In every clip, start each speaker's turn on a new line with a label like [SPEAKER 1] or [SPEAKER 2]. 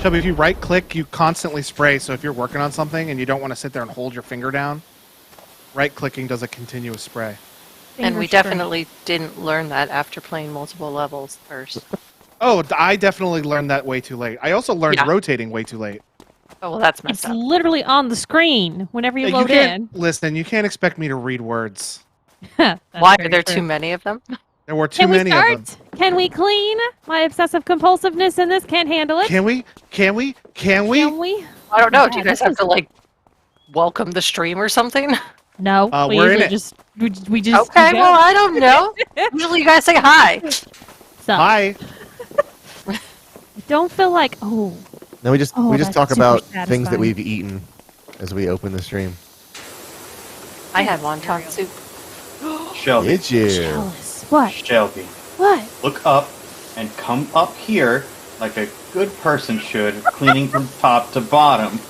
[SPEAKER 1] Shelby, if you right-click, you constantly spray. So if you're working on something and you don't want to sit there and hold your finger down, right-clicking does a continuous spray.
[SPEAKER 2] And we definitely didn't learn that after playing multiple levels first.
[SPEAKER 1] Oh, I definitely learned that way too late. I also learned rotating way too late.
[SPEAKER 2] Oh, well, that's messed up.
[SPEAKER 3] It's literally on the screen whenever you load in.
[SPEAKER 1] Listen, you can't expect me to read words.
[SPEAKER 2] Why are there too many of them?
[SPEAKER 1] There were too many of them.
[SPEAKER 3] Can we clean? My obsessive compulsiveness in this can't handle it.
[SPEAKER 1] Can we?
[SPEAKER 3] Can we?
[SPEAKER 2] I don't know. Do you guys have to, like, welcome the stream or something?
[SPEAKER 3] No,
[SPEAKER 1] we're in it.
[SPEAKER 3] We just
[SPEAKER 2] okay, well, I don't know. Usually you guys say hi.
[SPEAKER 3] So,
[SPEAKER 1] hi.
[SPEAKER 3] I don't feel like,
[SPEAKER 4] No, we just talk about things that we've eaten as we open the stream.
[SPEAKER 2] I had wonton soup.
[SPEAKER 5] Shelby.
[SPEAKER 4] Did you?
[SPEAKER 3] Jealous. What?
[SPEAKER 5] Shelby.
[SPEAKER 3] What?
[SPEAKER 5] Look up and come up here like a good person should, cleaning from top to bottom.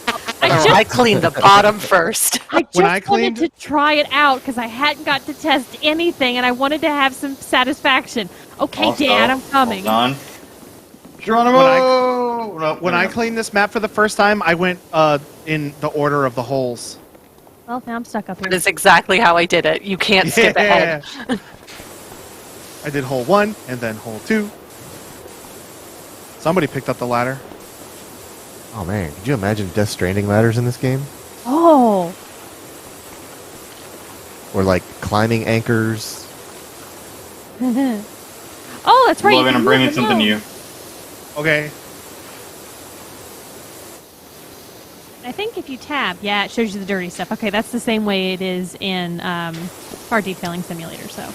[SPEAKER 2] I cleaned the bottom first.
[SPEAKER 3] I just wanted to try it out because I hadn't got to test anything and I wanted to have some satisfaction. Okay,
[SPEAKER 5] Also,
[SPEAKER 3] Dad, I'm coming.
[SPEAKER 5] Hold on. Geronimo!
[SPEAKER 1] When I cleaned this map for the first time, I went in the order of the holes.
[SPEAKER 3] Well, now I'm stuck up here.
[SPEAKER 2] That is exactly how I did it. You can't skip ahead.
[SPEAKER 1] I did hole 1 and then hole 2. Somebody picked up the ladder.
[SPEAKER 4] Oh man, could you imagine Death Stranding ladders in this game?
[SPEAKER 3] Oh.
[SPEAKER 4] Or like climbing anchors.
[SPEAKER 3] Oh, that's right.
[SPEAKER 5] Logan, I'm bringing something new.
[SPEAKER 1] Okay.
[SPEAKER 3] I think if you tab, yeah, it shows you the dirty stuff. Okay, that's the same way it is in Car Detailing Simulator, so.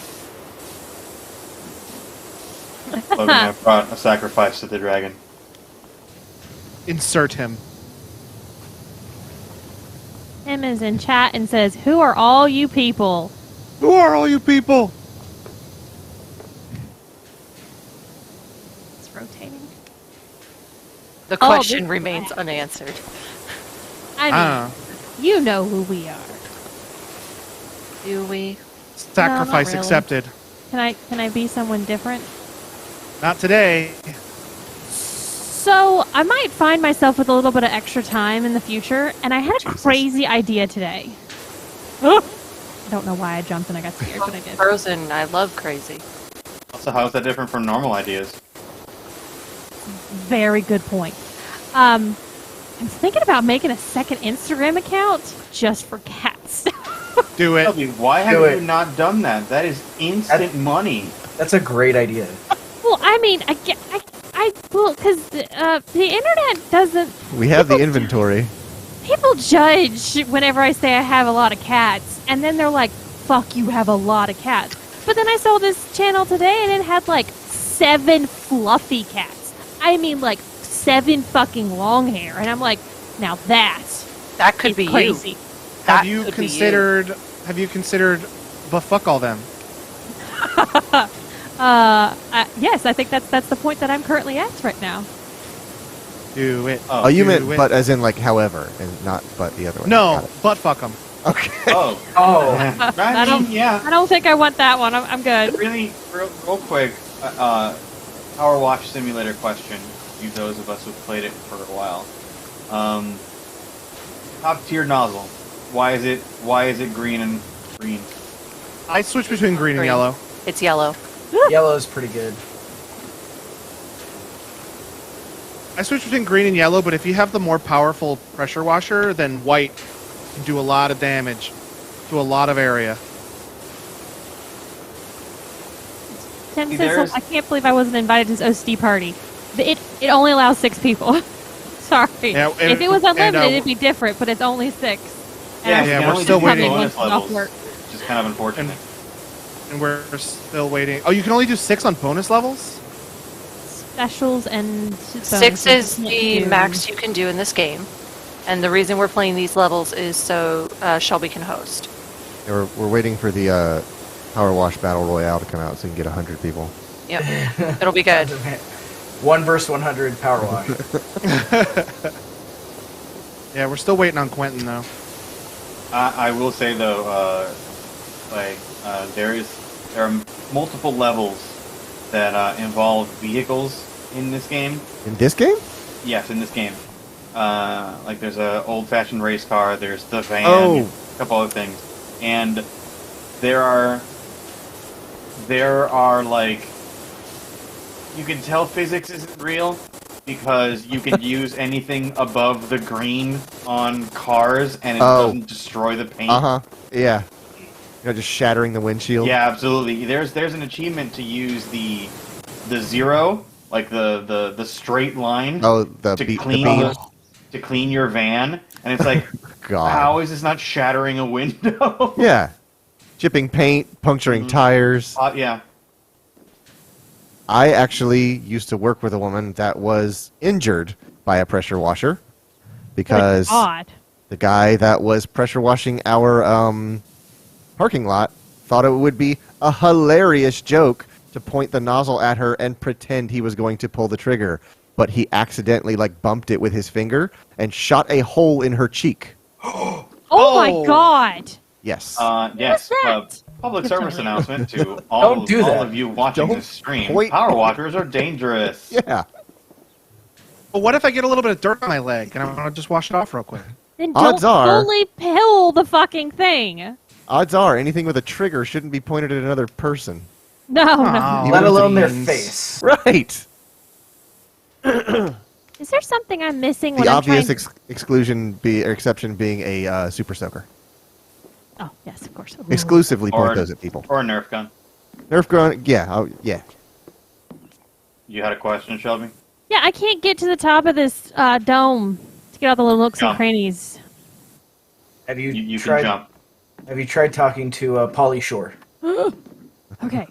[SPEAKER 5] Logan, I brought a sacrifice to the dragon.
[SPEAKER 1] Insert him.
[SPEAKER 3] Tim is in chat and says, "Who are all you people?"
[SPEAKER 1] Who are all you people?
[SPEAKER 3] It's rotating.
[SPEAKER 2] The question remains unanswered.
[SPEAKER 3] I mean, you know who we are.
[SPEAKER 2] Do we?
[SPEAKER 1] Sacrifice
[SPEAKER 3] No, not really.
[SPEAKER 1] accepted.
[SPEAKER 3] Can I be someone different?
[SPEAKER 1] Not today.
[SPEAKER 3] So, I might find myself with a little bit of extra time in the future, and I had a crazy idea today. I don't know why I jumped and I got scared, but I did.
[SPEAKER 2] Frozen, I love crazy.
[SPEAKER 5] So how is that different from normal ideas?
[SPEAKER 3] Very good point. I'm thinking about making a second Instagram account just for cats.
[SPEAKER 1] Do it.
[SPEAKER 5] Shelby, why have you not done that? That is instant money.
[SPEAKER 6] That's a great idea.
[SPEAKER 3] Well, I mean, because the internet doesn't...
[SPEAKER 4] We have the inventory.
[SPEAKER 3] People judge whenever I say I have a lot of cats, and then they're like, fuck, you have a lot of cats. But then I saw this channel today, and it had, like, 7 fluffy cats. I mean, like, 7 fucking long hair. And I'm like, now that
[SPEAKER 2] could be
[SPEAKER 3] crazy.
[SPEAKER 2] you.
[SPEAKER 1] Have you considered fuck all them?
[SPEAKER 3] Yes, I think that's the point that I'm currently at right now.
[SPEAKER 1] Do it.
[SPEAKER 4] Oh, you meant but as in like however, and not but the other way.
[SPEAKER 1] No, butt fuck them.
[SPEAKER 4] Okay.
[SPEAKER 5] Oh.
[SPEAKER 3] I don't think I want that one. I'm good.
[SPEAKER 5] Really, real quick, PowerWash simulator question. You those of us who've played it for a while. Top tier nozzle. Why is it green and green?
[SPEAKER 1] I switch between green and yellow.
[SPEAKER 2] It's yellow.
[SPEAKER 6] Yellow's pretty good.
[SPEAKER 1] I switch between green and yellow, but if you have the more powerful pressure washer, then white can do a lot of damage to a lot of area.
[SPEAKER 3] Tim says, I can't believe I wasn't invited to this OSD party. It only allows 6 people. Sorry.
[SPEAKER 1] Yeah,
[SPEAKER 3] if it was unlimited, it'd be different, but it's only 6.
[SPEAKER 1] Yeah, we're still waiting.
[SPEAKER 5] Off work. Which is kind of unfortunate.
[SPEAKER 1] And we're still waiting. Oh, you can only do 6 on bonus levels?
[SPEAKER 3] Specials and...
[SPEAKER 2] 6 is the max you can do in this game. And the reason we're playing these levels is so Shelby can host.
[SPEAKER 4] Yeah, we're waiting for the PowerWash Battle Royale to come out so we can get 100 people.
[SPEAKER 2] Yep. It'll be good.
[SPEAKER 6] 1 versus 100 PowerWash.
[SPEAKER 1] Yeah, we're still waiting on Quentin, though.
[SPEAKER 5] I will say, though, there are multiple levels that involve vehicles in this game.
[SPEAKER 4] In this game?
[SPEAKER 5] Yes, in this game. Like there's a old-fashioned race car. There's the van.
[SPEAKER 1] Oh.
[SPEAKER 5] A couple other things, and there are like you can tell physics isn't real because you can use anything above the green on cars and it doesn't destroy the paint.
[SPEAKER 4] Yeah. Just shattering the windshield.
[SPEAKER 5] Yeah, absolutely. There's an achievement to use the zero, like the straight line.
[SPEAKER 4] Oh,
[SPEAKER 5] to clean your van, and it's like,
[SPEAKER 4] God.
[SPEAKER 5] how is this not shattering a window?
[SPEAKER 4] Yeah. Chipping paint, puncturing tires.
[SPEAKER 5] Yeah.
[SPEAKER 4] I actually used to work with a woman that was injured by a pressure washer because the guy that was pressure washing our parking lot thought it would be a hilarious joke to point the nozzle at her and pretend he was going to pull the trigger, but he accidentally bumped it with his finger and shot a hole in her cheek.
[SPEAKER 3] Oh my God!
[SPEAKER 5] Yes.
[SPEAKER 3] What's that?
[SPEAKER 5] Public service announcement to all of you watching this stream. Power washers are dangerous.
[SPEAKER 4] Yeah.
[SPEAKER 1] But what if I get a little bit of dirt on my leg and I want to just wash it off real quick?
[SPEAKER 3] Then
[SPEAKER 4] Odds
[SPEAKER 3] don't
[SPEAKER 4] are-
[SPEAKER 3] fully pill the fucking thing.
[SPEAKER 4] Odds are anything with a trigger shouldn't be pointed at another person.
[SPEAKER 3] No,
[SPEAKER 1] Oh.
[SPEAKER 6] Let alone their
[SPEAKER 1] Beans.
[SPEAKER 6] face.
[SPEAKER 4] Right.
[SPEAKER 3] Is there something I'm missing?
[SPEAKER 4] The
[SPEAKER 3] when
[SPEAKER 4] obvious
[SPEAKER 3] I'm trying...
[SPEAKER 4] exception being a super soaker.
[SPEAKER 3] Oh yes, of course.
[SPEAKER 4] Exclusively point
[SPEAKER 5] Or-
[SPEAKER 4] those at people.
[SPEAKER 5] Or a Nerf gun.
[SPEAKER 4] Nerf gun, yeah, yeah.
[SPEAKER 5] You had a question, Shelby?
[SPEAKER 3] Yeah, I can't get to the top of this dome to get all the little nooks and
[SPEAKER 5] Jump.
[SPEAKER 3] crannies.
[SPEAKER 6] Have you,
[SPEAKER 5] You
[SPEAKER 6] tried?
[SPEAKER 5] can jump.
[SPEAKER 6] Have you tried talking to Pauly Shore?
[SPEAKER 3] Okay.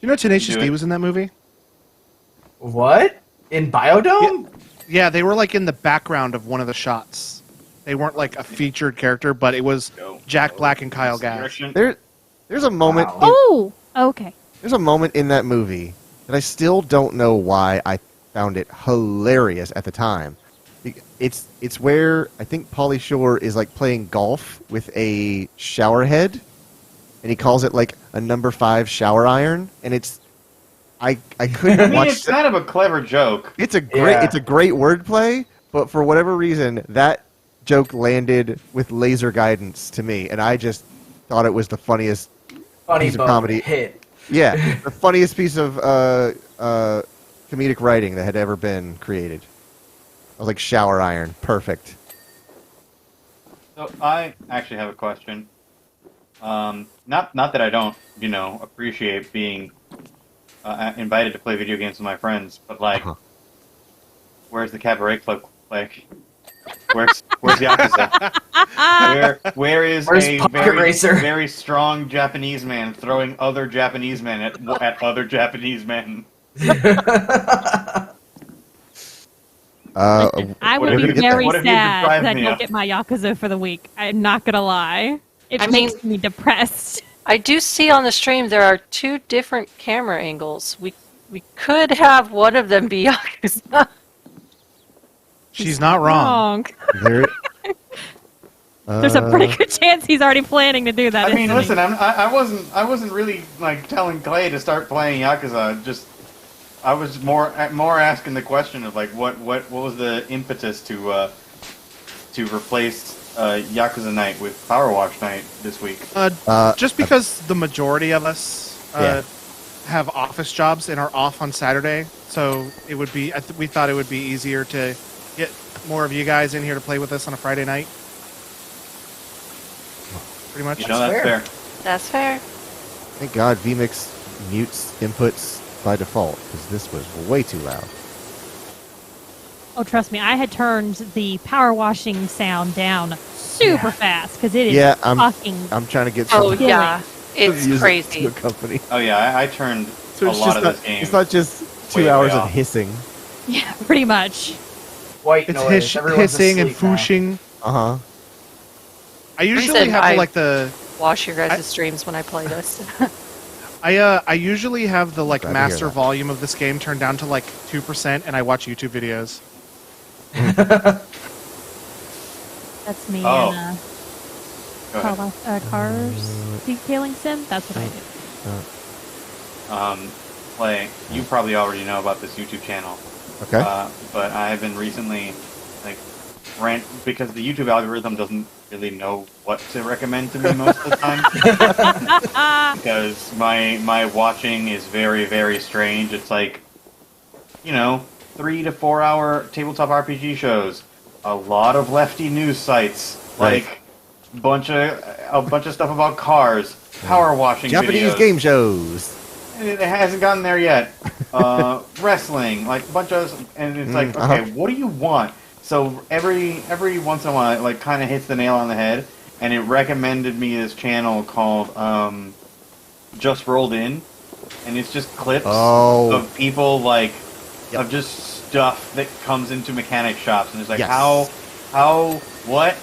[SPEAKER 1] You know Tenacious
[SPEAKER 5] Do
[SPEAKER 1] D
[SPEAKER 5] it.
[SPEAKER 1] was in that movie?
[SPEAKER 6] What? In Biodome?
[SPEAKER 1] Yeah, they were in the background of one of the shots. They weren't a featured character, but it was Jack Black and Kyle Gass.
[SPEAKER 4] There's a moment.
[SPEAKER 6] Wow.
[SPEAKER 3] Oh, okay.
[SPEAKER 4] There's a moment in that movie that I still don't know why I found it hilarious at the time. It's where I think Pauly Shore is playing golf with a shower head, and he calls it a number 5 shower iron, and it's I couldn't
[SPEAKER 5] I mean,
[SPEAKER 4] watch.
[SPEAKER 5] it's kind of a clever joke.
[SPEAKER 4] It's a great
[SPEAKER 6] Yeah.
[SPEAKER 4] it's a great wordplay, but for whatever reason that joke landed with laser guidance to me, and I just thought it was the funniest
[SPEAKER 6] Funny
[SPEAKER 4] piece of
[SPEAKER 6] bone
[SPEAKER 4] comedy.
[SPEAKER 6] hit.
[SPEAKER 4] Yeah, the funniest piece of comedic writing that had ever been created. I was like, shower iron, perfect.
[SPEAKER 5] So I actually have a question. Not that I don't, appreciate being invited to play video games with my friends, but where's the cabaret club? Where's Yakuza? Where's
[SPEAKER 6] Where's Pocket
[SPEAKER 5] very
[SPEAKER 6] Racer?
[SPEAKER 5] very strong Japanese man throwing other Japanese men at other Japanese men?
[SPEAKER 3] I would
[SPEAKER 5] if
[SPEAKER 3] be
[SPEAKER 5] you-
[SPEAKER 3] very
[SPEAKER 5] what if you
[SPEAKER 3] sad
[SPEAKER 5] deprive
[SPEAKER 3] that I
[SPEAKER 5] me
[SPEAKER 3] don't
[SPEAKER 5] of-
[SPEAKER 3] get my Yakuza for the week. I'm not gonna lie. It
[SPEAKER 2] I mean-
[SPEAKER 3] makes me depressed.
[SPEAKER 2] I do see on the stream there are 2 different camera angles. We could have one of them be Yakuza.
[SPEAKER 1] She's not wrong.
[SPEAKER 4] There,
[SPEAKER 3] There's a pretty good chance he's already planning to do that.
[SPEAKER 5] I mean,
[SPEAKER 3] isn't he?
[SPEAKER 5] listen, I wasn't really telling Clay to start playing Yakuza. I was more asking the question of what was the impetus to replace Yakuza Night with Powerwash Night this week?
[SPEAKER 1] Just because the majority of us have office jobs and are off on Saturday, so it would be. We thought it would be easier to get more of you guys in here to play with us on a Friday night. Pretty much.
[SPEAKER 5] That's fair.
[SPEAKER 2] That's fair.
[SPEAKER 4] thank God vMix mutes inputs by default, because this was way too loud.
[SPEAKER 3] Oh, trust me, I had turned the power washing sound down super fast because it is
[SPEAKER 4] Yeah,
[SPEAKER 3] fucking.
[SPEAKER 4] I'm trying to get
[SPEAKER 2] Oh,
[SPEAKER 4] some
[SPEAKER 2] yeah.
[SPEAKER 4] to
[SPEAKER 2] It's
[SPEAKER 4] use it
[SPEAKER 2] crazy.
[SPEAKER 4] to accompany.
[SPEAKER 5] Oh yeah, I turned
[SPEAKER 4] So
[SPEAKER 5] a
[SPEAKER 4] it's
[SPEAKER 5] lot
[SPEAKER 4] just
[SPEAKER 5] of
[SPEAKER 4] not,
[SPEAKER 5] this game.
[SPEAKER 4] it's not just 2
[SPEAKER 5] way
[SPEAKER 4] hours
[SPEAKER 5] off.
[SPEAKER 4] of hissing.
[SPEAKER 3] Yeah, pretty much.
[SPEAKER 6] White
[SPEAKER 1] It's
[SPEAKER 6] noise. Everyone's
[SPEAKER 1] hissing and
[SPEAKER 6] asleep now.
[SPEAKER 1] fooshing.
[SPEAKER 4] Uh-huh.
[SPEAKER 1] I usually
[SPEAKER 2] said
[SPEAKER 1] have
[SPEAKER 2] I-
[SPEAKER 1] the.
[SPEAKER 2] Watch your guys' streams when I play this.
[SPEAKER 1] I usually have the
[SPEAKER 4] Glad to hear
[SPEAKER 1] master
[SPEAKER 4] that.
[SPEAKER 1] volume of this game turned down to 2%, and I watch YouTube videos.
[SPEAKER 3] That's me
[SPEAKER 5] Oh.
[SPEAKER 3] and
[SPEAKER 5] Go ahead.
[SPEAKER 3] cars detailing sim. That's what I do.
[SPEAKER 5] Clay, you probably already know about this YouTube channel.
[SPEAKER 4] Okay.
[SPEAKER 5] But I have been recently, like, because the YouTube algorithm doesn't really know what to recommend to me most of the time. Because my watching is very, very strange. It's like, 3 to 4 hour tabletop RPG shows, a lot of lefty news sites,
[SPEAKER 4] Right.
[SPEAKER 5] like a bunch of stuff about cars, power washing
[SPEAKER 4] Japanese
[SPEAKER 5] videos.
[SPEAKER 4] game shows.
[SPEAKER 5] It hasn't gotten there yet. Wrestling, like a bunch of, and it's like, okay, what do you want? So every once in a while, it like kind of hits the nail on the head, and it recommended me this channel called Just Rolled In, and it's just clips of people like of just stuff that comes into mechanic shops, and it's like how what.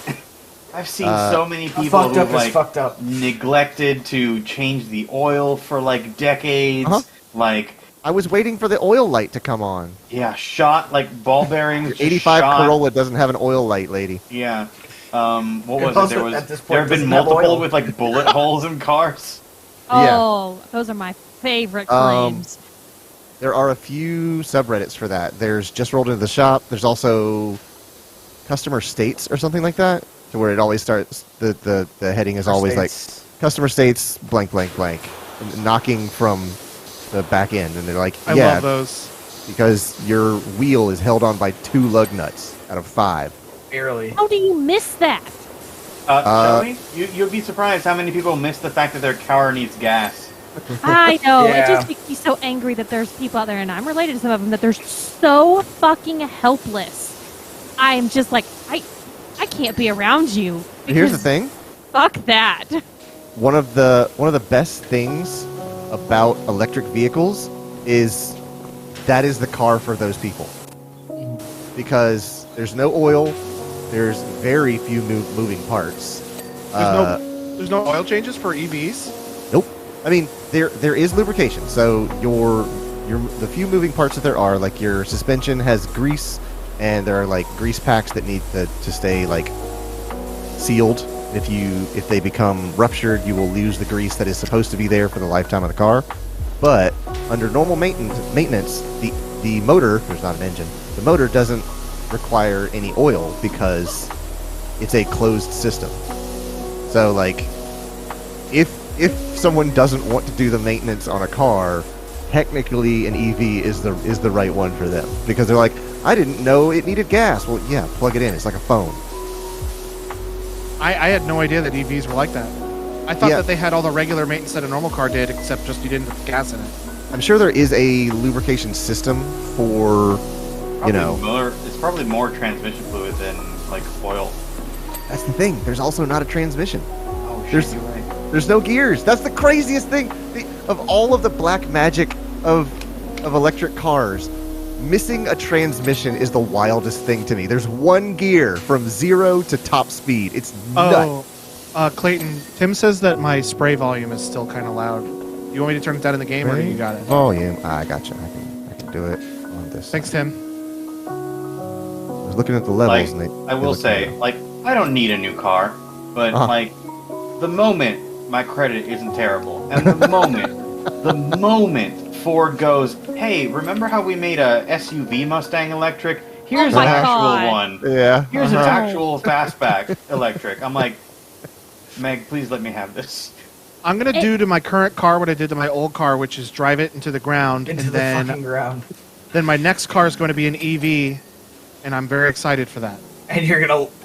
[SPEAKER 5] I've seen so many people who've like neglected to change the oil for like decades. Like,
[SPEAKER 4] I was waiting for the oil light to come on.
[SPEAKER 5] Yeah, shot like ball bearings.
[SPEAKER 4] Your 85 Corolla doesn't have an oil light, lady.
[SPEAKER 5] Yeah. What was it? There have been multiple with like bullet holes in cars.
[SPEAKER 3] Oh, those are my favorite claims.
[SPEAKER 4] There are a few subreddits for that. There's Just Rolled Into the Shop. There's also Customer States or something like that, to where it always starts. The heading is always like Customer States blank blank blank, knocking from the back end, and they're like,
[SPEAKER 1] I love those
[SPEAKER 4] because your wheel is held on by 2 lug nuts out of 5.
[SPEAKER 6] Barely.
[SPEAKER 3] How do you miss that?
[SPEAKER 5] Shelly, you'd be surprised how many people miss the fact that their car needs gas.
[SPEAKER 3] I know.
[SPEAKER 6] Yeah.
[SPEAKER 3] It just makes me so angry that there's people out there, and I'm related to some of them, that they're so fucking helpless. I'm just like, I can't be around you.
[SPEAKER 4] Here's the thing.
[SPEAKER 3] Fuck that.
[SPEAKER 4] One of the best things about electric vehicles is that is the car for those people. Because there's no oil, there's very few moving parts.
[SPEAKER 1] There's no oil changes for EVs?
[SPEAKER 4] Nope. I mean, there is lubrication. So the few moving parts that there are, like your suspension has grease, and there are like grease packs that need to stay like sealed. If they become ruptured, you will lose the grease that is supposed to be there for the lifetime of the car. But under normal maintenance, the motor, there's not an engine, the motor doesn't require any oil because it's a closed system. So like, if someone doesn't want to do the maintenance on a car, technically an EV is the right one for them, because they're like, I didn't know it needed gas. Well, yeah, plug it in. It's like a phone.
[SPEAKER 1] I had no idea that EVs were like that. I thought that they had all the regular maintenance that a normal car did, except just you didn't put gas in it.
[SPEAKER 4] I'm sure there is a lubrication system for,
[SPEAKER 5] It's probably more transmission fluid than like oil.
[SPEAKER 4] That's the thing. There's also not a transmission.
[SPEAKER 5] Oh shit, you're right.
[SPEAKER 4] There's no gears. That's the craziest thing. Of all of the black magic of electric cars, missing a transmission is the wildest thing to me. There's one gear from 0 to top speed. It's nuts.
[SPEAKER 1] Clayton, Tim says that my spray volume is still kind of loud. You want me to turn it down in the game, or you got it?
[SPEAKER 4] Volume. I gotcha. I can do it on this.
[SPEAKER 1] Thanks, Tim.
[SPEAKER 4] I was looking at the levels,
[SPEAKER 5] Like,
[SPEAKER 4] and
[SPEAKER 5] I will say, like, I don't need a new car, but like, the moment my credit isn't terrible, and the moment Ford goes, hey, remember how we made a SUV Mustang electric? Here's an actual one.
[SPEAKER 4] Yeah.
[SPEAKER 5] Here's an actual fastback electric. I'm like, Meg, please let me have this.
[SPEAKER 1] I'm gonna do to my current car what I did to my old car, which is drive it into the ground,
[SPEAKER 6] fucking ground.
[SPEAKER 1] Then my next car is going to be an EV, and I'm very excited for that.
[SPEAKER 6] And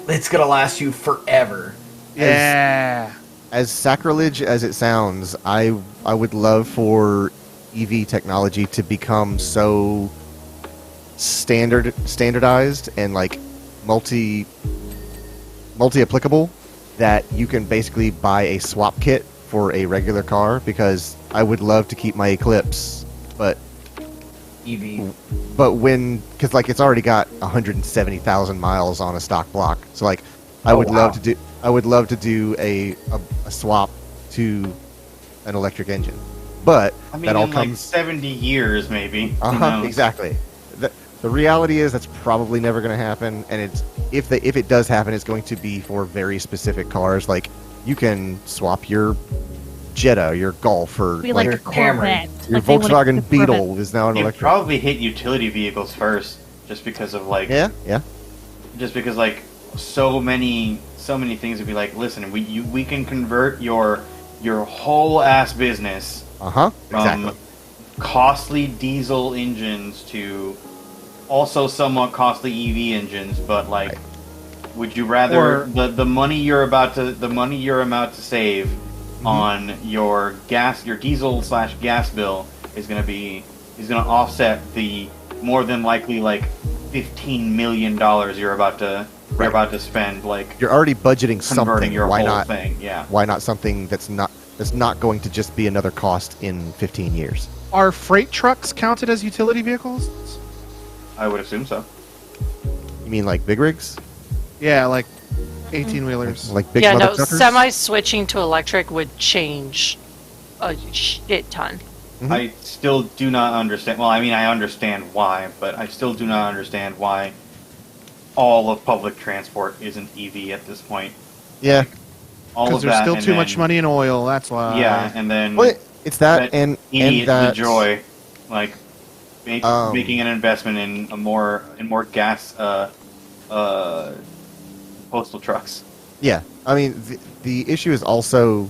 [SPEAKER 6] it's gonna last you forever.
[SPEAKER 1] Yeah.
[SPEAKER 4] As sacrilege as it sounds, I would love for EV technology to become so standardized and like multi applicable that you can basically buy a swap kit for a regular car, because I would love to keep my Eclipse, but because like it's already got 170,000 miles on a stock block, so like I would love to do a swap to an electric engine, but
[SPEAKER 5] I mean,
[SPEAKER 4] that all
[SPEAKER 5] in
[SPEAKER 4] comes
[SPEAKER 5] like 70 years, maybe.
[SPEAKER 4] Exactly. The reality is that's probably never going to happen, and if it does happen, it's going to be for very specific cars. Like, you can swap your Jetta, your Golf, or
[SPEAKER 3] Be like
[SPEAKER 6] Your
[SPEAKER 3] a Corvette.
[SPEAKER 6] Camry.
[SPEAKER 4] your
[SPEAKER 3] Like they wanna
[SPEAKER 4] Volkswagen
[SPEAKER 3] keep the Corvette.
[SPEAKER 4] Beetle is now an
[SPEAKER 5] You'd
[SPEAKER 4] electric.
[SPEAKER 5] probably hit utility vehicles first, just because of like,
[SPEAKER 4] Yeah, yeah.
[SPEAKER 5] just because like so many things would be like, listen, we can convert your whole ass business
[SPEAKER 4] Uh-huh,
[SPEAKER 5] from
[SPEAKER 4] exactly.
[SPEAKER 5] costly diesel engines to also somewhat costly EV engines, but like,
[SPEAKER 4] Right.
[SPEAKER 5] would you rather
[SPEAKER 1] Or-
[SPEAKER 5] the money you're about to save on your diesel / gas bill is gonna offset the more than likely like $15 million you're about to spend, like
[SPEAKER 4] You're already budgeting
[SPEAKER 5] converting
[SPEAKER 4] something.
[SPEAKER 5] your
[SPEAKER 4] Why
[SPEAKER 5] whole
[SPEAKER 4] not?
[SPEAKER 5] thing. Yeah.
[SPEAKER 4] Why not something that's not going to just be another cost in 15 years?
[SPEAKER 1] Are freight trucks counted as utility vehicles?
[SPEAKER 5] I would assume so.
[SPEAKER 4] You mean like big rigs?
[SPEAKER 1] Yeah, like 18-wheelers.
[SPEAKER 4] Like big
[SPEAKER 2] Yeah,
[SPEAKER 4] mother
[SPEAKER 2] no,
[SPEAKER 4] truckers?
[SPEAKER 2] semi switching to electric would change a shit ton.
[SPEAKER 4] Mhm.
[SPEAKER 5] I still do not understand. Well, I mean, I understand why, but I still do not understand why all of public transport isn't EV at this point.
[SPEAKER 4] Yeah.
[SPEAKER 5] All
[SPEAKER 1] Because
[SPEAKER 5] of
[SPEAKER 1] there's
[SPEAKER 5] that,
[SPEAKER 1] still
[SPEAKER 5] and
[SPEAKER 1] too
[SPEAKER 5] then-
[SPEAKER 1] much money in oil, that's why.
[SPEAKER 5] Yeah, and then
[SPEAKER 4] Well, it's that,
[SPEAKER 5] that
[SPEAKER 4] and
[SPEAKER 5] idiot
[SPEAKER 4] that
[SPEAKER 5] DeJoy, like
[SPEAKER 4] Um,
[SPEAKER 5] making an investment in more gas postal trucks.
[SPEAKER 4] Yeah, I mean the issue is also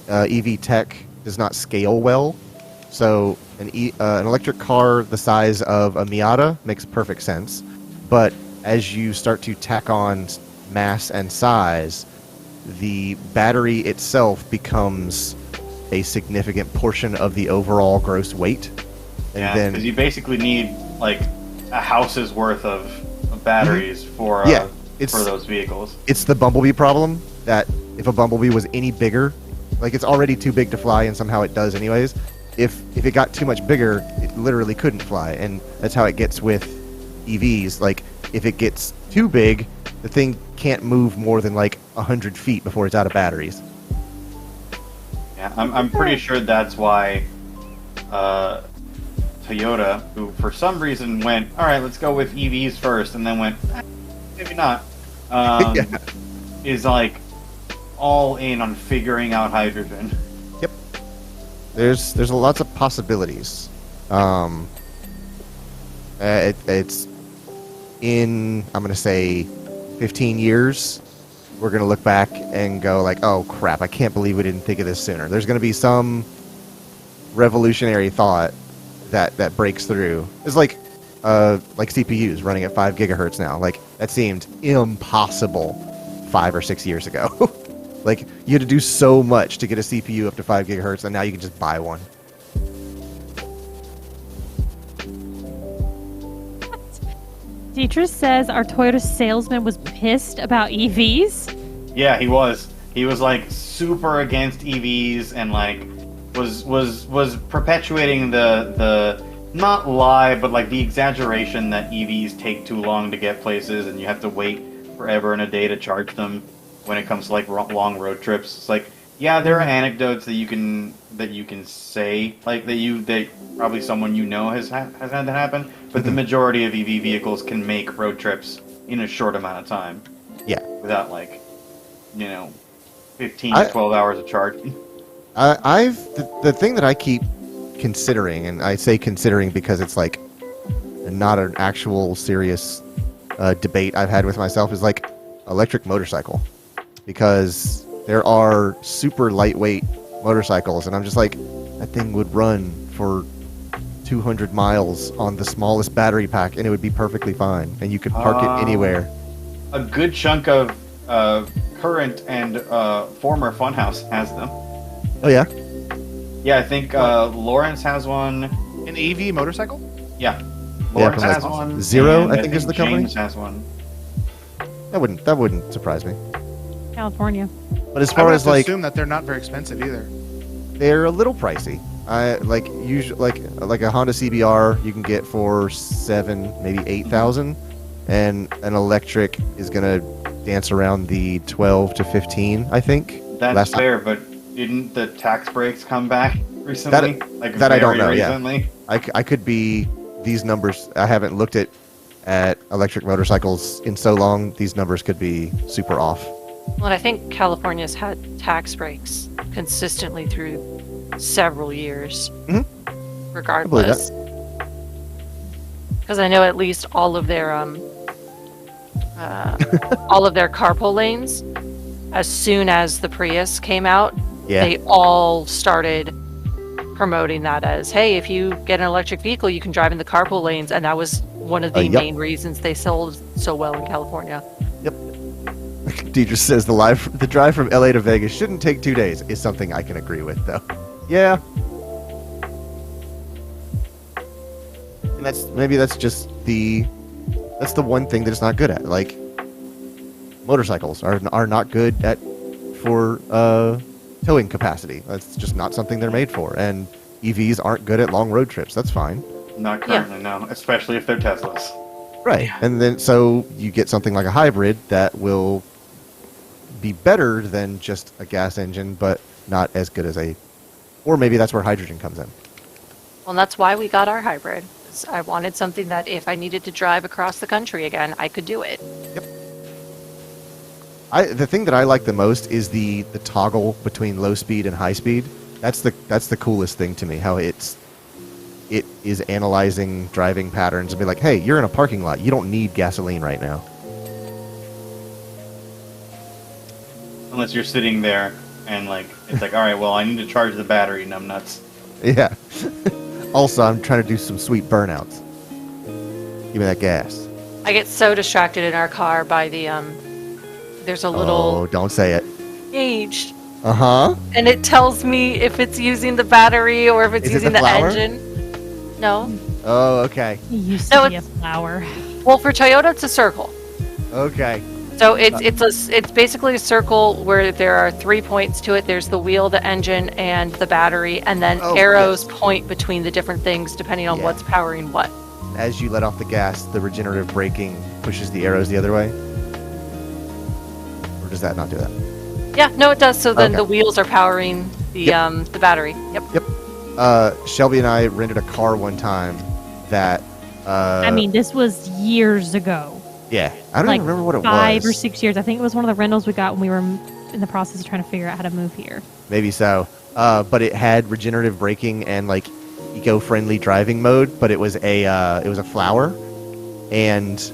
[SPEAKER 4] EV tech does not scale well. So an electric car the size of a Miata makes perfect sense, but as you start to tack on mass and size, the battery itself becomes a significant portion of the overall gross weight. And
[SPEAKER 5] Yeah,
[SPEAKER 4] then
[SPEAKER 5] because you basically need like a house's worth of batteries for
[SPEAKER 4] Yeah, it's-
[SPEAKER 5] for those vehicles.
[SPEAKER 4] it's the Bumblebee problem that if a Bumblebee was any bigger, like it's already too big to fly and somehow it does anyways. If it got too much bigger, it literally couldn't fly, and that's how it gets with EVs. Like if it gets too big, the thing can't move more than like 100 feet before it's out of batteries.
[SPEAKER 5] Yeah, I'm pretty sure that's why Toyota, who for some reason went, all right, let's go with EVs first, and then went, maybe not,
[SPEAKER 4] Yeah.
[SPEAKER 5] is like all in on figuring out hydrogen.
[SPEAKER 4] There's lots of possibilities. It's in, I'm gonna say 15 years, we're gonna look back and go like, oh crap, I can't believe we didn't think of this sooner. There's gonna be some revolutionary thought that breaks through. It's like CPUs running at 5 gigahertz now. Like that seemed impossible 5 or 6 years ago. Like you had to do so much to get a CPU up to 5 gigahertz, and now you can just buy one.
[SPEAKER 3] Dietrich says our Toyota salesman was pissed about EVs.
[SPEAKER 5] Yeah, he was. He was like super against EVs and like was perpetuating the not lie, but like the exaggeration that EVs take too long to get places and you have to wait forever and a day to charge them when it comes to like long road trips. It's like, yeah, there are anecdotes that you can say like that probably someone you know has had that happen, but the majority of EV vehicles can make road trips in a short amount of time.
[SPEAKER 4] Yeah.
[SPEAKER 5] Without like, 15 to 12 hours of charging.
[SPEAKER 4] The thing that I keep considering, and I say considering because it's like not an actual serious debate I've had with myself, is like electric motorcycle, because there are super lightweight motorcycles, and I'm just like, that thing would run for 200 miles on the smallest battery pack, and it would be perfectly fine, and you could park it anywhere.
[SPEAKER 5] A good chunk of current and former Funhouse has them.
[SPEAKER 4] Oh yeah,
[SPEAKER 5] Yeah, I think Lawrence has one.
[SPEAKER 1] An EV motorcycle?
[SPEAKER 5] Yeah, Lawrence
[SPEAKER 4] from, like,
[SPEAKER 5] has one.
[SPEAKER 4] Zero,
[SPEAKER 5] and
[SPEAKER 4] I think is the company?
[SPEAKER 5] James has one.
[SPEAKER 4] that wouldn't surprise me.
[SPEAKER 3] California.
[SPEAKER 4] But as
[SPEAKER 1] I
[SPEAKER 4] far
[SPEAKER 1] would
[SPEAKER 4] as
[SPEAKER 1] have to
[SPEAKER 4] like,
[SPEAKER 1] assume that they're not very expensive either.
[SPEAKER 4] they're a little pricey. I like usually like a Honda CBR you can get for 7, maybe 8,000, and an electric is gonna dance around the 12 to 15, I think.
[SPEAKER 5] That's
[SPEAKER 4] Last time-
[SPEAKER 5] fair, but didn't the tax breaks come back recently?
[SPEAKER 4] that I don't know,
[SPEAKER 5] very
[SPEAKER 4] yeah.
[SPEAKER 5] recently?
[SPEAKER 4] I could be these numbers. I haven't looked at electric motorcycles in so long. These numbers could be super off.
[SPEAKER 2] Well, I think California's had tax breaks consistently through several years, regardless. Because I know at least all of their carpool lanes, as soon as the Prius came out, they all started promoting that as, hey, if you get an electric vehicle, you can drive in the carpool lanes, and that was one of the main reasons they sold so well in California.
[SPEAKER 4] Yep. Deidre says the drive from LA to Vegas shouldn't take 2 days. Is something I can agree with, though. Yeah. And that's the one thing that it's not good at. Like, motorcycles are not good for towing capacity. That's just not something they're made for. And EVs aren't good at long road trips. That's fine.
[SPEAKER 5] Not currently, no. Especially if they're Teslas.
[SPEAKER 4] Right. And then so you get something like a hybrid that will be better than just a gas engine, but not as good as or maybe that's where hydrogen comes in.
[SPEAKER 2] Well, that's why we got our hybrid. I wanted something that if I needed to drive across the country again, I could do it.
[SPEAKER 4] Yep. The thing that I like the most is the toggle between low speed and high speed. That's the coolest thing to me. How it is analyzing driving patterns and be like, hey, you're in a parking lot. You don't need gasoline right now.
[SPEAKER 5] Unless you're sitting there and it's like, all right, well, I need to charge the battery, numbnuts.
[SPEAKER 4] Yeah. Also, I'm trying to do some sweet burnouts. Give me that gas.
[SPEAKER 2] I get so distracted in our car by the there's a little
[SPEAKER 4] Oh, don't say it.
[SPEAKER 2] gauge.
[SPEAKER 4] Uh-huh.
[SPEAKER 2] And it tells me if it's using the battery or if it's
[SPEAKER 4] Is it
[SPEAKER 2] using
[SPEAKER 4] the
[SPEAKER 2] the
[SPEAKER 4] flower?
[SPEAKER 2] engine. No.
[SPEAKER 4] Oh, okay.
[SPEAKER 3] It used to be a flower.
[SPEAKER 2] Well, for Toyota, it's a circle.
[SPEAKER 4] Okay.
[SPEAKER 2] So it's basically a circle where there are 3 points to it. There's the wheel, the engine, and the battery, and then arrows point between the different things depending on what's powering what.
[SPEAKER 4] As you let off the gas, the regenerative braking pushes the arrows the other way? Or does that not do that?
[SPEAKER 2] Yeah, no, it does. So then the wheels are powering the battery. Yep.
[SPEAKER 4] Yep. Shelby and I rented a car one time that...
[SPEAKER 3] I mean, this was years ago.
[SPEAKER 4] Yeah. I don't even remember what it was.
[SPEAKER 3] 5 or 6 years. I think it was one of the rentals we got when we were in the process of trying to figure out how to move here.
[SPEAKER 4] Maybe so. But it had regenerative braking and eco-friendly driving mode, but it was a flower. And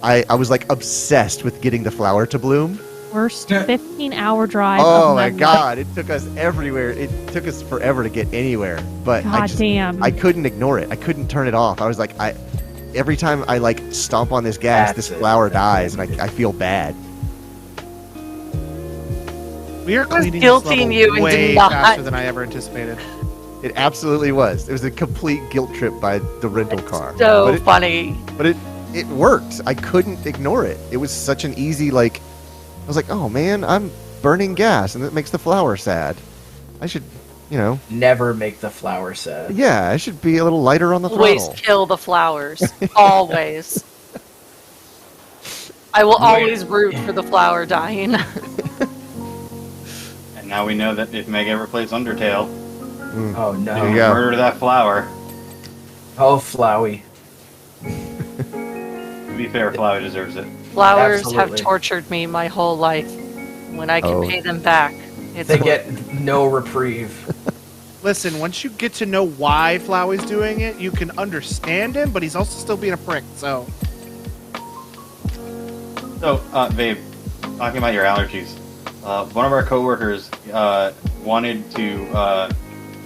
[SPEAKER 4] I was obsessed with getting the flower to bloom.
[SPEAKER 3] Worst 15-hour drive.
[SPEAKER 4] Oh
[SPEAKER 3] of
[SPEAKER 4] my
[SPEAKER 3] life.
[SPEAKER 4] god, it took us everywhere. It took us forever to get anywhere. But
[SPEAKER 3] Damn.
[SPEAKER 4] I couldn't ignore it. I couldn't turn it off. I was like, every time I stomp on this gas, this flower dies, and I feel bad.
[SPEAKER 1] We are cleaning this
[SPEAKER 2] guilting you
[SPEAKER 1] level
[SPEAKER 2] and
[SPEAKER 1] way
[SPEAKER 2] did not.
[SPEAKER 1] faster than I ever anticipated.
[SPEAKER 4] It absolutely was. It was a complete guilt trip by the rental car.
[SPEAKER 2] So funny.
[SPEAKER 4] But it worked. I couldn't ignore it. It was such an easy I was like, oh man, I'm burning gas, and it makes the flower sad. I should,
[SPEAKER 6] Never make the flower sad.
[SPEAKER 4] Yeah, I should be a little lighter on the throttle.
[SPEAKER 2] Always kill the flowers. Always. I will always root for the flower dying.
[SPEAKER 5] And now we know that if Meg ever plays Undertale,
[SPEAKER 6] Oh no.
[SPEAKER 4] There you go.
[SPEAKER 5] murder that flower.
[SPEAKER 6] Oh, Flowey.
[SPEAKER 5] To be fair, Flower deserves it.
[SPEAKER 2] Flowers have
[SPEAKER 6] Absolutely.
[SPEAKER 2] tortured me my whole life. When I can pay them back, it's
[SPEAKER 6] They
[SPEAKER 2] worth
[SPEAKER 6] get no reprieve.
[SPEAKER 1] Listen, once you get to know why Flowey's doing it, you can understand him, but he's also still being a prick, so...
[SPEAKER 5] So, Babe, talking about your allergies, one of our coworkers wanted to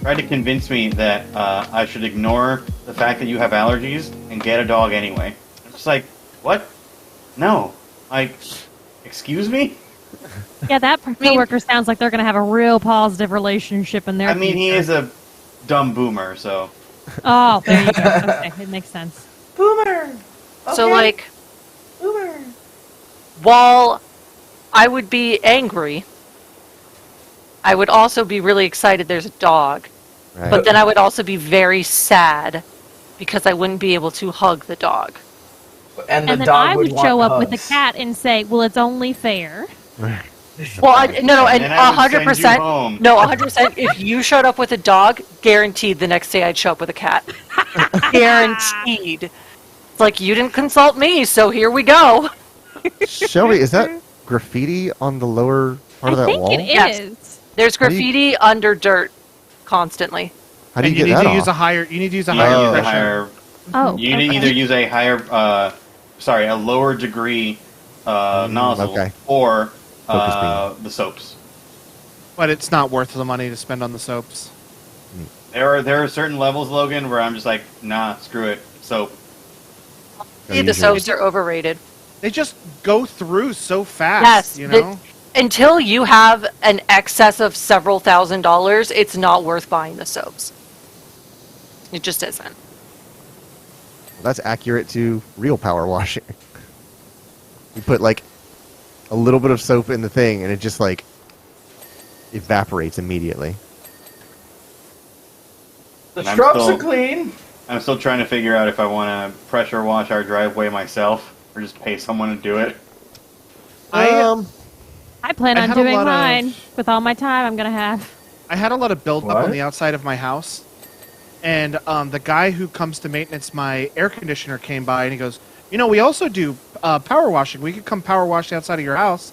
[SPEAKER 5] try to convince me that I should ignore the fact that you have allergies and get a dog anyway. I'm just like, what? No. Excuse me?
[SPEAKER 3] Yeah, that coworker sounds like they're going to have a real positive relationship in their
[SPEAKER 5] I mean, he
[SPEAKER 3] future.
[SPEAKER 5] is a dumb boomer, so...
[SPEAKER 3] Oh, there you go. Okay, it makes sense.
[SPEAKER 6] Boomer!
[SPEAKER 2] So,
[SPEAKER 6] Boomer!
[SPEAKER 2] while I would be angry, I would also be really excited there's a dog.
[SPEAKER 4] Right.
[SPEAKER 2] But then I would also be very sad because I wouldn't be able to hug the dog.
[SPEAKER 6] And the
[SPEAKER 3] And then
[SPEAKER 6] dog
[SPEAKER 3] I would
[SPEAKER 6] want
[SPEAKER 3] show up with a
[SPEAKER 6] hugs.
[SPEAKER 3] cat and say, well, it's only fair.
[SPEAKER 2] Well, no, and
[SPEAKER 5] And I would send you
[SPEAKER 2] 100%.
[SPEAKER 5] home.
[SPEAKER 2] No, 100%. If you showed up with a dog, guaranteed the next day I'd show up with a cat. Guaranteed. It's like, you didn't consult me, so here we go.
[SPEAKER 4] Shelby, is that graffiti on the lower part of
[SPEAKER 3] I
[SPEAKER 4] that
[SPEAKER 3] think
[SPEAKER 4] wall?
[SPEAKER 3] it is.
[SPEAKER 2] Yes. There's
[SPEAKER 4] How do you-
[SPEAKER 2] graffiti under dirt constantly.
[SPEAKER 4] How do
[SPEAKER 1] And
[SPEAKER 4] you
[SPEAKER 1] you
[SPEAKER 4] get
[SPEAKER 1] need
[SPEAKER 4] that
[SPEAKER 1] to use
[SPEAKER 4] off?
[SPEAKER 1] a higher. You need to use a
[SPEAKER 5] You
[SPEAKER 1] higher
[SPEAKER 5] use a
[SPEAKER 1] pressure.
[SPEAKER 5] higher.
[SPEAKER 3] Oh,
[SPEAKER 5] You need to
[SPEAKER 3] okay.
[SPEAKER 5] either use a higher, a lower degree nozzle,
[SPEAKER 4] okay.
[SPEAKER 5] or
[SPEAKER 4] Focus
[SPEAKER 5] the soaps.
[SPEAKER 1] But it's not worth the money to spend on the soaps.
[SPEAKER 5] There are certain levels, Logan, where I'm just like, nah, screw it. Soap.
[SPEAKER 4] Gotta
[SPEAKER 2] The
[SPEAKER 4] use your-
[SPEAKER 2] soaps are overrated.
[SPEAKER 1] They just go through so fast.
[SPEAKER 2] Yes,
[SPEAKER 1] You know.
[SPEAKER 2] Until you have an excess of several $1,000s, it's not worth buying the soaps. It just isn't.
[SPEAKER 4] That's accurate to real power washing. You put like a little bit of soap in the thing, and it just like evaporates immediately.
[SPEAKER 6] The
[SPEAKER 5] And I'm
[SPEAKER 6] shrubs
[SPEAKER 5] still-
[SPEAKER 6] are clean.
[SPEAKER 5] I'm still trying to figure out if I want to pressure wash our driveway myself or just pay someone to do it.
[SPEAKER 3] I plan
[SPEAKER 1] I
[SPEAKER 3] on
[SPEAKER 1] had a
[SPEAKER 3] doing
[SPEAKER 1] lot of-
[SPEAKER 3] mine with all my time I'm gonna have.
[SPEAKER 1] I had a lot of buildup
[SPEAKER 6] What?
[SPEAKER 1] on the outside of my house, and the guy who comes to maintenance my air conditioner came by and he goes, "You know, we also do power washing. We could come power wash the outside of your house."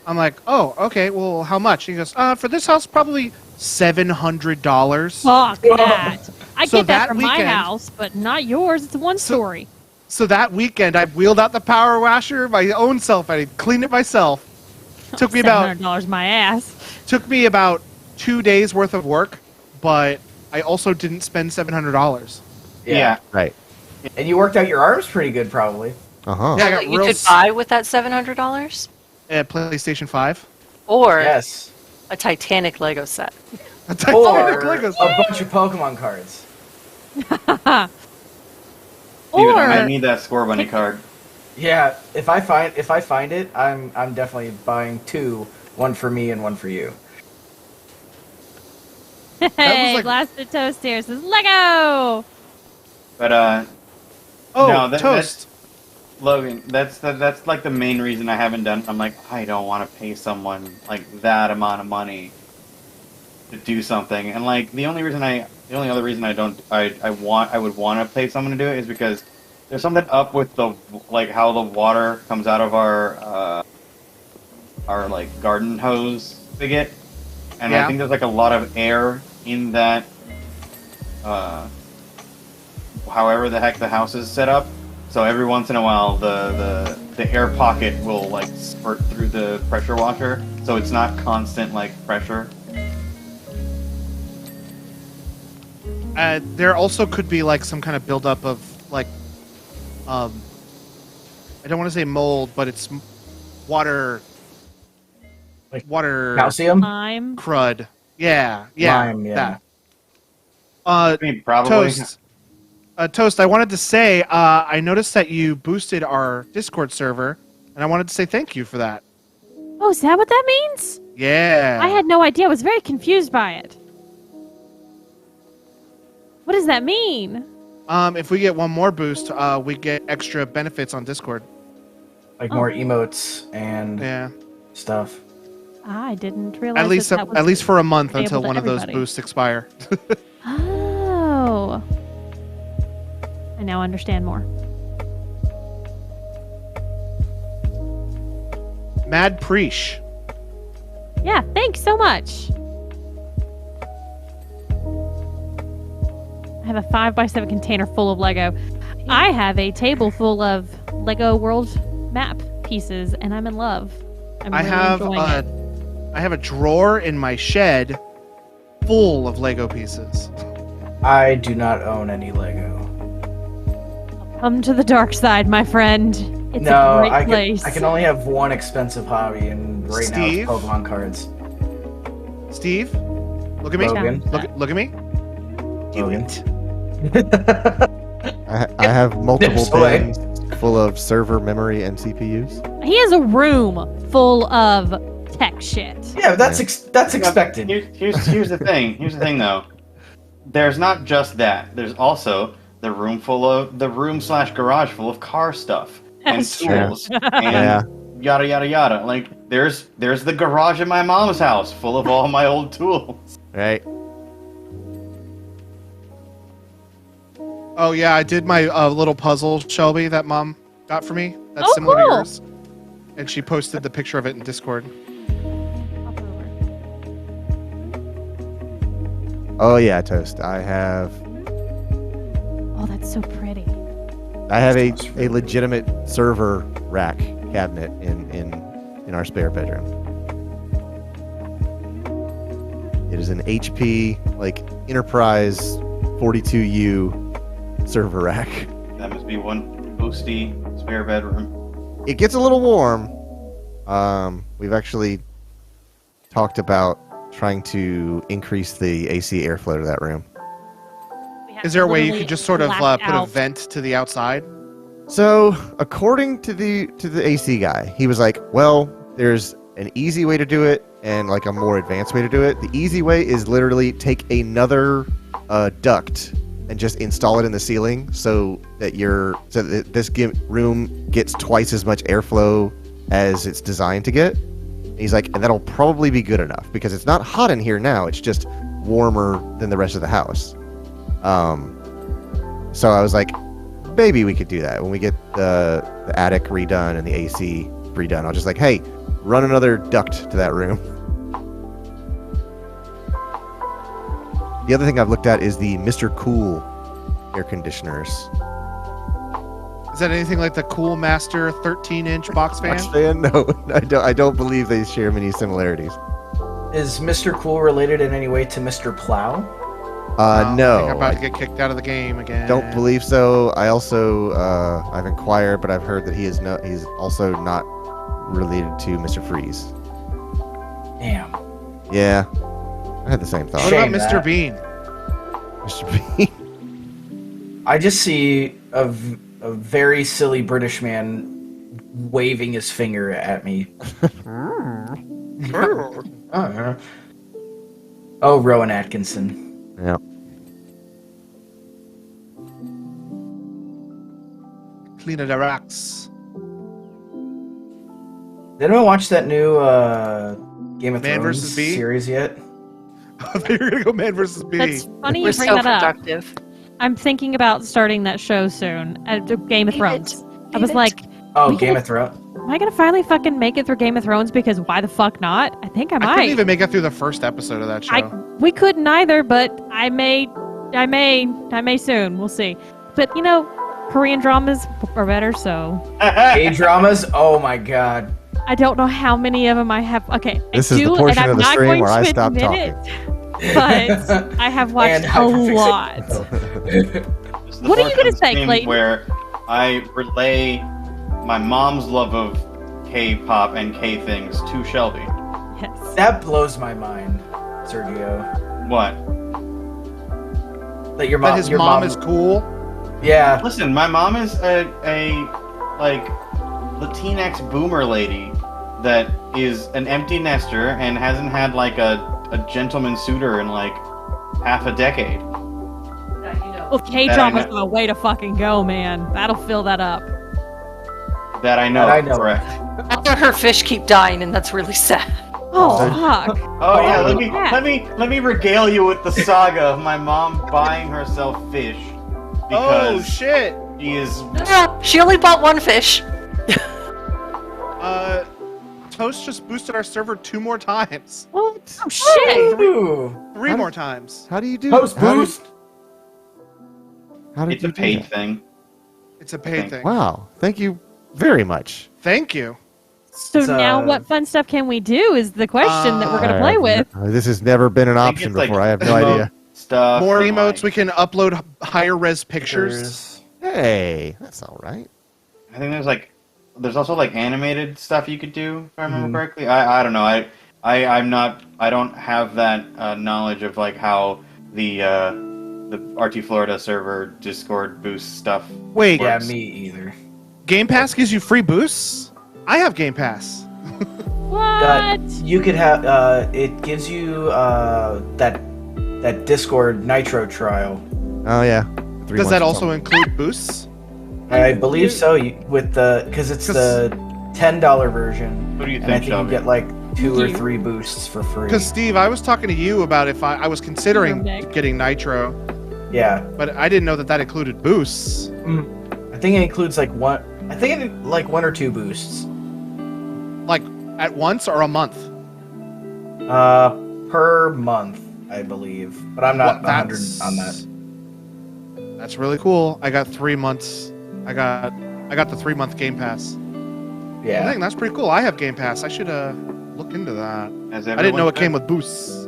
[SPEAKER 1] I'm like, "Oh, okay. Well, how much?" He goes, "For this house, probably $700."
[SPEAKER 3] Fuck that. I
[SPEAKER 1] So
[SPEAKER 3] get that
[SPEAKER 1] that
[SPEAKER 3] from my
[SPEAKER 1] weekend-
[SPEAKER 3] house, but not yours. It's a one story.
[SPEAKER 1] So that weekend, I wheeled out the power washer my own self. I cleaned it myself. Took me about
[SPEAKER 3] $700 my ass.
[SPEAKER 1] 2 days worth of work, but I also didn't spend $700.
[SPEAKER 5] Yeah.
[SPEAKER 4] Right.
[SPEAKER 6] And you worked out your arms pretty good, probably.
[SPEAKER 4] Uh-huh.
[SPEAKER 1] Yeah, I got
[SPEAKER 2] You
[SPEAKER 1] real
[SPEAKER 2] could buy with that $700?
[SPEAKER 1] at PlayStation 5.
[SPEAKER 2] Or
[SPEAKER 6] Yes.
[SPEAKER 2] a Titanic Lego set.
[SPEAKER 1] A
[SPEAKER 6] Or
[SPEAKER 1] Titanic Lego set.
[SPEAKER 6] a bunch of Pokemon cards.
[SPEAKER 5] Steven, I might
[SPEAKER 3] Or
[SPEAKER 5] need that Score Bunny card.
[SPEAKER 6] Yeah, if I find it, I'm definitely buying two, one for me and one for you.
[SPEAKER 3] hey,
[SPEAKER 1] like-
[SPEAKER 3] Blasted Toast here says Lego.
[SPEAKER 5] But
[SPEAKER 1] Oh,
[SPEAKER 5] no,
[SPEAKER 1] toast.
[SPEAKER 5] that's Logan. That's like the main reason I haven't done. I'm like, I don't want to pay someone like that amount of money to do something. And like the only other reason I would want to pay someone to do it is because there's something up with the like how the water comes out of our like garden hose spigot, and
[SPEAKER 1] Yeah.
[SPEAKER 5] I think there's like a lot of air in that. However the heck the house is set up, so every once in a while the air pocket will like spurt through the pressure washer, so it's not constant like pressure.
[SPEAKER 1] There also could be like some kind of buildup of like, I don't want to say mold, but it's water,
[SPEAKER 6] Like
[SPEAKER 1] water
[SPEAKER 6] Calcium?
[SPEAKER 3] I'm
[SPEAKER 1] crud. Yeah,
[SPEAKER 6] Lime, yeah.
[SPEAKER 1] that.
[SPEAKER 5] I mean, probably.
[SPEAKER 1] Toast. I wanted to say, I noticed that you boosted our Discord server, and I wanted to say thank you for that.
[SPEAKER 3] Oh, is that what that means?
[SPEAKER 1] Yeah.
[SPEAKER 3] I had no idea. I was very confused by it. What does that mean?
[SPEAKER 1] If we get one more boost, we get extra benefits on Discord.
[SPEAKER 6] Like more emotes and
[SPEAKER 1] Yeah.
[SPEAKER 6] stuff.
[SPEAKER 3] I didn't realize.
[SPEAKER 1] At least for a month
[SPEAKER 3] payable
[SPEAKER 1] until
[SPEAKER 3] to
[SPEAKER 1] one of those
[SPEAKER 3] everybody.
[SPEAKER 1] boosts expire.
[SPEAKER 3] Oh. I now understand more.
[SPEAKER 1] Mad Preesh.
[SPEAKER 3] Yeah, thanks so much. I have a 5x7 container full of Lego. I have a table full of Lego World map pieces, and I'm in love. I'm
[SPEAKER 1] I
[SPEAKER 3] really
[SPEAKER 1] have
[SPEAKER 3] enjoying it.
[SPEAKER 1] I have a drawer in my shed full of Lego pieces.
[SPEAKER 6] I do not own any Lego.
[SPEAKER 3] Come to the dark side, my friend. It's
[SPEAKER 6] no,
[SPEAKER 3] a great
[SPEAKER 6] I
[SPEAKER 3] place.
[SPEAKER 6] can only have one expensive hobby, and right now
[SPEAKER 1] Steve?
[SPEAKER 6] it's Pokemon cards.
[SPEAKER 1] Steve, look at me.
[SPEAKER 6] Logan.
[SPEAKER 1] Look at me. Do
[SPEAKER 6] Logan.
[SPEAKER 1] it.
[SPEAKER 4] I have multiple
[SPEAKER 6] Dips away.
[SPEAKER 4] bins full of server memory and CPUs.
[SPEAKER 3] He has a room full of tech shit.
[SPEAKER 6] Yeah, that's expected.
[SPEAKER 5] Here's the thing. Here's the thing, though. There's not just that. There's also the room/garage full of car stuff and
[SPEAKER 3] That's true.
[SPEAKER 5] tools and
[SPEAKER 4] Yeah.
[SPEAKER 5] yada yada yada. Like there's the garage in my mom's house full of all my old tools.
[SPEAKER 4] Right.
[SPEAKER 1] Oh yeah, I did my little puzzle, Shelby, that Mom got for me. That's
[SPEAKER 3] Oh,
[SPEAKER 1] similar
[SPEAKER 3] cool.
[SPEAKER 1] to yours. And she posted the picture of it in Discord.
[SPEAKER 4] Oh yeah, Toast. I have
[SPEAKER 3] Oh, that's so pretty.
[SPEAKER 4] a legitimate server rack cabinet in our spare bedroom. It is an HP like Enterprise 42U server rack.
[SPEAKER 5] That must be one toasty spare bedroom.
[SPEAKER 4] It gets a little warm. We've actually talked about trying to increase the AC airflow to that room.
[SPEAKER 1] Is there a way you
[SPEAKER 3] Literally
[SPEAKER 1] could just sort of
[SPEAKER 3] blacked
[SPEAKER 1] put a
[SPEAKER 3] out.
[SPEAKER 1] vent to the outside?
[SPEAKER 4] So, according to the AC guy, he was like, "Well, there's an easy way to do it and like a more advanced way to do it. The easy way is literally take another duct and just install it in the ceiling so that this room gets twice as much airflow as it's designed to get." And he's like, and that'll probably be good enough because it's not hot in here now. It's just warmer than the rest of the house. So I was like, maybe we could do that when we get the attic redone and the AC redone. I'll just like, hey, run another duct to that room. The other thing I've looked at is the Mr. Cool air conditioners.
[SPEAKER 1] Is that anything like the Cool Master 13-inch box fan?
[SPEAKER 4] Box fan? No, I don't believe they share many similarities.
[SPEAKER 6] Is Mr. Cool related in any way to Mr. Plow?
[SPEAKER 1] I think
[SPEAKER 4] No,
[SPEAKER 1] I'm about to get kicked out of the game again.
[SPEAKER 4] don't believe so. I also I've inquired, but I've heard that he's also not related to Mr. Freeze.
[SPEAKER 6] Damn.
[SPEAKER 4] Yeah, I had the same thought.
[SPEAKER 1] What about
[SPEAKER 6] Shame
[SPEAKER 1] Mr.
[SPEAKER 6] that.
[SPEAKER 1] Bean?
[SPEAKER 4] Mr. Bean.
[SPEAKER 6] I just see a very silly British man waving his finger at me. Oh, Rowan Atkinson.
[SPEAKER 4] Yeah.
[SPEAKER 1] Clean the racks.
[SPEAKER 6] Did anyone watch that new Game of
[SPEAKER 1] Man
[SPEAKER 6] Thrones
[SPEAKER 1] vs. Bee?
[SPEAKER 6] series yet?
[SPEAKER 1] I thought you were gonna go Man versus Bee.
[SPEAKER 3] That's funny you
[SPEAKER 2] We're
[SPEAKER 3] bring
[SPEAKER 2] so
[SPEAKER 3] that up.
[SPEAKER 2] productive.
[SPEAKER 3] I'm thinking about starting that show soon. Game of Thrones. I was like,
[SPEAKER 6] Oh,
[SPEAKER 3] We
[SPEAKER 6] Game
[SPEAKER 3] could-
[SPEAKER 6] of Thrones.
[SPEAKER 3] am I gonna finally fucking make it through Game of Thrones? Because why the fuck not? I think I
[SPEAKER 1] I couldn't
[SPEAKER 3] might.
[SPEAKER 1] even make it through the first episode of that show.
[SPEAKER 3] We couldn't either, but I may soon. We'll see. But you know, Korean dramas are better, so
[SPEAKER 6] K-dramas? Oh my god.
[SPEAKER 3] I don't know how many of them I have. Okay,
[SPEAKER 4] This
[SPEAKER 3] I
[SPEAKER 4] is
[SPEAKER 3] do,
[SPEAKER 4] the portion
[SPEAKER 3] and I'm
[SPEAKER 4] of the
[SPEAKER 3] not
[SPEAKER 4] stream
[SPEAKER 3] going
[SPEAKER 4] where
[SPEAKER 3] to
[SPEAKER 4] I stop
[SPEAKER 3] admit it, but I have watched
[SPEAKER 6] And
[SPEAKER 3] a
[SPEAKER 6] hyperfixate.
[SPEAKER 3] lot.
[SPEAKER 5] This is the
[SPEAKER 3] What are you
[SPEAKER 5] portion
[SPEAKER 3] gonna
[SPEAKER 5] of the
[SPEAKER 3] say,
[SPEAKER 5] stream
[SPEAKER 3] Clayton?
[SPEAKER 5] Where I relay my mom's love of K-pop and K things to Shelby.
[SPEAKER 3] Yes.
[SPEAKER 6] That blows my mind, Sergio.
[SPEAKER 5] What?
[SPEAKER 6] That your
[SPEAKER 1] That
[SPEAKER 6] mom,
[SPEAKER 1] his mom is cool.
[SPEAKER 6] Yeah.
[SPEAKER 5] Listen, my mom is a like Latinx boomer lady that is an empty nester and hasn't had like a gentleman suitor in like half a decade.
[SPEAKER 3] Well, K-drama's the way to fucking go, man. That'll fill that up.
[SPEAKER 5] That I know.
[SPEAKER 6] That I know.
[SPEAKER 5] Correct.
[SPEAKER 2] After her fish keep dying, and that's really sad.
[SPEAKER 3] Oh, fuck.
[SPEAKER 5] Oh yeah,
[SPEAKER 6] Oh,
[SPEAKER 5] let me regale you with the saga of my mom buying herself fish
[SPEAKER 1] Oh
[SPEAKER 5] because
[SPEAKER 1] shit!
[SPEAKER 5] she is
[SPEAKER 2] She only bought one fish.
[SPEAKER 1] Toast just boosted our server 2 more times.
[SPEAKER 4] What?
[SPEAKER 3] Oh, shit.
[SPEAKER 6] Ooh.
[SPEAKER 1] 3 more times.
[SPEAKER 4] How do you do?
[SPEAKER 6] Post boost.
[SPEAKER 4] How did
[SPEAKER 5] it's
[SPEAKER 4] you
[SPEAKER 5] a
[SPEAKER 4] do
[SPEAKER 5] paid
[SPEAKER 4] that?
[SPEAKER 5] thing.
[SPEAKER 1] It's a paid thing.
[SPEAKER 4] Wow, thank you very much.
[SPEAKER 1] Thank you.
[SPEAKER 3] So
[SPEAKER 6] It's,
[SPEAKER 3] now what fun stuff can we do is the question that we're going to play with.
[SPEAKER 4] This has never been an
[SPEAKER 5] I think
[SPEAKER 4] option
[SPEAKER 5] it's, like,
[SPEAKER 4] before. I have no
[SPEAKER 5] emote
[SPEAKER 4] idea.
[SPEAKER 5] Stuff.
[SPEAKER 1] More
[SPEAKER 5] and,
[SPEAKER 1] emotes.
[SPEAKER 5] like,
[SPEAKER 1] We can upload higher res pictures.
[SPEAKER 4] Hey, that's all right.
[SPEAKER 5] I think there's also like animated stuff you could do if I remember correctly. I don't know. I don't have that knowledge of like how the RT Florida server Discord boost stuff.
[SPEAKER 1] Wait,
[SPEAKER 6] Yeah, me either.
[SPEAKER 1] Game Pass gives you free boosts? I have Game Pass.
[SPEAKER 3] What?
[SPEAKER 6] You could have. It gives you that Discord Nitro trial.
[SPEAKER 4] Oh yeah. 3
[SPEAKER 1] Does
[SPEAKER 4] months
[SPEAKER 1] that
[SPEAKER 4] or
[SPEAKER 1] also
[SPEAKER 4] something.
[SPEAKER 1] include boosts?
[SPEAKER 6] I believe so. With the because it's the $10 version,
[SPEAKER 5] What do you
[SPEAKER 6] and I
[SPEAKER 5] think,
[SPEAKER 6] think you
[SPEAKER 5] Shelby?
[SPEAKER 6] get like 2 or
[SPEAKER 3] You.
[SPEAKER 6] 3 boosts for free.
[SPEAKER 1] Because Steve, I was talking to you about if I was considering
[SPEAKER 3] Okay.
[SPEAKER 1] getting Nitro,
[SPEAKER 6] Yeah,
[SPEAKER 1] but I didn't know that included boosts.
[SPEAKER 6] I think it includes like one. I think it like 1 or 2 boosts.
[SPEAKER 1] at once or a month?
[SPEAKER 6] Per month, I believe, but I'm not 100 on that.
[SPEAKER 1] That's really cool. I got 3 months. I got the 3-month Game Pass.
[SPEAKER 6] Yeah,
[SPEAKER 1] I think that's pretty cool. I have Game Pass. I should look into that.
[SPEAKER 5] As
[SPEAKER 1] I didn't know it
[SPEAKER 5] said,
[SPEAKER 1] came with boosts.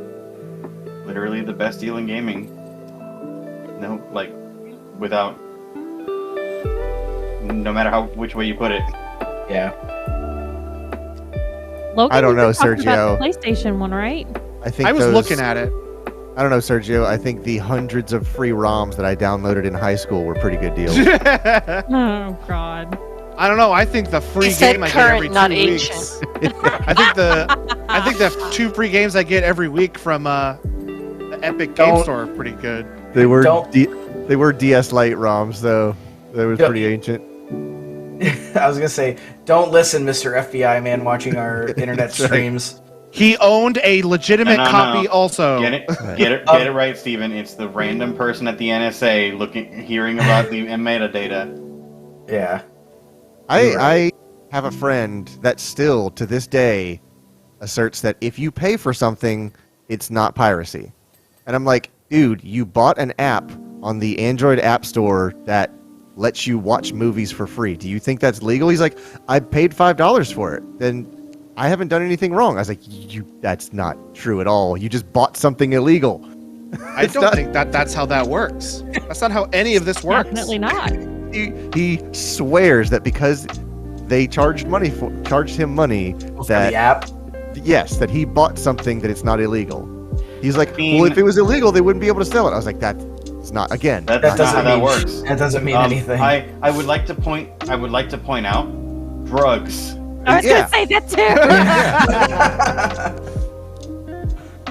[SPEAKER 5] literally the best deal in gaming. No, like, without, no matter which way you put it.
[SPEAKER 6] yeah.
[SPEAKER 3] Logan,
[SPEAKER 4] I don't
[SPEAKER 3] you
[SPEAKER 4] know,
[SPEAKER 3] were talking about
[SPEAKER 4] Sergio.
[SPEAKER 3] the PlayStation one, right?
[SPEAKER 4] I think
[SPEAKER 1] I was looking at it.
[SPEAKER 4] I don't know, Sergio. I think the hundreds of free ROMs that I downloaded in high school were pretty good deals.
[SPEAKER 3] Oh God.
[SPEAKER 1] I don't know. I think the free
[SPEAKER 2] He said
[SPEAKER 1] game I get
[SPEAKER 2] current,
[SPEAKER 1] every 2
[SPEAKER 2] not
[SPEAKER 1] weeks. I think the 2 free games I get every week from the Epic Game Store are pretty good.
[SPEAKER 4] They were
[SPEAKER 6] Don't-
[SPEAKER 4] they were DS Lite ROMs, though. They were
[SPEAKER 6] Don't-
[SPEAKER 4] pretty ancient.
[SPEAKER 6] I was gonna say, don't listen, Mr. FBI man, watching our internet
[SPEAKER 4] That's right.
[SPEAKER 6] streams.
[SPEAKER 1] He owned a legitimate
[SPEAKER 5] No.
[SPEAKER 1] copy also.
[SPEAKER 5] Get it right, Steven. It's the random person at the NSA hearing about the metadata.
[SPEAKER 6] Yeah.
[SPEAKER 4] I have a friend that still, to this day, asserts that if you pay for something, it's not piracy. And I'm like, dude, you bought an app on the Android App Store that lets you watch movies for free. Do you think that's legal? He's like, I paid $5 for it. Then I haven't done anything wrong. I was like, that's not true at all. You just bought something illegal.
[SPEAKER 1] I don't think that's how that works. That's not how any of this works.
[SPEAKER 3] Definitely not.
[SPEAKER 4] He swears that because they charged him money
[SPEAKER 6] For
[SPEAKER 4] that
[SPEAKER 6] the app.
[SPEAKER 4] yes, that he bought something that it's not illegal. He's like,
[SPEAKER 5] I mean-
[SPEAKER 4] well, if it was illegal, they wouldn't be able to sell it. I was like, that's not, again.
[SPEAKER 5] That's
[SPEAKER 6] That
[SPEAKER 5] not how
[SPEAKER 6] doesn't
[SPEAKER 5] that
[SPEAKER 6] mean
[SPEAKER 5] works.
[SPEAKER 6] That doesn't mean anything.
[SPEAKER 5] I would like to point out drugs.
[SPEAKER 3] I was
[SPEAKER 4] Yeah.
[SPEAKER 3] gonna say that too.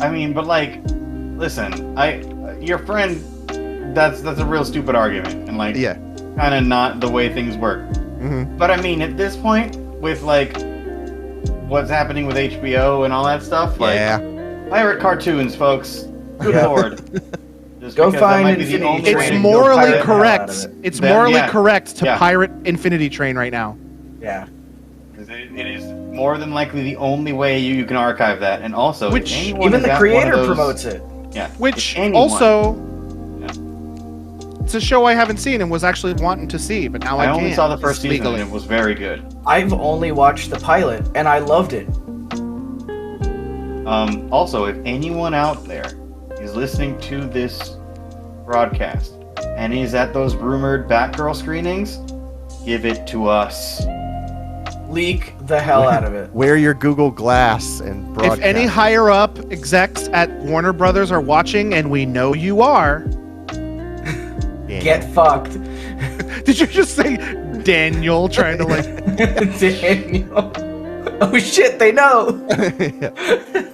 [SPEAKER 5] I mean, but like, listen, your friend, that's a real stupid argument, and like,
[SPEAKER 4] Yeah.
[SPEAKER 5] kind of not the way things work.
[SPEAKER 4] hmm
[SPEAKER 5] But I mean, at this point, with like what's happening with HBO and all that stuff, like
[SPEAKER 4] Yeah.
[SPEAKER 5] pirate cartoons, folks. Good
[SPEAKER 6] Yeah.
[SPEAKER 5] lord. Just
[SPEAKER 6] Go
[SPEAKER 5] because that
[SPEAKER 6] find
[SPEAKER 5] might be the
[SPEAKER 6] Infinity
[SPEAKER 5] only
[SPEAKER 6] Train
[SPEAKER 5] way
[SPEAKER 1] It's
[SPEAKER 5] to
[SPEAKER 6] and
[SPEAKER 5] go
[SPEAKER 6] go
[SPEAKER 1] morally
[SPEAKER 6] pirate the hell out
[SPEAKER 1] correct.
[SPEAKER 6] of it.
[SPEAKER 1] It's
[SPEAKER 5] Then,
[SPEAKER 1] morally
[SPEAKER 5] yeah.
[SPEAKER 1] correct to
[SPEAKER 5] Yeah.
[SPEAKER 1] pirate Infinity Train right now.
[SPEAKER 6] Yeah.
[SPEAKER 5] It is more than likely the only way you can archive that, and also if
[SPEAKER 1] Which-
[SPEAKER 5] anyone
[SPEAKER 6] Even
[SPEAKER 5] is
[SPEAKER 6] the
[SPEAKER 5] at one
[SPEAKER 6] creator
[SPEAKER 5] of those-
[SPEAKER 6] promotes it.
[SPEAKER 5] Yeah,
[SPEAKER 1] Which
[SPEAKER 5] if anyone-
[SPEAKER 1] also,
[SPEAKER 5] Yeah.
[SPEAKER 1] it's a show I haven't seen and was actually wanting to see, but now I
[SPEAKER 5] I
[SPEAKER 1] can't.
[SPEAKER 5] only saw the first season
[SPEAKER 1] legally.
[SPEAKER 5] and it was very good.
[SPEAKER 6] I've only watched the pilot and I loved it.
[SPEAKER 5] Also, if anyone out there is listening to this broadcast and is at those rumored Batgirl screenings, give it to us.
[SPEAKER 6] Leak the hell out of it.
[SPEAKER 4] Wear your Google Glass and broadcast.
[SPEAKER 1] If any higher up execs at Warner Brothers are watching, and we know you are,
[SPEAKER 6] Get fucked.
[SPEAKER 1] did you just say Daniel trying to like?
[SPEAKER 6] Daniel. Oh shit, they know.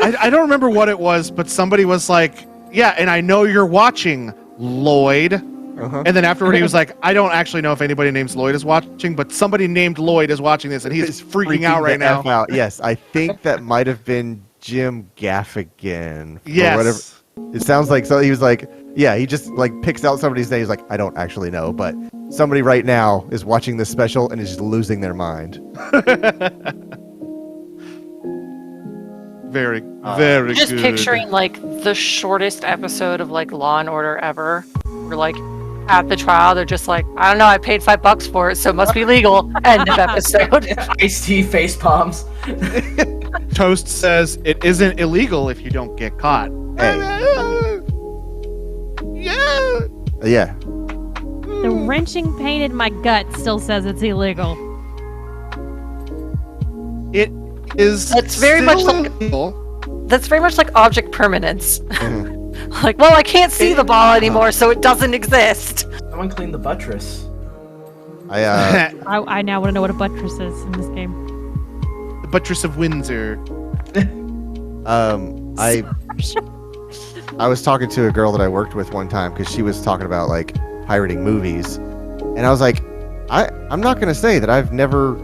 [SPEAKER 1] I don't remember what it was, but somebody was like, "Yeah," and I know you're watching, Lloyd.
[SPEAKER 4] Uh-huh.
[SPEAKER 1] And then afterward, he was like, "I don't actually know if anybody named Lloyd is watching, but somebody named Lloyd is watching this, and he's freaking out right
[SPEAKER 4] the
[SPEAKER 1] now."
[SPEAKER 4] F out. Yes, I think that might have been Jim Gaffigan. or
[SPEAKER 1] Yes.
[SPEAKER 4] whatever. It sounds like so. He was like, yeah, he just like picks out somebody's name. He's like, I don't actually know, but somebody right now is watching this special and is just losing their mind.
[SPEAKER 1] Very, very
[SPEAKER 2] Just
[SPEAKER 1] good.
[SPEAKER 2] picturing like the shortest episode of like Law and Order ever. We're like at the trial, they're just like, I don't know, I paid $5 for it, so it must be legal. End of episode.
[SPEAKER 6] Ice-T face palms.
[SPEAKER 1] Toast says it isn't illegal if you don't get caught.
[SPEAKER 4] Hey.
[SPEAKER 1] Yeah.
[SPEAKER 4] Yeah.
[SPEAKER 3] The wrenching pain in my gut still says it's illegal.
[SPEAKER 1] It is.
[SPEAKER 2] That's very much
[SPEAKER 1] still
[SPEAKER 2] like-
[SPEAKER 1] illegal.
[SPEAKER 2] That's very much like object permanence.
[SPEAKER 4] Mhm.
[SPEAKER 2] Like, well, I can't see the ball anymore, so it doesn't exist.
[SPEAKER 6] Someone clean the buttress.
[SPEAKER 3] I now want to know what a buttress is in this game.
[SPEAKER 1] The Buttress of Windsor.
[SPEAKER 4] I was talking to a girl that I worked with one time because she was talking about like pirating movies, and I was like, I'm not gonna say that I've never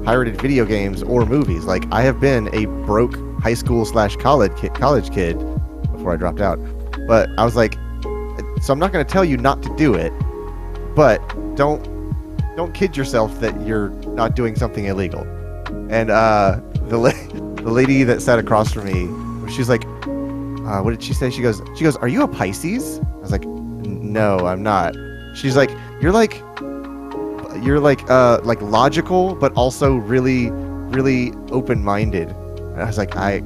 [SPEAKER 4] pirated video games or movies. Like I have been a broke high school / college kid before I dropped out, but I was like, so I'm not gonna tell you not to do it, but don't kid yourself that you're not doing something illegal. And the the lady that sat across from me, she's like, what did she say? She goes, "Are you a Pisces?" I was like, "No, I'm not." She's like, "You're like logical, but also really, really open-minded." And I was like, I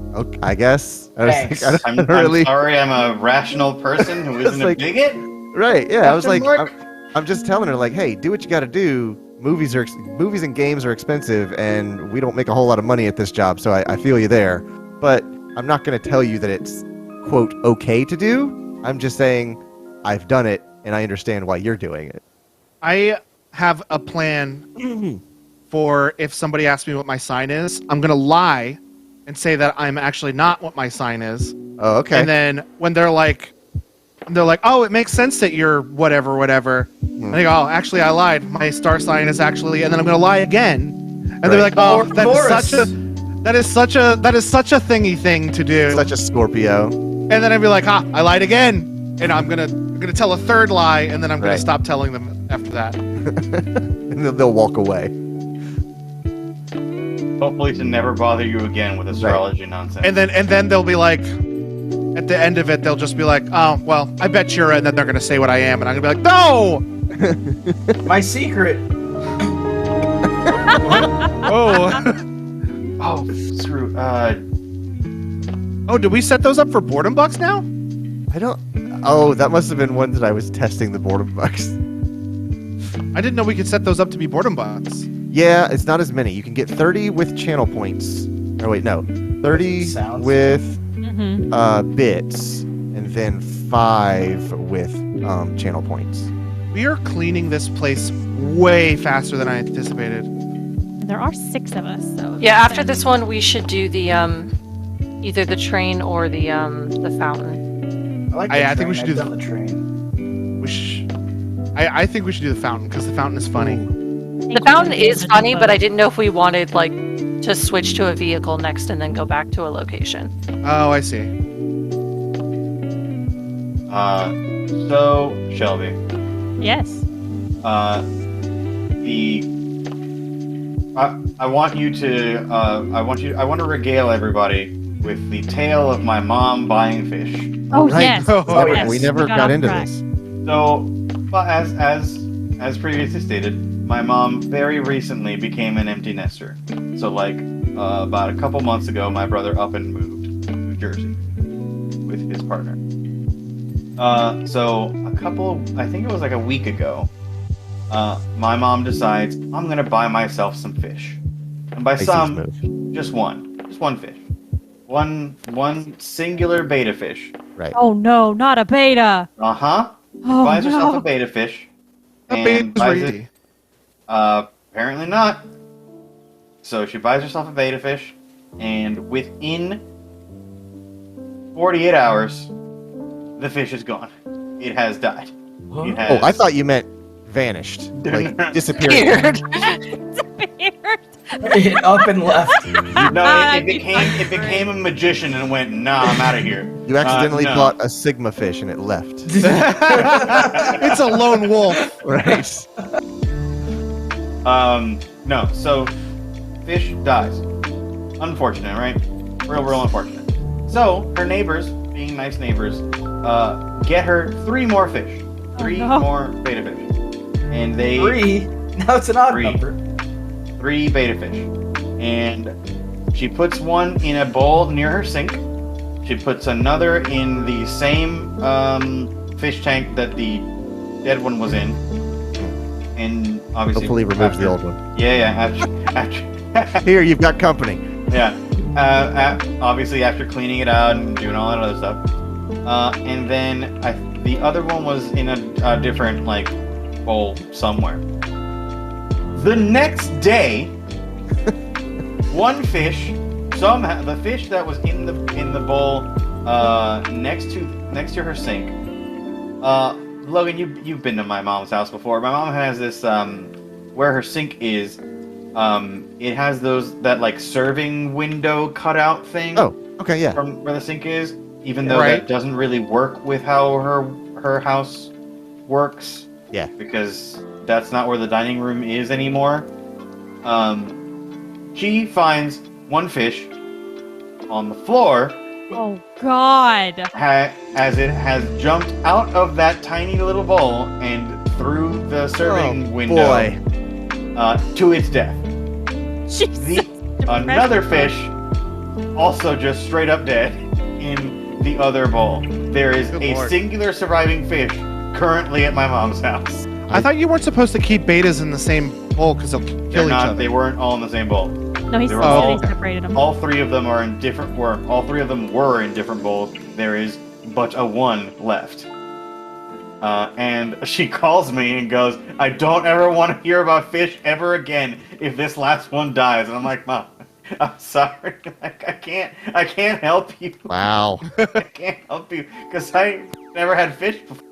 [SPEAKER 4] guess. I was
[SPEAKER 6] Thanks.
[SPEAKER 4] like,
[SPEAKER 5] I'm
[SPEAKER 4] really.
[SPEAKER 5] sorry, I'm a rational person who isn't
[SPEAKER 4] like-
[SPEAKER 5] a bigot.
[SPEAKER 4] Right? Yeah. I was like,
[SPEAKER 5] Mark?
[SPEAKER 4] I'm just telling her like, hey, do what you got to do. Movies and games are expensive, and we don't make a whole lot of money at this job. So I feel you there, but I'm not going to tell you that it's quote okay to do. I'm just saying I've done it, and I understand why you're doing it.
[SPEAKER 1] I have a plan for if somebody asks me what my sign is. I'm gonna lie and say that I'm actually not what my sign is.
[SPEAKER 4] Oh, okay.
[SPEAKER 1] And then when they're like, "Oh, it makes sense that you're whatever." And they go, "Oh, actually, I lied. My star sign is actually," and then I'm gonna lie again, and they're like, "Oh, that is such a thingy thing to do."
[SPEAKER 4] Such a Scorpio.
[SPEAKER 1] And then I'd be like, "I lied again," and I'm gonna tell a third lie, and then I'm gonna
[SPEAKER 4] Right.
[SPEAKER 1] stop telling them after that.
[SPEAKER 4] And they'll walk away.
[SPEAKER 5] Hopefully to never bother you again with astrology nonsense.
[SPEAKER 1] And then they'll be like, at the end of it, they'll just be like, "Oh, well, I bet you're," and then they're gonna say what I am, and I'm gonna be like, "No!"
[SPEAKER 6] My secret.
[SPEAKER 1] Oh.
[SPEAKER 5] Oh, screw.
[SPEAKER 1] Oh, did we set those up for boredom bucks now?
[SPEAKER 4] I don't. Oh, that must have been one that I was testing the boredom bucks.
[SPEAKER 1] I didn't know we could set those up to be boredom bucks.
[SPEAKER 4] Yeah, it's not as many. You can get 30 with channel points. Oh wait, no, 30
[SPEAKER 6] Sounds.
[SPEAKER 4] with
[SPEAKER 3] Mm-hmm.
[SPEAKER 4] bits, and then 5 with channel points.
[SPEAKER 1] We are cleaning this place way faster than I anticipated.
[SPEAKER 3] There are 6 of us, so.
[SPEAKER 2] Yeah, after this one, we should do the either the train or the fountain.
[SPEAKER 6] I like
[SPEAKER 1] I think we should do
[SPEAKER 6] the train.
[SPEAKER 1] I think we should do the fountain because the fountain is funny.
[SPEAKER 2] The fountain is funny, but I didn't know if we wanted like to switch to a vehicle next and then go back to a location.
[SPEAKER 1] Oh, I see.
[SPEAKER 5] So Shelby,
[SPEAKER 3] Yes.
[SPEAKER 5] I want to regale everybody with the tale of my mom buying fish.
[SPEAKER 3] Oh,
[SPEAKER 4] Right.
[SPEAKER 3] yes.
[SPEAKER 1] Oh,
[SPEAKER 3] yes.
[SPEAKER 4] We never
[SPEAKER 3] got
[SPEAKER 4] got
[SPEAKER 3] off
[SPEAKER 4] into
[SPEAKER 3] track.
[SPEAKER 4] this.
[SPEAKER 5] So, well, as previously stated, my mom very recently became an empty nester. So, like, about a couple months ago, my brother up and moved to New Jersey with his partner. So I think it was like a week ago, my mom decides, I'm gonna buy myself some fish. And by some, just one fish. One singular beta fish.
[SPEAKER 4] Right.
[SPEAKER 3] Oh, no, not a beta.
[SPEAKER 5] Uh-huh.
[SPEAKER 3] Oh,
[SPEAKER 5] Buys herself
[SPEAKER 3] no.
[SPEAKER 5] a beta fish.
[SPEAKER 1] That
[SPEAKER 5] and
[SPEAKER 1] baby's
[SPEAKER 5] buys
[SPEAKER 1] ready.
[SPEAKER 5] it, apparently not. So she buys herself a beta fish, and within 48 hours, the fish is gone. It has died. It has...
[SPEAKER 4] Oh, I thought you meant vanished, like disappeared.
[SPEAKER 6] It up and left.
[SPEAKER 5] No, it became a magician and went, nah, I'm out of here.
[SPEAKER 4] You accidentally
[SPEAKER 5] no.
[SPEAKER 4] bought a Sigma fish and it left.
[SPEAKER 1] It's a lone wolf.
[SPEAKER 4] Right.
[SPEAKER 5] No, so fish dies. Unfortunate, right? Real unfortunate. So her neighbors, being nice neighbors, get her 3 more fish. 3 more beta fish. And they
[SPEAKER 6] 3? Now it's an odd
[SPEAKER 5] 3.
[SPEAKER 6] number.
[SPEAKER 5] 3 beta fish. And she puts one in a bowl near her sink. She puts another in the same fish tank that the dead one was in. And obviously...
[SPEAKER 4] Hopefully removes the old one.
[SPEAKER 5] Yeah, after
[SPEAKER 4] Here, you've got company.
[SPEAKER 5] yeah. Obviously after cleaning it out and doing all that other stuff. And then the other one was in a different, like, bowl somewhere. The next day, one fish, somehow, the fish that was in the bowl next to her sink. Logan, you've been to my mom's house before. My mom has this where her sink is. It has that like serving window cutout thing.
[SPEAKER 4] Oh, okay, yeah.
[SPEAKER 5] From where the sink is, even though
[SPEAKER 1] Right.
[SPEAKER 5] that doesn't really work with how her house works.
[SPEAKER 4] Yeah.
[SPEAKER 5] Because that's not where the dining room is anymore. She finds one fish on the floor.
[SPEAKER 3] Oh God!
[SPEAKER 5] As it has jumped out of that tiny little bowl and through the serving window to its death.
[SPEAKER 3] Jesus.
[SPEAKER 5] Another fish also just straight up dead in the other bowl. There is singular surviving fish currently at my mom's house.
[SPEAKER 1] I thought you weren't supposed to keep betas in the same bowl because they'll kill each other.
[SPEAKER 5] They weren't all in the same bowl.
[SPEAKER 3] No, he separated them.
[SPEAKER 5] All three of them are in different. All three of them were in different bowls. There is but a one left. And she calls me and goes, "I don't ever want to hear about fish ever again if this last one dies." And I'm like, "Mom, I'm sorry. I can't help you."
[SPEAKER 4] Wow.
[SPEAKER 5] I can't help you because I never had fish before.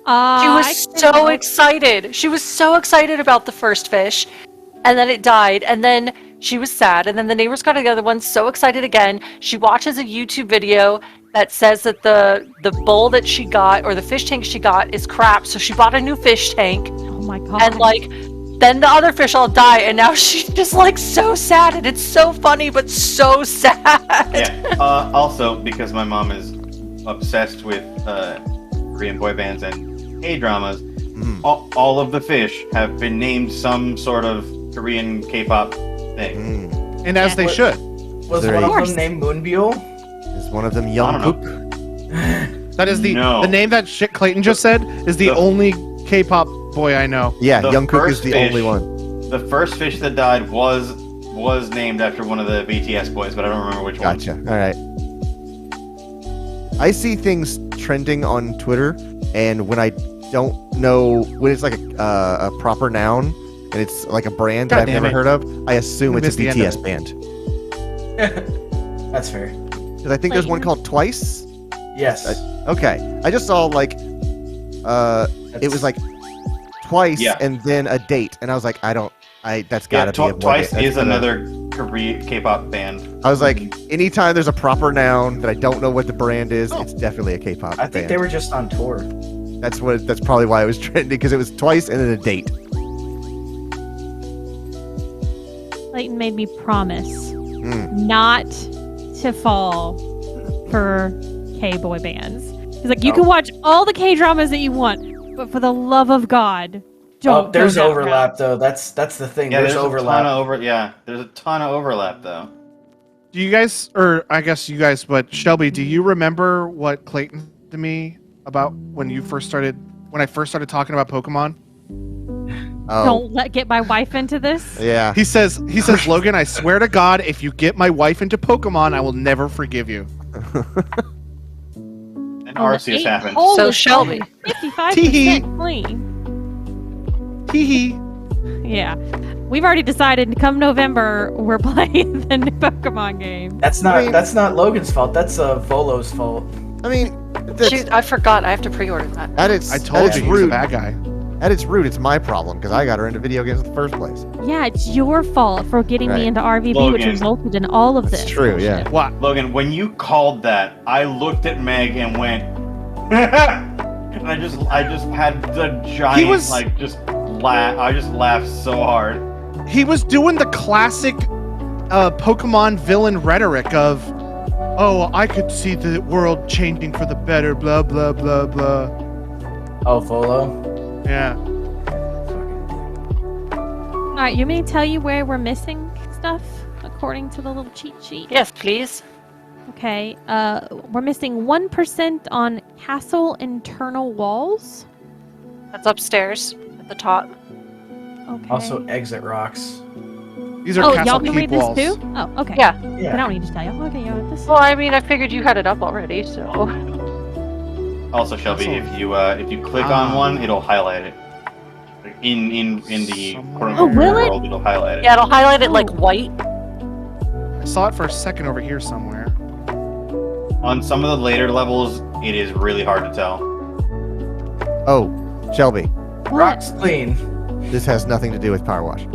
[SPEAKER 2] She was so excited. She was so excited about the first fish, and then it died, and then she was sad, and then the neighbors got the other one, so excited again. She watches a YouTube video that says that the bowl that she got, or the fish tank she got, is crap, so she bought a new fish tank.
[SPEAKER 3] Oh my God.
[SPEAKER 2] And then the other fish all die, and now she's just so sad, and it's so funny, but so sad.
[SPEAKER 5] Yeah. Also, because my mom is obsessed with Korean boy bands and K-dramas, all of the fish have been named some sort of Korean K-pop thing.
[SPEAKER 1] And as they should.
[SPEAKER 6] Was one of them named Moonbyul?
[SPEAKER 4] Is one of them Youngkook?
[SPEAKER 1] That is the name that shit Clayton just said is the only K-pop boy I know.
[SPEAKER 4] Yeah, Youngkook is the only one.
[SPEAKER 5] The first fish that died was named after one of the BTS boys, but I don't remember which one.
[SPEAKER 4] Gotcha. All right. I see things trending on Twitter, and when I don't know when it's like a proper noun and it's like a brand that I've never heard of, I assume it's a BTS band.
[SPEAKER 6] That's fair.
[SPEAKER 4] Because I think there's one called Twice.
[SPEAKER 6] Yes.
[SPEAKER 4] Okay. I just saw it was like Twice and then a date, and I was like, that's gotta be a
[SPEAKER 5] Twice is another Korean K-pop band.
[SPEAKER 4] I was like, anytime there's a proper noun that I don't know what the brand is, it's definitely a K-pop band.
[SPEAKER 6] I think they were just on tour.
[SPEAKER 4] That's probably why it was trending, because it was Twice and then a date.
[SPEAKER 3] Clayton made me promise not to fall for K-boy bands. He's like, you can watch all the K-dramas that you want, but for the love of God, don't.
[SPEAKER 6] There's overlap though. That's the thing.
[SPEAKER 5] Yeah,
[SPEAKER 6] there's overlap.
[SPEAKER 5] There's a ton of overlap though.
[SPEAKER 1] Do you guys, or I guess you guys, but Shelby, do you remember what Clayton to me about when I first started talking about Pokemon?
[SPEAKER 4] Oh.
[SPEAKER 3] Don't get my wife into this.
[SPEAKER 4] Yeah.
[SPEAKER 1] He says, Logan, I swear to God, if you get my wife into Pokemon, I will never forgive you.
[SPEAKER 5] And Arceus happened.
[SPEAKER 2] So Shelby.
[SPEAKER 3] 55% clean.
[SPEAKER 1] Hee.
[SPEAKER 3] Yeah. We've already decided come November we're playing the new Pokemon game.
[SPEAKER 6] That's not Logan's fault. That's Volo's fault.
[SPEAKER 4] I mean,
[SPEAKER 2] I forgot. I have to pre-order that.
[SPEAKER 1] I told you he was a bad guy.
[SPEAKER 4] At its root, it's my problem because I got her into video games in the first place.
[SPEAKER 3] Yeah, it's your fault for getting me into RVB,
[SPEAKER 5] Logan.
[SPEAKER 3] which resulted in all of this.
[SPEAKER 4] That's true, yeah.
[SPEAKER 1] What?
[SPEAKER 5] Logan, when you called that, I looked at Meg and went, and I just had the giant I just laughed so hard.
[SPEAKER 1] He was doing the classic Pokemon villain rhetoric of, "Oh, I could see the world changing for the better, blah blah blah blah."
[SPEAKER 6] Oh, Volo.
[SPEAKER 1] Yeah.
[SPEAKER 3] All right, you may tell you where we're missing stuff according to the little cheat sheet.
[SPEAKER 2] Yes, please.
[SPEAKER 3] Okay, we're missing 1% on castle internal walls.
[SPEAKER 2] That's upstairs at the top.
[SPEAKER 3] Okay.
[SPEAKER 6] Also, exit rocks.
[SPEAKER 1] These are
[SPEAKER 3] y'all
[SPEAKER 1] castle
[SPEAKER 3] can
[SPEAKER 1] keep
[SPEAKER 3] read
[SPEAKER 1] walls.
[SPEAKER 3] this too? Oh, okay.
[SPEAKER 2] Yeah.
[SPEAKER 3] I don't need to tell you. Okay, you want this?
[SPEAKER 2] Well, I mean, I figured you had it up already, so.
[SPEAKER 5] Also, Shelby, if you click on one, it'll highlight it. In the quote-unquote
[SPEAKER 3] will it?
[SPEAKER 5] world, it'll highlight it.
[SPEAKER 2] Yeah, it'll highlight it like white.
[SPEAKER 1] I saw it for a second over here somewhere.
[SPEAKER 5] On some of the later levels, it is really hard to tell.
[SPEAKER 4] Oh, Shelby,
[SPEAKER 3] What?
[SPEAKER 6] Rocks clean.
[SPEAKER 4] this has nothing to do with Powerwash,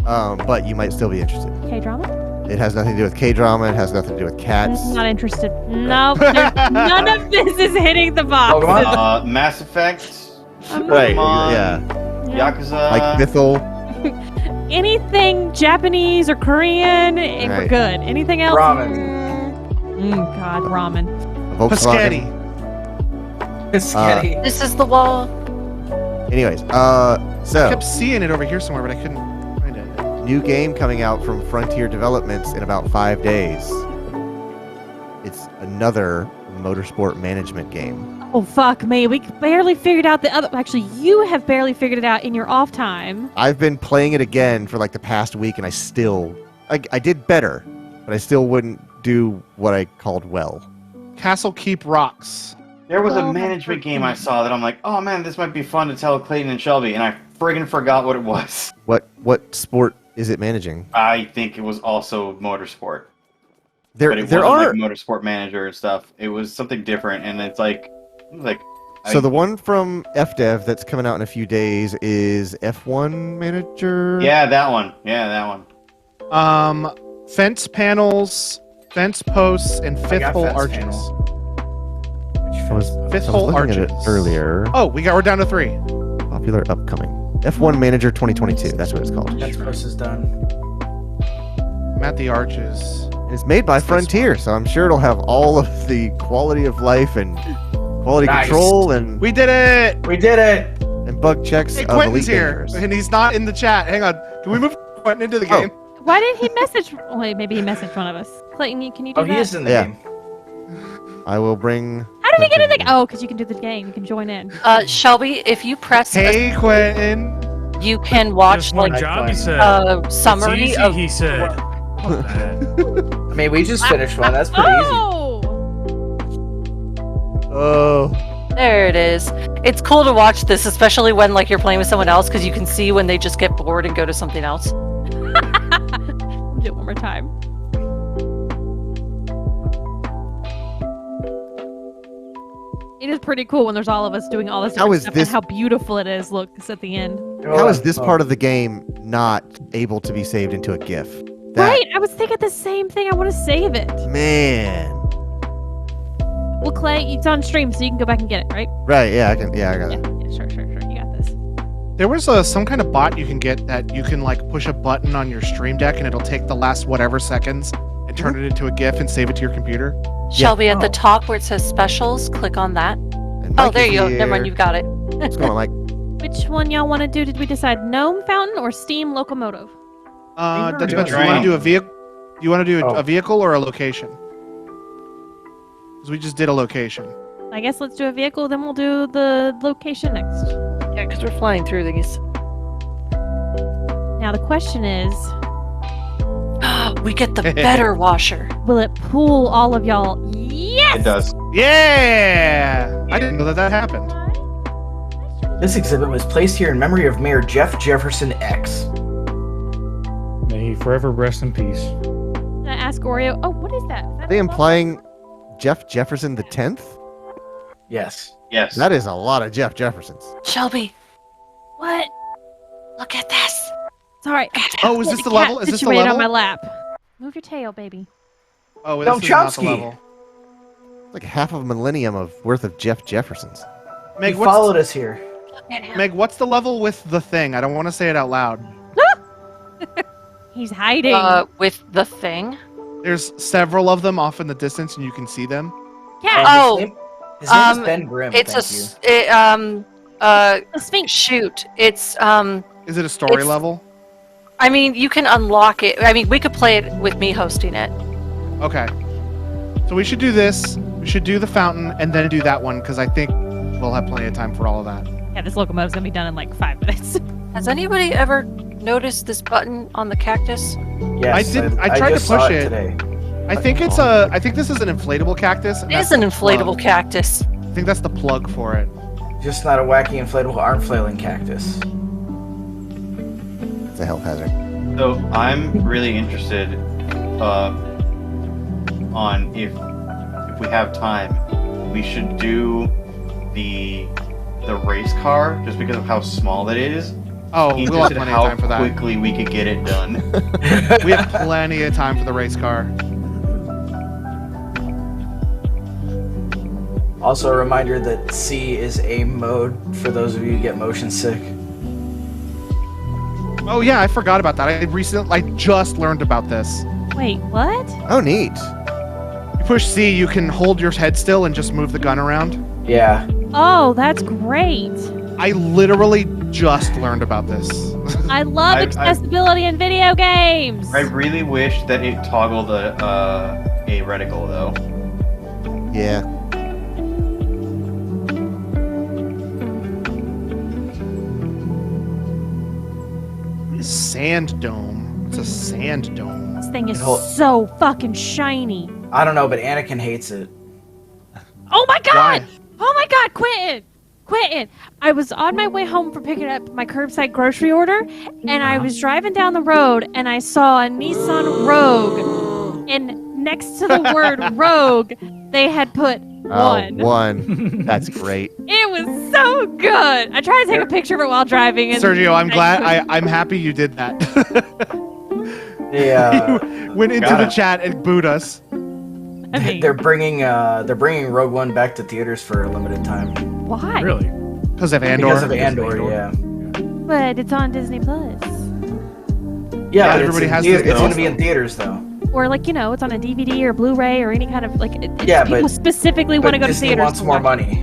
[SPEAKER 4] but you might still be interested.
[SPEAKER 3] K-drama?
[SPEAKER 4] It has nothing to do with K-drama. It has nothing to do with cats.
[SPEAKER 3] I'm not interested. Nope. None of this is hitting the box.
[SPEAKER 6] Pokemon?
[SPEAKER 5] Mass Effect,
[SPEAKER 4] Right,
[SPEAKER 5] Pokemon,
[SPEAKER 4] yeah.
[SPEAKER 5] Yakuza.
[SPEAKER 4] Like Mythal.
[SPEAKER 3] Anything Japanese or Korean, we're
[SPEAKER 4] Right.
[SPEAKER 3] good. Anything else?
[SPEAKER 6] Ramen.
[SPEAKER 3] God, ramen.
[SPEAKER 4] Volkswagen.
[SPEAKER 6] Sketty.
[SPEAKER 2] This is the wall.
[SPEAKER 4] Anyways,
[SPEAKER 1] I
[SPEAKER 4] so
[SPEAKER 1] kept seeing it over here somewhere, but I couldn't find it.
[SPEAKER 4] new game coming out from Frontier Developments in about 5 days. It's another motorsport management game.
[SPEAKER 3] Oh, fuck me. We barely figured out the other... Actually, you have barely figured it out in your off time.
[SPEAKER 4] I've been playing it again for like the past week, and I did better, but I still wouldn't do what I called well.
[SPEAKER 1] Castle Keep Rocks.
[SPEAKER 5] There was
[SPEAKER 3] Well,
[SPEAKER 5] a management game I saw that I'm like, oh man, this might be fun to tell Clayton and Shelby, and I friggin' forgot what it was.
[SPEAKER 4] What sport is it managing?
[SPEAKER 5] I think it was also motorsport.
[SPEAKER 4] There
[SPEAKER 5] But it
[SPEAKER 4] there
[SPEAKER 5] wasn't
[SPEAKER 4] are
[SPEAKER 5] like motorsport manager and stuff. It was something different, and it's like
[SPEAKER 4] so the one from FDev that's coming out in a few days is F1 Manager.
[SPEAKER 5] Yeah, that one. Yeah, that one.
[SPEAKER 1] Fence panels, fence posts, and
[SPEAKER 6] I
[SPEAKER 1] fifth
[SPEAKER 6] got
[SPEAKER 1] hole
[SPEAKER 6] fence
[SPEAKER 1] arches.
[SPEAKER 6] panels.
[SPEAKER 4] I was
[SPEAKER 1] Fifth
[SPEAKER 4] I was
[SPEAKER 1] hole
[SPEAKER 4] looking at it
[SPEAKER 1] arches.
[SPEAKER 4] earlier.
[SPEAKER 1] Oh, we're down to 3.
[SPEAKER 4] Popular upcoming F1 Manager 2022. That's what it's called.
[SPEAKER 6] Fence post is done.
[SPEAKER 1] I'm at the arches.
[SPEAKER 4] And it's made by Frontier, so I'm sure it'll have all of the quality of life and quality
[SPEAKER 6] Nice.
[SPEAKER 4] control and
[SPEAKER 1] We did it!
[SPEAKER 6] We did it!
[SPEAKER 4] bug checks
[SPEAKER 1] Hey,
[SPEAKER 4] of
[SPEAKER 1] Quentin's
[SPEAKER 4] elite
[SPEAKER 1] here,
[SPEAKER 4] gamers.
[SPEAKER 1] and he's not in the chat. Hang on. Can we move Quentin into the
[SPEAKER 4] Oh.
[SPEAKER 1] game?
[SPEAKER 3] Why did he message... Wait, maybe he messaged one of us. Clayton, can you do
[SPEAKER 6] Oh,
[SPEAKER 3] that?
[SPEAKER 6] he is in the
[SPEAKER 4] Yeah.
[SPEAKER 6] game.
[SPEAKER 4] I will bring.
[SPEAKER 3] How did he get in the... Oh, because you can do the game. You can join in.
[SPEAKER 2] Shelby, if you press,
[SPEAKER 1] Hey, Quentin.
[SPEAKER 2] you can watch
[SPEAKER 7] Just one
[SPEAKER 2] like
[SPEAKER 7] job, he said.
[SPEAKER 2] a
[SPEAKER 7] It's
[SPEAKER 2] summary
[SPEAKER 7] easy,
[SPEAKER 2] of.
[SPEAKER 7] he said. Not bad.
[SPEAKER 6] I mean, we just finished one. That's pretty easy.
[SPEAKER 3] Oh!
[SPEAKER 4] Oh,
[SPEAKER 2] There it is. It's cool to watch this, especially when like you're playing with someone else, because you can see when they just get bored and go to something else.
[SPEAKER 3] Do it one more time. It is pretty cool when there's all of us doing all this
[SPEAKER 4] How
[SPEAKER 3] different
[SPEAKER 4] is
[SPEAKER 3] stuff
[SPEAKER 4] this-
[SPEAKER 3] and how beautiful it is. Look, it's at the end.
[SPEAKER 4] how is this part of the game not able to be saved into a GIF? That,
[SPEAKER 3] Right, I was thinking the same thing. I want to save it.
[SPEAKER 4] Man.
[SPEAKER 3] Well, Clay, it's on stream, so you can go back and get it, right?
[SPEAKER 4] Right? Yeah, I can. Yeah, I got
[SPEAKER 3] Yeah,
[SPEAKER 4] it.
[SPEAKER 3] yeah, sure. You got this.
[SPEAKER 1] There was some kind of bot you can get that you can like push a button on your stream deck and it'll take the last whatever seconds and turn it into a GIF and save it to your computer.
[SPEAKER 2] Shelby, at the
[SPEAKER 6] Oh.
[SPEAKER 2] top where it says specials, click on that.
[SPEAKER 4] And
[SPEAKER 2] Oh,
[SPEAKER 4] Mike
[SPEAKER 2] there
[SPEAKER 4] is
[SPEAKER 2] you go. Never mind,
[SPEAKER 4] here.
[SPEAKER 2] you've got it.
[SPEAKER 4] What's going on, Mike?
[SPEAKER 3] Which one y'all want to do? Did we decide gnome fountain or steam locomotive?
[SPEAKER 1] That
[SPEAKER 6] Dream.
[SPEAKER 1] depends. Do you want to do a vehicle? You want to do
[SPEAKER 6] Oh.
[SPEAKER 1] a vehicle or a location? Because we just did a location.
[SPEAKER 3] I guess let's do a vehicle, then we'll do the location next.
[SPEAKER 2] Yeah, because we're flying through these.
[SPEAKER 3] Now the question is,
[SPEAKER 2] We get the better washer.
[SPEAKER 3] will it pool all of y'all? Yes!
[SPEAKER 5] It does.
[SPEAKER 1] Yeah! I didn't know that happened.
[SPEAKER 6] This exhibit was placed here in memory of Mayor Jeff Jefferson X.
[SPEAKER 7] May he forever rest in peace.
[SPEAKER 3] Can I ask Oreo? Oh, what is that? Is that
[SPEAKER 4] Are they
[SPEAKER 3] a
[SPEAKER 4] implying Jeff Jefferson the 10th?
[SPEAKER 6] Yes.
[SPEAKER 5] Yes.
[SPEAKER 4] That is a lot of Jeff Jeffersons.
[SPEAKER 2] Shelby,
[SPEAKER 3] What?
[SPEAKER 2] look at this.
[SPEAKER 3] Sorry.
[SPEAKER 1] Oh, is this the
[SPEAKER 3] Cat
[SPEAKER 1] level? Is this the
[SPEAKER 3] situated on
[SPEAKER 1] level?
[SPEAKER 3] my lap. Move your tail, baby.
[SPEAKER 1] Oh, this
[SPEAKER 6] No,
[SPEAKER 1] is not the
[SPEAKER 6] Chomsky.
[SPEAKER 1] level.
[SPEAKER 4] It's like half of a millennium of worth of Jeff Jeffersons.
[SPEAKER 1] Meg,
[SPEAKER 6] He followed us here.
[SPEAKER 2] Look at him.
[SPEAKER 1] Meg, what's the level with the thing? I don't want to say it out loud.
[SPEAKER 3] He's hiding.
[SPEAKER 2] With the thing.
[SPEAKER 1] There's several of them off in the distance, and you can see them.
[SPEAKER 3] Cat.
[SPEAKER 2] Oh,
[SPEAKER 6] His name is
[SPEAKER 2] um,
[SPEAKER 6] Ben Grimm.
[SPEAKER 2] It's
[SPEAKER 6] thank
[SPEAKER 2] a
[SPEAKER 3] A sphinx.
[SPEAKER 2] shoot. It's
[SPEAKER 1] Is it a story
[SPEAKER 2] It's-
[SPEAKER 1] level?
[SPEAKER 2] I mean, you can unlock it. I mean, we could play it with me hosting it.
[SPEAKER 1] Okay. So we should do this. We should do the fountain, and then do that one, because I think we'll have plenty of time for all of that.
[SPEAKER 3] Yeah, this locomotive's gonna be done in like 5 minutes.
[SPEAKER 2] Has anybody ever noticed this button on the cactus?
[SPEAKER 6] you. Yes,
[SPEAKER 1] I tried
[SPEAKER 6] just
[SPEAKER 1] to push
[SPEAKER 6] saw
[SPEAKER 1] it.
[SPEAKER 6] today.
[SPEAKER 1] I think it's a. I think this is an inflatable cactus. and
[SPEAKER 2] It is
[SPEAKER 1] that's
[SPEAKER 2] an
[SPEAKER 1] the plug.
[SPEAKER 2] inflatable cactus.
[SPEAKER 1] I think that's the plug for it.
[SPEAKER 6] Just not a wacky inflatable arm flailing cactus.
[SPEAKER 4] It's a health hazard.
[SPEAKER 5] So I'm really interested on if we have time, we should do the race car just because of how small it is.
[SPEAKER 1] Oh, we'll have
[SPEAKER 5] Interested
[SPEAKER 1] plenty
[SPEAKER 5] how
[SPEAKER 1] of time for that.
[SPEAKER 5] quickly we could get it done.
[SPEAKER 1] We have plenty of time for the race car.
[SPEAKER 6] Also, a reminder that C is aim mode for those of you who get motion sick.
[SPEAKER 1] Oh yeah, I forgot about that. I just learned about this.
[SPEAKER 3] Wait, what?
[SPEAKER 4] Oh, neat.
[SPEAKER 1] If push C, you can hold your head still and just move the gun around.
[SPEAKER 6] Yeah.
[SPEAKER 3] Oh, that's great.
[SPEAKER 1] I literally just learned about this.
[SPEAKER 3] I love accessibility in video games.
[SPEAKER 5] I really wish that it toggled a reticle though.
[SPEAKER 4] Yeah.
[SPEAKER 1] Sand dome. It's a sand dome.
[SPEAKER 3] This thing is so fucking shiny.
[SPEAKER 6] I don't know, but Anakin hates it.
[SPEAKER 3] Oh my god!
[SPEAKER 1] Why?
[SPEAKER 3] Oh my god, Quentin! Quentin! I was on my way home from picking up my curbside grocery order, and I was driving down the road, and I saw a Nissan Rogue, and next to the word Rogue, they had put one.
[SPEAKER 4] Oh, one. That's great.
[SPEAKER 3] It was so good! I tried to take a picture of it while driving. And
[SPEAKER 1] Sergio, I'm glad. I'm happy you did that.
[SPEAKER 6] Yeah.
[SPEAKER 1] You went into the chat and booed us.
[SPEAKER 3] I mean,
[SPEAKER 6] They're bringing Rogue One back to theaters for a limited time.
[SPEAKER 3] why?
[SPEAKER 7] Really?
[SPEAKER 1] Because of Andor.
[SPEAKER 6] Because of Andor, yeah.
[SPEAKER 3] But it's on Disney Plus.
[SPEAKER 6] Yeah, but
[SPEAKER 1] everybody has
[SPEAKER 6] it's
[SPEAKER 1] this
[SPEAKER 6] going to
[SPEAKER 1] though.
[SPEAKER 6] be in theaters though.
[SPEAKER 3] Or like, it's on a DVD or Blu-ray or any kind of like.
[SPEAKER 6] Yeah,
[SPEAKER 3] people
[SPEAKER 6] but
[SPEAKER 3] specifically want to go
[SPEAKER 6] Disney
[SPEAKER 3] to theaters.
[SPEAKER 6] wants
[SPEAKER 3] to
[SPEAKER 6] more
[SPEAKER 3] watch
[SPEAKER 6] money.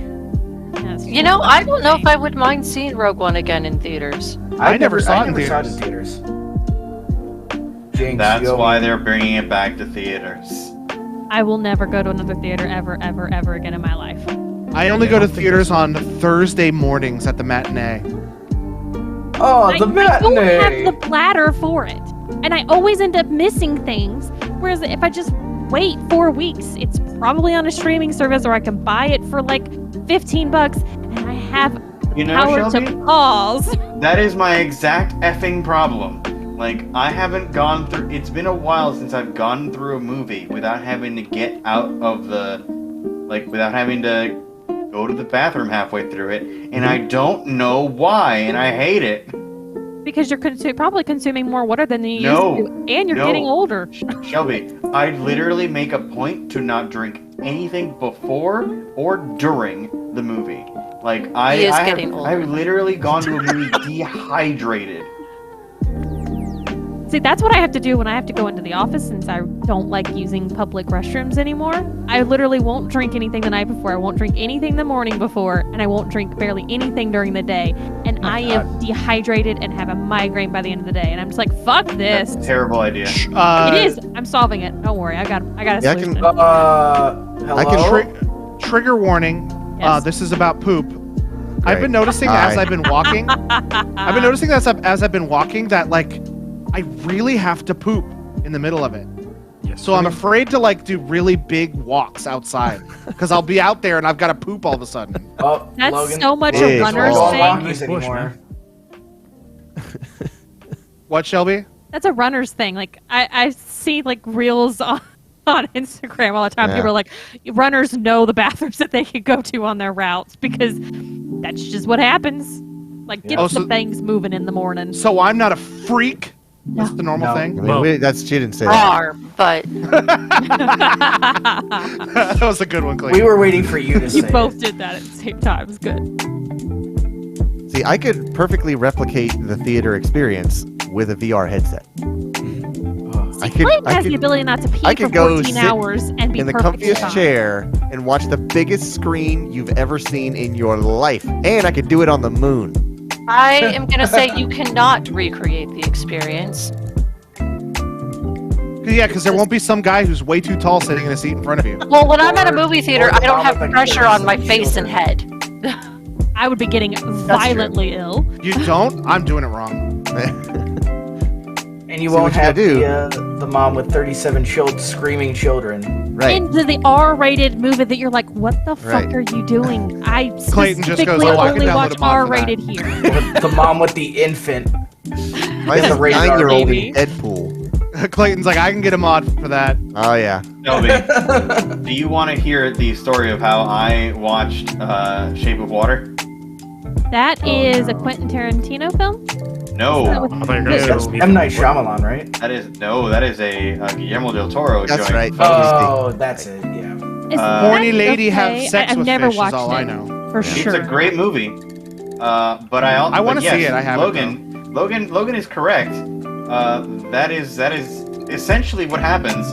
[SPEAKER 3] it. Yes.
[SPEAKER 2] You know, I don't know if I would mind seeing Rogue One again in theaters.
[SPEAKER 1] I never saw it in
[SPEAKER 6] saw it in theaters. Jinx,
[SPEAKER 5] That's
[SPEAKER 6] you
[SPEAKER 5] why
[SPEAKER 6] owe me.
[SPEAKER 5] they're bringing it back to theaters.
[SPEAKER 3] I will never go to another theater ever, ever, ever again in my life.
[SPEAKER 1] I only go to theaters on Thursday mornings at the matinee.
[SPEAKER 6] Oh,
[SPEAKER 3] I
[SPEAKER 6] the
[SPEAKER 3] don't
[SPEAKER 6] matinee!
[SPEAKER 3] have the bladder for it, and I always end up missing things. Whereas if I just wait 4 weeks, it's probably on a streaming service, or I can buy it for like $15, and I have
[SPEAKER 5] You know,
[SPEAKER 3] power
[SPEAKER 5] Shelby?
[SPEAKER 3] to pause.
[SPEAKER 5] That is my exact effing problem. Like, I haven't gone through... It's been a while since I've gone through a movie without having to get out of the... Like, without having to go to the bathroom halfway through it. And I don't know why, and I hate it.
[SPEAKER 3] Because you're probably consuming more water than you
[SPEAKER 5] No.
[SPEAKER 3] used to, and you're
[SPEAKER 5] No.
[SPEAKER 3] getting older.
[SPEAKER 5] Shelby, I literally make a point to not drink anything before or during the movie. Like,
[SPEAKER 2] He is getting older.
[SPEAKER 5] I've literally gone to a movie dehydrated.
[SPEAKER 3] See, that's what I have to do when I have to go into the office, since I don't like using public restrooms anymore. I literally won't drink anything the night before. I won't drink anything the morning before, and I won't drink barely anything during the day. And I am dehydrated and have a migraine by the end of the day. And I'm just like, fuck this.
[SPEAKER 5] That's a terrible idea.
[SPEAKER 3] It is. I'm solving it. Don't worry. I got a
[SPEAKER 4] Yeah, I
[SPEAKER 3] solution.
[SPEAKER 4] can-
[SPEAKER 6] Hello?
[SPEAKER 4] I can
[SPEAKER 1] Trigger warning.
[SPEAKER 3] Yes.
[SPEAKER 1] This is about poop. I've
[SPEAKER 4] Great.
[SPEAKER 1] been noticing
[SPEAKER 4] Hi.
[SPEAKER 1] as I've been walking. I've been noticing that as I've been walking that like I really have to poop in the middle of it.
[SPEAKER 7] Yes.
[SPEAKER 1] So I'm afraid to like do really big walks outside because I'll be out there and I've got to poop all of a sudden.
[SPEAKER 6] Oh,
[SPEAKER 3] That's
[SPEAKER 6] Logan,
[SPEAKER 3] so much
[SPEAKER 4] Big
[SPEAKER 3] a runner's
[SPEAKER 6] don't
[SPEAKER 4] balls.
[SPEAKER 6] go on
[SPEAKER 3] thing.
[SPEAKER 6] walkies
[SPEAKER 7] Push,
[SPEAKER 6] anymore.
[SPEAKER 7] man.
[SPEAKER 1] What, Shelby?
[SPEAKER 3] That's a runner's thing. Like I see like reels on Instagram all the time.
[SPEAKER 4] Yeah.
[SPEAKER 3] People are like, runners know the bathrooms that they could go to on their routes because that's just what happens. Like get
[SPEAKER 1] Oh,
[SPEAKER 3] some
[SPEAKER 1] so-
[SPEAKER 3] things moving in the morning.
[SPEAKER 1] So I'm not a freak. That's the normal
[SPEAKER 6] No.
[SPEAKER 1] thing.
[SPEAKER 4] I mean,
[SPEAKER 7] Well-
[SPEAKER 4] she didn't say that.
[SPEAKER 2] Are, but
[SPEAKER 1] That was a good one, Clayton.
[SPEAKER 6] We were waiting for you to say
[SPEAKER 3] You both
[SPEAKER 6] it.
[SPEAKER 3] did that at the same time. It's good.
[SPEAKER 4] See, I could perfectly replicate the theater experience with a VR headset. I could,
[SPEAKER 3] Clayton
[SPEAKER 4] I
[SPEAKER 3] has the
[SPEAKER 4] could
[SPEAKER 3] ability not to pee
[SPEAKER 4] I
[SPEAKER 3] for
[SPEAKER 4] could go
[SPEAKER 3] 14
[SPEAKER 4] sit
[SPEAKER 3] hours and be
[SPEAKER 4] in the
[SPEAKER 3] perfectly
[SPEAKER 4] comfiest
[SPEAKER 3] fine.
[SPEAKER 4] chair and watch the biggest screen you've ever seen in your life. And I could do it on the moon.
[SPEAKER 2] I am going to say you cannot recreate the experience.
[SPEAKER 1] Yeah, because there won't be some guy who's way too tall sitting in a seat in front of you.
[SPEAKER 2] Well, when I'm at a movie theater,
[SPEAKER 6] or
[SPEAKER 2] I don't
[SPEAKER 6] the
[SPEAKER 2] have
[SPEAKER 6] mom with the
[SPEAKER 2] pressure
[SPEAKER 6] kids
[SPEAKER 2] on my
[SPEAKER 6] and
[SPEAKER 2] face and
[SPEAKER 6] children.
[SPEAKER 2] head.
[SPEAKER 3] I would be getting violently ill.
[SPEAKER 1] You don't? I'm doing it wrong.
[SPEAKER 6] And you
[SPEAKER 4] See
[SPEAKER 6] won't
[SPEAKER 4] what you
[SPEAKER 6] have
[SPEAKER 4] gotta
[SPEAKER 6] the mom with 37 screaming children.
[SPEAKER 4] Right.
[SPEAKER 3] Into the R-rated movie that you're like, what the fuck
[SPEAKER 4] Right.
[SPEAKER 3] are you doing? I
[SPEAKER 1] Clayton just goes,
[SPEAKER 3] specifically
[SPEAKER 1] "Oh, I can
[SPEAKER 3] only
[SPEAKER 1] download
[SPEAKER 3] watch
[SPEAKER 1] a mod for that."
[SPEAKER 3] R-rated here.
[SPEAKER 6] The mom with the infant.
[SPEAKER 4] Why is
[SPEAKER 6] the
[SPEAKER 4] a
[SPEAKER 6] radar,
[SPEAKER 4] 9-year-old
[SPEAKER 3] baby.
[SPEAKER 4] in Deadpool?
[SPEAKER 1] Clayton's like, I can get a mod for that.
[SPEAKER 4] Oh, yeah.
[SPEAKER 5] Shelby, do you want to hear the story of how I watched Shape of Water?
[SPEAKER 3] That is a Quentin Tarantino film?
[SPEAKER 5] No,
[SPEAKER 7] I thought you were gonna say
[SPEAKER 6] That's
[SPEAKER 7] Sneak
[SPEAKER 6] M. Night
[SPEAKER 7] Peek.
[SPEAKER 6] Shyamalan, right?
[SPEAKER 5] that is a Guillermo del Toro
[SPEAKER 4] That's
[SPEAKER 5] joint.
[SPEAKER 4] right.
[SPEAKER 6] Oh, that's it, yeah.
[SPEAKER 3] Is
[SPEAKER 1] Horny
[SPEAKER 3] that
[SPEAKER 1] lady
[SPEAKER 3] okay?
[SPEAKER 1] have sex
[SPEAKER 3] I've
[SPEAKER 1] with
[SPEAKER 3] never
[SPEAKER 1] fish
[SPEAKER 3] watched
[SPEAKER 1] is all
[SPEAKER 3] it,
[SPEAKER 1] I know.
[SPEAKER 3] for
[SPEAKER 5] It's
[SPEAKER 3] sure.
[SPEAKER 5] a great movie. But I also
[SPEAKER 1] I wanna see it, I haven't,
[SPEAKER 5] Logan is correct. That is essentially what happens.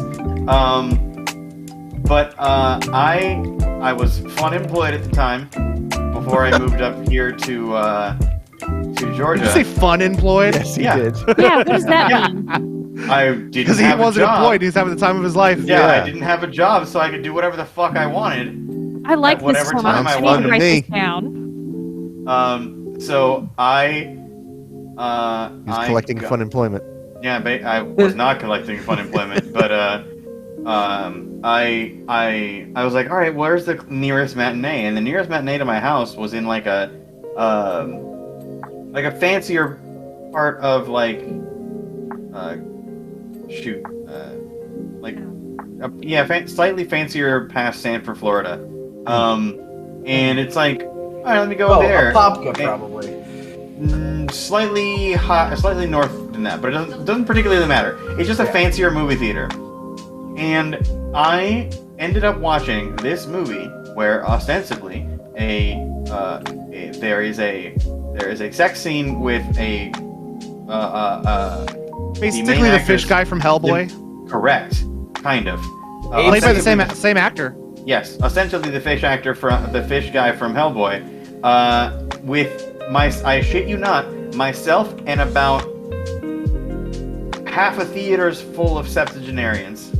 [SPEAKER 5] But I was fun employed at the time before I moved up here to Georgia.
[SPEAKER 1] Did you say fun employed?
[SPEAKER 4] Yes, he
[SPEAKER 5] Yeah.
[SPEAKER 4] did.
[SPEAKER 3] Yeah, what does that
[SPEAKER 5] Yeah.
[SPEAKER 3] mean?
[SPEAKER 5] I didn't
[SPEAKER 1] Because he
[SPEAKER 5] have a
[SPEAKER 1] wasn't
[SPEAKER 5] job.
[SPEAKER 1] employed. He was having the time of his life.
[SPEAKER 5] Yeah,
[SPEAKER 4] Yeah.
[SPEAKER 5] I didn't have a job, so I could do whatever the fuck I wanted.
[SPEAKER 3] I like
[SPEAKER 5] At
[SPEAKER 3] this
[SPEAKER 5] whatever
[SPEAKER 3] so
[SPEAKER 5] time
[SPEAKER 3] much.
[SPEAKER 5] I
[SPEAKER 3] I need
[SPEAKER 5] wanted.
[SPEAKER 3] to write
[SPEAKER 4] Me.
[SPEAKER 3] this down.
[SPEAKER 5] So I
[SPEAKER 4] He's
[SPEAKER 5] I
[SPEAKER 4] collecting
[SPEAKER 5] got-
[SPEAKER 4] fun employment.
[SPEAKER 5] Yeah, I was not collecting fun employment, but I was like, all right, where's the nearest matinee? And the nearest matinee to my house was in like a fancier part of like slightly fancier past Sanford, Florida. And it's like, all right, let me go there.
[SPEAKER 6] Apopka, probably.
[SPEAKER 5] Slightly hot, slightly north than that, but it doesn't particularly matter. It's just a fancier movie theater, and I ended up watching this movie where ostensibly there is a sex scene with a
[SPEAKER 1] Basically, the fish guy from Hellboy.
[SPEAKER 5] Correct, kind of.
[SPEAKER 1] Played by the same actor.
[SPEAKER 5] Yes, essentially the fish guy from Hellboy, with I shit you not, myself and about half a theater's full of septuagenarians.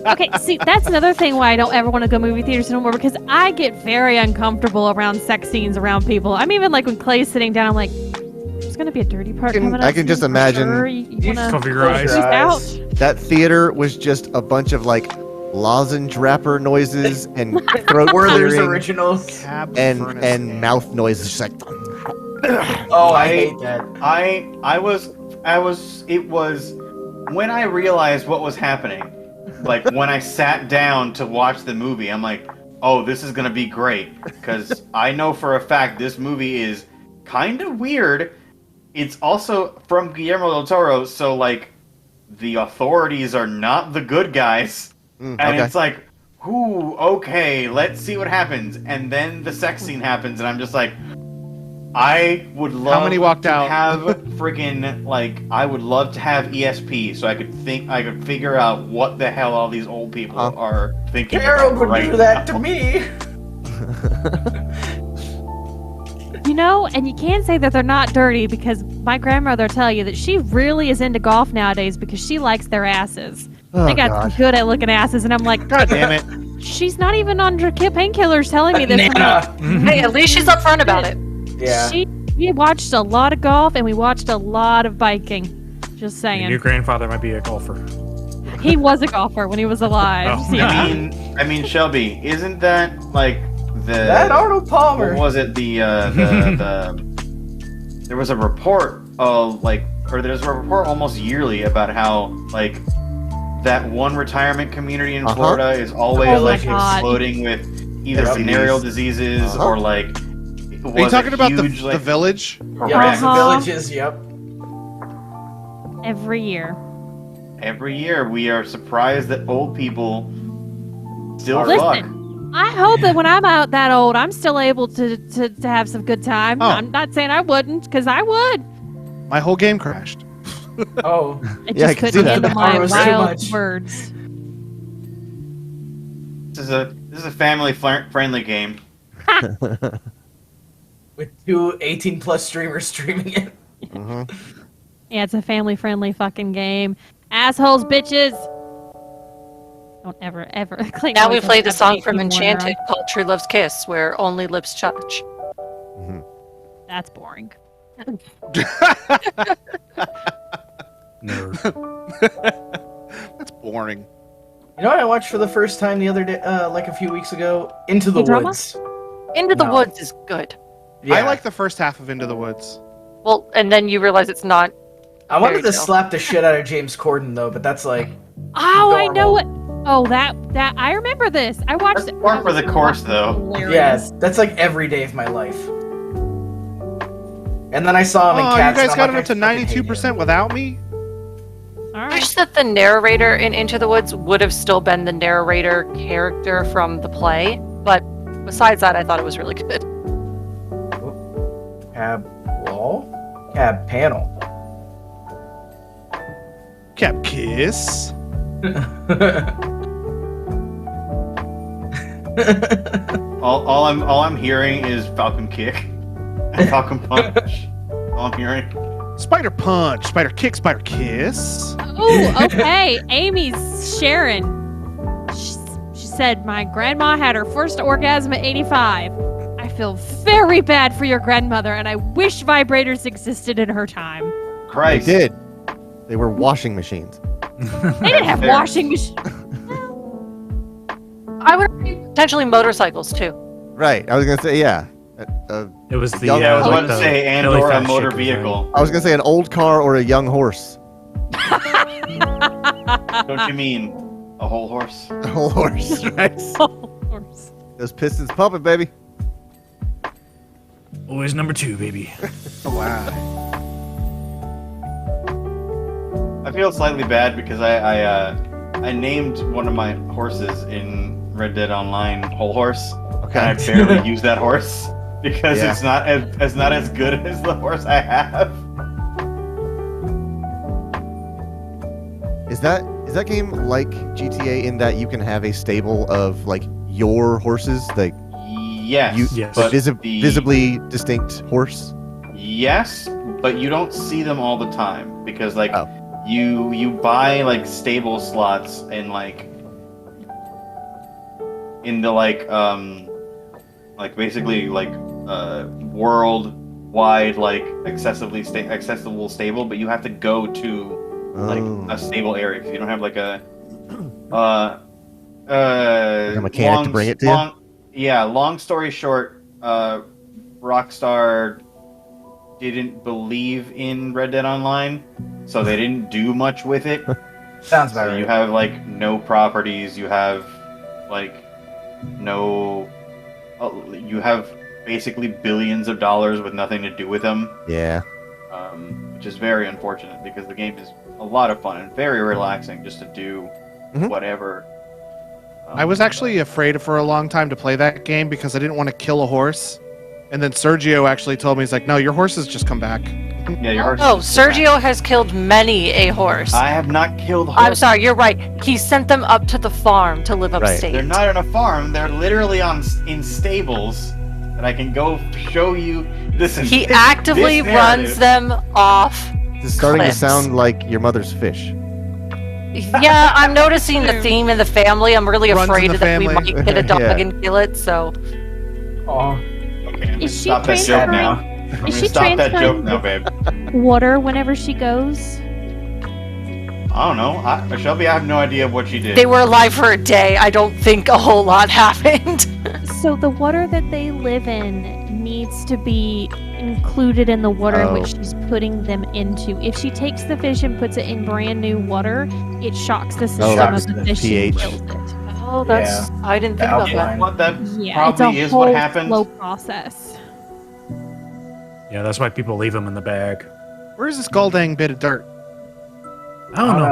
[SPEAKER 3] Okay, see, that's another thing why I don't ever want to go movie theaters anymore, because I get very uncomfortable around sex scenes around people. I'm even like when Clay's sitting down, I'm like, there's gonna be a dirty part coming up.
[SPEAKER 4] I can just
[SPEAKER 3] for
[SPEAKER 4] imagine-
[SPEAKER 3] Sure. You wanna
[SPEAKER 7] Cover your eyes.
[SPEAKER 3] squeeze out?
[SPEAKER 4] That theater was just a bunch of like lozenge wrapper noises and throat
[SPEAKER 6] Werther's
[SPEAKER 4] clearing
[SPEAKER 6] originals.
[SPEAKER 1] Cab
[SPEAKER 4] and
[SPEAKER 1] furnace
[SPEAKER 4] and
[SPEAKER 1] game.
[SPEAKER 4] mouth noises, just like
[SPEAKER 6] Oh, I hate that.
[SPEAKER 5] It was when I realized what was happening, like when I sat down to watch the movie, I'm like, oh, this is gonna be great, because I know for a fact this movie is kind of weird. It's also from Guillermo del Toro, so like the authorities are not the good guys. And it's like, ooh, okay, let's see what happens. And then the sex scene happens, and I'm just like, I would love
[SPEAKER 1] How many walked
[SPEAKER 5] to
[SPEAKER 1] out?
[SPEAKER 5] have friggin' like, I would love to have ESP so I could figure out what the hell all these old people are thinking
[SPEAKER 6] Harold
[SPEAKER 5] about
[SPEAKER 6] would
[SPEAKER 5] right
[SPEAKER 6] do that
[SPEAKER 5] now.
[SPEAKER 6] to me.
[SPEAKER 3] You know, and you can't say that they're not dirty, because my grandmother will tell you that she really is into golf nowadays because she likes their asses.
[SPEAKER 4] Oh,
[SPEAKER 3] They got
[SPEAKER 4] God.
[SPEAKER 3] some good at looking asses, and I'm like,
[SPEAKER 1] God damn it.
[SPEAKER 3] she's not even on painkillers telling me this. I'm like,
[SPEAKER 6] Nana.
[SPEAKER 2] Hey, at least she's upfront about it.
[SPEAKER 6] Yeah.
[SPEAKER 3] We watched a lot of golf and we watched a lot of biking. Just
[SPEAKER 7] Your
[SPEAKER 3] saying.
[SPEAKER 7] new grandfather might be a golfer.
[SPEAKER 3] He was a golfer when he was alive.
[SPEAKER 7] Oh.
[SPEAKER 3] Yeah.
[SPEAKER 5] I mean, Shelby, isn't that like
[SPEAKER 6] That Arnold Palmer.
[SPEAKER 5] what was it? There was a report there's a report almost yearly about how like that one retirement community in Florida is always
[SPEAKER 3] Oh my
[SPEAKER 5] like
[SPEAKER 3] God.
[SPEAKER 5] exploding with either
[SPEAKER 6] Yep.
[SPEAKER 5] venereal diseases or like.
[SPEAKER 1] Are you talking about the village?
[SPEAKER 6] Yeah,
[SPEAKER 5] Correct.
[SPEAKER 6] the villages, yep.
[SPEAKER 3] Every year.
[SPEAKER 5] Every year we are surprised that old people still
[SPEAKER 3] Listen,
[SPEAKER 5] fuck.
[SPEAKER 3] I hope that when I'm out that old, I'm still able to have some good time.
[SPEAKER 1] Oh.
[SPEAKER 3] I'm not saying I wouldn't, because I would.
[SPEAKER 1] My whole game crashed.
[SPEAKER 6] Oh.
[SPEAKER 3] I
[SPEAKER 4] Yeah, I
[SPEAKER 3] just
[SPEAKER 4] can see
[SPEAKER 3] couldn't
[SPEAKER 4] that.
[SPEAKER 3] handle
[SPEAKER 6] The
[SPEAKER 3] my
[SPEAKER 6] power was too
[SPEAKER 3] wild
[SPEAKER 6] much.
[SPEAKER 3] words.
[SPEAKER 5] This is a family friendly game.
[SPEAKER 6] With 2 18+ streamers streaming it.
[SPEAKER 3] Yeah, it's a family-friendly fucking game. Assholes, bitches. Don't ever. Clayton
[SPEAKER 2] Now we
[SPEAKER 3] always
[SPEAKER 2] play
[SPEAKER 3] has
[SPEAKER 2] the
[SPEAKER 3] to
[SPEAKER 2] song
[SPEAKER 3] make
[SPEAKER 2] from
[SPEAKER 3] people wonder.
[SPEAKER 2] Enchanted called True Love's Kiss, where only lips touch.
[SPEAKER 3] That's boring.
[SPEAKER 7] Nerd.
[SPEAKER 1] That's boring.
[SPEAKER 6] You know what I watched for the first time the other day, like a few weeks ago? Into the
[SPEAKER 3] K-drama?
[SPEAKER 6] Woods.
[SPEAKER 2] Into the
[SPEAKER 6] No.
[SPEAKER 2] Woods is good.
[SPEAKER 6] Yeah.
[SPEAKER 1] I like the first half of Into the Woods.
[SPEAKER 2] Well, and then you realize it's not.
[SPEAKER 6] I wanted to
[SPEAKER 2] fairy tale.
[SPEAKER 6] slap the shit out of James Corden though, but that's like
[SPEAKER 3] Oh, I know
[SPEAKER 6] Normal.
[SPEAKER 3] what. Oh, that I remember this. I watched
[SPEAKER 5] That's
[SPEAKER 3] it.
[SPEAKER 5] par for the course, though.
[SPEAKER 3] Hilarious.
[SPEAKER 6] yeah, that's like every day of my life. And then I saw him in
[SPEAKER 1] Oh, you
[SPEAKER 6] Cats.
[SPEAKER 1] guys
[SPEAKER 6] and
[SPEAKER 1] got
[SPEAKER 6] I'm
[SPEAKER 1] it up to
[SPEAKER 6] like, I fucking hate
[SPEAKER 1] 92% without me?
[SPEAKER 3] All
[SPEAKER 2] I
[SPEAKER 3] right.
[SPEAKER 2] wish that the narrator in Into the Woods would have still been the narrator character from the play, but besides that, I thought it was really good.
[SPEAKER 6] him. Cab wall? Cab panel.
[SPEAKER 1] Cap Kiss.
[SPEAKER 5] All I'm hearing is Falcon Kick, and Falcon Punch. All I'm hearing.
[SPEAKER 1] Spider Punch, Spider Kick, Spider Kiss.
[SPEAKER 3] Oh, okay. Amy's sharing. She said, my grandma had her first orgasm at 85. I feel very bad for your grandmother, and I wish vibrators existed in her time.
[SPEAKER 5] Christ.
[SPEAKER 4] They did. They were washing machines.
[SPEAKER 3] They didn't have
[SPEAKER 5] Fair.
[SPEAKER 3] washing machines.
[SPEAKER 2] I would argue potentially motorcycles too.
[SPEAKER 4] Right. I was gonna say yeah.
[SPEAKER 7] It was the.
[SPEAKER 4] Yeah,
[SPEAKER 5] Yeah, I was
[SPEAKER 7] like
[SPEAKER 5] about to
[SPEAKER 7] the
[SPEAKER 5] say, and
[SPEAKER 7] belly
[SPEAKER 5] or a
[SPEAKER 7] fat
[SPEAKER 5] motor
[SPEAKER 7] shaker
[SPEAKER 5] vehicle.
[SPEAKER 4] I was gonna say an old car or a young horse.
[SPEAKER 5] Don't you mean a whole horse?
[SPEAKER 4] A whole horse, right?
[SPEAKER 3] Of course.
[SPEAKER 4] Those pistons pumping, baby.
[SPEAKER 7] thing. Always number 2, baby.
[SPEAKER 1] Wow.
[SPEAKER 5] I feel slightly bad because I named one of my horses in Red Dead Online Whole Horse, and I barely use that horse because
[SPEAKER 4] Yeah.
[SPEAKER 5] it's not as good as the horse I have.
[SPEAKER 4] Is that game like GTA in that you can have a stable of like your horses, like
[SPEAKER 5] Yes,
[SPEAKER 7] Yes.
[SPEAKER 5] but
[SPEAKER 4] visibly distinct horse?
[SPEAKER 5] Yes, but you don't see them all the time because like
[SPEAKER 4] Oh.
[SPEAKER 5] you buy like stable slots and like in the like basically like worldwide like accessible stable, but you have to go to like
[SPEAKER 4] Oh.
[SPEAKER 5] a stable area because you don't have like a
[SPEAKER 4] mechanic to bring it to you?
[SPEAKER 5] Yeah, long story short, Rockstar didn't believe in Red Dead Online, so they didn't do much with it.
[SPEAKER 6] Sounds about
[SPEAKER 5] So
[SPEAKER 6] right.
[SPEAKER 5] you have like no properties, you have like no you have basically billions of dollars with nothing to do with them,
[SPEAKER 4] Yeah.
[SPEAKER 5] which is very unfortunate because the game is a lot of fun and very relaxing just to do
[SPEAKER 4] Mhm.
[SPEAKER 5] whatever.
[SPEAKER 1] I was actually afraid for a long time to play that game because I didn't want to kill a horse. And then Sergio actually told me, he's like, no, your horses just come back.
[SPEAKER 5] Yeah, your horse.
[SPEAKER 2] Oh, Sergio has killed many a horse.
[SPEAKER 5] I have not killed
[SPEAKER 2] I'm
[SPEAKER 5] horses.
[SPEAKER 2] sorry, you're right. He sent them up to the farm to live
[SPEAKER 4] Right.
[SPEAKER 2] upstate.
[SPEAKER 5] They're not on a farm. They're literally in stables that I can go show you. Listen,
[SPEAKER 2] He
[SPEAKER 5] this-
[SPEAKER 2] actively
[SPEAKER 5] this
[SPEAKER 2] runs
[SPEAKER 5] narrative-
[SPEAKER 2] them off.
[SPEAKER 4] This is starting
[SPEAKER 2] Cliffs.
[SPEAKER 4] to sound like your mother's fish.
[SPEAKER 2] Yeah, I'm noticing the theme in the family. I'm really
[SPEAKER 1] Runs in
[SPEAKER 2] afraid
[SPEAKER 1] the
[SPEAKER 2] that we
[SPEAKER 1] family.
[SPEAKER 2] might get a dog
[SPEAKER 4] Yeah.
[SPEAKER 2] and kill it, so.
[SPEAKER 6] Aw.
[SPEAKER 5] Okay, I'm gonna
[SPEAKER 3] Is she
[SPEAKER 5] stop that joke now.
[SPEAKER 3] transferring-
[SPEAKER 5] I'm
[SPEAKER 3] is
[SPEAKER 5] gonna
[SPEAKER 3] she
[SPEAKER 5] stop that joke
[SPEAKER 3] transferring-
[SPEAKER 5] now, babe.
[SPEAKER 3] Water whenever she goes.
[SPEAKER 5] I don't know. Shelby, I have no idea what she did.
[SPEAKER 2] They were alive for a day. I don't think a whole lot happened.
[SPEAKER 3] So the water that they live in needs to be included in the water in which
[SPEAKER 4] Oh.
[SPEAKER 3] she's putting them into. If she takes the fish and puts it in brand new water, it shocks the system
[SPEAKER 6] shocks
[SPEAKER 3] of the
[SPEAKER 6] the
[SPEAKER 3] fish
[SPEAKER 4] pH.
[SPEAKER 3] and kills it.
[SPEAKER 2] Oh, that's. I didn't think about that.
[SPEAKER 6] Alkaline.
[SPEAKER 5] What that
[SPEAKER 3] Yeah, it's a
[SPEAKER 5] probably is
[SPEAKER 3] whole
[SPEAKER 5] what happened.
[SPEAKER 3] slow process.
[SPEAKER 7] Yeah, that's why people leave them in the bag.
[SPEAKER 1] Where's this goldang bit of dirt?
[SPEAKER 7] I don't know,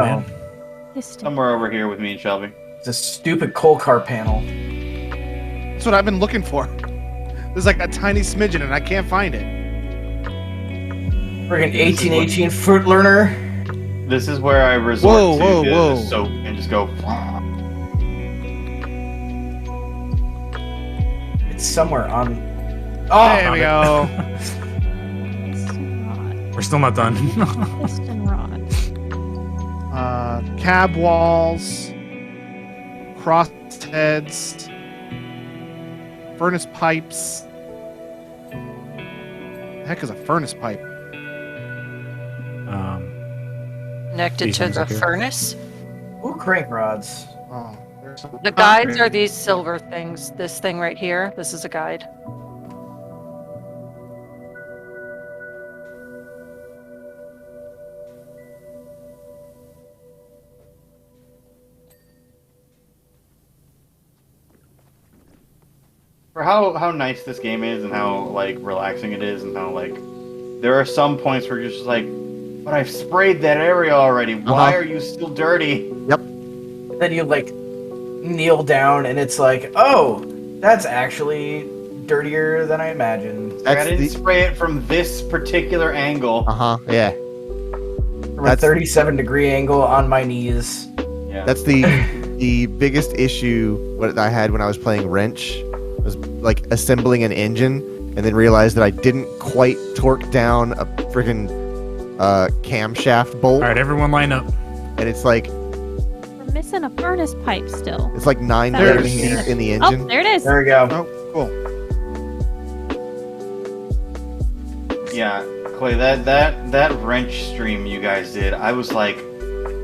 [SPEAKER 7] man.
[SPEAKER 5] Somewhere over here with me and Shelby.
[SPEAKER 6] It's a stupid coal car panel.
[SPEAKER 1] That's what I've been looking for. There's like a tiny smidgen and I can't find it.
[SPEAKER 6] Friggin' 1818 fruit learner.
[SPEAKER 5] This is where I resort
[SPEAKER 1] Whoa,
[SPEAKER 5] to
[SPEAKER 1] whoa,
[SPEAKER 5] the
[SPEAKER 1] whoa.
[SPEAKER 5] soap and just go.
[SPEAKER 6] It's somewhere on. Oh,
[SPEAKER 1] There we go.
[SPEAKER 7] We're still not done.
[SPEAKER 3] Piston rod.
[SPEAKER 1] Cab walls, crossheads, furnace pipes. The heck is a furnace pipe?
[SPEAKER 2] Connected
[SPEAKER 7] These
[SPEAKER 2] to
[SPEAKER 7] ones
[SPEAKER 2] the
[SPEAKER 7] up here.
[SPEAKER 2] furnace.
[SPEAKER 6] Ooh, crank rods.
[SPEAKER 1] Oh, there's some.
[SPEAKER 2] The guides are these silver things. This thing right here. This is a guide.
[SPEAKER 5] For how nice this game is and how like relaxing it is and how like there are some points where you're just like, but I've sprayed that area already. Why are you still dirty?
[SPEAKER 6] Then you like kneel down and it's like, oh, that's actually dirtier than I imagined.
[SPEAKER 5] Like, I
[SPEAKER 4] That's
[SPEAKER 5] didn't
[SPEAKER 4] the
[SPEAKER 5] spray it from this particular angle.
[SPEAKER 4] yeah.
[SPEAKER 6] From a
[SPEAKER 4] That's-
[SPEAKER 6] 37-degree angle on my knees.
[SPEAKER 5] Yeah.
[SPEAKER 4] That's the The biggest issue what I had when I was playing Wrench was like assembling an engine and then realized that I didn't quite torque down a freaking camshaft bolt.
[SPEAKER 7] All right, everyone line up.
[SPEAKER 4] And it's like
[SPEAKER 3] We're missing a furnace pipe still.
[SPEAKER 4] it's like 9
[SPEAKER 3] There's-
[SPEAKER 4] Kelvin heat in the
[SPEAKER 3] Oh,
[SPEAKER 4] engine.
[SPEAKER 3] there it is.
[SPEAKER 6] There we go.
[SPEAKER 1] Oh, cool.
[SPEAKER 5] Yeah, Clay, that wrench stream you guys did, I was like,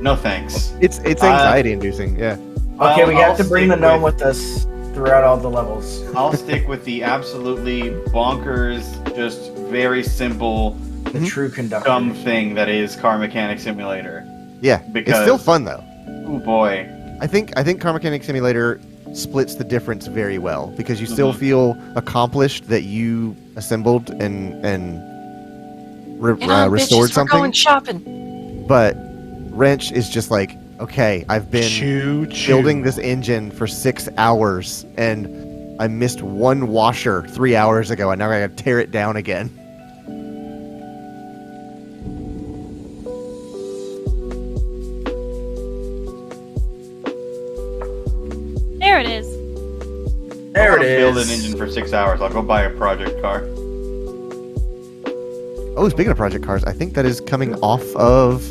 [SPEAKER 5] no thanks.
[SPEAKER 4] It's anxiety inducing, yeah.
[SPEAKER 6] Okay, we
[SPEAKER 5] I'll
[SPEAKER 6] have to bring the
[SPEAKER 5] stick
[SPEAKER 6] gnome with us throughout all the levels.
[SPEAKER 5] I'll stick with the absolutely bonkers, just very simple,
[SPEAKER 6] The true conductor.
[SPEAKER 5] dumb thing that is Car Mechanic Simulator.
[SPEAKER 4] Yeah.
[SPEAKER 5] Because-
[SPEAKER 4] it's still fun though.
[SPEAKER 5] Oh boy.
[SPEAKER 4] I think Car Mechanic Simulator splits the difference very well because you still
[SPEAKER 5] Mhm.
[SPEAKER 4] feel accomplished that you assembled and
[SPEAKER 2] Get on,
[SPEAKER 4] restored
[SPEAKER 2] bitches,
[SPEAKER 4] something.
[SPEAKER 2] We're going shopping.
[SPEAKER 4] But Wrench is just like, okay, I've been building this engine for 6 hours and I missed one washer 3 hours ago and now I gotta tear it down again.
[SPEAKER 3] There it is.
[SPEAKER 6] There
[SPEAKER 5] I'll
[SPEAKER 6] it is.
[SPEAKER 5] build an engine for 6 hours. I'll go buy a project car.
[SPEAKER 4] Oh, speaking of project cars, I think that is coming off of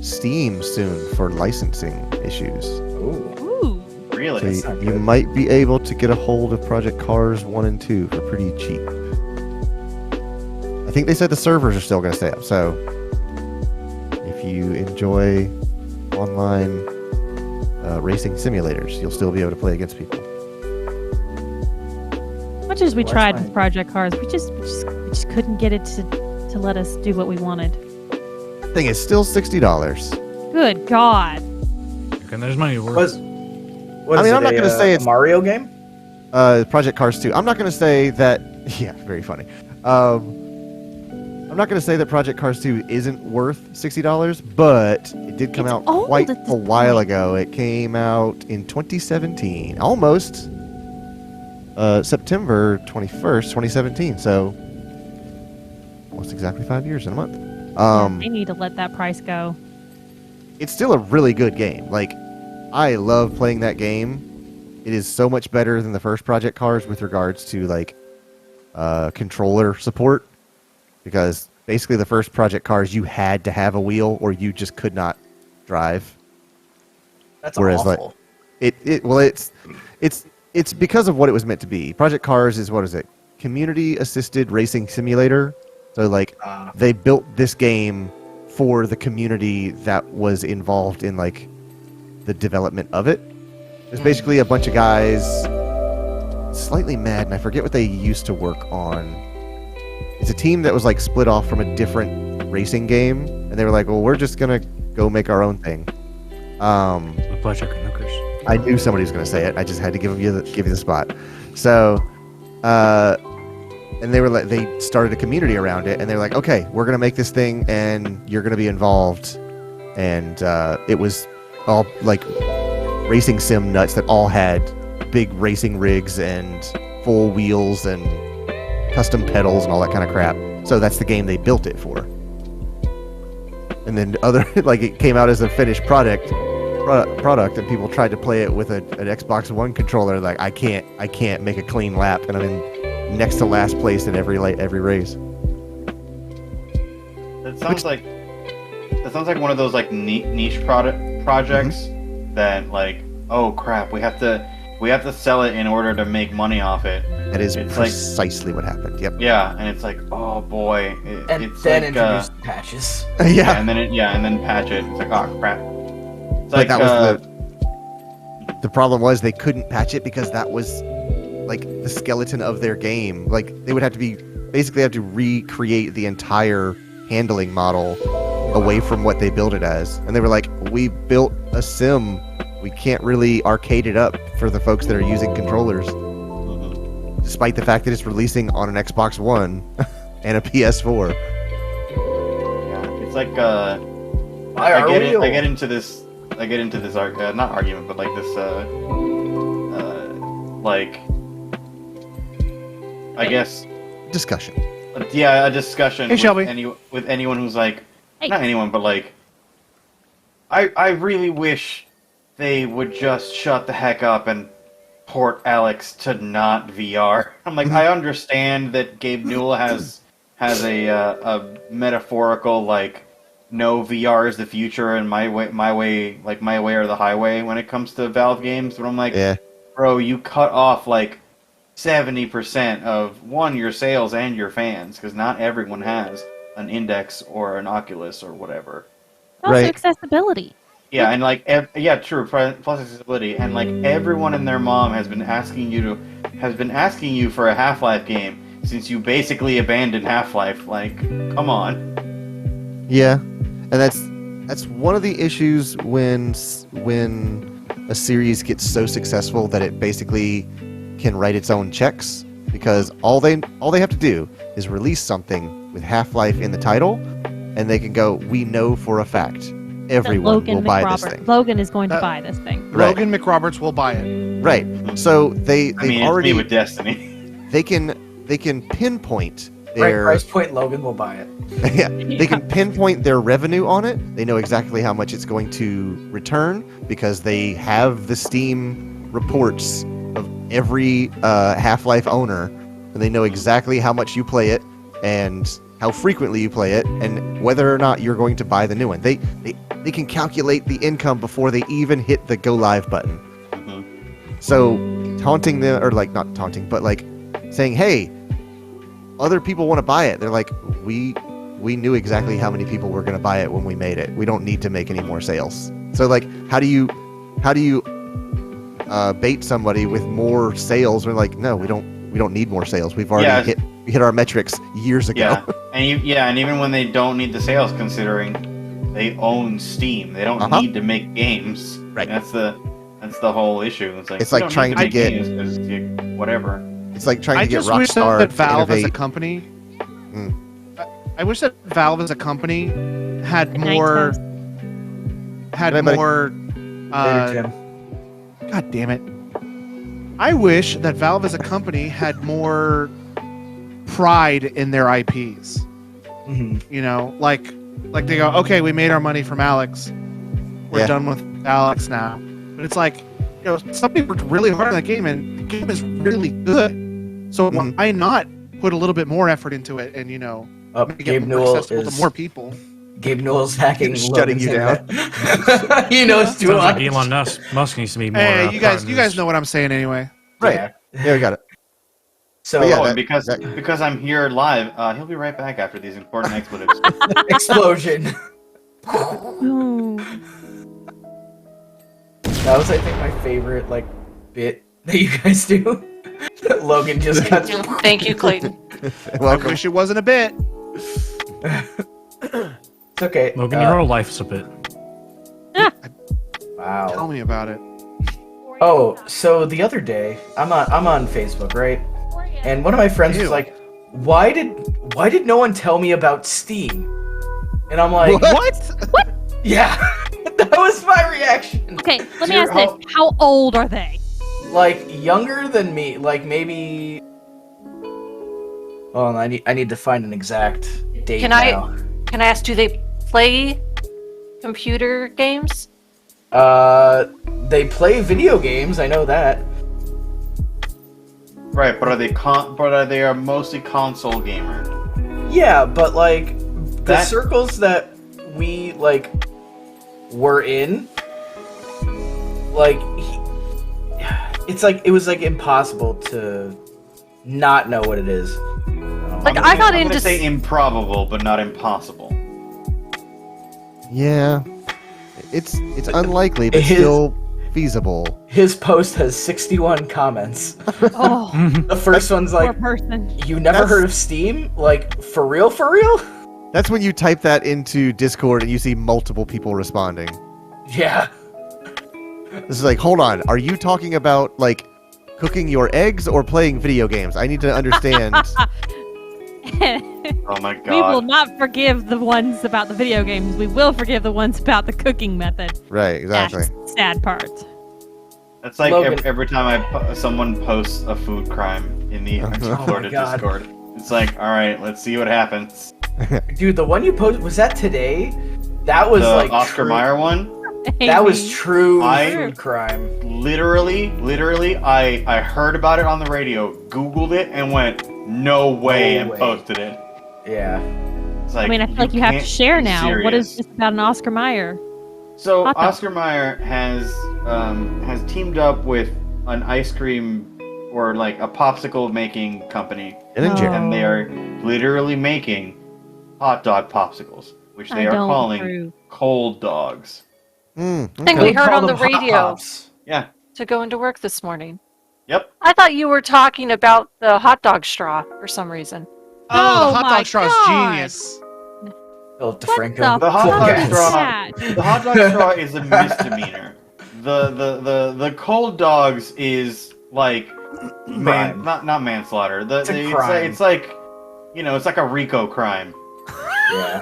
[SPEAKER 4] Steam soon for licensing issues.
[SPEAKER 6] Ooh.
[SPEAKER 3] Ooh.
[SPEAKER 5] Really?
[SPEAKER 4] So
[SPEAKER 6] not
[SPEAKER 4] you
[SPEAKER 6] good.
[SPEAKER 4] might be able to get a hold of Project Cars 1 and 2 for pretty cheap. I think they said the servers are still going to stay up, so if you enjoy online racing simulators, you'll still be able to play against people.
[SPEAKER 3] Much as we
[SPEAKER 6] Well, that's
[SPEAKER 3] tried
[SPEAKER 6] fine.
[SPEAKER 3] with Project Cars, we just couldn't get it to let us do what we wanted.
[SPEAKER 4] Thing is still $60.
[SPEAKER 3] Good God.
[SPEAKER 7] And there's money to work.
[SPEAKER 6] What
[SPEAKER 4] I
[SPEAKER 6] is
[SPEAKER 4] mean,
[SPEAKER 6] it,
[SPEAKER 4] I'm not gonna say
[SPEAKER 6] a
[SPEAKER 4] it's-
[SPEAKER 6] Mario game.
[SPEAKER 4] Project Cars 2. I'm not going to say that. Yeah, very funny. I'm not going to say that Project Cars 2 isn't worth $60, but it did come
[SPEAKER 3] It's
[SPEAKER 4] out
[SPEAKER 3] old
[SPEAKER 4] quite
[SPEAKER 3] at
[SPEAKER 4] a
[SPEAKER 3] this
[SPEAKER 4] while
[SPEAKER 3] point.
[SPEAKER 4] ago. It came out in 2017, almost September 21st, 2017. So almost exactly 5 years in a month.
[SPEAKER 3] They need to let that price go.
[SPEAKER 4] It's still a really good game. Like, I love playing that game. It is so much better than the first Project Cars with regards to like controller support, because basically the first Project Cars you had to have a wheel or you just could not drive.
[SPEAKER 6] That's
[SPEAKER 4] Whereas,
[SPEAKER 6] awful.
[SPEAKER 4] It's because of what it was meant to be. Project Cars is, what is it? Community assisted racing simulator. So like they built this game for the community that was involved in like the development of it. There's basically a bunch of guys slightly mad, and I forget what they used to work on. It's a team that was like split off from a different racing game, and they were like, well, we're just gonna go make our own thing.
[SPEAKER 7] The pleasure hookers.
[SPEAKER 4] I knew somebody was going to say it. I just had to give you the spot. So, and they were like, they started a community around it, and they were like, okay, we're going to make this thing, and you're going to be involved. And it was all like racing sim nuts that all had big racing rigs and full wheels and custom pedals and all that kind of crap. So that's the game they built it for. And then like it came out as a finished product, and people tried to play it with an Xbox One controller. Like, I can't make a clean lap, and I'm in next to last place in every race.
[SPEAKER 5] That sounds like one of those like niche projects that like, oh crap, we have to sell it in order to make money off it.
[SPEAKER 4] That is
[SPEAKER 5] It's
[SPEAKER 4] precisely what happened. Yep.
[SPEAKER 5] Yeah, and it's like, oh boy,
[SPEAKER 6] And
[SPEAKER 5] it's
[SPEAKER 6] then
[SPEAKER 5] like,
[SPEAKER 6] introduce patches.
[SPEAKER 4] Yeah.
[SPEAKER 5] and then patch it. It's like, oh crap. It's
[SPEAKER 4] Like,
[SPEAKER 5] like
[SPEAKER 4] that was the problem was they couldn't patch it because that was like the skeleton of their game. Like, they would have to recreate the entire handling model away from what they built it as. And they were like, we built a sim. We can't really arcade it up for the folks that are using controllers. Despite the fact that it's releasing on an Xbox One and a PS4.
[SPEAKER 5] yeah, it's like
[SPEAKER 6] Why are we?
[SPEAKER 5] I get into this not argument, but like this like I guess
[SPEAKER 4] Discussion.
[SPEAKER 5] a discussion
[SPEAKER 1] Hey, Shelby.
[SPEAKER 5] with anyone who's like
[SPEAKER 3] Hey.
[SPEAKER 5] not anyone, but like I really wish they would just shut the heck up and port Alex to not VR. I'm like, I understand that Gabe Newell has a metaphorical like, no, VR is the future and my way or the highway when it comes to Valve games. But I'm like, bro, you cut off like 70% of your sales and your fans, because not everyone has an Index or an Oculus or whatever.
[SPEAKER 3] Also accessibility.
[SPEAKER 5] Yeah, and like, true. Plus accessibility, and like everyone and their mom has been asking you for a Half-Life game since you basically abandoned Half-Life. Like, come on.
[SPEAKER 4] Yeah, and that's one of the issues when a series gets so successful that it basically can write its own checks, because all they have to do is release something with Half-Life in the title, and they can go, we know for a fact everyone will buy this thing.
[SPEAKER 3] Logan is going to buy this thing.
[SPEAKER 1] Logan McRoberts will buy it.
[SPEAKER 4] Right. So they've already
[SPEAKER 5] with Destiny.
[SPEAKER 4] They can pinpoint their
[SPEAKER 6] price point. Logan will buy it.
[SPEAKER 4] Yeah, they can pinpoint their revenue on it. They know exactly how much it's going to return because they have the Steam reports of every Half-Life owner, and they know exactly how much you play it and how frequently you play it, and whether or not you're going to buy the new one. They can calculate the income before they even hit the go live button. So taunting them, or like not taunting, but like saying, hey, other people want to buy it. They're like, we knew exactly how many people were going to buy it when we made it. We don't need to make any more sales. So like, how do you bait somebody with more sales? We're like, no, we don't need more sales. We've already hit our metrics years ago.
[SPEAKER 5] Yeah, and even when they don't need the sales, considering they own Steam, they don't need to make games.
[SPEAKER 4] Right.
[SPEAKER 5] That's the whole issue.
[SPEAKER 4] It's like trying to get
[SPEAKER 5] whatever.
[SPEAKER 4] It's like trying to get
[SPEAKER 1] Rockstar. I just wish that Valve as a company. I wish that Valve as a company had more. God damn it! I wish that Valve as a company had more pride in their IPs. You know, like they go, okay, we made our money from Alex. We're done with Alex now. But it's like, you know, some people worked really hard on that game, and the game is really good. So why not put a little bit more effort into it, and make it more accessible to more people?
[SPEAKER 6] Gabe Newell's hacking,
[SPEAKER 4] shutting you down.
[SPEAKER 6] He knows too much.
[SPEAKER 7] Like Elon Musk needs to be more.
[SPEAKER 1] Hey, you guys know what I'm saying anyway.
[SPEAKER 4] Right? Yeah, we got it.
[SPEAKER 5] So because I'm here live, he'll be right back after these important expletives.
[SPEAKER 6] Explosion. That was, I think, my favorite bit that you guys do. Logan just got.
[SPEAKER 2] Thank you, Clayton.
[SPEAKER 1] I wish it wasn't a bit.
[SPEAKER 6] It's okay.
[SPEAKER 7] Logan, your whole life is a bit.
[SPEAKER 6] Wow.
[SPEAKER 1] Tell me about it.
[SPEAKER 6] Oh, so the other day, I'm on Facebook, right? And one of my friends was like, "Why did no one tell me about Steam?" And I'm like,
[SPEAKER 1] "What?
[SPEAKER 6] Yeah, that was my reaction.
[SPEAKER 3] Okay, let me ask this: how old are they?
[SPEAKER 6] Like younger than me, like maybe. Oh, I need to find an exact date.
[SPEAKER 2] Can I ask? Do they play computer games?
[SPEAKER 6] They play video games. I know that.
[SPEAKER 5] Right, but are they mostly console gamers?
[SPEAKER 6] Yeah, but like the circles that we were in, it was impossible to not know what it is.
[SPEAKER 2] Like I got into.
[SPEAKER 5] I'm gonna say improbable, but not impossible.
[SPEAKER 4] Yeah, it's unlikely, but still feasible.
[SPEAKER 6] His post has 61 comments.
[SPEAKER 3] Oh,
[SPEAKER 6] the first one's like,
[SPEAKER 3] poor person.
[SPEAKER 6] "You never heard of Steam? Like for real, for real?"
[SPEAKER 4] That's when you type that into Discord and you see multiple people responding.
[SPEAKER 6] Yeah.
[SPEAKER 4] This is like, hold on, are you talking about cooking your eggs or playing video games? I need to understand.
[SPEAKER 5] Oh my god.
[SPEAKER 3] We will not forgive the ones about the video games. We will forgive the ones about the cooking method.
[SPEAKER 4] Right, exactly.
[SPEAKER 3] That's the sad part.
[SPEAKER 5] That's like every time someone posts a food crime in the Florida Discord. It's like, all right, let's see what happens.
[SPEAKER 6] Dude, the one you posted, was that today? That was
[SPEAKER 5] the Oscar Mayer one?
[SPEAKER 6] That was true
[SPEAKER 5] I-
[SPEAKER 6] food crime.
[SPEAKER 5] Literally, I heard about it on the radio, Googled it, and went, no way, and posted it.
[SPEAKER 6] Yeah.
[SPEAKER 5] It's like,
[SPEAKER 3] I mean, I feel like you have to
[SPEAKER 5] can't
[SPEAKER 3] share
[SPEAKER 5] be
[SPEAKER 3] now. What is
[SPEAKER 5] serious.
[SPEAKER 3] this about an Oscar Mayer?
[SPEAKER 5] So
[SPEAKER 3] hot dog?
[SPEAKER 5] Oscar Mayer has teamed up with an ice cream or like a popsicle making company,
[SPEAKER 4] And then Jerry.
[SPEAKER 5] and they are literally making hot dog popsicles, which they
[SPEAKER 3] I
[SPEAKER 5] are
[SPEAKER 3] don't
[SPEAKER 5] calling
[SPEAKER 3] approve.
[SPEAKER 5] cold dogs.
[SPEAKER 2] I think we
[SPEAKER 6] They
[SPEAKER 2] heard
[SPEAKER 6] call
[SPEAKER 2] on the
[SPEAKER 6] them Hot
[SPEAKER 2] radio
[SPEAKER 6] Pops.
[SPEAKER 5] Yeah.
[SPEAKER 2] to go into work this morning.
[SPEAKER 5] Yep.
[SPEAKER 2] I thought you were talking about the hot dog straw for some reason.
[SPEAKER 1] Oh, the hot
[SPEAKER 3] my
[SPEAKER 1] dog straw is
[SPEAKER 3] God.
[SPEAKER 1] genius.
[SPEAKER 6] Philip
[SPEAKER 3] What
[SPEAKER 6] DeFranco.
[SPEAKER 5] The hot
[SPEAKER 6] Cool
[SPEAKER 5] dog
[SPEAKER 6] guy.
[SPEAKER 5] straw.
[SPEAKER 3] that?
[SPEAKER 5] The hot dog straw is a misdemeanor. The cold dogs is like
[SPEAKER 6] Crime.
[SPEAKER 5] not manslaughter.
[SPEAKER 6] It's a crime.
[SPEAKER 5] It's like it's like a RICO crime.
[SPEAKER 6] Yeah.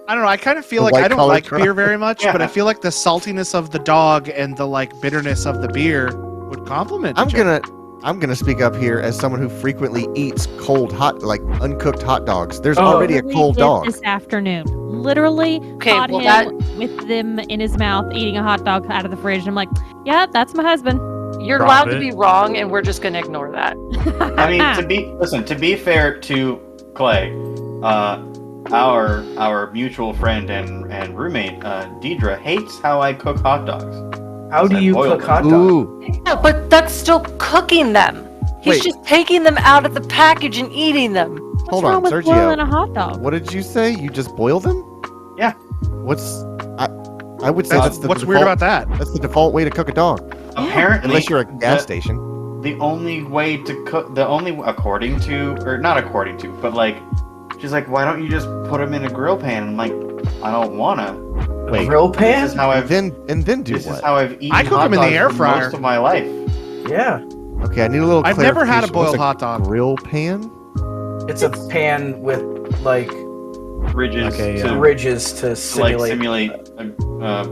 [SPEAKER 1] I don't know. I kind of feel
[SPEAKER 4] The
[SPEAKER 1] like I don't
[SPEAKER 4] white-collar
[SPEAKER 1] like
[SPEAKER 4] crime.
[SPEAKER 1] beer very much,
[SPEAKER 5] Yeah.
[SPEAKER 1] but I feel like the saltiness of the dog and the bitterness of the beer would complement. each other.
[SPEAKER 4] I'm gonna speak up here as someone who frequently eats uncooked hot dogs. There's
[SPEAKER 6] Oh.
[SPEAKER 4] already a
[SPEAKER 3] Literally
[SPEAKER 4] cold
[SPEAKER 3] did
[SPEAKER 4] dog.
[SPEAKER 3] this afternoon. Literally
[SPEAKER 2] Okay,
[SPEAKER 3] caught
[SPEAKER 2] well,
[SPEAKER 3] him with them in his mouth eating a hot dog out of the fridge. I'm like, yeah, that's my husband.
[SPEAKER 2] You're
[SPEAKER 7] Drop
[SPEAKER 2] allowed to
[SPEAKER 7] it.
[SPEAKER 2] be wrong, and we're just going to ignore that.
[SPEAKER 5] I mean, to be fair to Clay, our mutual friend and roommate Deidre hates how I cook hot dogs.
[SPEAKER 6] How do you
[SPEAKER 5] Boiled
[SPEAKER 6] cook hot dogs?
[SPEAKER 4] Ooh.
[SPEAKER 2] Yeah, but that's still cooking them. He's
[SPEAKER 4] Wait.
[SPEAKER 2] just taking them out of the package and eating them.
[SPEAKER 3] What's
[SPEAKER 4] Hold
[SPEAKER 3] wrong
[SPEAKER 4] on,
[SPEAKER 3] with
[SPEAKER 4] Sergio.
[SPEAKER 3] boiling a hot dog?
[SPEAKER 4] What did you say? You just boil them?
[SPEAKER 5] Yeah.
[SPEAKER 4] I would say that's the
[SPEAKER 1] What's
[SPEAKER 4] default,
[SPEAKER 1] weird about that?
[SPEAKER 4] That's the default way to cook a dog.
[SPEAKER 5] Apparently,
[SPEAKER 4] Unless you're a gas
[SPEAKER 5] the-
[SPEAKER 4] station.
[SPEAKER 5] The only way to cook, according to, or not according to, but she's like, why don't you just put them in a grill pan? And I'm like, I don't wanna.
[SPEAKER 4] Wait.
[SPEAKER 6] Grill
[SPEAKER 5] This
[SPEAKER 6] pan?
[SPEAKER 5] is how I've.
[SPEAKER 4] Then do
[SPEAKER 5] This is
[SPEAKER 4] what?
[SPEAKER 5] how I've eaten.
[SPEAKER 1] I cook
[SPEAKER 5] hot
[SPEAKER 1] them in the
[SPEAKER 5] dogs
[SPEAKER 1] air
[SPEAKER 5] for
[SPEAKER 1] fryer.
[SPEAKER 5] most of my life.
[SPEAKER 6] Yeah.
[SPEAKER 4] Okay, I need a little
[SPEAKER 1] I've never had a
[SPEAKER 4] clarification.
[SPEAKER 1] boiled
[SPEAKER 4] What's
[SPEAKER 1] hot dog.
[SPEAKER 4] grill pan?
[SPEAKER 6] It's a pan with
[SPEAKER 5] Ridges
[SPEAKER 7] Okay,
[SPEAKER 5] to,
[SPEAKER 6] ridges to
[SPEAKER 5] to
[SPEAKER 6] simulate.
[SPEAKER 5] simulate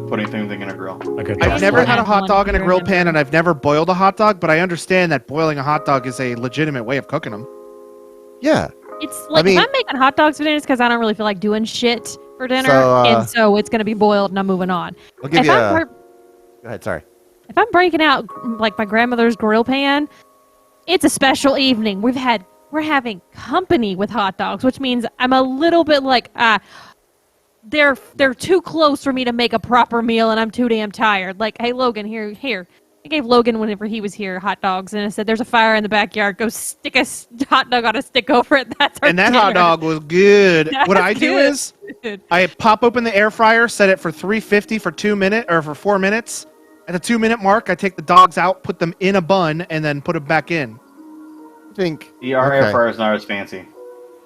[SPEAKER 5] putting things in a grill.
[SPEAKER 7] Like a
[SPEAKER 1] I've
[SPEAKER 7] toaster.
[SPEAKER 1] never had a
[SPEAKER 3] had
[SPEAKER 1] hot
[SPEAKER 3] one
[SPEAKER 1] dog in a
[SPEAKER 3] here
[SPEAKER 1] grill
[SPEAKER 3] and
[SPEAKER 1] pan,
[SPEAKER 3] there.
[SPEAKER 1] and I've never boiled a hot dog. But I understand that boiling a hot dog is a legitimate way of cooking them.
[SPEAKER 4] Yeah.
[SPEAKER 3] It's like
[SPEAKER 4] mean-
[SPEAKER 3] if I'm making hot dogs for dinner, it's because I don't really feel like doing shit for dinner,
[SPEAKER 4] So,
[SPEAKER 3] and so it's gonna be boiled, and I'm moving on.
[SPEAKER 4] I'll give
[SPEAKER 3] If
[SPEAKER 4] you
[SPEAKER 3] I'm,
[SPEAKER 4] a... Go ahead, sorry.
[SPEAKER 3] if I'm breaking out like my grandmother's grill pan, it's a special evening. We're having company with hot dogs, which means I'm a little bit like they're too close for me to make a proper meal, and I'm too damn tired. Like, hey Logan, here. I gave Logan whenever he was here hot dogs, and I said, "There's a fire in the backyard. Go stick a hot dog on a stick over it." That's our
[SPEAKER 1] And that
[SPEAKER 3] dinner.
[SPEAKER 1] hot dog was good.
[SPEAKER 3] That
[SPEAKER 1] What
[SPEAKER 3] was
[SPEAKER 1] I do
[SPEAKER 3] good.
[SPEAKER 1] is
[SPEAKER 3] Dude.
[SPEAKER 1] I pop open the air fryer, set it for 350 for 2 minutes or for 4 minutes. At the 2 minute mark, I take the dogs out, put them in a bun, and then put them back in.
[SPEAKER 4] I think...
[SPEAKER 5] Our air
[SPEAKER 4] okay.
[SPEAKER 5] fryer is not as fancy.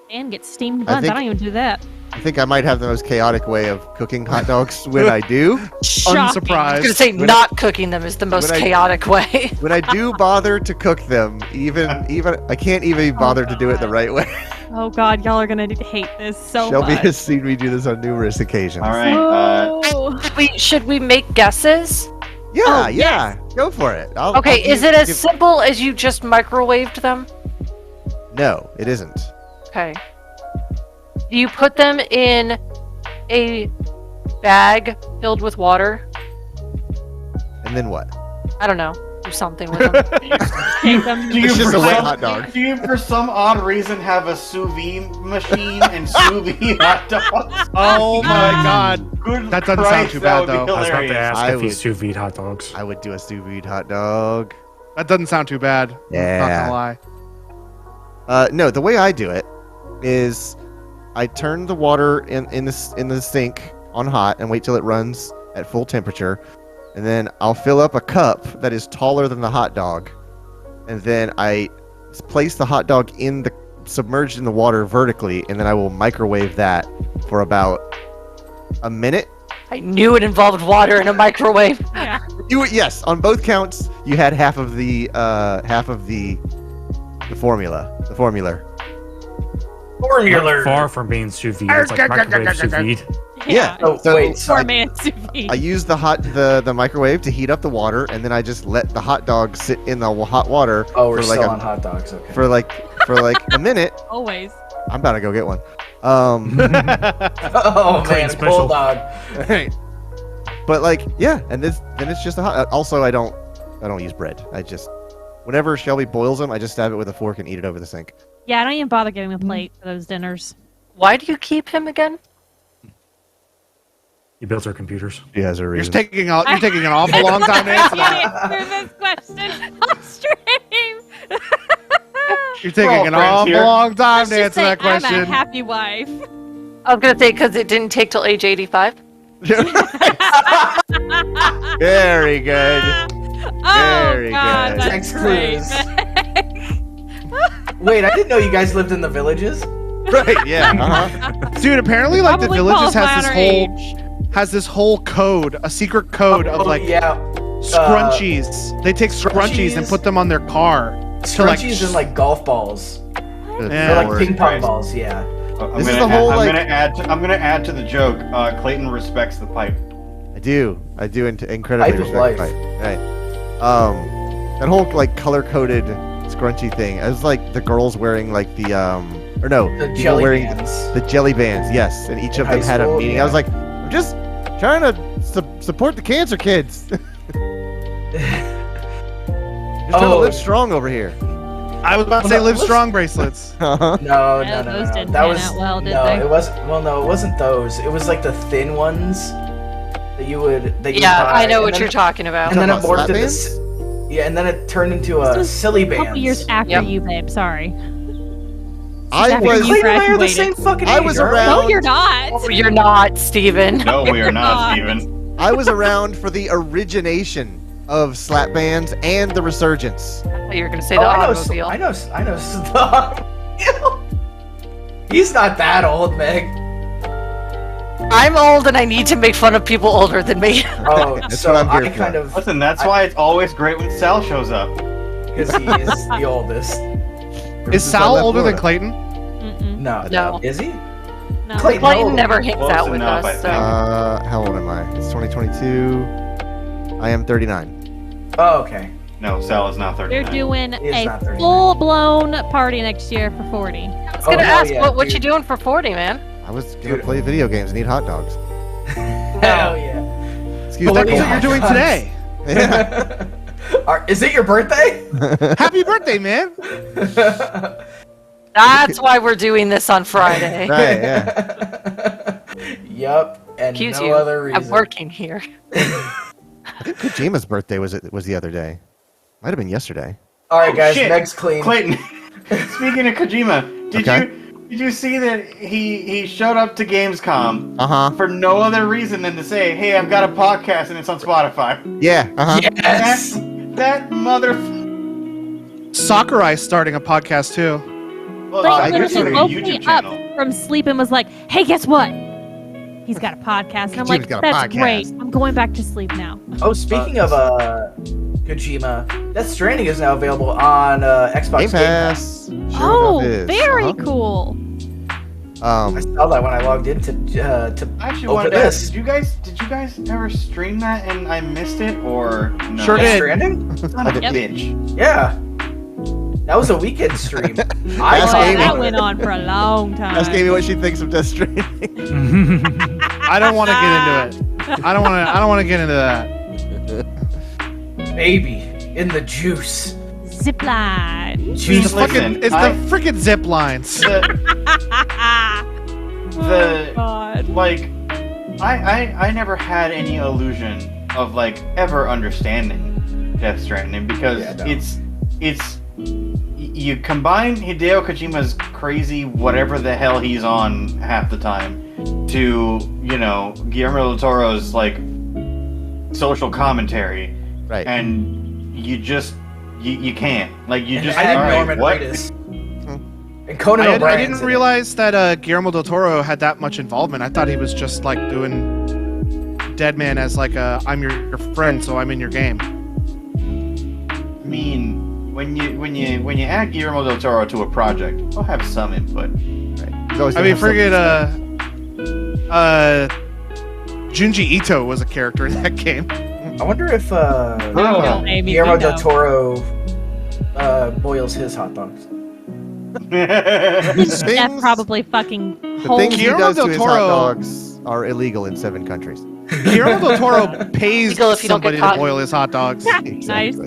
[SPEAKER 3] And get steamed
[SPEAKER 4] I
[SPEAKER 3] buns. I,
[SPEAKER 4] think-
[SPEAKER 3] don't even do that.
[SPEAKER 4] I think I might have the most chaotic way of cooking hot dogs when I do.
[SPEAKER 3] Shocking.
[SPEAKER 2] I was going to
[SPEAKER 1] Unsurprised.
[SPEAKER 2] say not cooking them is the most
[SPEAKER 4] when I-
[SPEAKER 2] chaotic way.
[SPEAKER 4] When I do bother to cook them, even I can't even bother to do it the
[SPEAKER 3] God.
[SPEAKER 4] right way.
[SPEAKER 3] Oh God, y'all are gonna hate this so
[SPEAKER 4] Shelby
[SPEAKER 3] much.
[SPEAKER 4] has seen me do this on numerous occasions.
[SPEAKER 5] All right.
[SPEAKER 3] Oh.
[SPEAKER 2] Should we make guesses?
[SPEAKER 4] Yeah,
[SPEAKER 3] Oh,
[SPEAKER 4] yeah. Go for it.
[SPEAKER 2] Okay, is it as simple as you just microwaved them?
[SPEAKER 4] No, it isn't.
[SPEAKER 2] Okay. Do you put them in a bag filled with water?
[SPEAKER 4] And then what?
[SPEAKER 2] I don't know. Do something with them.
[SPEAKER 3] Take them.
[SPEAKER 5] Do you,
[SPEAKER 4] It's just
[SPEAKER 5] for
[SPEAKER 4] a wet
[SPEAKER 5] some-
[SPEAKER 4] hot dog.
[SPEAKER 5] do you, for some odd reason, have a sous vide machine and sous vide hot dogs?
[SPEAKER 1] Oh my God.
[SPEAKER 5] Good
[SPEAKER 1] That doesn't sound
[SPEAKER 5] Christ,
[SPEAKER 1] too
[SPEAKER 5] that
[SPEAKER 1] bad,
[SPEAKER 5] would be
[SPEAKER 1] though.
[SPEAKER 7] I was about to
[SPEAKER 5] hilarious.
[SPEAKER 7] ask
[SPEAKER 4] I
[SPEAKER 7] if you
[SPEAKER 4] would-
[SPEAKER 7] sous vide hot dogs.
[SPEAKER 4] I would do a sous vide hot dog.
[SPEAKER 1] That doesn't sound too bad. Not
[SPEAKER 4] Yeah.
[SPEAKER 1] gonna lie.
[SPEAKER 4] No, the way I do it is I turn the water in the sink on hot and wait till it runs at full temperature, and then I'll fill up a cup that is taller than the hot dog, and then I place the hot dog submerged in the water vertically, and then I will microwave that for about a minute.
[SPEAKER 2] I knew it involved water in a microwave.
[SPEAKER 3] Yeah.
[SPEAKER 4] Yes, on both counts, you had half of the formula. The formula.
[SPEAKER 6] Formula.
[SPEAKER 7] Far from being sous vide. It's like microwave sous vide.
[SPEAKER 4] Yeah.
[SPEAKER 6] Oh,
[SPEAKER 4] So
[SPEAKER 6] wait. So
[SPEAKER 3] Poor man sous vide.
[SPEAKER 4] I use the microwave to heat up the water, and then I just let the hot dog sit in the hot water
[SPEAKER 6] oh, we're
[SPEAKER 4] for like
[SPEAKER 6] still
[SPEAKER 4] a,
[SPEAKER 6] on hot dogs. Okay.
[SPEAKER 4] for like a minute.
[SPEAKER 3] Always.
[SPEAKER 4] I'm about to go get one.
[SPEAKER 6] oh
[SPEAKER 7] Clean
[SPEAKER 6] man,
[SPEAKER 7] special.
[SPEAKER 6] bulldog.
[SPEAKER 4] But But like, yeah, and then it's just a hot. Also, I don't use bread. I just whenever Shelby boils them, I just stab it with a fork and eat it over the sink.
[SPEAKER 3] Yeah, I don't even bother getting a plate for those dinners.
[SPEAKER 2] Why do you keep him again?
[SPEAKER 7] He built our computers.
[SPEAKER 4] She has a
[SPEAKER 1] You're
[SPEAKER 4] reason.
[SPEAKER 1] taking an awful long time to answer that.
[SPEAKER 3] Answer this question on stream.
[SPEAKER 1] You're taking an awful long time to answer that
[SPEAKER 3] I'm a
[SPEAKER 1] question.
[SPEAKER 3] happy wife.
[SPEAKER 2] I was gonna say because it didn't take till age 85.
[SPEAKER 4] Very good.
[SPEAKER 3] Oh
[SPEAKER 4] Very
[SPEAKER 3] God,
[SPEAKER 4] good.
[SPEAKER 3] that's
[SPEAKER 6] Sex
[SPEAKER 3] great.
[SPEAKER 6] clues. Wait, I didn't know you guys lived in the villages.
[SPEAKER 4] Right? Yeah. Uh-huh.
[SPEAKER 1] Dude, apparently like the
[SPEAKER 3] Probably
[SPEAKER 1] villages
[SPEAKER 3] qualify
[SPEAKER 1] has this
[SPEAKER 3] on our
[SPEAKER 1] whole code, a secret code of like
[SPEAKER 6] yeah,
[SPEAKER 1] scrunchies. They take scrunchies and
[SPEAKER 6] scrunchies.
[SPEAKER 1] put them on their car. To, like,
[SPEAKER 6] scrunchies and like golf balls,
[SPEAKER 4] Good
[SPEAKER 1] Yeah.
[SPEAKER 6] or like
[SPEAKER 4] lord.
[SPEAKER 6] ping pong
[SPEAKER 5] Christ.
[SPEAKER 6] balls. Yeah.
[SPEAKER 5] I'm
[SPEAKER 4] This is
[SPEAKER 5] gonna
[SPEAKER 4] the whole,
[SPEAKER 5] I'm
[SPEAKER 4] like-
[SPEAKER 5] gonna add to the joke. Clayton respects the pipe.
[SPEAKER 4] I do incredibly
[SPEAKER 6] Pipe of
[SPEAKER 4] respect
[SPEAKER 6] life.
[SPEAKER 4] pipe. Right. That whole like color coded scrunchy thing. It was like the girls wearing like the or no,
[SPEAKER 6] The
[SPEAKER 4] people
[SPEAKER 6] jelly
[SPEAKER 4] wearing
[SPEAKER 6] bands.
[SPEAKER 4] the jelly bands. Yes, and each of
[SPEAKER 6] High
[SPEAKER 4] them had a
[SPEAKER 6] school,
[SPEAKER 4] meaning.
[SPEAKER 6] yeah.
[SPEAKER 4] I was like, I'm just trying to support the cancer kids. Just trying to live strong over here.
[SPEAKER 1] I was about to say
[SPEAKER 6] Well,
[SPEAKER 1] live
[SPEAKER 6] let's-
[SPEAKER 1] strong bracelets.
[SPEAKER 4] Uh-huh.
[SPEAKER 6] No,
[SPEAKER 3] Yeah,
[SPEAKER 6] no, no,
[SPEAKER 3] those
[SPEAKER 6] no.
[SPEAKER 3] didn't
[SPEAKER 6] That
[SPEAKER 3] pan
[SPEAKER 6] was
[SPEAKER 3] out well, did
[SPEAKER 6] no.
[SPEAKER 3] they?
[SPEAKER 6] It wasn't. Well, no, it wasn't those. It was like the thin ones that you would. That you
[SPEAKER 2] Yeah,
[SPEAKER 6] buy,
[SPEAKER 2] I know
[SPEAKER 6] and
[SPEAKER 2] what
[SPEAKER 6] then-
[SPEAKER 2] you're talking about.
[SPEAKER 6] And then it
[SPEAKER 4] Talking about
[SPEAKER 6] morphed into
[SPEAKER 4] slap
[SPEAKER 6] yeah, and then it turned into
[SPEAKER 3] This
[SPEAKER 6] a
[SPEAKER 3] was
[SPEAKER 6] silly
[SPEAKER 3] A
[SPEAKER 6] bands.
[SPEAKER 3] couple years after
[SPEAKER 2] Yep.
[SPEAKER 3] you, babe. Sorry.
[SPEAKER 4] I
[SPEAKER 3] After
[SPEAKER 4] was
[SPEAKER 3] you
[SPEAKER 6] Clayton and I are the
[SPEAKER 3] graduated.
[SPEAKER 6] same fucking
[SPEAKER 4] I
[SPEAKER 6] age,
[SPEAKER 4] was
[SPEAKER 6] aren't we?
[SPEAKER 4] around-
[SPEAKER 3] No, you're not.
[SPEAKER 2] Oh, you're not, Steven.
[SPEAKER 5] No, we are not,
[SPEAKER 3] God.
[SPEAKER 5] Steven.
[SPEAKER 4] I was around for the origination of slap bands and the resurgence.
[SPEAKER 2] You're gonna say
[SPEAKER 6] Oh,
[SPEAKER 2] the
[SPEAKER 6] I know.
[SPEAKER 2] automobile.
[SPEAKER 6] I know. Stop. He's not that old, Meg.
[SPEAKER 2] I'm old and I need to make fun of people older than me.
[SPEAKER 6] Oh,
[SPEAKER 4] That's
[SPEAKER 6] so
[SPEAKER 4] what I'm here
[SPEAKER 6] I
[SPEAKER 4] for.
[SPEAKER 6] kind of
[SPEAKER 5] Listen, that's why it's always great when Sal shows up.
[SPEAKER 6] because he is the oldest.
[SPEAKER 1] Is
[SPEAKER 4] since I
[SPEAKER 1] Sal
[SPEAKER 4] left
[SPEAKER 1] older than
[SPEAKER 4] Florida.
[SPEAKER 1] Clayton?
[SPEAKER 3] Mm-mm.
[SPEAKER 6] No,
[SPEAKER 2] No.
[SPEAKER 6] Is he?
[SPEAKER 3] No.
[SPEAKER 6] Clayton,
[SPEAKER 2] Clayton
[SPEAKER 6] how
[SPEAKER 2] never
[SPEAKER 6] old?
[SPEAKER 2] hangs
[SPEAKER 5] Close
[SPEAKER 2] out with
[SPEAKER 5] enough, I
[SPEAKER 2] us, so.
[SPEAKER 5] think.
[SPEAKER 4] How old am I? It's 2022. I am 39.
[SPEAKER 6] Oh, okay.
[SPEAKER 5] No, Sal is not
[SPEAKER 3] They're
[SPEAKER 5] 39.
[SPEAKER 3] doing
[SPEAKER 6] He is
[SPEAKER 3] a
[SPEAKER 6] not 39.
[SPEAKER 3] full-blown party next year for 40.
[SPEAKER 2] I was
[SPEAKER 6] Oh,
[SPEAKER 2] gonna
[SPEAKER 6] hell
[SPEAKER 2] ask,
[SPEAKER 6] yeah,
[SPEAKER 2] what you
[SPEAKER 6] dude.
[SPEAKER 2] doing for 40, man?
[SPEAKER 4] I was gonna
[SPEAKER 6] Dude.
[SPEAKER 4] play video games and eat hot dogs.
[SPEAKER 6] Hell yeah.
[SPEAKER 4] Excuse
[SPEAKER 1] That's
[SPEAKER 4] me.
[SPEAKER 1] what you're doing today.
[SPEAKER 4] Yeah.
[SPEAKER 6] Is it your birthday?
[SPEAKER 1] Happy birthday, man!
[SPEAKER 2] That's why we're doing this on Friday.
[SPEAKER 4] Right, yeah.
[SPEAKER 6] Yup, and
[SPEAKER 2] Accuse
[SPEAKER 6] no
[SPEAKER 2] you
[SPEAKER 6] other reason.
[SPEAKER 2] of working here.
[SPEAKER 4] I think Kojima's birthday was the other day. Might have been yesterday.
[SPEAKER 6] All right,
[SPEAKER 5] Oh,
[SPEAKER 6] guys,
[SPEAKER 5] shit.
[SPEAKER 6] Meg's clean.
[SPEAKER 5] Clayton, speaking of Kojima,
[SPEAKER 4] Okay.
[SPEAKER 5] did you see that he showed up to Gamescom
[SPEAKER 4] Uh-huh.
[SPEAKER 5] for no other reason than to say, "Hey, I've got a podcast and it's on Spotify."
[SPEAKER 4] Yeah, uh-huh.
[SPEAKER 6] Yes.
[SPEAKER 5] That mother.
[SPEAKER 1] Sakurai's starting a podcast too.
[SPEAKER 5] Well,
[SPEAKER 6] I
[SPEAKER 3] Clayton
[SPEAKER 6] guess
[SPEAKER 3] literally
[SPEAKER 6] it's a
[SPEAKER 3] woke
[SPEAKER 5] YouTube
[SPEAKER 3] me up
[SPEAKER 5] channel.
[SPEAKER 3] from sleep and was like, "Hey, guess what? He's got a podcast." And I'm
[SPEAKER 4] Kojima's
[SPEAKER 3] like,
[SPEAKER 4] got a
[SPEAKER 3] "That's
[SPEAKER 4] podcast."
[SPEAKER 3] great. I'm going back to sleep now."
[SPEAKER 6] Oh, speaking of Kojima, Death Stranding is now available on Xbox
[SPEAKER 4] Game Pass. Sure
[SPEAKER 3] Oh,
[SPEAKER 4] enough is.
[SPEAKER 3] very
[SPEAKER 4] Uh-huh.
[SPEAKER 3] cool.
[SPEAKER 6] I saw that when I logged into
[SPEAKER 5] I actually
[SPEAKER 6] over
[SPEAKER 5] wanted to
[SPEAKER 6] this.
[SPEAKER 5] ask, did you guys ever stream that and I missed it or no?
[SPEAKER 1] Sure
[SPEAKER 6] Death
[SPEAKER 1] did.
[SPEAKER 6] Stranding?
[SPEAKER 5] Son of a
[SPEAKER 3] Yep.
[SPEAKER 5] bitch.
[SPEAKER 6] Yeah. That was a weekend stream.
[SPEAKER 4] Ask
[SPEAKER 3] Oh,
[SPEAKER 4] Amy.
[SPEAKER 3] that went on for a long time.
[SPEAKER 4] Ask Amy what she thinks of Death Stranding.
[SPEAKER 1] I don't want to get into it. I don't want to get into that.
[SPEAKER 6] Baby in the juice.
[SPEAKER 3] Zipline.
[SPEAKER 1] It's
[SPEAKER 6] Juice.
[SPEAKER 1] the fucking,
[SPEAKER 5] Listen,
[SPEAKER 1] it's the freaking zip lines.
[SPEAKER 5] The
[SPEAKER 3] God.
[SPEAKER 5] like, I never had any illusion of like ever understanding Death Stranding because
[SPEAKER 6] Yeah, no.
[SPEAKER 5] it's you combine Hideo Kojima's crazy whatever the hell he's on half the time to Guillermo del Toro's like social commentary
[SPEAKER 4] Right.
[SPEAKER 5] and you just you can't like you just
[SPEAKER 6] I didn't
[SPEAKER 5] all
[SPEAKER 6] know
[SPEAKER 5] right,
[SPEAKER 6] Norman
[SPEAKER 5] what?
[SPEAKER 6] Reedus. And Conan
[SPEAKER 1] I
[SPEAKER 6] O'Brien's
[SPEAKER 1] didn't
[SPEAKER 6] in it.
[SPEAKER 1] realize that Guillermo del Toro had that much involvement. I thought he was just like doing Dead Man as like I'm your friend, so I'm in your game.
[SPEAKER 5] I mean, when you add Guillermo del Toro to a project, he'll have some input.
[SPEAKER 4] Right. He's always
[SPEAKER 1] I
[SPEAKER 4] gonna
[SPEAKER 1] mean,
[SPEAKER 4] have something
[SPEAKER 1] forget
[SPEAKER 4] to say.
[SPEAKER 1] Junji Ito was a character in that game.
[SPEAKER 6] I wonder if
[SPEAKER 3] Amy
[SPEAKER 6] Guillermo
[SPEAKER 3] Vito.
[SPEAKER 6] del Toro boils his hot dogs.
[SPEAKER 3] His chef
[SPEAKER 4] Things-
[SPEAKER 3] probably fucking
[SPEAKER 4] The
[SPEAKER 3] holds
[SPEAKER 4] things he
[SPEAKER 1] Guillermo
[SPEAKER 4] does to
[SPEAKER 1] del
[SPEAKER 4] his
[SPEAKER 1] Toro-
[SPEAKER 4] hot dogs are illegal in 7 countries.
[SPEAKER 1] Guillermo del Toro pays
[SPEAKER 2] Illegal if you don't get
[SPEAKER 1] somebody to
[SPEAKER 2] caught.
[SPEAKER 1] boil his hot dogs.
[SPEAKER 3] Nice.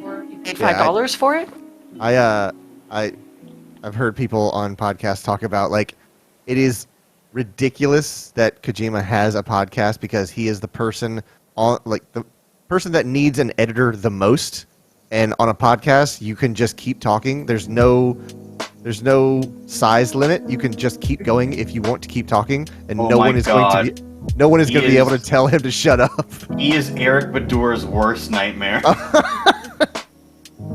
[SPEAKER 2] Or you paid $5 for it?
[SPEAKER 4] I've heard people on podcasts talk about like it is ridiculous that Kojima has a podcast because he is the person that needs an editor the most, and on a podcast you can just keep talking. There's no size limit. You can just keep going if you want to keep talking, and no one is going to be able to tell him to shut up.
[SPEAKER 5] He is Eric Badur's worst nightmare.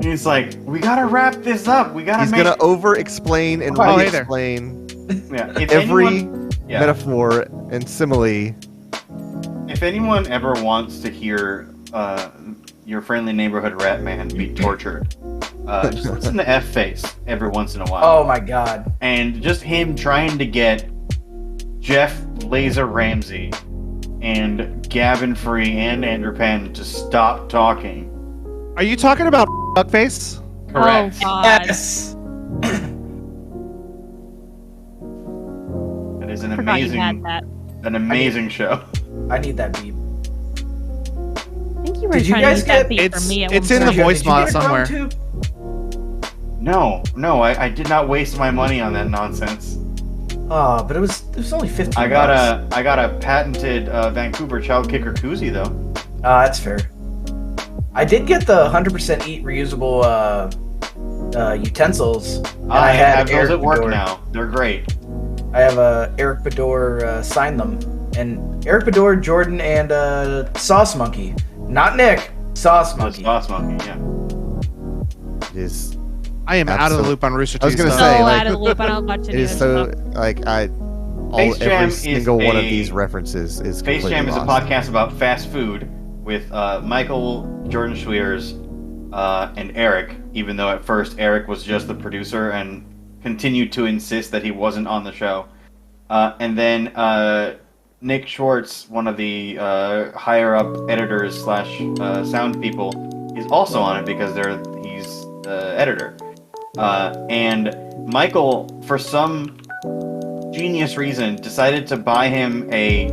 [SPEAKER 5] He's like, we gotta wrap this up. He's
[SPEAKER 4] gonna over-explain and re-explain every metaphor and simile.
[SPEAKER 5] If anyone ever wants to hear your friendly neighborhood rat man be tortured, just listen to F-Face every once in a while.
[SPEAKER 6] Oh my god.
[SPEAKER 5] And just him trying to get Jeff Laser Ramsey and Gavin Free and Andrew Penn to stop talking.
[SPEAKER 1] Are you talking about Fuckface?
[SPEAKER 5] Correct.
[SPEAKER 3] Oh, God.
[SPEAKER 6] Yes.
[SPEAKER 5] It is an
[SPEAKER 3] Forgot you had
[SPEAKER 5] amazing show.
[SPEAKER 6] I need that beep.
[SPEAKER 3] I think you were
[SPEAKER 6] Did you
[SPEAKER 3] trying to
[SPEAKER 6] guys
[SPEAKER 3] use that
[SPEAKER 6] get-
[SPEAKER 3] beat for me at
[SPEAKER 1] it's
[SPEAKER 3] one
[SPEAKER 1] in the
[SPEAKER 3] point.
[SPEAKER 1] voice
[SPEAKER 6] Did you
[SPEAKER 1] mod
[SPEAKER 6] get
[SPEAKER 1] somewhere.
[SPEAKER 6] Drum
[SPEAKER 5] No, I did not waste my money on that nonsense.
[SPEAKER 6] Oh, but it was only 15
[SPEAKER 5] I got a patented Vancouver Child Kicker koozie though.
[SPEAKER 6] That's fair. I did get the 100% eat reusable utensils. And
[SPEAKER 5] I have those
[SPEAKER 6] Eric
[SPEAKER 5] at work
[SPEAKER 6] Bador.
[SPEAKER 5] now. They're great.
[SPEAKER 6] I have Eric Bador sign them. And Eric Bador, Jordan, and Sauce Monkey. Not Nick. Sauce Monkey.
[SPEAKER 5] Sauce Monkey, yeah.
[SPEAKER 4] It is.
[SPEAKER 1] I am out of the loop on Rooster Teeth.
[SPEAKER 4] I was gonna
[SPEAKER 1] stuff.
[SPEAKER 4] say,
[SPEAKER 3] So
[SPEAKER 4] like,
[SPEAKER 3] out of the loop. I don't watch
[SPEAKER 4] It
[SPEAKER 3] any
[SPEAKER 4] is
[SPEAKER 3] of
[SPEAKER 4] so
[SPEAKER 3] this stuff.
[SPEAKER 4] like
[SPEAKER 5] Space Jam
[SPEAKER 4] every
[SPEAKER 5] is
[SPEAKER 4] single one of
[SPEAKER 5] a-
[SPEAKER 4] these references is
[SPEAKER 5] Space
[SPEAKER 4] completely
[SPEAKER 5] Jam is a
[SPEAKER 4] lost.
[SPEAKER 5] podcast about fast food with Michael, Jordan Schweers, and Eric, even though at first Eric was just the producer and continued to insist that he wasn't on the show. And then Nick Schwartz, one of the higher-up editors / sound people, is also on it because he's the editor. And Michael, for some genius reason, decided to buy him a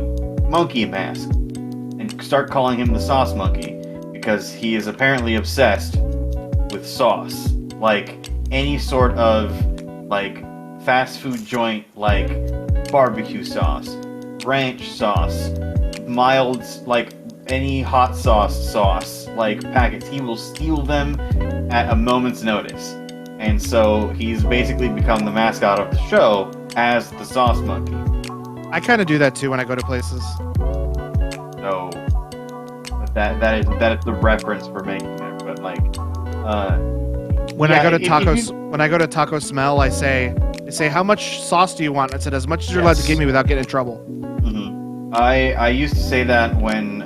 [SPEAKER 5] monkey mask and start calling him the Sauce Monkey because he is apparently obsessed with sauce. Like any sort of like fast food joint, like barbecue sauce, ranch sauce, mild, like any hot sauce like packets. He will steal them at a moment's notice. And so he's basically become the mascot of the show as the Sauce Monkey.
[SPEAKER 1] I kind of do that too when I go to places.
[SPEAKER 5] So that is the reference for making it. But like,
[SPEAKER 1] When
[SPEAKER 5] yeah,
[SPEAKER 1] I go to
[SPEAKER 5] if
[SPEAKER 1] tacos,
[SPEAKER 5] you-
[SPEAKER 1] when I go to Taco Smell, they say, how much sauce do you want? I said, as much as you're allowed to give me without getting in trouble.
[SPEAKER 5] mhm. I used to say that when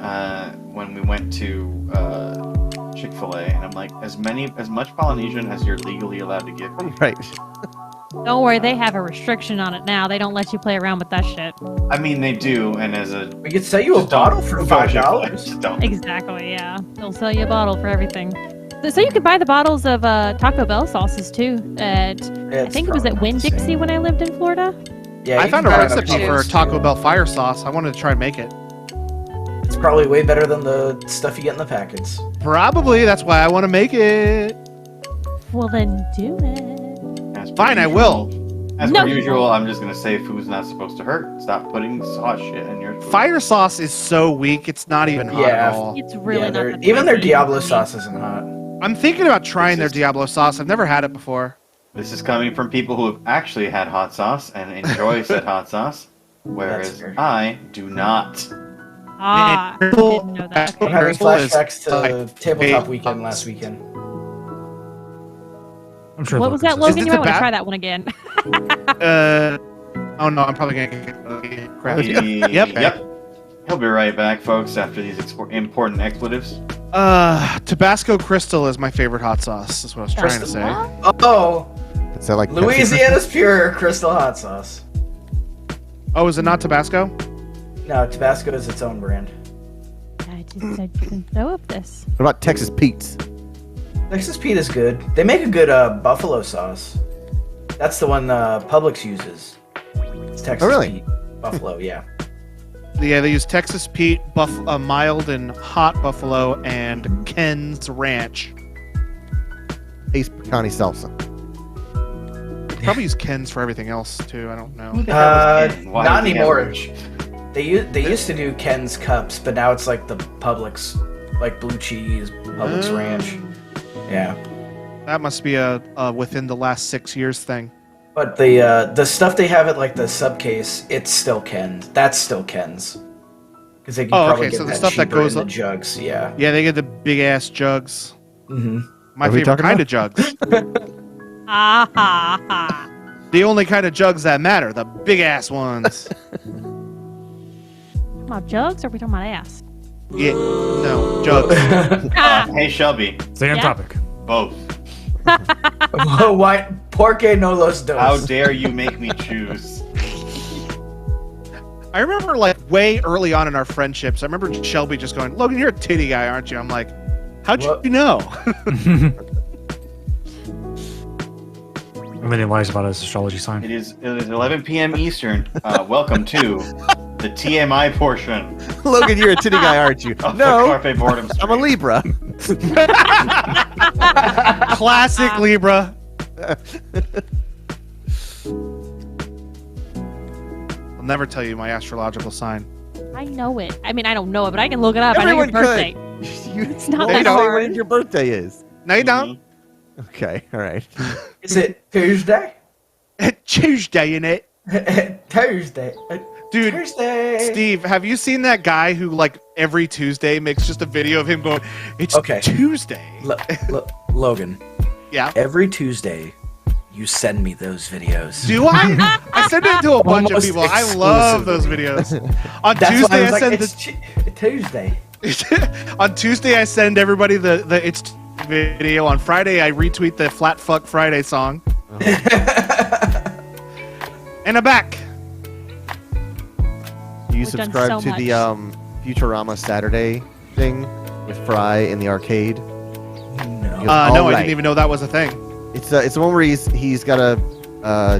[SPEAKER 5] we went to Chick-fil-A, and I'm like, as much Polynesian as you're legally allowed to give me.
[SPEAKER 4] Right.
[SPEAKER 3] Don't worry, they have a restriction on it now. They don't let you play around with that shit.
[SPEAKER 5] I mean, they do, and as a
[SPEAKER 6] We could sell you a
[SPEAKER 5] just don't-
[SPEAKER 6] bottle for
[SPEAKER 5] don't go to Chick-fil-A,
[SPEAKER 6] $5.
[SPEAKER 5] Just don't.
[SPEAKER 3] Exactly, yeah. They'll sell you a bottle for everything. So you could buy the bottles of Taco Bell sauces too. I think it was at Winn-Dixie when I lived in Florida.
[SPEAKER 6] Yeah,
[SPEAKER 1] I
[SPEAKER 6] you
[SPEAKER 1] found
[SPEAKER 6] can
[SPEAKER 1] a
[SPEAKER 6] buy it
[SPEAKER 1] recipe
[SPEAKER 6] up
[SPEAKER 1] for
[SPEAKER 6] to-
[SPEAKER 1] Taco Bell fire sauce. I wanted to try and make it.
[SPEAKER 6] It's probably way better than the stuff you get in the packets.
[SPEAKER 1] Probably. That's why I want to make it.
[SPEAKER 3] Well, then do it.
[SPEAKER 5] As per
[SPEAKER 1] Fine, I
[SPEAKER 5] usual-
[SPEAKER 1] will.
[SPEAKER 5] As
[SPEAKER 3] No.
[SPEAKER 5] per usual, I'm just gonna say food's not supposed to hurt. Stop putting hot shit in your food.
[SPEAKER 1] Fire sauce is so weak. It's not even hot
[SPEAKER 6] Yeah.
[SPEAKER 1] at all.
[SPEAKER 3] It's really
[SPEAKER 6] yeah,
[SPEAKER 3] not.
[SPEAKER 6] their-
[SPEAKER 3] that
[SPEAKER 6] even their
[SPEAKER 3] spicy.
[SPEAKER 6] Diablo sauce isn't hot.
[SPEAKER 1] I'm thinking about trying their
[SPEAKER 5] It's just-
[SPEAKER 1] Diablo sauce. I've never had it before.
[SPEAKER 5] This is coming from people who have actually had hot sauce and enjoy said hot sauce, whereas
[SPEAKER 6] fair.
[SPEAKER 5] I do not.
[SPEAKER 3] Ah, I didn't know that.
[SPEAKER 6] I'm having
[SPEAKER 1] Purple is
[SPEAKER 6] flashbacks to
[SPEAKER 1] like
[SPEAKER 6] Tabletop
[SPEAKER 1] big
[SPEAKER 6] Weekend
[SPEAKER 1] sauce.
[SPEAKER 6] last weekend.
[SPEAKER 7] I'm sure.
[SPEAKER 3] What was that,
[SPEAKER 7] Lucas is-
[SPEAKER 3] Logan?
[SPEAKER 1] it
[SPEAKER 3] You might want to
[SPEAKER 1] tobacco?
[SPEAKER 3] try that one again.
[SPEAKER 1] Oh no, I'm probably gonna get crap.
[SPEAKER 5] Yep. He'll be right back, folks, after these important expletives.
[SPEAKER 1] Tabasco Crystal is my favorite hot sauce. That's what I was trying to say.
[SPEAKER 6] Oh,
[SPEAKER 4] Is that like Pepsi
[SPEAKER 6] Louisiana's Pure Crystal Hot Sauce.
[SPEAKER 1] Oh, is it not Tabasco?
[SPEAKER 6] No, Tabasco is its own brand.
[SPEAKER 3] I just didn't know of this.
[SPEAKER 4] What about Texas Pete's?
[SPEAKER 6] Texas Pete is good. They make a good buffalo sauce. That's the one Publix uses. It's Texas
[SPEAKER 4] really?
[SPEAKER 6] Pete Buffalo, yeah.
[SPEAKER 1] Yeah, they use Texas Pete, mild and hot buffalo, and Ken's Ranch.
[SPEAKER 4] Ace Pecani Salsa.
[SPEAKER 1] Probably use Ken's for everything else too. I don't know.
[SPEAKER 6] Not anymore. They used to do Ken's cups, but now it's like the Publix, like blue cheese, Publix Ranch. Yeah.
[SPEAKER 1] That must be a within the last 6 years thing.
[SPEAKER 6] But the stuff they have at like the sub case, it's still Ken's. That's still Ken's. Because they can probably get
[SPEAKER 1] so the
[SPEAKER 6] that
[SPEAKER 1] stuff that
[SPEAKER 6] cheaper
[SPEAKER 1] goes
[SPEAKER 6] in the jugs. Yeah.
[SPEAKER 1] Yeah, they get the big ass jugs.
[SPEAKER 6] Mm-hmm.
[SPEAKER 1] My
[SPEAKER 4] Are we
[SPEAKER 1] favorite
[SPEAKER 4] talking
[SPEAKER 1] kind
[SPEAKER 4] about?
[SPEAKER 1] of jugs.
[SPEAKER 3] Ah ha ha.
[SPEAKER 1] The only kind of jugs that matter, the big ass ones.
[SPEAKER 3] Talking about jugs or are we talking about ass?
[SPEAKER 1] Yeah, no jugs.
[SPEAKER 5] Hey Shelby,
[SPEAKER 7] Stay on
[SPEAKER 3] Yeah.
[SPEAKER 7] topic.
[SPEAKER 5] both.
[SPEAKER 6] Why? Porque no los dos.
[SPEAKER 5] How dare you make me choose?
[SPEAKER 1] I remember like way early on in our friendships, I remember Shelby just going, "Logan, you're a titty guy, aren't you?" I'm like, "How'd
[SPEAKER 6] What?
[SPEAKER 1] you know?"
[SPEAKER 7] And then he lies about his astrology sign.
[SPEAKER 5] It is 11 p.m. Eastern. Welcome to the TMI portion
[SPEAKER 4] Logan, you're a titty guy, aren't you?
[SPEAKER 5] of
[SPEAKER 4] No,
[SPEAKER 5] the Carpe Boredom
[SPEAKER 4] I'm a
[SPEAKER 5] stream.
[SPEAKER 4] Libra.
[SPEAKER 1] Classic Libra. I'll never tell you my astrological sign.
[SPEAKER 3] I know it. I mean, I don't know it, but I can look it up.
[SPEAKER 4] Everyone
[SPEAKER 3] I know your birthday.
[SPEAKER 4] You,
[SPEAKER 3] It's not
[SPEAKER 4] they
[SPEAKER 3] that
[SPEAKER 4] know
[SPEAKER 3] hard.
[SPEAKER 4] when your birthday is.
[SPEAKER 1] No, you don't.
[SPEAKER 4] Okay, all right.
[SPEAKER 6] Is it Tuesday?
[SPEAKER 1] Tuesday in it,
[SPEAKER 6] Tuesday.
[SPEAKER 1] dude.
[SPEAKER 6] Tuesday.
[SPEAKER 1] Steve, have you seen that guy who like every Tuesday makes just a video of him going, "It's
[SPEAKER 6] Okay.
[SPEAKER 1] Tuesday."
[SPEAKER 6] Logan,
[SPEAKER 1] Yeah.
[SPEAKER 6] every Tuesday, you send me those videos.
[SPEAKER 1] Do I? I send it to a bunch of
[SPEAKER 6] Almost
[SPEAKER 1] people. I love those
[SPEAKER 6] exclusively.
[SPEAKER 1] videos. On
[SPEAKER 6] That's why
[SPEAKER 1] Tuesday,
[SPEAKER 6] I was
[SPEAKER 1] I
[SPEAKER 6] like,
[SPEAKER 1] send
[SPEAKER 6] it's Tuesday.
[SPEAKER 1] On Tuesday, I send everybody the It's video. On Friday, I retweet the Flat Fuck Friday song. And I'm back.
[SPEAKER 4] Do you
[SPEAKER 3] We've done
[SPEAKER 4] subscribe
[SPEAKER 3] so
[SPEAKER 4] to the
[SPEAKER 3] much.
[SPEAKER 4] Futurama Saturday thing with Fry in the arcade?
[SPEAKER 6] No.
[SPEAKER 1] No, I didn't even know that was a thing.
[SPEAKER 4] It's the one where he's got to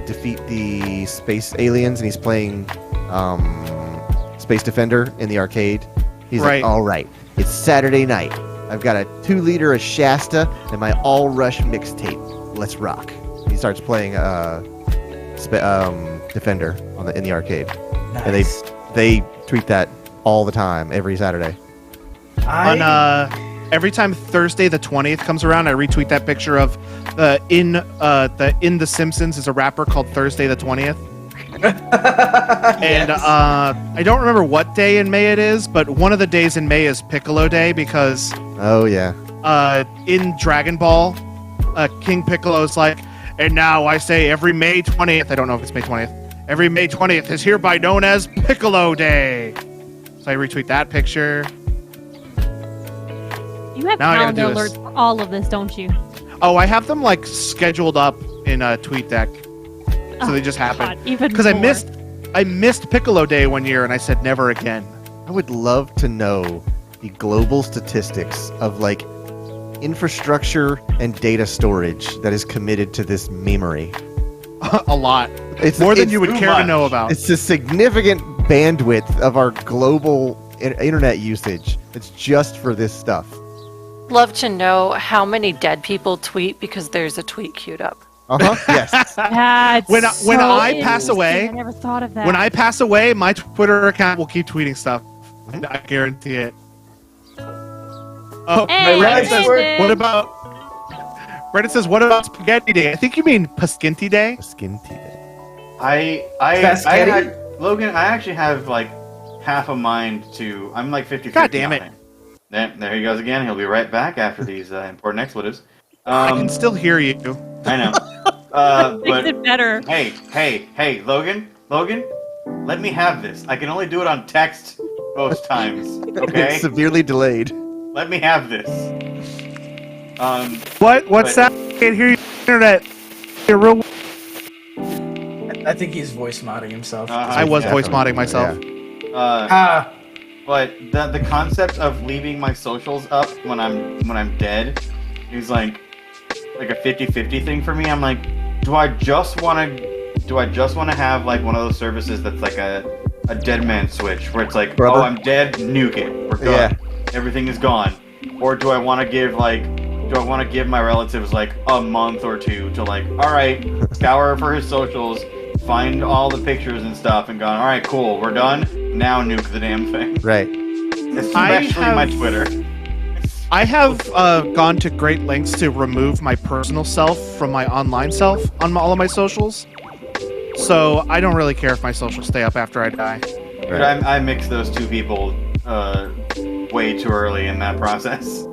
[SPEAKER 4] defeat the space aliens, and he's playing Space Defender in the arcade. He's
[SPEAKER 1] Right.
[SPEAKER 4] like, all right, it's Saturday night. I've got a 2-liter of Shasta and my All Rush mixtape. Let's rock. He starts playing Defender in the arcade, and
[SPEAKER 6] Nice.
[SPEAKER 4] they tweet that all the time, every Saturday.
[SPEAKER 1] Every time Thursday the 20th comes around, I retweet that picture of in The Simpsons is a rapper called Thursday the 20th. And I don't remember what day in May it is, but one of the days in May is Piccolo Day because
[SPEAKER 4] Oh yeah.
[SPEAKER 1] in Dragon Ball, King Piccolo's like, and now I say every May 20th, I don't know if it's May 20th, every May 20th is hereby known as Piccolo Day. So I retweet that picture.
[SPEAKER 3] You have
[SPEAKER 1] Now I gotta
[SPEAKER 3] calendar
[SPEAKER 1] do
[SPEAKER 3] alerts
[SPEAKER 1] this.
[SPEAKER 3] for all of this, don't you?
[SPEAKER 1] Oh, I have them like scheduled up in a TweetDeck. So they just happen.
[SPEAKER 3] God, even
[SPEAKER 1] Because I
[SPEAKER 3] more.
[SPEAKER 1] missed Piccolo Day one year and I said never again.
[SPEAKER 4] I would love to know the global statistics of like infrastructure and data storage that is committed to this memory.
[SPEAKER 1] A lot.
[SPEAKER 4] It's
[SPEAKER 1] More than
[SPEAKER 4] it's-
[SPEAKER 1] you would
[SPEAKER 5] too
[SPEAKER 1] care to
[SPEAKER 5] much.
[SPEAKER 1] know about.
[SPEAKER 4] It's a significant bandwidth of our global internet usage. It's just for this stuff.
[SPEAKER 2] Love to know how many dead people tweet because there's a tweet queued up.
[SPEAKER 4] Yes.
[SPEAKER 3] That's
[SPEAKER 1] When
[SPEAKER 3] so
[SPEAKER 1] I pass
[SPEAKER 3] interesting.
[SPEAKER 1] away-
[SPEAKER 3] I never thought of that.
[SPEAKER 1] When I pass away, my Twitter account will keep tweeting stuff. I guarantee it. Oh,
[SPEAKER 3] Hey,
[SPEAKER 1] Reddit says,
[SPEAKER 3] Brandon!
[SPEAKER 1] what about... Reddit says, what about Spaghetti Day? I think you mean Paskinti Day.
[SPEAKER 4] Skin teeth.
[SPEAKER 5] I
[SPEAKER 6] Cascade?
[SPEAKER 5] had Logan. I actually have like half a mind to. I'm like 50-50.
[SPEAKER 1] God damn it.
[SPEAKER 5] on there he goes again. He'll be right back after these important expletives.
[SPEAKER 1] I can still hear you.
[SPEAKER 5] I know.
[SPEAKER 3] Makes
[SPEAKER 5] But
[SPEAKER 3] it better.
[SPEAKER 5] hey, Logan, let me have this. I can only do it on text most times. Okay,
[SPEAKER 4] It's severely delayed.
[SPEAKER 5] let me have this.
[SPEAKER 1] What's
[SPEAKER 5] But-
[SPEAKER 1] that? I can't hear you. Internet. You're real.
[SPEAKER 6] I think he's voice modding himself.
[SPEAKER 1] I was voice
[SPEAKER 4] Definitely,
[SPEAKER 1] modding myself.
[SPEAKER 5] But the concept of leaving my socials up when I'm dead is like a 50-50 thing for me. I'm like, do I just want to do I just want to have like one of those services that's like a dead man switch where it's like,
[SPEAKER 4] Brother.
[SPEAKER 5] oh, I'm dead, nuke it, we're done, everything is gone, or do I want to give my relatives like a month or two to like, all right, scour for his socials, find all the pictures and stuff, and go, all right, cool, we're done. Now nuke the damn thing.
[SPEAKER 4] Right.
[SPEAKER 5] Especially my Twitter.
[SPEAKER 1] I have gone to great lengths to remove my personal self from my online self on all of my socials. So I don't really care if my socials stay up after I die.
[SPEAKER 5] But I mixed those two people way too early in that process.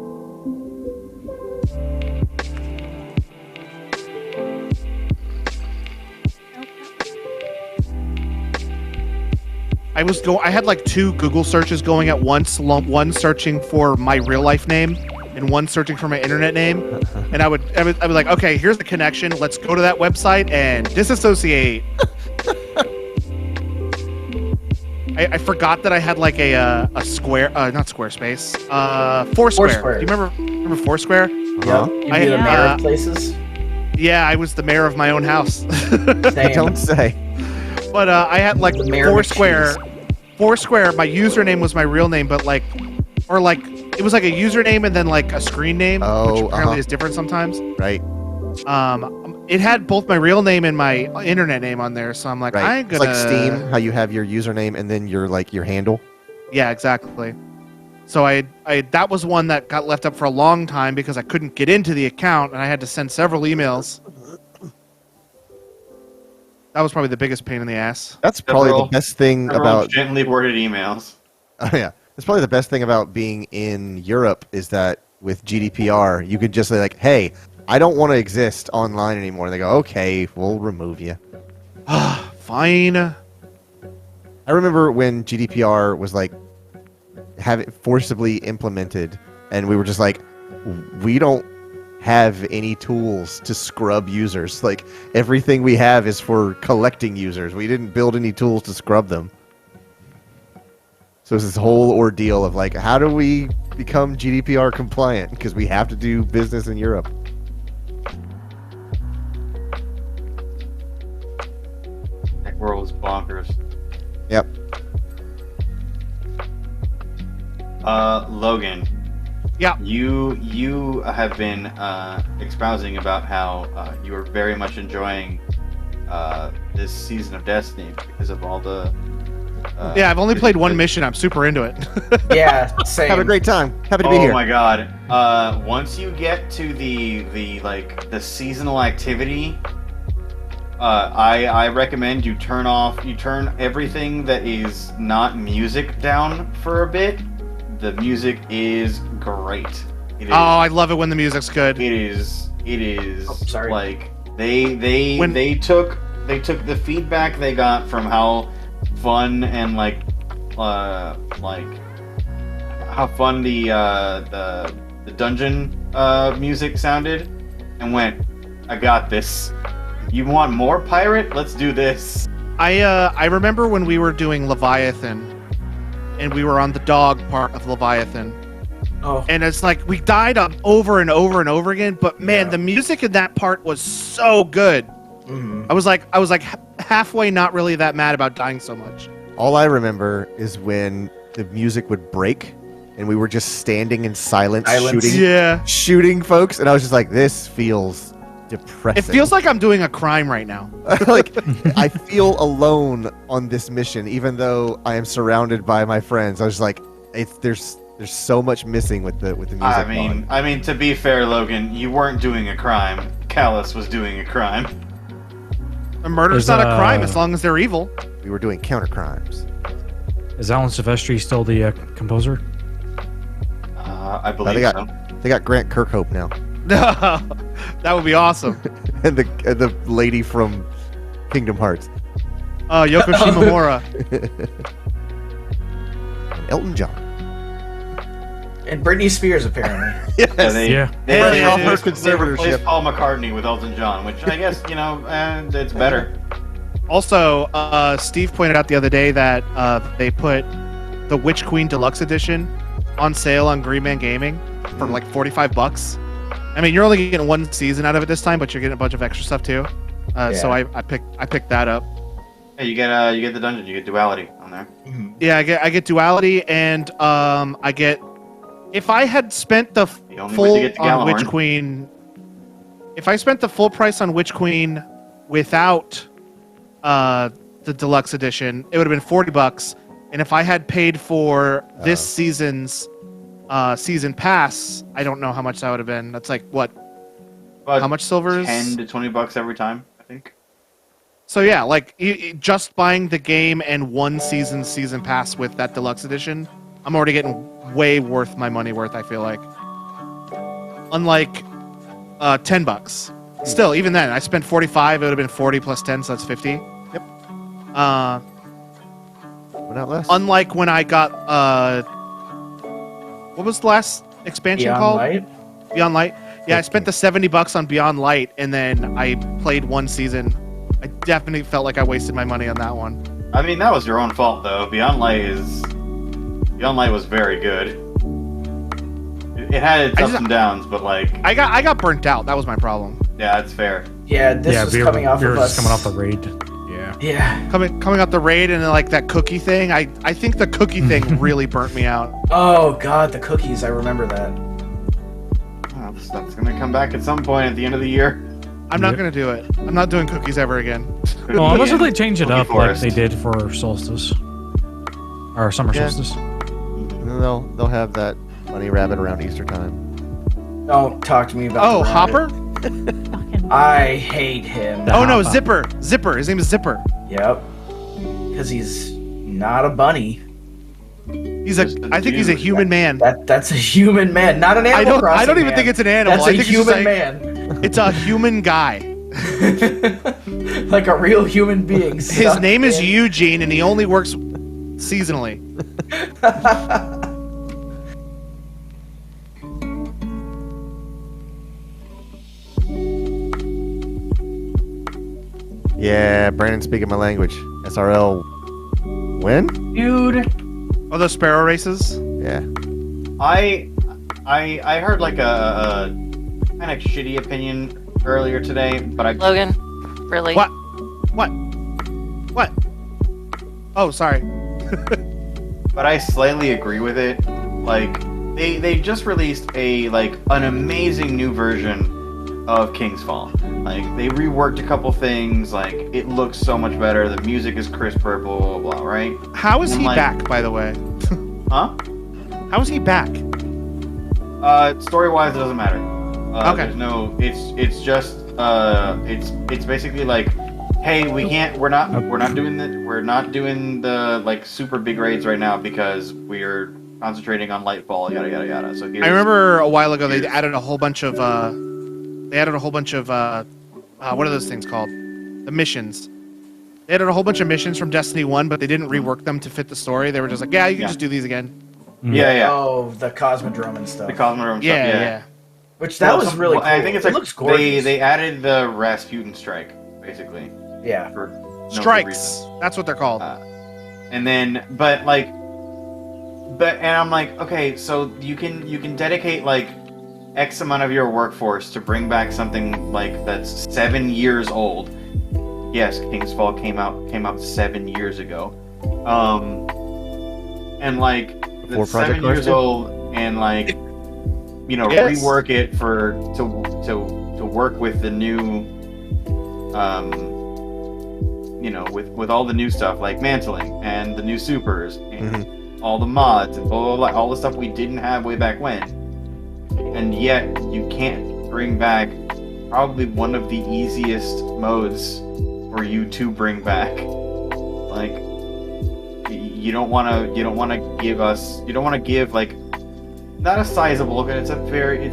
[SPEAKER 1] I had like 2 Google searches going at once, one searching for my real life name and one searching for my internet name. And I would be like, okay, here's the connection. Let's go to that website and disassociate. I forgot that I had like a Square, not Squarespace, Foursquare. Do you remember Foursquare?
[SPEAKER 6] Yeah. You be the mayor of places?
[SPEAKER 1] Yeah, I was the mayor of my own house.
[SPEAKER 6] Same.
[SPEAKER 4] Don't say.
[SPEAKER 1] But I had like Foursquare. Foursquare, my username was my real name, but like, or like, it was like a username and then like a screen name, which apparently is different sometimes.
[SPEAKER 4] Right.
[SPEAKER 1] It had both my real name and my internet name on there, so I'm like, I ain't gonna.
[SPEAKER 4] It's like Steam, how you have your username and then your handle.
[SPEAKER 1] Yeah, exactly. So I that was one that got left up for a long time because I couldn't get into the account and I had to send several emails. That was probably the biggest pain in the ass.
[SPEAKER 4] That's probably the best thing about
[SPEAKER 5] gently worded emails.
[SPEAKER 4] Oh yeah, that's probably the best thing about being in Europe is that with GDPR, you could just say like, "Hey, I don't want to exist online anymore." And they go, "Okay, we'll remove you."
[SPEAKER 1] Fine.
[SPEAKER 4] I remember when GDPR was like forcibly implemented, and we were just like, "We don't have any tools to scrub users. Like everything we have is for collecting users. We didn't build any tools to scrub them." So it's this whole ordeal of like, how do we become GDPR compliant? Because we have to do business in Europe.
[SPEAKER 5] That world is bonkers.
[SPEAKER 4] Yep.
[SPEAKER 5] Logan.
[SPEAKER 1] Yeah.
[SPEAKER 5] You have been espousing about how you are very much enjoying this season of Destiny because of all the.
[SPEAKER 1] Yeah, I've only played one mission. I'm super into it.
[SPEAKER 6] Yeah, same.
[SPEAKER 4] Have a great time. Happy to be here.
[SPEAKER 5] Oh my god! Once you get to the seasonal activity, I recommend you turn everything that is not music down for a bit. The music is great. It is,
[SPEAKER 1] I love it when the music's good.
[SPEAKER 5] It is.
[SPEAKER 6] Oh, sorry.
[SPEAKER 5] Like they took the feedback they got from how fun and how fun the dungeon music sounded, and went, I got this. You want more pirate? Let's do this.
[SPEAKER 1] I remember when we were doing Leviathan, and we were on the dog part of Leviathan.
[SPEAKER 6] Oh.
[SPEAKER 1] And it's like we died over and over and over again, but man, the music in that part was so good.
[SPEAKER 6] Mm-hmm.
[SPEAKER 1] I was like halfway not really that mad about dying so much.
[SPEAKER 4] All I remember is when the music would break and we were just standing in silence. Shooting folks, and I was just like, this feels depressing.
[SPEAKER 1] It feels like I'm doing a crime right now.
[SPEAKER 4] Like I feel alone on this mission, even though I am surrounded by my friends. I was just like, there's so much missing with the music.
[SPEAKER 5] I mean, to be fair, Logan, you weren't doing a crime. Callus was doing a crime.
[SPEAKER 1] A murder's not a crime as long as they're evil.
[SPEAKER 4] We were doing counter crimes.
[SPEAKER 7] Is Alan Silvestri still the composer?
[SPEAKER 5] I believe so.
[SPEAKER 4] They got Grant Kirkhope now.
[SPEAKER 1] No, that would be awesome.
[SPEAKER 4] and the lady from Kingdom Hearts.
[SPEAKER 1] Yoko Shimomura.
[SPEAKER 4] And Elton John.
[SPEAKER 6] And Britney Spears, apparently.
[SPEAKER 4] Yes.
[SPEAKER 5] They
[SPEAKER 4] replaced
[SPEAKER 5] Paul McCartney with Elton John, which I guess, it's better.
[SPEAKER 1] Also, Steve pointed out the other day that they put the Witch Queen Deluxe Edition on sale on Green Man Gaming for like $45. I mean, you're only getting one season out of it this time, but you're getting a bunch of extra stuff too. So I picked that up.
[SPEAKER 5] Yeah, you get the dungeon. You get duality on there.
[SPEAKER 6] Mhm.
[SPEAKER 1] Yeah, I get duality, and I get if I had spent the
[SPEAKER 5] only way
[SPEAKER 1] full
[SPEAKER 5] to get to
[SPEAKER 1] on Witch
[SPEAKER 5] Galahorn.
[SPEAKER 1] Queen. If I spent the full price on Witch Queen without the deluxe edition, it would have been $40. And if I had paid for this season's season pass, I don't know how much that would have been. That's like what?
[SPEAKER 5] But
[SPEAKER 1] How much silver is?
[SPEAKER 5] $10 to $20 every time, I think.
[SPEAKER 1] So yeah, like just buying the game and one season pass with that deluxe edition, I'm already getting way worth my money worth. I feel like, unlike $10. Still, even then, I spent 45. It would have been 40 plus 10, so that's 50.
[SPEAKER 4] Yep. But not less.
[SPEAKER 1] Unlike when I got what was the last expansion
[SPEAKER 6] Beyond
[SPEAKER 1] called?
[SPEAKER 6] Light?
[SPEAKER 1] Beyond Light. Yeah, I spent the $70 on Beyond Light, and then I played one season. I definitely felt like I wasted my money on that one.
[SPEAKER 5] I mean, that was your own fault, though. Beyond Light was very good. It had its ups and downs, but like
[SPEAKER 1] I got burnt out. That was my problem.
[SPEAKER 5] yeah, it's fair.
[SPEAKER 6] Yeah, this was coming off
[SPEAKER 7] we were
[SPEAKER 6] of us.
[SPEAKER 7] just coming off the raid. Yeah.
[SPEAKER 6] Yeah.
[SPEAKER 1] Coming out the raid and then, like that cookie thing. I think the cookie thing really burnt me out.
[SPEAKER 6] Oh god, the cookies! I remember that.
[SPEAKER 5] Oh, this stuff's gonna come back at some point at the end of the year.
[SPEAKER 1] I'm not gonna do it. I'm not doing cookies ever again.
[SPEAKER 7] Well, unless they change it
[SPEAKER 5] Cookie
[SPEAKER 7] up like
[SPEAKER 5] Forest.
[SPEAKER 7] they did for solstice or summer
[SPEAKER 4] Yeah.
[SPEAKER 7] solstice.
[SPEAKER 4] And then they'll have that bunny rabbit around Easter time.
[SPEAKER 6] Don't talk to me about.
[SPEAKER 1] Oh,
[SPEAKER 6] the rabbit.
[SPEAKER 1] Hopper?
[SPEAKER 3] Fucking
[SPEAKER 6] I hate him.
[SPEAKER 1] Oh no,
[SPEAKER 7] Hopper.
[SPEAKER 1] Zipper. Zipper. His name is Zipper.
[SPEAKER 6] Yep. Because he's not a bunny.
[SPEAKER 1] I think he's a human man.
[SPEAKER 6] That's a human man, not an Animal
[SPEAKER 1] I
[SPEAKER 6] Crossing
[SPEAKER 1] don't even
[SPEAKER 6] man.
[SPEAKER 1] think it's an animal.
[SPEAKER 6] That's
[SPEAKER 1] I
[SPEAKER 6] a
[SPEAKER 1] think it's just
[SPEAKER 6] human
[SPEAKER 1] like-
[SPEAKER 6] man.
[SPEAKER 1] It's a human guy.
[SPEAKER 6] Like a real human being.
[SPEAKER 1] His
[SPEAKER 6] sucked
[SPEAKER 1] name is
[SPEAKER 6] in.
[SPEAKER 1] Eugene, and he only works seasonally.
[SPEAKER 4] Yeah, Brandon speaking my language. SRL when?
[SPEAKER 6] Dude.
[SPEAKER 1] Oh, those sparrow races?
[SPEAKER 4] Yeah.
[SPEAKER 5] I heard like a kind of shitty opinion earlier today, but I
[SPEAKER 2] Logan, really?
[SPEAKER 1] What? Oh, sorry.
[SPEAKER 5] but I slightly agree with it. Like they just released an amazing new version of King's Fall. Like they reworked a couple things. Like it looks so much better. The music is crisper. Blah blah blah. Right?
[SPEAKER 1] How is
[SPEAKER 5] And,
[SPEAKER 1] he
[SPEAKER 5] like-
[SPEAKER 1] back, by the way?
[SPEAKER 5] Huh?
[SPEAKER 1] How is he back?
[SPEAKER 5] Story wise, it doesn't matter.
[SPEAKER 1] Okay.
[SPEAKER 5] There's no. It's just. It's basically like, hey, we're not doing the like super big raids right now because we're concentrating on Lightfall. Yada yada yada. So here's,
[SPEAKER 1] I remember a while ago they
[SPEAKER 5] here's-
[SPEAKER 1] added a whole bunch of what are those things called? The missions. They added a whole bunch of missions from Destiny 1, but they didn't rework them to fit the story. They were just like, yeah, you can
[SPEAKER 5] Yeah.
[SPEAKER 1] just do these again.
[SPEAKER 5] Yeah.
[SPEAKER 6] Oh, the Cosmodrome and stuff.
[SPEAKER 5] The Cosmodrome
[SPEAKER 1] Yeah,
[SPEAKER 5] stuff.
[SPEAKER 1] yeah.
[SPEAKER 6] Which that was really cool.
[SPEAKER 5] I think it's
[SPEAKER 6] it
[SPEAKER 5] like
[SPEAKER 6] looks gorgeous.
[SPEAKER 5] they added the Rasputin strike basically
[SPEAKER 6] Yeah.
[SPEAKER 5] for no good
[SPEAKER 1] Strikes.
[SPEAKER 5] reason.
[SPEAKER 1] That's what they're called.
[SPEAKER 5] And then, and I'm like, okay, so you can dedicate like X amount of your workforce to bring back something like that's 7 years old. Yes, King's Fall came out 7 years ago. And like
[SPEAKER 4] Before
[SPEAKER 5] that's
[SPEAKER 4] Project
[SPEAKER 5] 7 years
[SPEAKER 4] Cars
[SPEAKER 5] old, and like
[SPEAKER 1] Yes.
[SPEAKER 5] rework it to work with the new with all the new stuff like mantling and the new supers and all the mods and blah, blah, blah, all the stuff we didn't have way back when. And yet you can't bring back probably one of the easiest modes for you to bring back. Like you don't want to give like not a sizable, it's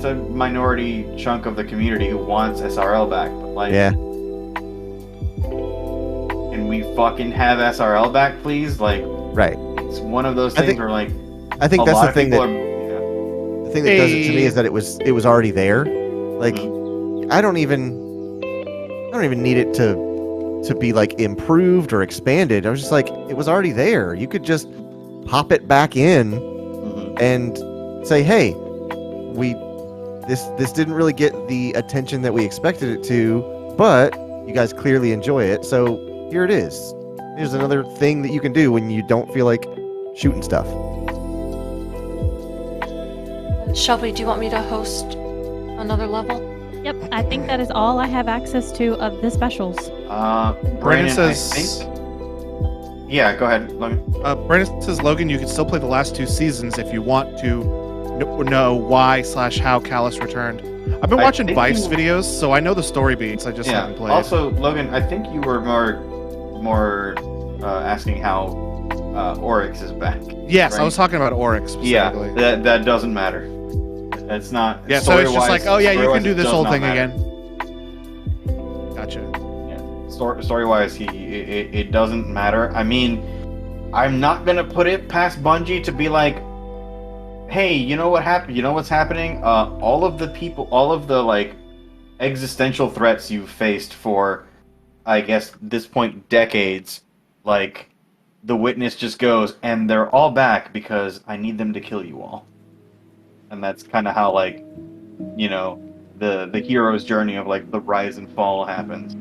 [SPEAKER 5] a minority chunk of the community who wants SRL back, but like
[SPEAKER 4] Yeah.
[SPEAKER 5] can we fucking have SRL back, please? Like,
[SPEAKER 4] Right.
[SPEAKER 5] it's one of those
[SPEAKER 4] I
[SPEAKER 5] things
[SPEAKER 4] think-
[SPEAKER 5] where like
[SPEAKER 4] I think
[SPEAKER 5] a
[SPEAKER 4] that's
[SPEAKER 5] lot
[SPEAKER 4] the
[SPEAKER 5] of
[SPEAKER 4] thing
[SPEAKER 5] people
[SPEAKER 4] that
[SPEAKER 5] are,
[SPEAKER 4] the thing that does it to me is that it was already there. Like I don't even need it to be like improved or expanded. I was just like, it was already there. You could just pop it back in and say, hey, this didn't really get the attention that we expected it to, but You guys clearly enjoy it, so here it is. Here's another thing that you can do when you don't feel like shooting stuff.
[SPEAKER 2] Shelby, do you want me to host another level?
[SPEAKER 3] Yep, I think that is all I have access to of the specials.
[SPEAKER 5] Brandon
[SPEAKER 1] says-
[SPEAKER 5] I think... Yeah, go ahead, Logan.
[SPEAKER 1] Brandon says, Logan, you can still play the last 2 seasons if you want to know why/how Callus returned. I've been
[SPEAKER 5] I
[SPEAKER 1] watching
[SPEAKER 5] think
[SPEAKER 1] Vice
[SPEAKER 5] you-
[SPEAKER 1] videos, so I know the story beats. I just haven't played.
[SPEAKER 5] Also, Logan, I think you were more asking how Oryx is back.
[SPEAKER 1] Yes, I
[SPEAKER 5] right?
[SPEAKER 1] was talking about Oryx
[SPEAKER 5] Yeah,
[SPEAKER 1] specifically.
[SPEAKER 5] that doesn't matter. That's not.
[SPEAKER 1] Yeah, so it's just
[SPEAKER 5] story-wise-
[SPEAKER 1] like, oh yeah, you
[SPEAKER 5] story-wise,
[SPEAKER 1] can do
[SPEAKER 5] it
[SPEAKER 1] this
[SPEAKER 5] does
[SPEAKER 1] whole
[SPEAKER 5] not
[SPEAKER 1] thing
[SPEAKER 5] matter.
[SPEAKER 1] again. Gotcha.
[SPEAKER 5] Story-wise, it doesn't matter. I mean, I'm not gonna put it past Bungie to be like, hey, you know what happened? You know what's happening? All of the like existential threats you've faced for, I guess, this point decades, like the witness just goes, and they're all back because I need them to kill you all. And that's kind of how, like, you know, the hero's journey of like the rise and fall happens.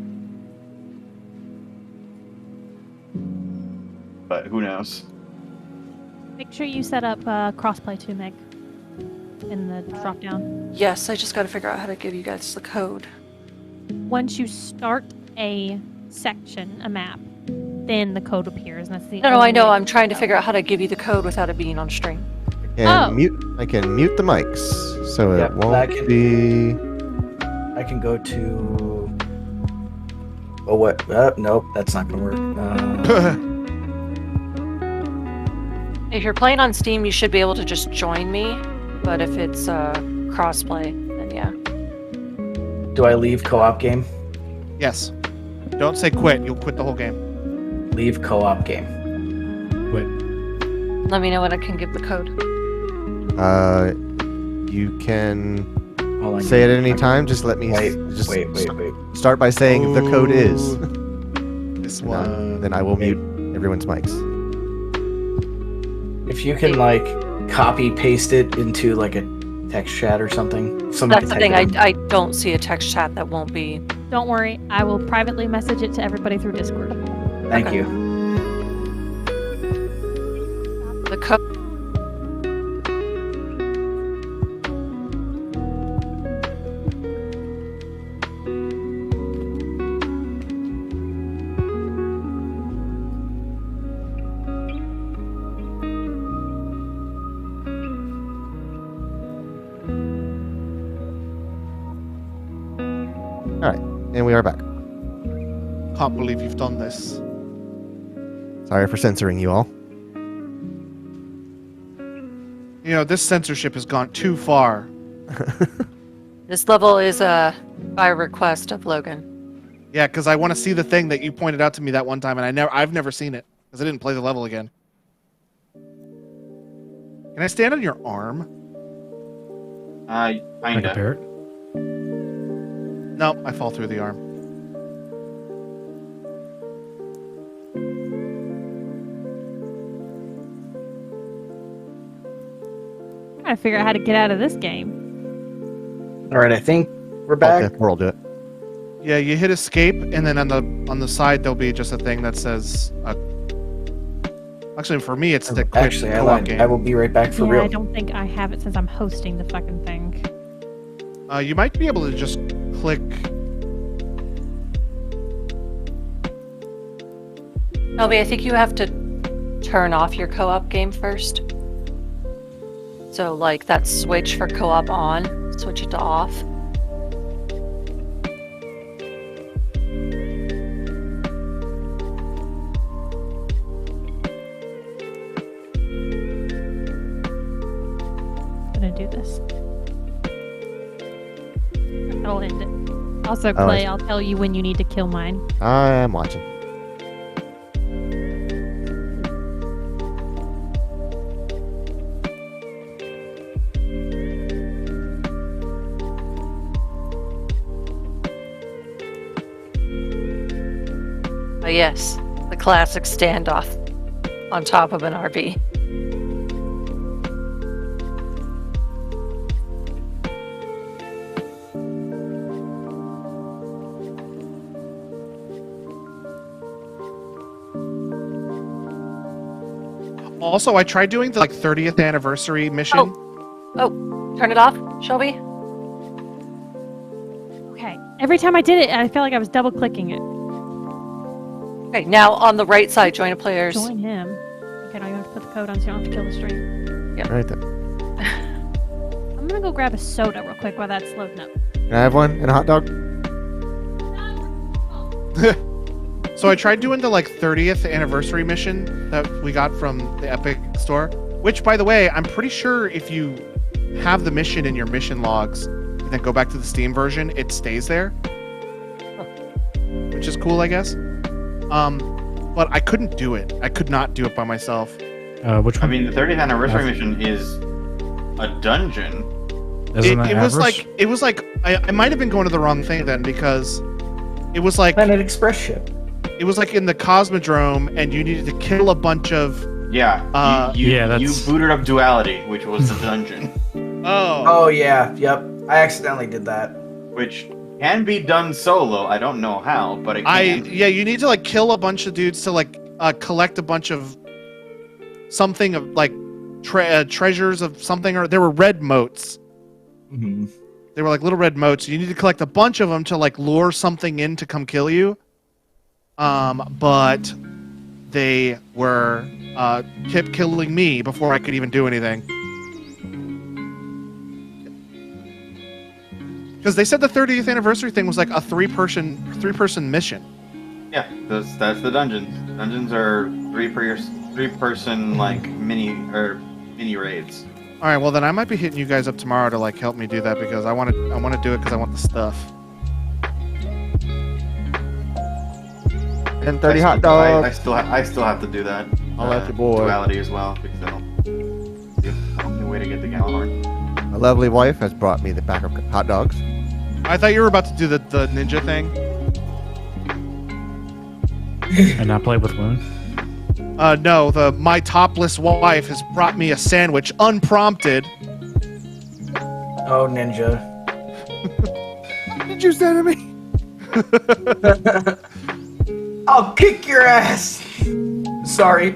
[SPEAKER 5] But who knows?
[SPEAKER 3] Make sure you set up crossplay too, Meg, in the drop down.
[SPEAKER 2] Yes, I just got to figure out how to give you guys the code.
[SPEAKER 3] Once you start a section, a map, then the code appears, and that's the
[SPEAKER 2] No, I
[SPEAKER 3] only
[SPEAKER 2] know.
[SPEAKER 3] way
[SPEAKER 2] I'm trying to
[SPEAKER 3] go.
[SPEAKER 2] figure out how to give you the code without it being on stream.
[SPEAKER 4] And
[SPEAKER 3] Oh.
[SPEAKER 4] I can mute the mics, so
[SPEAKER 6] Yep,
[SPEAKER 4] it won't
[SPEAKER 6] that can-
[SPEAKER 4] be.
[SPEAKER 6] I can go to. Oh what? Nope, that's not gonna work.
[SPEAKER 2] If you're playing on Steam, you should be able to just join me. But if it's crossplay, then yeah.
[SPEAKER 6] Do I leave co-op game?
[SPEAKER 1] Yes. Don't say quit. You'll quit the whole game.
[SPEAKER 6] Leave co-op game.
[SPEAKER 7] Wait.
[SPEAKER 2] Let me know when I can give the code.
[SPEAKER 4] You can
[SPEAKER 6] Hold on,
[SPEAKER 4] say it at any time. Just let me.
[SPEAKER 6] Wait,
[SPEAKER 4] just
[SPEAKER 6] wait.
[SPEAKER 4] Start by saying the code is.
[SPEAKER 1] This
[SPEAKER 4] And
[SPEAKER 1] one.
[SPEAKER 4] then I will mute everyone's mics.
[SPEAKER 6] If you can like copy paste it into like a text chat or something. Somebody
[SPEAKER 2] That's the
[SPEAKER 6] can
[SPEAKER 2] thing.
[SPEAKER 6] type it in.
[SPEAKER 2] I don't see a text chat that won't be.
[SPEAKER 3] Don't worry, I will privately message it to everybody through Discord.
[SPEAKER 6] Thank
[SPEAKER 2] Okay.
[SPEAKER 6] you.
[SPEAKER 2] The code.
[SPEAKER 4] And we are back.
[SPEAKER 1] Can't believe you've done this.
[SPEAKER 4] Sorry for censoring you all.
[SPEAKER 1] You know, this censorship has gone too far.
[SPEAKER 2] This level is by request of Logan.
[SPEAKER 1] Yeah, because I want to see the thing that you pointed out to me that one time, and I've never seen it because I didn't play the level again. Can I stand on your arm?
[SPEAKER 7] Like a
[SPEAKER 5] Kinda.
[SPEAKER 7] parrot?
[SPEAKER 1] No, I fall through the arm.
[SPEAKER 3] I'm trying to figure out how to get out of this game.
[SPEAKER 6] All right, I think we're back.
[SPEAKER 4] Okay, we'll do it.
[SPEAKER 1] Yeah, you hit escape, and then on the side there'll be just a thing that says. Actually, for me, it's the quick
[SPEAKER 6] Actually, I
[SPEAKER 1] co-op
[SPEAKER 6] lied.
[SPEAKER 1] game.
[SPEAKER 6] I will be right back for
[SPEAKER 3] Yeah,
[SPEAKER 6] real.
[SPEAKER 3] I don't think I have it since I'm hosting the fucking thing.
[SPEAKER 1] You might be able to just click.
[SPEAKER 2] Shelby, I think you have to turn off your co-op game first. So, like, that switch for co-op on, switch it to off.
[SPEAKER 3] I'm gonna do this. I'll end it. Also,
[SPEAKER 4] Oh,
[SPEAKER 3] Clay,
[SPEAKER 4] I-
[SPEAKER 3] I'll tell you when you need to kill mine.
[SPEAKER 4] I am watching.
[SPEAKER 2] But yes, the classic standoff on top of an RV.
[SPEAKER 1] Also, I tried doing the 30th anniversary mission.
[SPEAKER 2] Oh, turn it off, Shelby.
[SPEAKER 3] Okay. Every time I did it, I felt like I was double clicking it.
[SPEAKER 2] Okay, now on the right side, join a players.
[SPEAKER 3] Join him. Okay, now you have to put the code on so you don't have to kill the stream.
[SPEAKER 4] Right then.
[SPEAKER 3] I'm gonna go grab a soda real quick while that's loading up.
[SPEAKER 4] Can I have one and a hot dog?
[SPEAKER 1] So I tried doing the 30th anniversary mission that we got from the Epic store, which, by the way, I'm pretty sure if you have the mission in your mission logs and then go back to the Steam version, it stays there, which is cool, I guess. But I couldn't do it. I could not do it by myself.
[SPEAKER 7] Which one?
[SPEAKER 5] I mean, the 30th anniversary mission is a dungeon.
[SPEAKER 1] It was like I might have been going to the wrong thing then, because it was like
[SPEAKER 6] Planet Express ship.
[SPEAKER 1] it was like in the Cosmodrome, and you needed to kill a bunch of
[SPEAKER 5] You booted up Duality, which was the dungeon.
[SPEAKER 6] Oh yeah, yep. I accidentally did that.
[SPEAKER 5] Which can be done solo. I don't know how, but it can.
[SPEAKER 1] You need to kill a bunch of dudes to collect a bunch of something of treasures of something, or there were red motes.
[SPEAKER 6] Mm-hmm.
[SPEAKER 1] They were little red motes. You need to collect a bunch of them to lure something in to come kill you. But they were kept killing me before I could even do anything. Because they said the 30th anniversary thing was a three-person mission.
[SPEAKER 5] Yeah, that's the dungeons. Dungeons are three-person mini raids.
[SPEAKER 1] All right, well then I might be hitting you guys up tomorrow to help me do that, because I want to do it because I want the stuff.
[SPEAKER 4] And 30 hot dogs.
[SPEAKER 5] I still have to do that.
[SPEAKER 4] I'll let your boy.
[SPEAKER 5] Duality as well, because that'll be the only way to get the Galahorn.
[SPEAKER 4] My lovely wife has brought me the pack of hot dogs.
[SPEAKER 1] I thought you were about to do the ninja thing.
[SPEAKER 7] And not play with Loon?
[SPEAKER 1] No, my topless wife has brought me a sandwich unprompted.
[SPEAKER 6] Oh, Ninja.
[SPEAKER 4] What did you say to me?
[SPEAKER 6] I'll kick your ass! Sorry.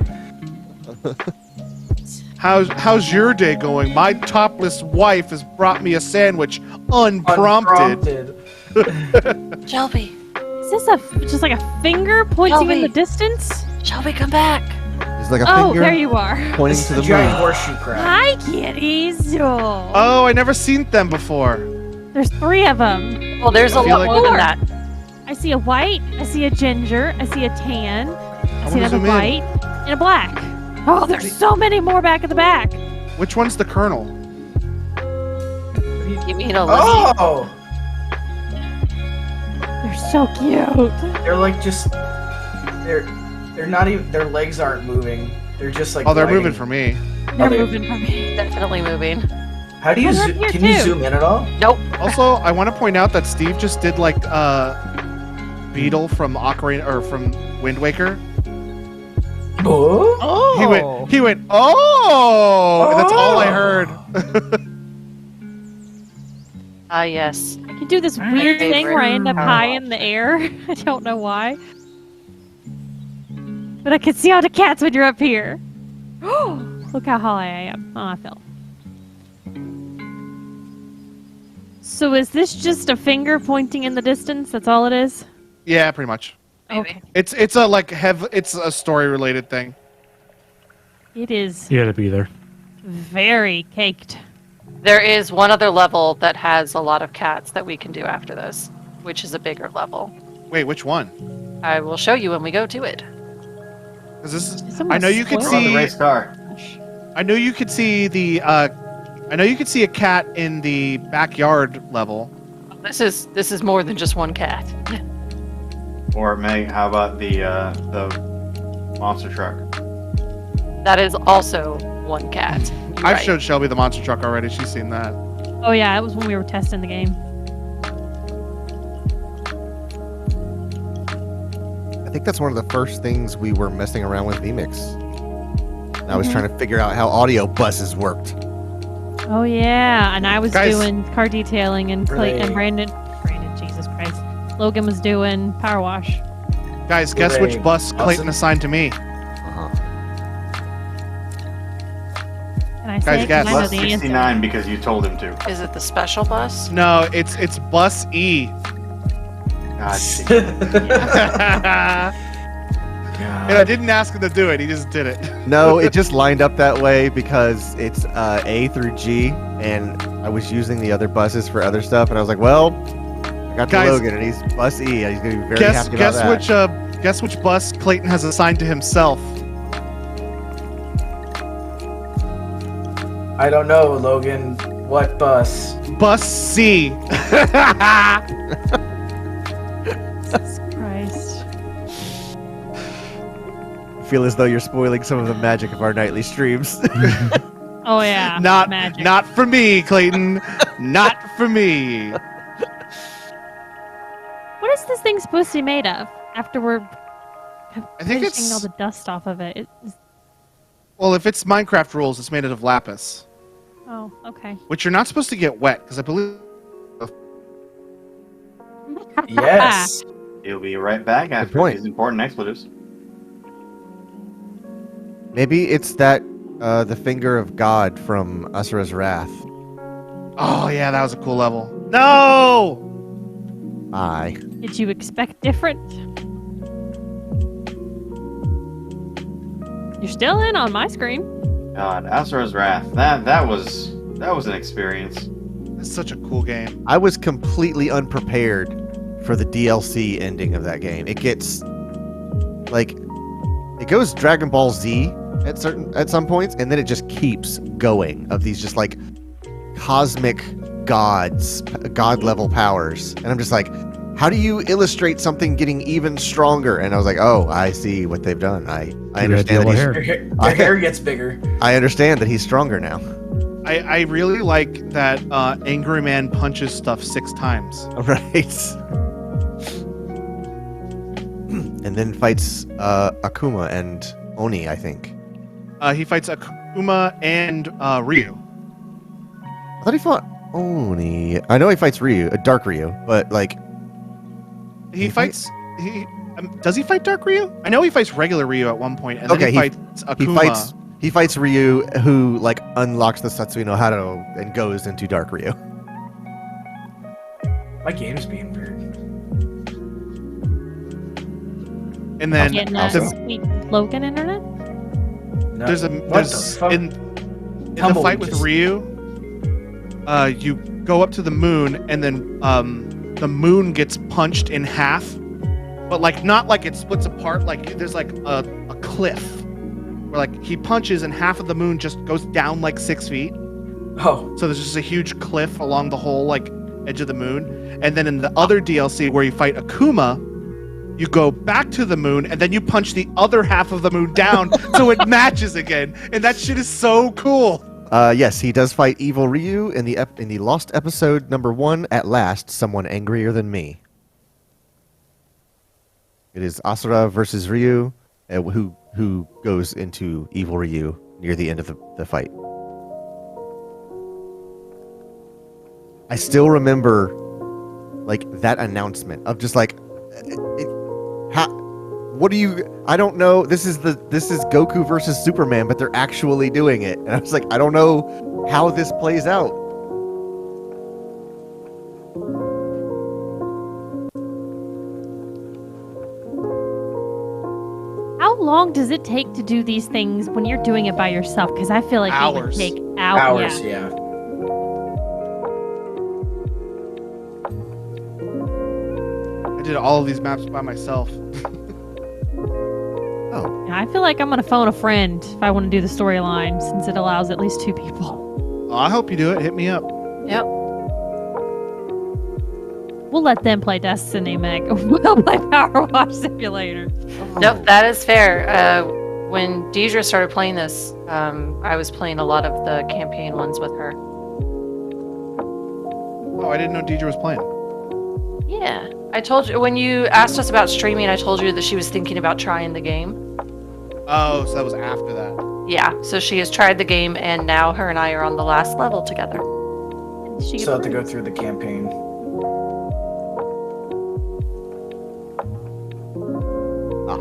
[SPEAKER 1] How's your day going? My topless wife has brought me a sandwich unprompted.
[SPEAKER 2] Shelby,
[SPEAKER 3] Is this just like a finger pointing in the distance?
[SPEAKER 2] Shelby, come back.
[SPEAKER 4] It's like a
[SPEAKER 3] Oh,
[SPEAKER 4] finger
[SPEAKER 3] there you are.
[SPEAKER 4] pointing to the
[SPEAKER 6] Giant
[SPEAKER 4] moon.
[SPEAKER 6] horseshoe crab.
[SPEAKER 3] Hi, kitties. Oh.
[SPEAKER 1] Oh, I never seen them before.
[SPEAKER 3] There's 3 of them.
[SPEAKER 2] Well, there's a
[SPEAKER 1] feel
[SPEAKER 2] lot
[SPEAKER 1] like-
[SPEAKER 2] more than that.
[SPEAKER 3] I see a white, I see a ginger, I see a tan, I see
[SPEAKER 1] wanna
[SPEAKER 3] another
[SPEAKER 1] zoom in.
[SPEAKER 3] white, and a black. Oh, there's so many more back at the back.
[SPEAKER 1] Which one's the colonel?
[SPEAKER 2] You mean a lizard?
[SPEAKER 6] Oh!
[SPEAKER 3] They're so cute.
[SPEAKER 6] They're they're not even, their legs aren't moving. They're just
[SPEAKER 1] They're
[SPEAKER 6] gliding.
[SPEAKER 1] moving for me.
[SPEAKER 3] They're
[SPEAKER 6] they-
[SPEAKER 3] moving for me.
[SPEAKER 2] Definitely moving.
[SPEAKER 6] How do you
[SPEAKER 3] Oh, they're
[SPEAKER 6] zoom?
[SPEAKER 3] up
[SPEAKER 6] Can
[SPEAKER 3] here
[SPEAKER 6] you
[SPEAKER 3] too.
[SPEAKER 6] zoom in at all?
[SPEAKER 2] Nope.
[SPEAKER 1] Also, I want to point out that Steve just did Beetle from Ocarina or from Wind Waker.
[SPEAKER 6] Oh!
[SPEAKER 4] Oh!
[SPEAKER 1] He went. Oh! That's all I heard.
[SPEAKER 2] Ah, yes.
[SPEAKER 3] I can do this weird thing where I end up high in the air. I don't know why. But I can see all the cats when you're up here. Look how high I am. Oh, I fell. So is this just a finger pointing in the distance? That's all it is?
[SPEAKER 1] Yeah, pretty much.
[SPEAKER 2] Maybe.
[SPEAKER 1] It's a story related thing.
[SPEAKER 3] It is
[SPEAKER 7] You had to be there.
[SPEAKER 3] very caked.
[SPEAKER 2] There is one other level that has a lot of cats that we can do after this, which is a bigger level.
[SPEAKER 1] Wait, which one?
[SPEAKER 2] I will show you when we go to it.
[SPEAKER 1] Because this is.
[SPEAKER 3] Someone
[SPEAKER 1] I know you could
[SPEAKER 5] We're on the
[SPEAKER 1] see.
[SPEAKER 5] race car.
[SPEAKER 1] I know you could see the. I know you could see a cat in the backyard level.
[SPEAKER 2] This is more than just one cat.
[SPEAKER 5] Or Meg, how about the monster truck?
[SPEAKER 2] That is also one cat. You're
[SPEAKER 1] I've
[SPEAKER 2] right.
[SPEAKER 1] showed Shelby the monster truck already. She's seen that.
[SPEAKER 3] Oh yeah, it was when we were testing the game.
[SPEAKER 4] I think that's one of the first things we were messing around with VMix. And I was trying to figure out how audio buses worked.
[SPEAKER 3] Oh yeah, and I was
[SPEAKER 1] Guys.
[SPEAKER 3] doing car detailing and
[SPEAKER 6] Right.
[SPEAKER 3] and Brandon, Jesus Christ, Logan was doing power wash.
[SPEAKER 1] Guys, guess
[SPEAKER 6] Hooray.
[SPEAKER 1] which bus Clayton
[SPEAKER 6] Awesome.
[SPEAKER 1] assigned to me.
[SPEAKER 4] Uh-huh.
[SPEAKER 3] Can I say
[SPEAKER 1] Guys,
[SPEAKER 3] it? 'Cause
[SPEAKER 1] guess.
[SPEAKER 3] I know
[SPEAKER 5] Plus
[SPEAKER 3] the answer.
[SPEAKER 5] 69 because you told him to.
[SPEAKER 2] Is it the special bus?
[SPEAKER 1] No, it's bus E.
[SPEAKER 5] God,
[SPEAKER 1] And I didn't ask him to do it. He just did it.
[SPEAKER 4] No, it just lined up that way because it's A through G, and I was using the other buses for other stuff, and I was like, well, I got to
[SPEAKER 1] Guys,
[SPEAKER 4] Logan, and he's bus E, and he's going to be very happy about that.
[SPEAKER 1] guess which bus Clayton has assigned to himself.
[SPEAKER 6] I don't know, Logan. What bus?
[SPEAKER 1] Bus C.
[SPEAKER 3] Jesus Christ.
[SPEAKER 4] I feel as though you're spoiling some of the magic of our nightly streams.
[SPEAKER 3] Oh yeah.
[SPEAKER 1] not
[SPEAKER 3] magic.
[SPEAKER 1] not for me, Clayton. Not for me.
[SPEAKER 3] What is this thing supposed to be made of? After we're
[SPEAKER 1] I think
[SPEAKER 3] finishing
[SPEAKER 1] it's
[SPEAKER 3] all the dust off of it.
[SPEAKER 1] well, if it's Minecraft rules, it's made out of lapis,
[SPEAKER 3] Oh, okay.
[SPEAKER 1] which you're not supposed to get wet because I believe.
[SPEAKER 6] Yes.
[SPEAKER 5] He'll be right back after
[SPEAKER 4] point.
[SPEAKER 5] these important expletives.
[SPEAKER 4] Maybe it's that the finger of God from Asura's Wrath.
[SPEAKER 1] Oh yeah, that was a cool level. No.
[SPEAKER 4] Aye.
[SPEAKER 3] Did you expect different? You're still in on my screen.
[SPEAKER 5] God, Asura's Wrath. That was an experience.
[SPEAKER 1] It's such a cool game.
[SPEAKER 4] I was completely unprepared for the DLC ending of that game. It gets like it goes Dragon Ball Z at some points, and then it just keeps going of these just like cosmic gods, god level powers, and I'm just like, how do you illustrate something getting even stronger? And I was like, oh, I see what they've done. I understand that
[SPEAKER 6] Your hair gets bigger.
[SPEAKER 4] I understand that he's stronger now.
[SPEAKER 1] I really like that Angry Man punches stuff 6 times.
[SPEAKER 4] Right. And then fights Akuma and Oni, I think.
[SPEAKER 1] He fights Akuma and Ryu.
[SPEAKER 4] I thought he fought Oni. I know he fights Ryu, Dark Ryu, but like
[SPEAKER 1] He fights. Does he fight Dark Ryu? I know he fights regular Ryu at one point, and then he fights Akuma.
[SPEAKER 4] he fights Ryu, who like unlocks the Satsui no Hado and goes into Dark Ryu.
[SPEAKER 6] My game's being weird.
[SPEAKER 1] And then
[SPEAKER 3] Getting that
[SPEAKER 1] the-
[SPEAKER 3] sweet Logan internet?
[SPEAKER 6] No.
[SPEAKER 1] there's
[SPEAKER 6] What the fuck?
[SPEAKER 1] in the
[SPEAKER 6] Tumbleweed
[SPEAKER 1] fight with
[SPEAKER 6] just-
[SPEAKER 1] Ryu. You go up to the moon, and then the moon gets punched in half, but like not like it splits apart. Like there's like a cliff where like he punches, and half of the moon just goes down like 6 feet.
[SPEAKER 6] Oh,
[SPEAKER 1] So there's just a huge cliff along the whole like edge of the moon. And then in the other DLC where you fight Akuma, you go back to the moon and then you punch the other half of the moon down so it matches again. And that shit is so cool.
[SPEAKER 4] Yes, he does fight Evil Ryu in the lost episode number 1. At last, someone angrier than me. It is Asura versus Ryu, who goes into Evil Ryu near the end of the fight. I still remember, like, that announcement of just like, what do you? I don't know. This is Goku versus Superman, but they're actually doing it, and I was like, I don't know how this plays out.
[SPEAKER 3] How long does it take to do these things when you're doing it by yourself? Because I feel like
[SPEAKER 1] Hours.
[SPEAKER 3] they would take hours.
[SPEAKER 6] yeah.
[SPEAKER 1] I did all of these maps by myself.
[SPEAKER 4] Oh,
[SPEAKER 3] I feel like I'm gonna phone a friend if I want to do the storyline, since it allows at least 2 people.
[SPEAKER 1] Oh, I hope you do it. Hit me up.
[SPEAKER 2] Yep.
[SPEAKER 3] We'll let them play Destiny, Meg. We'll play Power Wash Simulator.
[SPEAKER 2] Nope, that is fair. When Deidre started playing this, I was playing a lot of the campaign ones with her.
[SPEAKER 1] Oh, I didn't know Deidre was playing.
[SPEAKER 2] Yeah. I told you, when you asked us about streaming, I told you that she was thinking about trying the game.
[SPEAKER 1] Oh, so that was after that.
[SPEAKER 2] Yeah, so she has tried the game, and now her and I are on the last level together.
[SPEAKER 3] And she
[SPEAKER 6] Still have to go through the campaign.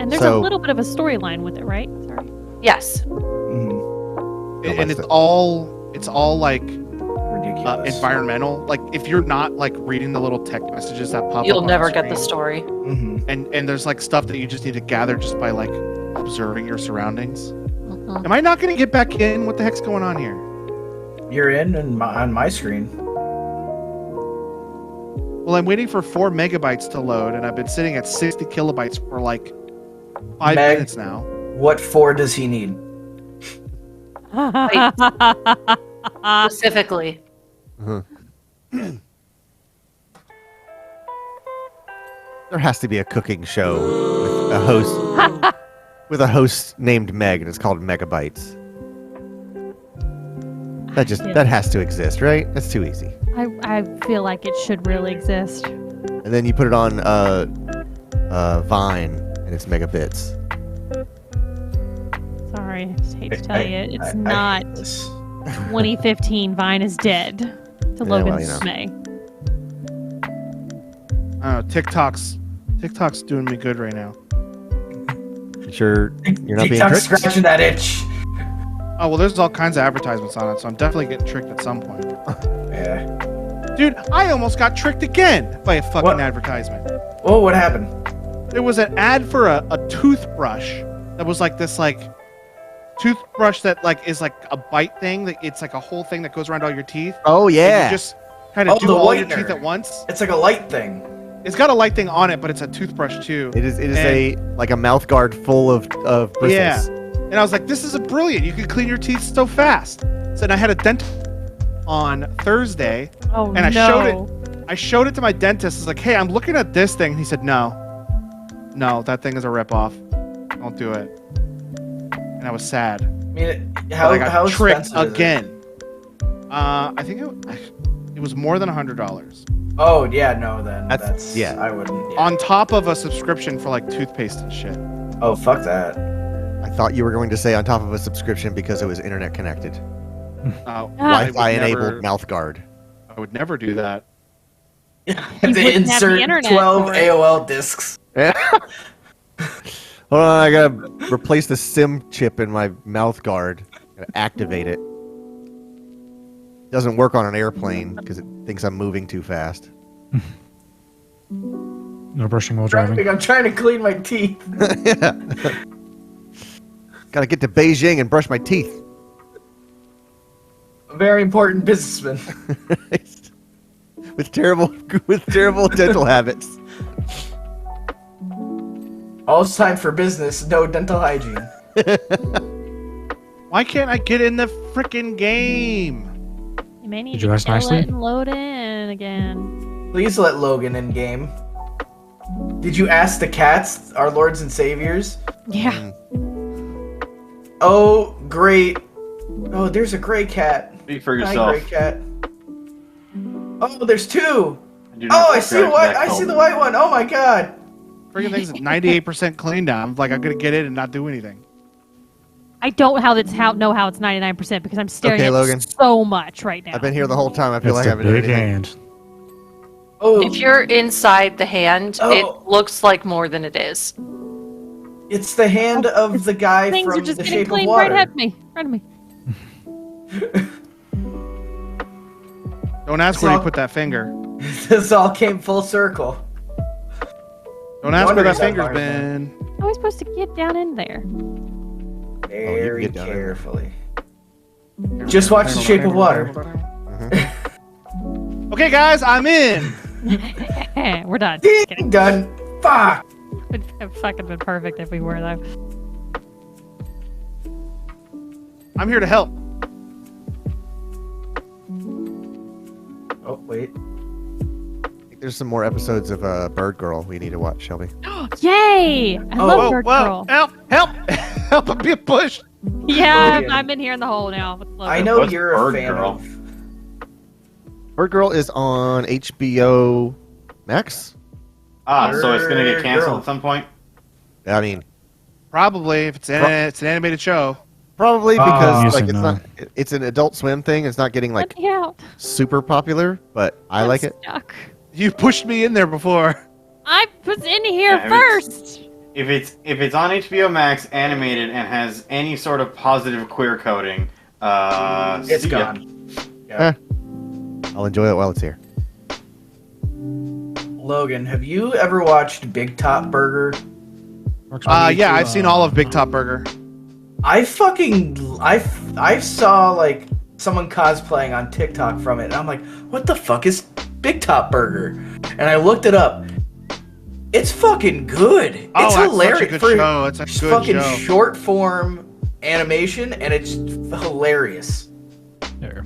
[SPEAKER 3] And there's a little bit of a storyline with it, right? Sorry.
[SPEAKER 2] Yes.
[SPEAKER 1] And it's all like
[SPEAKER 6] Ridiculous.
[SPEAKER 1] environmental. Like if you're not like reading the little text messages that pop up,
[SPEAKER 2] You'll
[SPEAKER 1] on
[SPEAKER 2] never
[SPEAKER 1] the
[SPEAKER 2] get the
[SPEAKER 1] screen,
[SPEAKER 2] story.
[SPEAKER 1] and there's like stuff that you just need to gather just by like observing your surroundings.
[SPEAKER 2] Mhm.
[SPEAKER 1] Am I not going to get back in? What the heck's going on here?
[SPEAKER 6] You're in and on my screen.
[SPEAKER 1] Well, I'm waiting for 4 megabytes to load, and I've been sitting at 60 kilobytes for like 5 minutes now.
[SPEAKER 6] What 4 does he need?
[SPEAKER 2] Specifically.
[SPEAKER 4] There has to be a cooking show with a host named Meg, and it's called Megabytes. That has to exist, right? That's too easy.
[SPEAKER 3] I feel like it should really exist.
[SPEAKER 4] And then you put it on Vine, and it's megabits.
[SPEAKER 3] Sorry, I just hate to tell you, it's not 2015. Vine is dead. To Logan's dismay.
[SPEAKER 1] TikTok's doing me good right now.
[SPEAKER 4] Sure, you're not being
[SPEAKER 6] TikTok's
[SPEAKER 4] tricked?
[SPEAKER 6] scratching that itch.
[SPEAKER 1] Oh, well, there's all kinds of advertisements on it, so I'm definitely getting tricked at some point.
[SPEAKER 6] Yeah.
[SPEAKER 1] Dude, I almost got tricked again by a fucking
[SPEAKER 6] What?
[SPEAKER 1] advertisement.
[SPEAKER 6] Oh, what happened?
[SPEAKER 1] There was an ad for a toothbrush that was like this like toothbrush that like is like a bite thing. That it's like a whole thing that goes around all your teeth.
[SPEAKER 4] Oh
[SPEAKER 1] And
[SPEAKER 4] yeah.
[SPEAKER 1] you just kind of do
[SPEAKER 6] the
[SPEAKER 1] all your
[SPEAKER 6] whitener.
[SPEAKER 1] teeth at once.
[SPEAKER 6] It's like a light thing.
[SPEAKER 1] It's got a light thing on it, but it's a toothbrush too.
[SPEAKER 4] It is a mouth guard full of bristles.
[SPEAKER 1] Yeah. And I was like, this is brilliant. You can clean your teeth so fast. So then I had a dentist on Thursday,
[SPEAKER 3] Oh
[SPEAKER 1] and
[SPEAKER 3] no!
[SPEAKER 1] I showed it to my dentist. I was like, hey, I'm looking at this thing. And he said, no, that thing is a ripoff. Don't do it. And I was sad.
[SPEAKER 6] I mean,
[SPEAKER 1] But
[SPEAKER 6] how
[SPEAKER 1] I got tricked
[SPEAKER 6] expensive is it?
[SPEAKER 1] again. I think it was more than $100
[SPEAKER 6] Oh yeah, no then.
[SPEAKER 4] That's- yeah.
[SPEAKER 6] I wouldn't. Yeah.
[SPEAKER 1] on top of a subscription for like toothpaste and shit.
[SPEAKER 6] Oh fuck that.
[SPEAKER 4] I thought you were going to say on top of a subscription because it was internet connected.
[SPEAKER 1] I would
[SPEAKER 4] Wi-Fi
[SPEAKER 1] never-
[SPEAKER 4] enabled mouth guard.
[SPEAKER 1] I would never do that.
[SPEAKER 6] They
[SPEAKER 3] wouldn't have the
[SPEAKER 6] insert
[SPEAKER 3] internet
[SPEAKER 6] 12
[SPEAKER 3] for it.
[SPEAKER 6] AOL discs.
[SPEAKER 4] Hold on, I gotta replace the SIM chip in my mouth guard. Gotta activate it. Doesn't work on an airplane because it thinks I'm moving too fast.
[SPEAKER 7] No brushing while driving.
[SPEAKER 6] I'm trying to clean my teeth.
[SPEAKER 4] Yeah. Gotta get to Beijing and brush my teeth.
[SPEAKER 6] A very important businessman.
[SPEAKER 4] with terrible dental habits.
[SPEAKER 6] All it's time for business, no dental hygiene.
[SPEAKER 1] Why can't I get in the freaking game?
[SPEAKER 3] You may need
[SPEAKER 7] Did
[SPEAKER 3] to
[SPEAKER 7] you ask
[SPEAKER 3] kill
[SPEAKER 7] nicely?
[SPEAKER 3] it and load in again.
[SPEAKER 6] Please let Logan in game. Did you ask the cats, our lords and saviors?
[SPEAKER 3] Yeah.
[SPEAKER 6] Oh, great. Oh, there's a gray cat.
[SPEAKER 5] Speak for
[SPEAKER 6] Hi,
[SPEAKER 5] yourself.
[SPEAKER 6] gray cat. Oh, there's 2.
[SPEAKER 5] I do not
[SPEAKER 6] Oh, I see the
[SPEAKER 5] subscribe to
[SPEAKER 6] white.
[SPEAKER 5] that
[SPEAKER 6] I
[SPEAKER 5] cult.
[SPEAKER 6] see the white one. Oh my god.
[SPEAKER 1] Freaking thing's at 98% clean down. I'm like, I'm gonna get in and not do anything.
[SPEAKER 3] I don't know how it's 99% because I'm staring
[SPEAKER 4] Okay,
[SPEAKER 3] at
[SPEAKER 4] Logan.
[SPEAKER 3] so much right now.
[SPEAKER 4] I've been here the whole time. I feel
[SPEAKER 7] That's
[SPEAKER 4] like I
[SPEAKER 7] a
[SPEAKER 4] haven't done
[SPEAKER 7] big
[SPEAKER 4] anything.
[SPEAKER 7] hand.
[SPEAKER 6] Oh,
[SPEAKER 2] If you're inside the hand,
[SPEAKER 6] Oh.
[SPEAKER 2] it looks like more than it is.
[SPEAKER 6] it's the hand of the guy
[SPEAKER 3] Things
[SPEAKER 6] from
[SPEAKER 3] are just
[SPEAKER 6] The
[SPEAKER 3] getting
[SPEAKER 6] Shape of
[SPEAKER 3] cleaned right
[SPEAKER 6] Water.
[SPEAKER 3] at me. Right at me.
[SPEAKER 1] Don't ask
[SPEAKER 6] It's
[SPEAKER 1] where you
[SPEAKER 6] all-
[SPEAKER 1] put that finger.
[SPEAKER 6] This all came full circle.
[SPEAKER 1] Don't ask
[SPEAKER 6] wonder
[SPEAKER 1] where
[SPEAKER 6] he's
[SPEAKER 1] that
[SPEAKER 6] at
[SPEAKER 1] finger's
[SPEAKER 6] Mars,
[SPEAKER 1] been.
[SPEAKER 3] How are we supposed to get down in there?
[SPEAKER 6] Very
[SPEAKER 4] get down there.
[SPEAKER 6] carefully. Just watch The Shape of Water.
[SPEAKER 1] Okay, guys, I'm in.
[SPEAKER 3] We're done. Just kidding.
[SPEAKER 6] Done. Fuck.
[SPEAKER 3] It would fucking been perfect if we were though.
[SPEAKER 1] I'm here to help.
[SPEAKER 6] Oh wait.
[SPEAKER 4] I think there's some more episodes of Bird Girl we need to watch, Shelby.
[SPEAKER 3] Yay! I love
[SPEAKER 1] Whoa,
[SPEAKER 3] Bird
[SPEAKER 1] whoa,
[SPEAKER 3] Girl.
[SPEAKER 1] help! Help! I'm being pushed.
[SPEAKER 3] Yeah,
[SPEAKER 6] Brilliant.
[SPEAKER 3] I'm in here in the hole now. with Logan.
[SPEAKER 6] I know
[SPEAKER 5] What's
[SPEAKER 6] you're a
[SPEAKER 5] Bird
[SPEAKER 6] fan
[SPEAKER 5] Girl?
[SPEAKER 6] of.
[SPEAKER 4] Bird Girl is on HBO Max.
[SPEAKER 5] Ah, so it's gonna get
[SPEAKER 6] Girl.
[SPEAKER 5] canceled at some point.
[SPEAKER 4] I mean,
[SPEAKER 1] Probably, if it's it's an animated show.
[SPEAKER 4] probably because
[SPEAKER 7] Yes
[SPEAKER 4] like
[SPEAKER 7] and
[SPEAKER 4] it's
[SPEAKER 7] no.
[SPEAKER 4] not. It's an Adult Swim thing. It's not getting like
[SPEAKER 3] Let me out.
[SPEAKER 4] super popular, but I like it.
[SPEAKER 3] Stuck.
[SPEAKER 1] You pushed me in there before.
[SPEAKER 3] I was in here
[SPEAKER 5] Yeah, I mean,
[SPEAKER 3] first.
[SPEAKER 5] if it's on HBO Max animated and has any sort of positive queer coding,
[SPEAKER 6] It's
[SPEAKER 5] see ya.
[SPEAKER 6] gone. Yeah.
[SPEAKER 4] I'll enjoy it while it's here.
[SPEAKER 6] Logan, have you ever watched Big Top Burger?
[SPEAKER 1] Yeah, I've seen all of Big Top Burger.
[SPEAKER 6] I saw like someone cosplaying on TikTok from it, and I'm like, what the fuck is Big Top Burger? And I looked it up. It's fucking good. It's
[SPEAKER 1] That's
[SPEAKER 6] hilarious.
[SPEAKER 1] such a good show. It's a good
[SPEAKER 6] fucking
[SPEAKER 1] show.
[SPEAKER 6] short form animation, and it's hilarious.
[SPEAKER 7] There.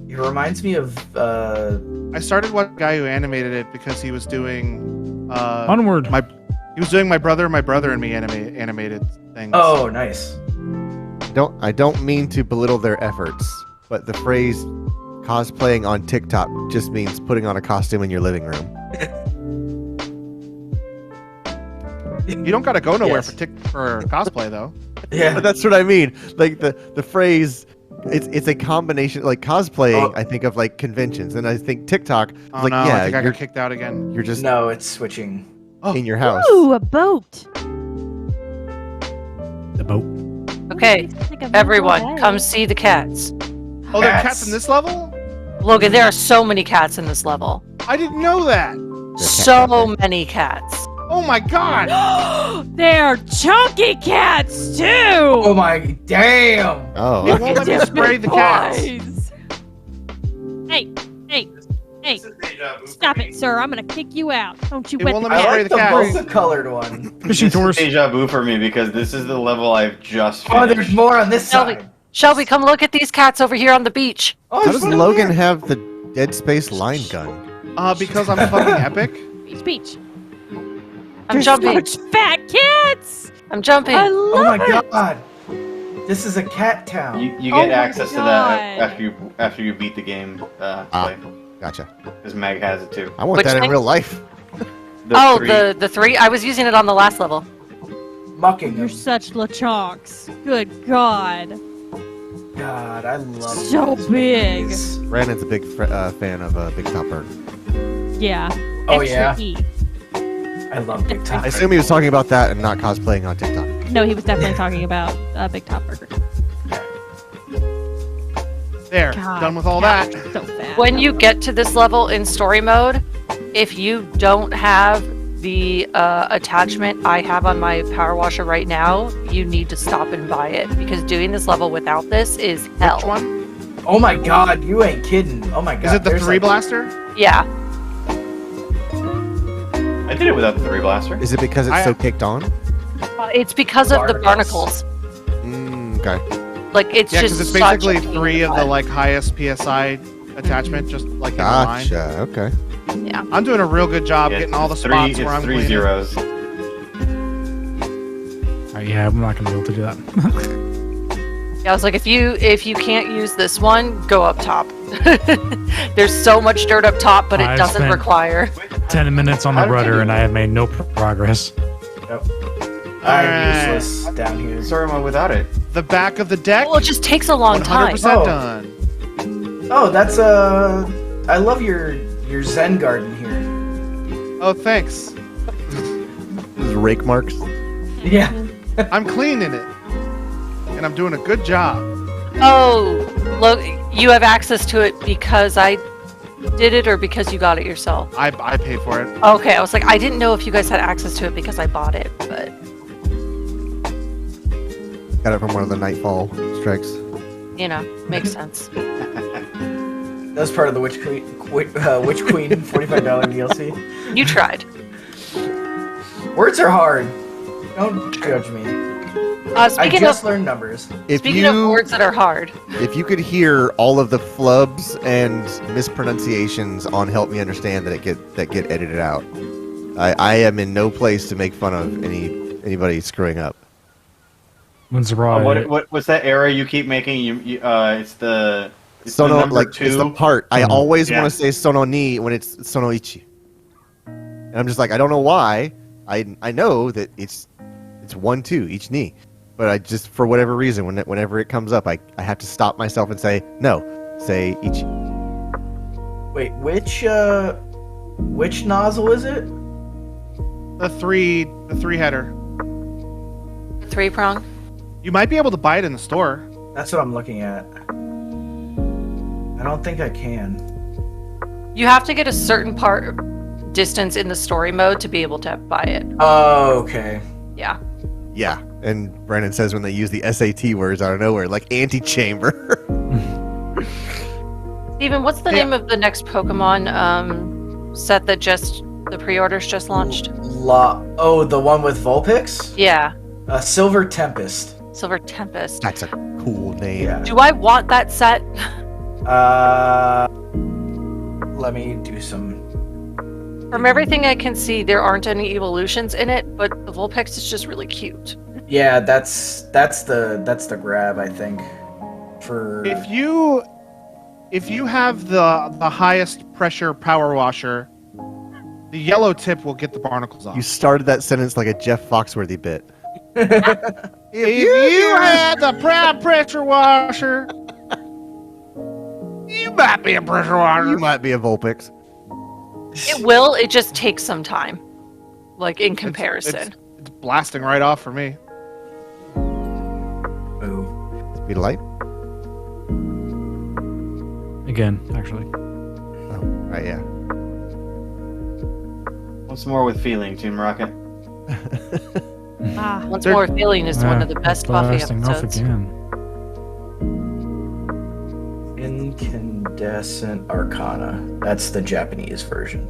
[SPEAKER 6] It reminds me of
[SPEAKER 1] I started one guy who animated it because he was doing
[SPEAKER 7] Onward.
[SPEAKER 1] He was doing my brother and me animated things.
[SPEAKER 6] Oh, nice.
[SPEAKER 4] I don't mean to belittle their efforts, but the phrase cosplaying on TikTok just means putting on a costume in your living room.
[SPEAKER 1] You don't gotta go nowhere
[SPEAKER 6] Yes.
[SPEAKER 1] for cosplay though.
[SPEAKER 6] Yeah.
[SPEAKER 4] But that's what I mean. Like the phrase, it's a combination. Like cosplaying, I think of like conventions, and I think TikTok.
[SPEAKER 1] Oh
[SPEAKER 4] like
[SPEAKER 1] no,
[SPEAKER 4] yeah,
[SPEAKER 1] I think I
[SPEAKER 4] you're,
[SPEAKER 1] got kicked out again.
[SPEAKER 4] you're just
[SPEAKER 6] No, it's switching.
[SPEAKER 4] in your house.
[SPEAKER 3] Ooh, a boat.
[SPEAKER 7] The boat.
[SPEAKER 2] Okay,
[SPEAKER 3] Like a boat
[SPEAKER 2] everyone,
[SPEAKER 3] all day.
[SPEAKER 2] come see the cats.
[SPEAKER 1] Oh, there are
[SPEAKER 6] Cats.
[SPEAKER 1] cats in this level?
[SPEAKER 2] Logan, there are so many cats in this level.
[SPEAKER 1] I didn't know that.
[SPEAKER 2] So many cats.
[SPEAKER 1] Oh my god!
[SPEAKER 3] They're chunky cats too.
[SPEAKER 6] Oh my damn!
[SPEAKER 4] Oh,
[SPEAKER 1] They won't let me spray the cats.
[SPEAKER 3] Boys. Hey, stop it, sir. I'm gonna kick you out. Don't you
[SPEAKER 1] They
[SPEAKER 3] wet
[SPEAKER 1] won't
[SPEAKER 3] the
[SPEAKER 1] let me
[SPEAKER 6] I
[SPEAKER 1] spray
[SPEAKER 6] like
[SPEAKER 1] the
[SPEAKER 6] the
[SPEAKER 1] cat.
[SPEAKER 6] multicolored one.
[SPEAKER 7] Fishing
[SPEAKER 5] This is
[SPEAKER 7] tours.
[SPEAKER 5] deja vu for me because this is the level I've just
[SPEAKER 6] Oh,
[SPEAKER 5] finished.
[SPEAKER 6] there's more on this
[SPEAKER 2] Shelby,
[SPEAKER 6] side.
[SPEAKER 2] Shelby, come look at these cats over here on the beach.
[SPEAKER 6] Oh,
[SPEAKER 4] how
[SPEAKER 6] there's
[SPEAKER 4] does
[SPEAKER 6] one over
[SPEAKER 4] Logan
[SPEAKER 6] there.
[SPEAKER 4] have the Dead Space line gun?
[SPEAKER 1] Because I'm fucking epic.
[SPEAKER 3] beach.
[SPEAKER 2] I'm
[SPEAKER 3] There's
[SPEAKER 2] jumping.
[SPEAKER 3] such fat cats.
[SPEAKER 2] I'm jumping.
[SPEAKER 3] I
[SPEAKER 6] Oh
[SPEAKER 3] love
[SPEAKER 6] my
[SPEAKER 3] it.
[SPEAKER 6] god! This is a cat town.
[SPEAKER 5] You
[SPEAKER 3] Oh
[SPEAKER 5] get
[SPEAKER 3] my
[SPEAKER 5] access to
[SPEAKER 3] God.
[SPEAKER 5] that after you beat the game.
[SPEAKER 4] Gotcha.
[SPEAKER 5] Because Meg has it too.
[SPEAKER 4] I want
[SPEAKER 2] Which
[SPEAKER 4] that in
[SPEAKER 2] thing?
[SPEAKER 4] real life.
[SPEAKER 2] The three. I was using it on the last level.
[SPEAKER 6] Mucking
[SPEAKER 3] You're
[SPEAKER 6] them.
[SPEAKER 3] such LeChonks. Good God.
[SPEAKER 6] God, I love
[SPEAKER 3] So big.
[SPEAKER 6] these.
[SPEAKER 4] Brandon's a big fan of Big Top Burger.
[SPEAKER 3] Yeah.
[SPEAKER 6] Oh,
[SPEAKER 3] Extra
[SPEAKER 6] yeah?
[SPEAKER 3] E.
[SPEAKER 6] I love Big Top.
[SPEAKER 4] I assume he was talking about that and not cosplaying on TikTok.
[SPEAKER 3] No, he was definitely talking about Big Top Burger.
[SPEAKER 1] There,
[SPEAKER 3] God,
[SPEAKER 1] done with all
[SPEAKER 3] cats
[SPEAKER 1] that.
[SPEAKER 3] are So fat.
[SPEAKER 2] When you get to this level in story mode, if you don't have the attachment I have on my power washer right now, you need to stop and buy it because doing this level without this is hell.
[SPEAKER 1] Which one?
[SPEAKER 6] Oh my god, you ain't kidding. Oh my god.
[SPEAKER 1] Is it the
[SPEAKER 6] there's
[SPEAKER 1] 3
[SPEAKER 6] like-
[SPEAKER 1] blaster?
[SPEAKER 2] Yeah.
[SPEAKER 5] I did it without the 3 blaster.
[SPEAKER 4] Is it because it's so kicked on?
[SPEAKER 2] It's because of the
[SPEAKER 6] Barnacles.
[SPEAKER 2] barnacles.
[SPEAKER 4] Okay.
[SPEAKER 2] Like it's
[SPEAKER 1] Yeah,
[SPEAKER 2] just
[SPEAKER 1] because it's
[SPEAKER 2] such a
[SPEAKER 1] basically
[SPEAKER 2] pain in
[SPEAKER 1] 3 of the
[SPEAKER 2] butt.
[SPEAKER 1] like highest PSI attachment, just like in the line.
[SPEAKER 4] Gotcha. Okay.
[SPEAKER 2] Yeah.
[SPEAKER 1] I'm doing a real good job
[SPEAKER 5] Yeah,
[SPEAKER 1] getting all the
[SPEAKER 5] it's
[SPEAKER 1] spots
[SPEAKER 5] three,
[SPEAKER 1] where I'm
[SPEAKER 5] it's 3
[SPEAKER 1] cleaning.
[SPEAKER 5] zeros.
[SPEAKER 7] Yeah, I'm not gonna be able to do that.
[SPEAKER 2] Yeah, I was like, if you can't use this one, go up top. There's so much dirt up top, but it
[SPEAKER 7] I've
[SPEAKER 2] doesn't
[SPEAKER 7] spent-
[SPEAKER 2] require.
[SPEAKER 7] 10 minutes on
[SPEAKER 5] How
[SPEAKER 7] the
[SPEAKER 5] did you
[SPEAKER 7] rudder
[SPEAKER 5] do
[SPEAKER 7] and I have made no progress.
[SPEAKER 6] I'm
[SPEAKER 1] Alright.
[SPEAKER 6] useless down here.
[SPEAKER 5] Sorry, am I without it?
[SPEAKER 1] The back of the deck,
[SPEAKER 2] Well, it just takes a long time.
[SPEAKER 1] 100%
[SPEAKER 6] Oh.
[SPEAKER 1] done.
[SPEAKER 6] Oh, that's I love your Zen garden here.
[SPEAKER 1] Oh, thanks.
[SPEAKER 4] Those rake marks.
[SPEAKER 6] Yeah.
[SPEAKER 1] I'm cleaning it, and I'm doing a good job.
[SPEAKER 2] Oh, look, you have access to it because I did it or because you got it yourself?
[SPEAKER 1] I paid for it.
[SPEAKER 2] Okay, I was like, I didn't know if you guys had access to it because I bought it, but
[SPEAKER 4] Got it from one of the Nightfall strikes.
[SPEAKER 2] you know, makes sense.
[SPEAKER 6] That was part of the Witch Queen $45 DLC.
[SPEAKER 2] You tried.
[SPEAKER 6] Words are hard. Don't judge me. I
[SPEAKER 2] Speaking
[SPEAKER 6] just
[SPEAKER 2] of
[SPEAKER 6] learned numbers.
[SPEAKER 4] If
[SPEAKER 2] speaking of words that are hard,
[SPEAKER 4] if you could hear all of the flubs and mispronunciations on Help Me Understand that get edited out, I am in no place to make fun of anybody screwing up.
[SPEAKER 7] When's the raw?
[SPEAKER 5] What's that error you keep making? It's the
[SPEAKER 4] Sono,
[SPEAKER 5] number
[SPEAKER 4] like
[SPEAKER 5] 2.
[SPEAKER 4] it's the part. I always
[SPEAKER 5] Yeah.
[SPEAKER 4] want to say sono ni when it's sonoichi, and I'm just like I don't know why. I know that it's 1-2 each knee, but I just for whatever reason whenever it comes up, I have to stop myself and say no, say ichi.
[SPEAKER 6] Wait, which nozzle is it?
[SPEAKER 1] The three header.
[SPEAKER 2] 3-prong.
[SPEAKER 1] You might be able to buy it in the store.
[SPEAKER 6] That's what I'm looking at. I don't think I can.
[SPEAKER 2] You have to get a certain distance in the story mode to be able to buy it.
[SPEAKER 6] Oh, okay.
[SPEAKER 2] Yeah.
[SPEAKER 4] Yeah, and Brandon says when they use the SAT words out of nowhere, like antechamber.
[SPEAKER 2] Steven, what's the name of the next Pokemon set that the pre-orders just launched?
[SPEAKER 6] The one with Vulpix?
[SPEAKER 2] Yeah.
[SPEAKER 6] Silver Tempest.
[SPEAKER 2] Silver Tempest.
[SPEAKER 4] That's a cool name.
[SPEAKER 6] Yeah.
[SPEAKER 2] Do I want that set?
[SPEAKER 6] Let me do some.
[SPEAKER 2] From everything I can see, there aren't any evolutions in it, but the Vulpix is just really cute.
[SPEAKER 6] Yeah, that's the grab, I think. For
[SPEAKER 1] If you have the highest pressure power washer, the yellow tip will get the barnacles off.
[SPEAKER 4] You started that sentence like a Jeff Foxworthy bit.
[SPEAKER 1] If you had the pressure washer, you might be a pressure washer.
[SPEAKER 4] You might be a Vulpix.
[SPEAKER 2] It will, it just takes some time. Like, in comparison.
[SPEAKER 1] It's blasting right off for me.
[SPEAKER 6] Ooh.
[SPEAKER 4] Speed of light.
[SPEAKER 7] Again, actually.
[SPEAKER 4] Oh, right, yeah.
[SPEAKER 5] What's more with feeling, Team Rocket?
[SPEAKER 2] Once More Feeling is one of the best coffee
[SPEAKER 7] blasting off
[SPEAKER 2] episodes.
[SPEAKER 7] again.
[SPEAKER 6] Incandescent Arcana. That's the Japanese version.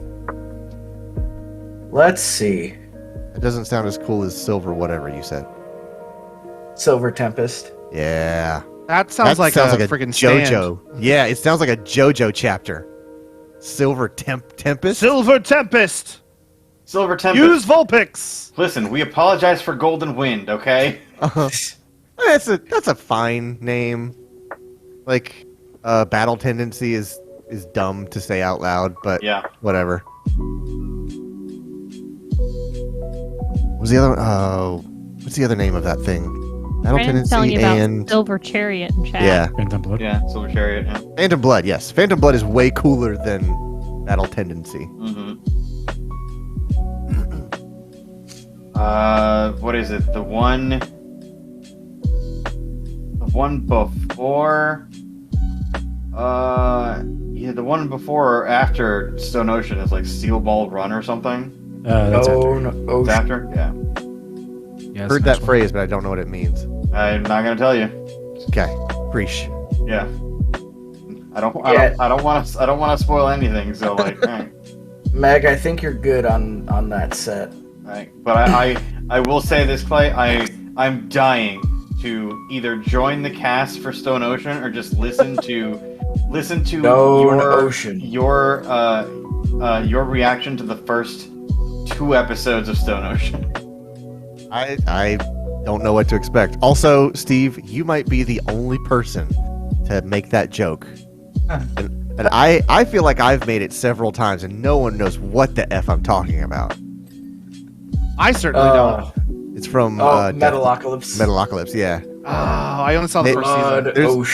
[SPEAKER 6] Let's see.
[SPEAKER 4] It doesn't sound as cool as silver whatever you said.
[SPEAKER 6] Silver Tempest.
[SPEAKER 4] Yeah.
[SPEAKER 1] That sounds like a freaking
[SPEAKER 4] JoJo. Yeah, it sounds like a JoJo chapter. Silver Tempest?
[SPEAKER 1] Silver Tempest!
[SPEAKER 5] Silver Tempest.
[SPEAKER 1] Use Vulpix!
[SPEAKER 5] Listen, we apologize for Golden Wind, okay?
[SPEAKER 4] That's a fine name. Like, Battle Tendency is dumb to say out loud, but
[SPEAKER 5] Yeah.
[SPEAKER 4] whatever. What's the other? Oh, what's the other name of that thing? Battle
[SPEAKER 3] Brandon's telling
[SPEAKER 4] Tendency
[SPEAKER 3] you about
[SPEAKER 4] and
[SPEAKER 3] Silver Chariot in chat.
[SPEAKER 4] yeah,
[SPEAKER 7] Phantom Blood.
[SPEAKER 5] Yeah, Silver Chariot. Yeah.
[SPEAKER 4] Phantom Blood. Yes, Phantom Blood is way cooler than Battle Tendency.
[SPEAKER 5] Mm-hmm. What is it? The one before. Yeah, the one before or after Stone Ocean is like Steel Ball Run or something.
[SPEAKER 7] That's
[SPEAKER 6] It's
[SPEAKER 5] It's after? Yeah.
[SPEAKER 7] Yeah,
[SPEAKER 4] Heard that phrase, but I don't know what it means.
[SPEAKER 5] I'm not gonna tell you.
[SPEAKER 4] Okay, preach.
[SPEAKER 5] Yeah. I don't want to spoil anything. So like, alright.
[SPEAKER 6] Meg, I think you're good on that set.
[SPEAKER 5] Right. But I will say this, Clay. I'm dying to either join the cast for Stone Ocean or just listen to your reaction to the first 2 episodes of Stone Ocean.
[SPEAKER 4] I don't know what to expect. Also, Steve, you might be the only person to make that joke. And I feel like I've made it several times and no one knows what the F I'm talking about.
[SPEAKER 1] I certainly don't.
[SPEAKER 4] It's from
[SPEAKER 6] Metalocalypse.
[SPEAKER 4] Metalocalypse, yeah.
[SPEAKER 1] Oh, I only saw the first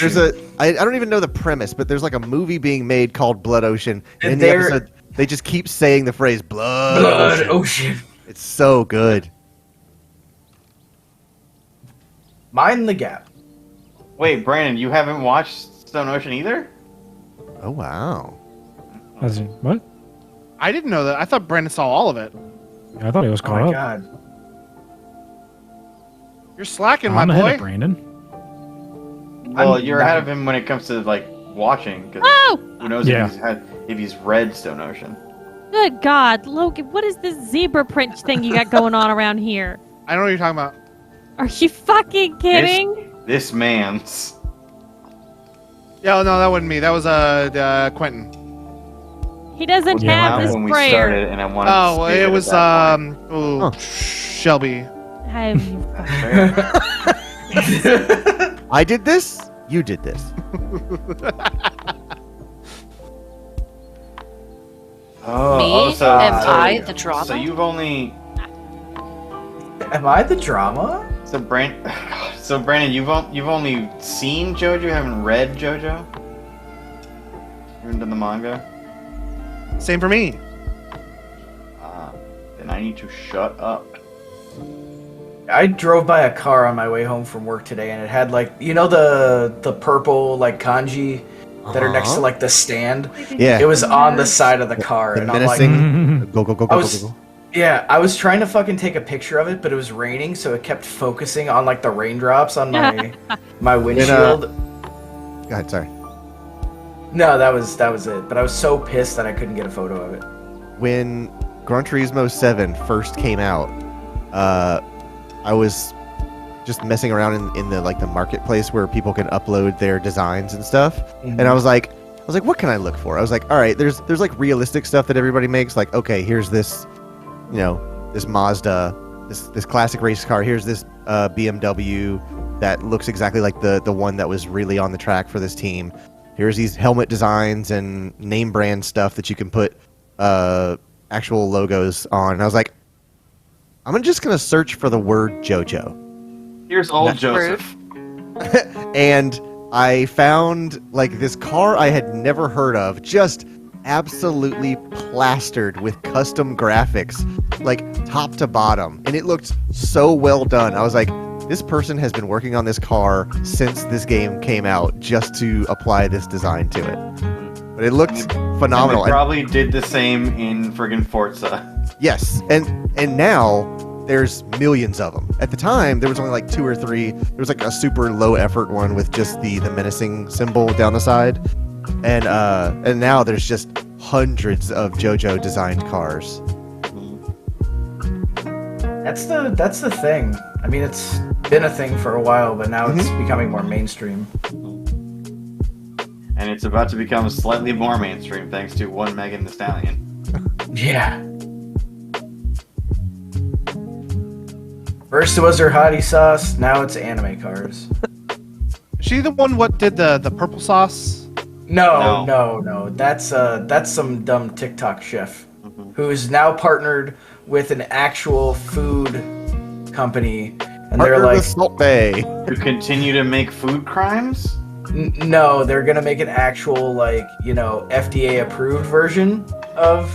[SPEAKER 1] season.
[SPEAKER 4] I don't even know the premise, but there's like a movie being made called Blood Ocean. And in the episode, they just keep saying the phrase Blood
[SPEAKER 6] Ocean.
[SPEAKER 4] It's so good.
[SPEAKER 6] Mind the gap.
[SPEAKER 5] Wait, Brandon, you haven't watched Stone Ocean either?
[SPEAKER 4] Oh, wow.
[SPEAKER 7] What?
[SPEAKER 1] I didn't know that. I thought Brandon saw all of it.
[SPEAKER 7] I thought he was
[SPEAKER 6] Oh
[SPEAKER 7] caught
[SPEAKER 6] my
[SPEAKER 7] up.
[SPEAKER 6] god.
[SPEAKER 1] You're slacking,
[SPEAKER 7] I'm
[SPEAKER 1] my
[SPEAKER 7] ahead
[SPEAKER 1] boy.
[SPEAKER 7] of Brandon.
[SPEAKER 5] Well, you're ahead of him when it comes to like watching. Cause
[SPEAKER 3] Oh!
[SPEAKER 5] who knows if he's read Stone Ocean?
[SPEAKER 3] Good God, Logan, what is this zebra print thing you got going on around here?
[SPEAKER 1] I don't know what you're talking about.
[SPEAKER 3] Are you fucking kidding?
[SPEAKER 5] This man's.
[SPEAKER 1] Yeah, no, that wasn't me. That was Quentin.
[SPEAKER 3] He doesn't have this
[SPEAKER 5] when we
[SPEAKER 3] sprayer.
[SPEAKER 5] started, and I wanted to
[SPEAKER 1] Oh,
[SPEAKER 5] speak
[SPEAKER 1] it
[SPEAKER 5] at
[SPEAKER 1] was
[SPEAKER 5] that point.
[SPEAKER 1] Shelby.
[SPEAKER 4] I did this. You did this.
[SPEAKER 5] So
[SPEAKER 2] Am I the drama?
[SPEAKER 5] So you've only.
[SPEAKER 6] Am I the drama?
[SPEAKER 5] So Brandon, you've only seen JoJo, you haven't read JoJo? You haven't done the manga?
[SPEAKER 1] Same for me.
[SPEAKER 5] and I need to shut up.
[SPEAKER 6] I drove by a car on my way home from work today, and it had like the purple like kanji that are next to like the stand.
[SPEAKER 4] Yeah.
[SPEAKER 6] It was on the side of the car,
[SPEAKER 4] The
[SPEAKER 6] and
[SPEAKER 4] menacing.
[SPEAKER 6] I'm like,
[SPEAKER 4] Go go go go go go.
[SPEAKER 6] yeah, I was trying to fucking take a picture of it, but it was raining, so it kept focusing on like the raindrops on my windshield.
[SPEAKER 4] Go ahead. Sorry.
[SPEAKER 6] No, that was it. But I was so pissed that I couldn't get a photo of it.
[SPEAKER 4] When Gran Turismo 7 first came out, I was just messing around in the like the marketplace where people can upload their designs and stuff.
[SPEAKER 6] Mm-hmm.
[SPEAKER 4] And I was like, what can I look for? I was like, all right, there's like realistic stuff that everybody makes. Like, okay, here's this, this Mazda, this classic race car. Here's this BMW that looks exactly like the one that was really on the track for this team. Here's these helmet designs and name brand stuff that you can put actual logos on. And I was like, I'm just going to search for the word JoJo.
[SPEAKER 5] Here's old Joseph.
[SPEAKER 4] And I found like this car I had never heard of, just absolutely plastered with custom graphics, like top to bottom. And it looked so well done. I was like, this person has been working on this car since this game came out just to apply this design to it. But it looked phenomenal.
[SPEAKER 5] And they probably did the same in friggin' Forza.
[SPEAKER 4] Yes, and now there's millions of them. At the time, there was only like 2 or 3. There was like a super low effort one with just the menacing symbol down the side, and now there's just hundreds of JoJo designed cars.
[SPEAKER 6] That's the thing. I mean, it's been a thing for a while, but now it's becoming more mainstream.
[SPEAKER 5] And it's about to become slightly more mainstream thanks to one Megan Thee Stallion.
[SPEAKER 6] Yeah. First it was her hottie sauce, now it's anime cars.
[SPEAKER 1] Is she the one what did the purple sauce?
[SPEAKER 6] No. That's some dumb TikTok chef who is now partnered with an actual food company, and they're like
[SPEAKER 4] Salt Bay.
[SPEAKER 5] To continue to make food crimes?
[SPEAKER 6] No, they're gonna make an actual FDA approved version of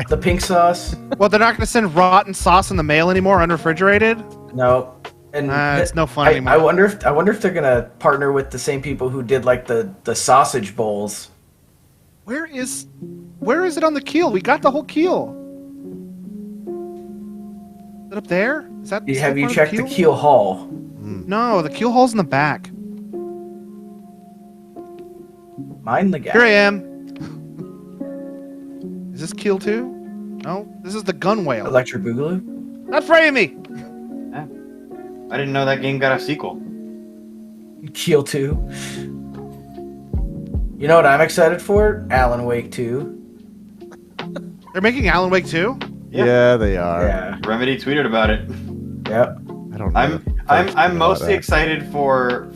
[SPEAKER 6] the pink sauce.
[SPEAKER 1] Well, they're not going to send rotten sauce in the mail anymore, unrefrigerated.
[SPEAKER 6] No, and
[SPEAKER 1] it's no fun anymore.
[SPEAKER 6] I wonder if they're gonna partner with the same people who did like the sausage bowls.
[SPEAKER 1] Where is it on the keel? We got the whole keel. Is it up there? Is that?
[SPEAKER 6] Have you checked the keel hull?
[SPEAKER 1] No, the keel hull's in the back.
[SPEAKER 6] Mind the gap.
[SPEAKER 1] Here I am. Is this keel 2? No, this is the gun whale.
[SPEAKER 6] Electric Boogaloo?
[SPEAKER 1] Not frame me!
[SPEAKER 5] Yeah. I didn't know that game got a sequel.
[SPEAKER 6] Keel 2. You know what I'm excited for? Alan Wake 2.
[SPEAKER 1] They're making Alan Wake 2?
[SPEAKER 4] Yeah, they are.
[SPEAKER 6] Yeah.
[SPEAKER 5] Remedy tweeted about it.
[SPEAKER 6] Yep.
[SPEAKER 4] I don't know.
[SPEAKER 5] I'm mostly excited for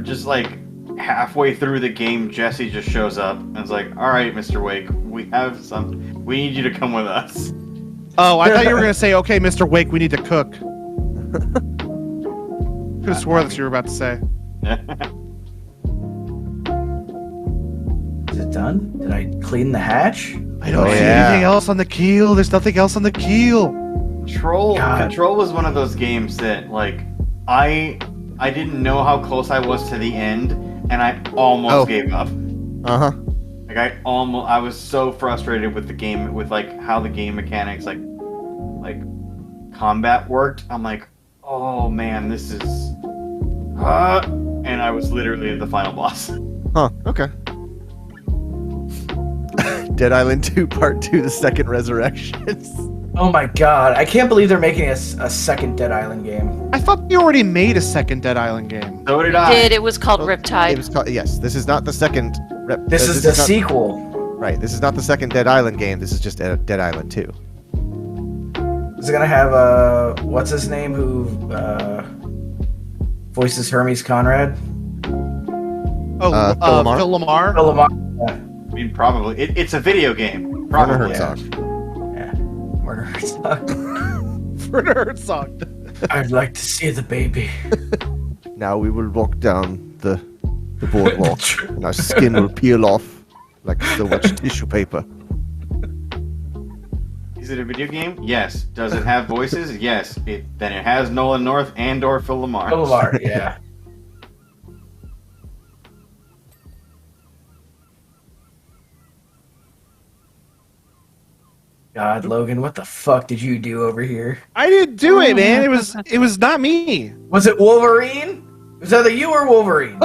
[SPEAKER 5] just like halfway through the game, Jesse just shows up and is like, "All right, Mr. Wake, we have something. We need you to come with us."
[SPEAKER 1] Oh, I thought you were going to say, "Okay, Mr. Wake, we need to cook." Could have swore that's what you were about to say.
[SPEAKER 6] Is it done? Did I clean the hatch?
[SPEAKER 1] I don't see anything else on the keel. There's nothing else on the keel.
[SPEAKER 5] Control was one of those games that, like, I didn't know how close I was to the end, and I almost gave up. Like I was so frustrated with the game, with like how the game mechanics, like combat worked. I'm like, oh man, this is, and I was literally at the final boss.
[SPEAKER 4] Huh. Okay. Dead Island 2 Part 2: The Second Resurrections.
[SPEAKER 6] Oh my god, I can't believe they're making a second Dead Island game.
[SPEAKER 1] I thought you already made a second Dead Island game.
[SPEAKER 5] So did I.
[SPEAKER 2] It was called Riptide.
[SPEAKER 4] It was called, yes, this is not the second.
[SPEAKER 6] This is the sequel.
[SPEAKER 4] Right, this is not the second Dead Island game. This is just Dead Island 2.
[SPEAKER 6] Is it gonna have what's his name who voices Hermes Conrad?
[SPEAKER 1] Oh,
[SPEAKER 4] Phil Lamar?
[SPEAKER 1] Phil Lamar.
[SPEAKER 6] Phil Lamar.
[SPEAKER 5] I mean, probably. It's a video game. Probably.
[SPEAKER 4] Werner Herzog.
[SPEAKER 6] Yeah. Werner Herzog.
[SPEAKER 1] Werner Herzog.
[SPEAKER 6] I'd like to see the baby.
[SPEAKER 4] Now we will walk down the boardwalk, and our skin will peel off like so much tissue paper.
[SPEAKER 5] Is it a video game? Yes. Does it have voices? Yes. Then it has Nolan North and/or Phil Lamar.
[SPEAKER 6] Phil Lamar, yeah. God, Logan, what the fuck did you do over here?
[SPEAKER 1] I didn't do it, man. It was not me.
[SPEAKER 6] Was it Wolverine? It was either you or Wolverine.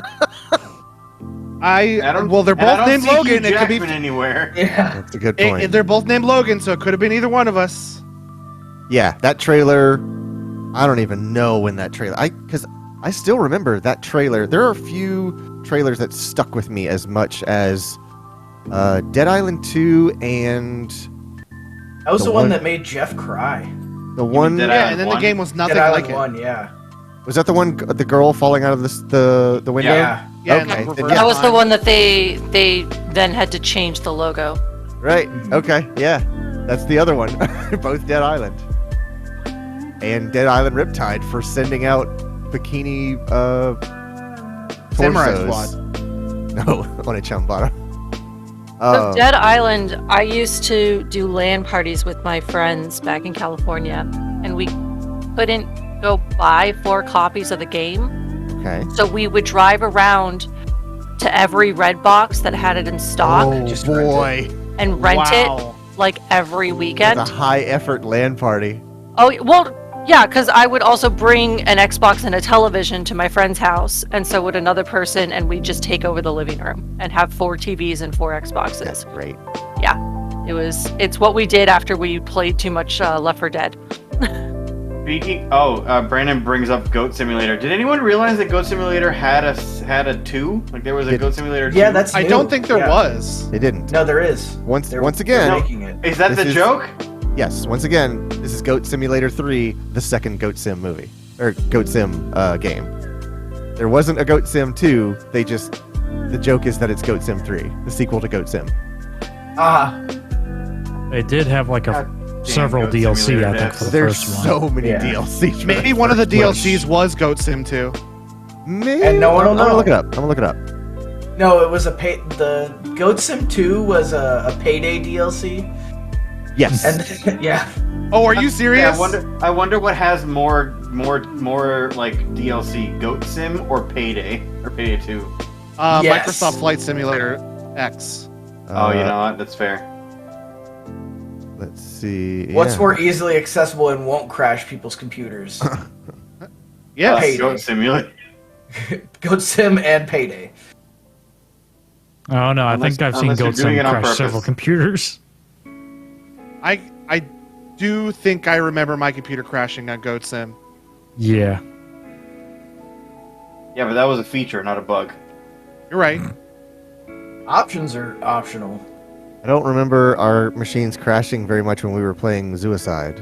[SPEAKER 1] Well, they're both named Logan. It could be
[SPEAKER 5] anywhere.
[SPEAKER 6] Yeah,
[SPEAKER 4] That's a good point.
[SPEAKER 1] they're both named Logan, so it could have been either one of us.
[SPEAKER 4] Yeah, that trailer. I don't even know when that trailer. Because I still remember that trailer. There are a few trailers that stuck with me as much as Dead Island 2 and.
[SPEAKER 6] that was the one that made Jeff cry.
[SPEAKER 4] The one.
[SPEAKER 1] Yeah, and then the game was nothing
[SPEAKER 6] Dead
[SPEAKER 1] like
[SPEAKER 6] Island
[SPEAKER 1] it.
[SPEAKER 6] 1, yeah.
[SPEAKER 4] Was that the one? The girl falling out of the window.
[SPEAKER 6] Yeah.
[SPEAKER 1] Yeah,
[SPEAKER 4] Okay,
[SPEAKER 1] and
[SPEAKER 4] then
[SPEAKER 2] That was the one that they then had to change the logo.
[SPEAKER 4] Right. Okay. Yeah. That's the other one. Both Dead Island. And Dead Island Riptide for sending out bikini
[SPEAKER 1] Samurai
[SPEAKER 4] torsos.
[SPEAKER 1] Squad.
[SPEAKER 4] No, on a Chambara.
[SPEAKER 2] So Dead Island, I used to do LAN parties with my friends back in California, and we couldn't go buy 4 copies of the game.
[SPEAKER 4] Okay.
[SPEAKER 2] So we would drive around to every red box that had it in stock
[SPEAKER 4] Oh
[SPEAKER 6] Just
[SPEAKER 4] boy.
[SPEAKER 2] and rent
[SPEAKER 1] Wow.
[SPEAKER 2] it like every weekend.
[SPEAKER 4] It's a high effort LAN party.
[SPEAKER 2] Oh, well, yeah, because I would also bring an Xbox and a television to my friend's house, and so would another person, and we'd just take over the living room and have 4 TVs and 4 Xboxes.
[SPEAKER 4] That's great.
[SPEAKER 2] Yeah, it's what we did after we played too much Left 4 Dead.
[SPEAKER 5] Brandon brings up Goat Simulator. Did anyone realize that Goat Simulator had a 2? Like there was a Goat Simulator 2?
[SPEAKER 6] Yeah, that's
[SPEAKER 1] I
[SPEAKER 6] new.
[SPEAKER 1] don't think there
[SPEAKER 6] Yeah.
[SPEAKER 1] was.
[SPEAKER 4] They didn't.
[SPEAKER 6] No, there is.
[SPEAKER 4] Once
[SPEAKER 6] They're
[SPEAKER 4] again,
[SPEAKER 6] making it.
[SPEAKER 5] Is that
[SPEAKER 4] This
[SPEAKER 5] the
[SPEAKER 4] is-
[SPEAKER 5] joke?
[SPEAKER 4] yes. Once again, this is Goat Simulator 3, the second Goat Sim movie or Goat Sim game. There wasn't a Goat Sim 2. The joke is that it's Goat Sim 3, the sequel to Goat Sim.
[SPEAKER 6] Ah,
[SPEAKER 7] They did have like several
[SPEAKER 5] Goat
[SPEAKER 7] DLC,
[SPEAKER 5] Simulator
[SPEAKER 7] I think, for the
[SPEAKER 4] There's
[SPEAKER 7] first one.
[SPEAKER 4] so many
[SPEAKER 6] Yeah.
[SPEAKER 4] DLCs. for
[SPEAKER 1] Maybe
[SPEAKER 4] that
[SPEAKER 1] one of the
[SPEAKER 4] first
[SPEAKER 1] DLCs was Goat Sim 2.
[SPEAKER 4] Maybe.
[SPEAKER 6] And no one will
[SPEAKER 4] I'm gonna
[SPEAKER 6] know.
[SPEAKER 4] look it up. I'm gonna look it up.
[SPEAKER 6] no, it was the Goat Sim 2 was a Payday DLC.
[SPEAKER 4] Yes.
[SPEAKER 6] And yeah.
[SPEAKER 1] Oh, are you serious?
[SPEAKER 5] Yeah, I wonder what has more like DLC, Goat Sim or Payday 2.
[SPEAKER 6] Yes.
[SPEAKER 1] Microsoft Flight Simulator X.
[SPEAKER 5] Oh, you know what? That's fair.
[SPEAKER 4] Let's see.
[SPEAKER 6] What's
[SPEAKER 4] yeah.
[SPEAKER 6] more easily accessible and won't crash people's computers?
[SPEAKER 1] Yes.
[SPEAKER 6] Payday.
[SPEAKER 5] Goat Simulator.
[SPEAKER 6] Goat Sim and Payday.
[SPEAKER 7] Oh no, I
[SPEAKER 5] Unless-
[SPEAKER 7] think I've seen
[SPEAKER 5] unless you're
[SPEAKER 7] Goat Sim
[SPEAKER 5] doing it on
[SPEAKER 7] crash
[SPEAKER 5] purpose.
[SPEAKER 7] several computers.
[SPEAKER 1] I do think I remember my computer crashing on Goat Sim.
[SPEAKER 7] Yeah.
[SPEAKER 5] Yeah, but that was a feature, not a bug.
[SPEAKER 1] You're right.
[SPEAKER 6] Options are optional.
[SPEAKER 4] I don't remember our machines crashing very much when we were playing Suicide.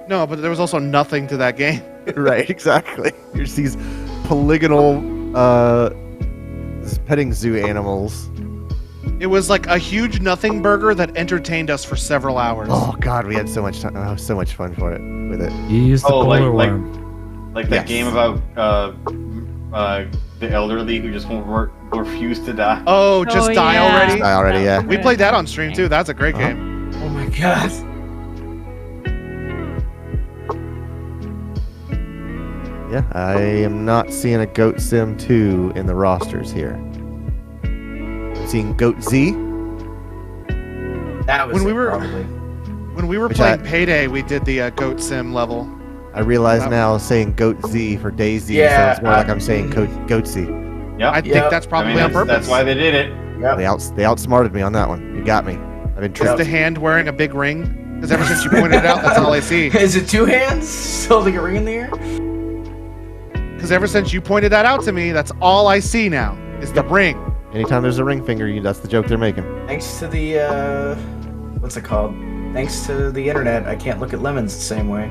[SPEAKER 1] No, but there was also nothing to that game.
[SPEAKER 4] Right, exactly. There's these polygonal petting zoo animals.
[SPEAKER 1] It was like a huge nothing burger that entertained us for several hours.
[SPEAKER 4] Oh god, we had so much time. Oh, so much fun with it.
[SPEAKER 7] Use the
[SPEAKER 5] Oh, like-
[SPEAKER 7] polar
[SPEAKER 5] like-
[SPEAKER 7] worm.
[SPEAKER 5] Like that
[SPEAKER 4] Yes.
[SPEAKER 5] game about the elderly who just won't refuse to die.
[SPEAKER 1] Oh, just
[SPEAKER 3] Oh,
[SPEAKER 1] die
[SPEAKER 3] yeah.
[SPEAKER 1] already?
[SPEAKER 4] I already, yeah.
[SPEAKER 1] We played that on stream too. That's a great
[SPEAKER 4] Uh-huh.
[SPEAKER 1] game.
[SPEAKER 6] Oh my god.
[SPEAKER 4] Yeah, I am not seeing a Goat Sim 2 in the rosters here. I'm seeing Goat Z.
[SPEAKER 6] That was
[SPEAKER 1] When we
[SPEAKER 6] it,
[SPEAKER 1] were-
[SPEAKER 6] probably.
[SPEAKER 1] When we were
[SPEAKER 4] Which
[SPEAKER 1] playing
[SPEAKER 4] I-
[SPEAKER 1] Payday, we did the Goat Sim level.
[SPEAKER 4] I realize now saying Goat Z for Daisy
[SPEAKER 6] Yeah,
[SPEAKER 4] sounds more like I'm saying Goat Z.
[SPEAKER 5] Yep.
[SPEAKER 1] I think
[SPEAKER 6] Yep.
[SPEAKER 1] that's probably
[SPEAKER 5] I mean,
[SPEAKER 1] on purpose.
[SPEAKER 5] that's why they did it.
[SPEAKER 6] Yep.
[SPEAKER 4] They outsmarted me on that one. You got me. I've been
[SPEAKER 1] Is
[SPEAKER 4] tricked.
[SPEAKER 1] the hand wearing a big ring? Because ever since you pointed it out, that's all I see.
[SPEAKER 6] Is it 2 hands holding a ring in the air?
[SPEAKER 1] Because ever since you pointed that out to me, that's all I see now is the ring.
[SPEAKER 4] Anytime there's a ring finger, that's the joke they're making.
[SPEAKER 6] Thanks to the what's it called? Thanks to the internet, I can't look at lemons the same way.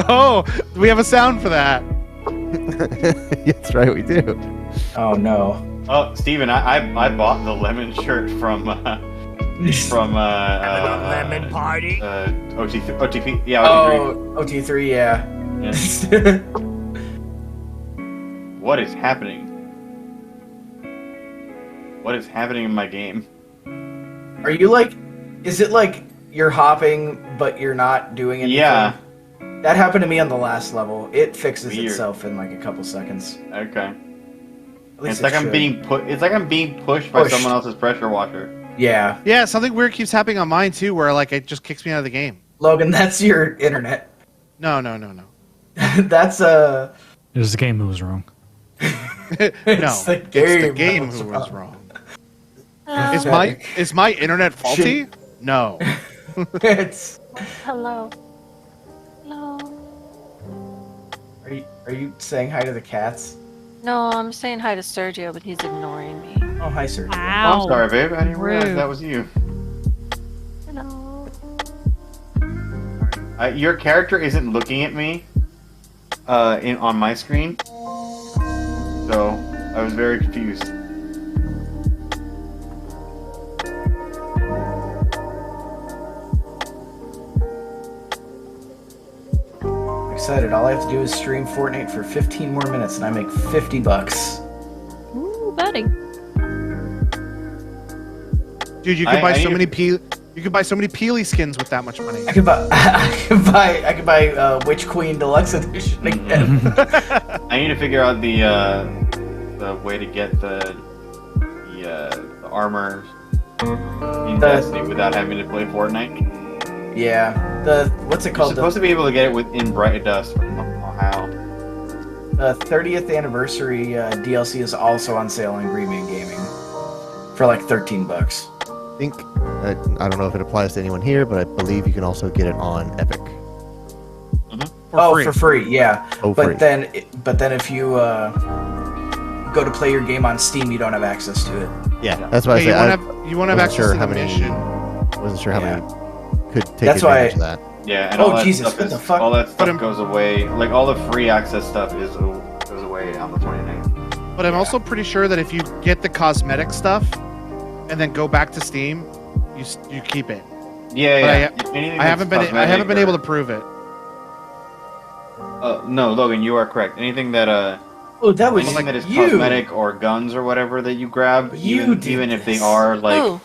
[SPEAKER 1] Oh, we have a sound for that.
[SPEAKER 4] That's right, we do.
[SPEAKER 6] Oh no.
[SPEAKER 5] Oh, Steven, I bought the lemon shirt from
[SPEAKER 8] lemon party.
[SPEAKER 5] OTP. Yeah, OT3.
[SPEAKER 6] Oh, OT3, yeah.
[SPEAKER 5] Yeah. What is happening? What is happening in my game?
[SPEAKER 6] Are you like Is it like you're hopping, but you're not doing anything?
[SPEAKER 5] Yeah.
[SPEAKER 6] That happened to me on the last level. It fixes
[SPEAKER 5] Weird.
[SPEAKER 6] itself in like a couple seconds.
[SPEAKER 5] Okay.
[SPEAKER 6] At least
[SPEAKER 5] It's like
[SPEAKER 6] it
[SPEAKER 5] I'm
[SPEAKER 6] should.
[SPEAKER 5] being It's like I'm being pushed by someone else's pressure washer.
[SPEAKER 6] Yeah.
[SPEAKER 1] Yeah, something weird keeps happening on mine too, where like it just kicks me out of the game.
[SPEAKER 6] Logan, that's your internet.
[SPEAKER 1] No.
[SPEAKER 6] That's
[SPEAKER 7] It was the game that was wrong.
[SPEAKER 6] It's the
[SPEAKER 1] It's the
[SPEAKER 6] game
[SPEAKER 1] game
[SPEAKER 6] that's
[SPEAKER 1] who was
[SPEAKER 6] wrong.
[SPEAKER 1] wrong. Is my internet faulty? No.
[SPEAKER 6] It's.
[SPEAKER 2] Hello. Hello.
[SPEAKER 6] Are you saying hi to the cats?
[SPEAKER 2] No, I'm saying hi to Sergio, but he's ignoring me.
[SPEAKER 6] Oh, hi, sir.
[SPEAKER 5] Oh,
[SPEAKER 3] Wow.
[SPEAKER 5] I'm sorry, babe. I didn't realize
[SPEAKER 3] Rude.
[SPEAKER 5] that was you.
[SPEAKER 2] Hello.
[SPEAKER 5] Your character isn't looking at me on my screen, so I was very confused.
[SPEAKER 6] I'm excited. All I have to do is stream Fortnite for 15 more minutes, and I make $50.
[SPEAKER 3] Ooh, buddy.
[SPEAKER 1] Dude, you could
[SPEAKER 5] I
[SPEAKER 1] buy so
[SPEAKER 5] need
[SPEAKER 1] many You could buy so many Peely skins with that much money.
[SPEAKER 6] I could buy Witch Queen Deluxe Edition again.
[SPEAKER 5] I need to figure out the way to get the armor in Destiny without having to play Fortnite.
[SPEAKER 6] Yeah. What's it
[SPEAKER 5] You're
[SPEAKER 6] called?
[SPEAKER 5] supposed to be able to get it within Bright Dust. I don't know how.
[SPEAKER 6] The 30th anniversary DLC is also on sale on Green Man Gaming for like $13.
[SPEAKER 4] I think I don't know if it applies to anyone here, but I believe you can also get it on Epic.
[SPEAKER 6] For free, yeah.
[SPEAKER 4] Oh,
[SPEAKER 6] but
[SPEAKER 4] free.
[SPEAKER 6] then if you go to play your game on Steam, you don't have access to it.
[SPEAKER 4] Yeah, that's why
[SPEAKER 1] Hey,
[SPEAKER 4] I
[SPEAKER 1] you won't have
[SPEAKER 4] wasn't
[SPEAKER 1] access
[SPEAKER 4] sure
[SPEAKER 1] to
[SPEAKER 4] how
[SPEAKER 1] the
[SPEAKER 4] many-
[SPEAKER 1] mission.
[SPEAKER 4] wasn't sure how many could take
[SPEAKER 6] That's
[SPEAKER 4] advantage
[SPEAKER 6] why-
[SPEAKER 4] of that.
[SPEAKER 5] Yeah, and
[SPEAKER 6] Oh,
[SPEAKER 5] all that
[SPEAKER 6] Jesus,
[SPEAKER 5] stuff
[SPEAKER 6] what
[SPEAKER 5] is,
[SPEAKER 6] the fuck?
[SPEAKER 5] all that
[SPEAKER 1] But
[SPEAKER 5] stuff
[SPEAKER 1] I'm-
[SPEAKER 5] goes away. Like all the free access stuff goes away on the 29th.
[SPEAKER 1] But I'm also pretty sure that if you get the cosmetic stuff and then go back to Steam, you keep it.
[SPEAKER 5] Yeah,
[SPEAKER 1] But
[SPEAKER 5] yeah.
[SPEAKER 1] I haven't been able to prove it.
[SPEAKER 5] No, Logan, you are correct. Anything that
[SPEAKER 6] Oh, that was
[SPEAKER 5] anything that is
[SPEAKER 6] you.
[SPEAKER 5] cosmetic or guns or whatever that you grab,
[SPEAKER 6] You
[SPEAKER 5] even,
[SPEAKER 6] did
[SPEAKER 5] even if they
[SPEAKER 6] this.
[SPEAKER 5] are like
[SPEAKER 2] Ooh.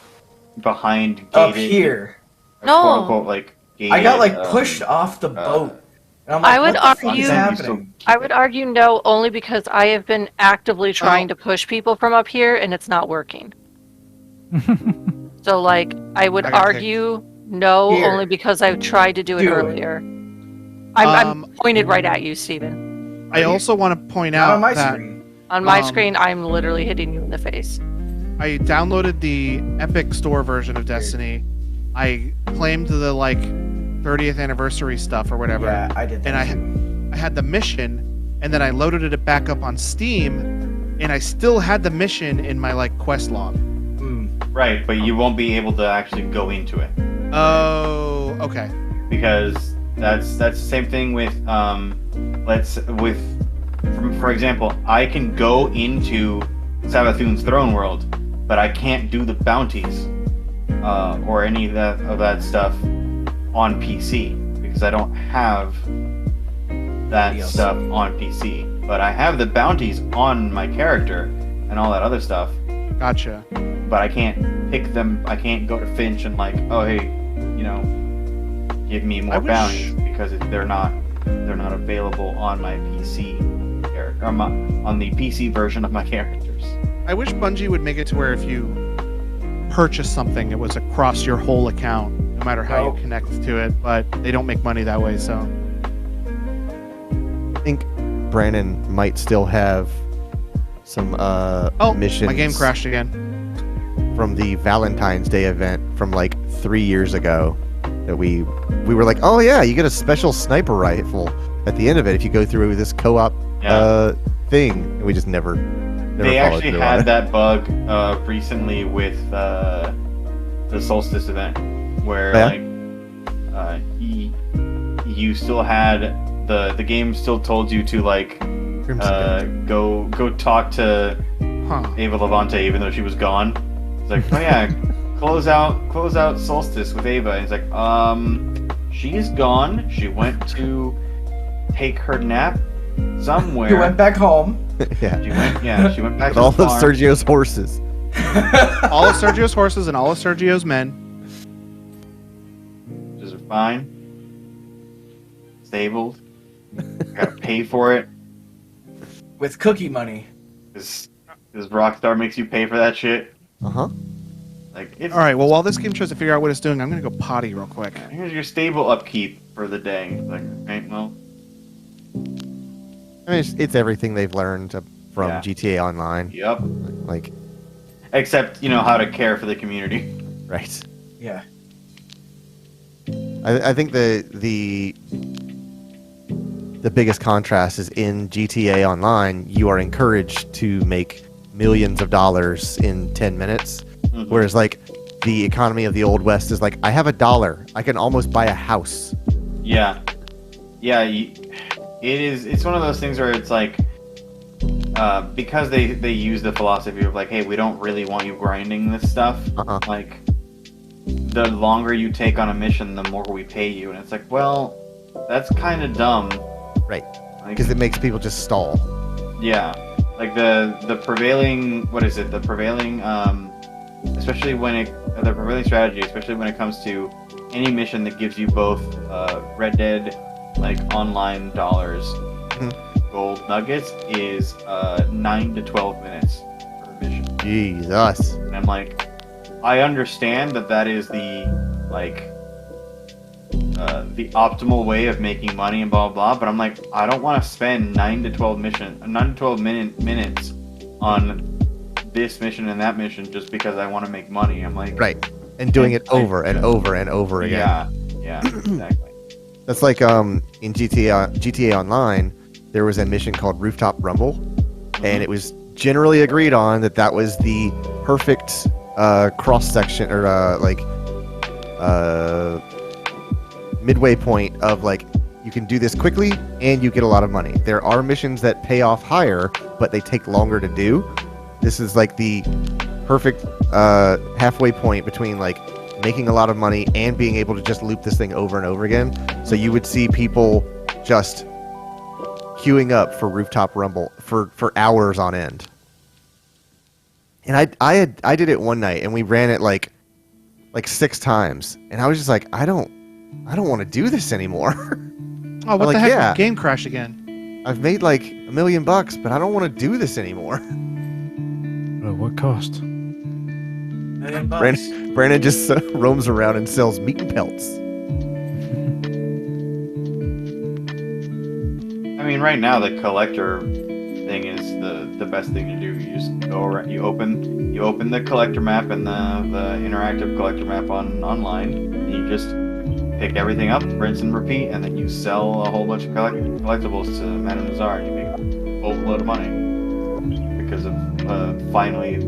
[SPEAKER 5] behind gated,
[SPEAKER 6] Up here.
[SPEAKER 5] or
[SPEAKER 2] No.
[SPEAKER 5] quote unquote like gated,
[SPEAKER 6] I got like pushed off the boat. And I'm like,
[SPEAKER 2] I would
[SPEAKER 6] what the fuck
[SPEAKER 2] argue-
[SPEAKER 6] is happening?
[SPEAKER 2] I would argue no, only because I have been actively trying to push people from up here and it's not working. So, like, I would
[SPEAKER 1] I got
[SPEAKER 2] argue no,
[SPEAKER 6] Here.
[SPEAKER 2] only because I tried to do it
[SPEAKER 6] Do it.
[SPEAKER 2] earlier. I'm pointed right at you, Steven.
[SPEAKER 1] I also want to point
[SPEAKER 6] Not
[SPEAKER 1] out
[SPEAKER 6] on my
[SPEAKER 1] that
[SPEAKER 6] screen.
[SPEAKER 2] On my
[SPEAKER 1] Um,
[SPEAKER 2] screen, I'm literally hitting you in the face.
[SPEAKER 1] I downloaded the Epic Store version of Destiny. I claimed the 30th anniversary stuff or whatever.
[SPEAKER 6] Yeah, I did that.
[SPEAKER 1] And I had the mission, and then I loaded it back up on Steam, and I still had the mission in my quest log.
[SPEAKER 5] right, but you won't be able to actually go into it
[SPEAKER 1] Oh, okay.
[SPEAKER 5] because that's the same thing with for example, I can go into Savathun's throne world, but I can't do the bounties or any of that stuff on PC because I don't have that
[SPEAKER 6] DLC.
[SPEAKER 5] stuff on PC. But I have the bounties on my character and all that other stuff.
[SPEAKER 1] Gotcha.
[SPEAKER 5] But I can't pick them. I can't go to Finch and oh hey, give me more bounties because they're not available on my PC character on the PC version of my characters.
[SPEAKER 1] I wish Bungie would make it to where if you purchase something, it was across your whole account, no matter how you connect to it. But they don't make money that way, so.
[SPEAKER 4] I think Brandon might still have some missions
[SPEAKER 1] my game crashed again.
[SPEAKER 4] from the Valentine's Day event from 3 years ago that we were like, oh yeah, you get a special sniper rifle at the end of it if you go through this co-op thing. And we just never
[SPEAKER 5] They
[SPEAKER 4] followed
[SPEAKER 5] actually
[SPEAKER 4] through on
[SPEAKER 5] had
[SPEAKER 4] it.
[SPEAKER 5] that bug recently with the Solstice event, where you still had the game still told you to go talk to Ava Levante even though she was gone. It's like, oh yeah, close out Solstice with Ava. And it's like, she's gone. She went to take her nap somewhere.
[SPEAKER 6] You went back home.
[SPEAKER 4] yeah.
[SPEAKER 5] She went back
[SPEAKER 4] With
[SPEAKER 5] to
[SPEAKER 4] all
[SPEAKER 5] the
[SPEAKER 4] of
[SPEAKER 5] farm.
[SPEAKER 4] Sergio's horses.
[SPEAKER 1] All of Sergio's horses and all of Sergio's men.
[SPEAKER 5] fine. Disabled. I gotta pay for it.
[SPEAKER 6] With cookie money.
[SPEAKER 5] Because Rockstar makes you pay for that shit.
[SPEAKER 4] Uh-huh.
[SPEAKER 5] Like, it's...
[SPEAKER 1] All right, well, while this game tries to figure out what it's doing, I'm going to go potty real quick.
[SPEAKER 5] Here's your stable upkeep for the day. Like, right, well...
[SPEAKER 4] I mean, it's everything they've learned from GTA Online.
[SPEAKER 5] Yep.
[SPEAKER 4] Like...
[SPEAKER 5] Except, how to care for the community.
[SPEAKER 4] Right.
[SPEAKER 6] Yeah.
[SPEAKER 4] I think the biggest contrast is in GTA Online, you are encouraged to make millions of dollars in 10 minutes. Mm-hmm. Whereas, like, the economy of the Old West is like, I have $1. I can almost buy a house.
[SPEAKER 5] Yeah. Yeah, it's one of those things where it's like, because they use the philosophy of like, hey, we don't really want you grinding this stuff. Like, the longer you take on a mission, the more we pay you. And it's like, well, that's kind of dumb.
[SPEAKER 4] Right. Because it makes people just stall.
[SPEAKER 5] Yeah. Like the prevailing, the prevailing, especially the prevailing strategy, especially when it comes to any mission that gives you both Red Dead, like, online dollars, gold nuggets, is 9 to 12 minutes per mission.
[SPEAKER 4] Jesus.
[SPEAKER 5] And I'm like, I understand that is the, like, the optimal way of making money and blah blah, but I'm like, I don't want to spend 9 to 12 minutes on this mission and that mission just because I want to make money. I'm like,
[SPEAKER 4] right, and doing it over and over and over again.
[SPEAKER 5] Yeah, exactly.
[SPEAKER 4] That's like in GTA Online, there was a mission called Rooftop Rumble, and it was generally agreed on that was the perfect cross section or midway point of, like, you can do this quickly and you get a lot of money. There are missions that pay off higher, but they take longer to do. This is like the perfect halfway point between, like, making a lot of money and being able to just loop this thing over and over again. So you would see people just queuing up for Rooftop Rumble for hours on end. And I did it one night and we ran it like 6 times, and I was just like, I don't want to do this anymore.
[SPEAKER 1] Oh, what the heck? Yeah. Game crash again.
[SPEAKER 4] I've made like $1 million, but I don't want to do this anymore.
[SPEAKER 7] What cost?
[SPEAKER 6] $1 million.
[SPEAKER 4] Brandon just roams around and sells meat and pelts.
[SPEAKER 5] I mean, right now the collector thing is the best thing to do. You just go around, you open the collector map and the interactive collector map online, and you just pick everything up, rinse and repeat, and then you sell a whole bunch of collectibles to Madame Nazar, and you make a boatload of money because of finally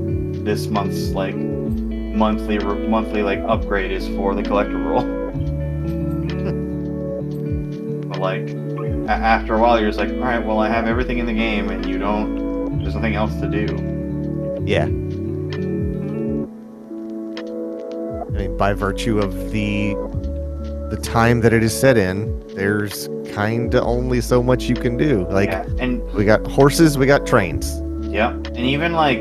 [SPEAKER 5] this month's like monthly like upgrade is for the collector roll. But like after a while, you're just like, all right, well, I have everything in the game, and there's nothing else to do.
[SPEAKER 4] Yeah. I mean, by virtue of the time that it is set in, there's kind of only so much you can do. Like,
[SPEAKER 5] and
[SPEAKER 4] we got horses, we got trains.
[SPEAKER 5] Yeah, and even like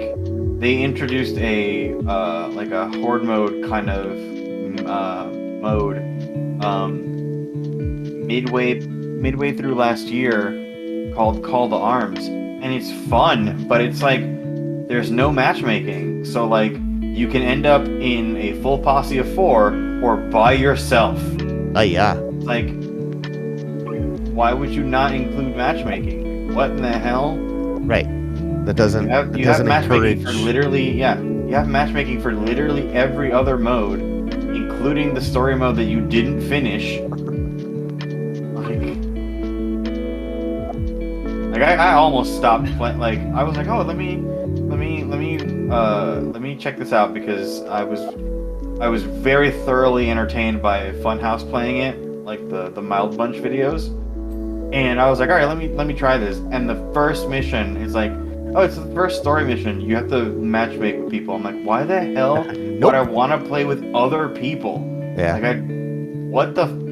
[SPEAKER 5] they introduced a like a horde mode kind of mode midway through last year called Call to Arms, and it's fun, but it's like there's no matchmaking, so like you can end up in a full posse of 4 or by yourself.
[SPEAKER 4] Yeah.
[SPEAKER 5] Like, why would you not include matchmaking? What in the hell?
[SPEAKER 4] Right. That doesn't.
[SPEAKER 5] You have matchmaking for literally. Yeah, you have matchmaking for literally every other mode, including the story mode that you didn't finish. Like I almost stopped playing. Like, I was like, oh, let me check this out, because I was very thoroughly entertained by Funhouse playing it, like the Mild Bunch videos, and I was like, all right, let me try this. And the first mission is like, oh, it's the first story mission. You have to matchmake with people. I'm like, why the hell would I want to play with other people?
[SPEAKER 4] Yeah.
[SPEAKER 5] Like, what the?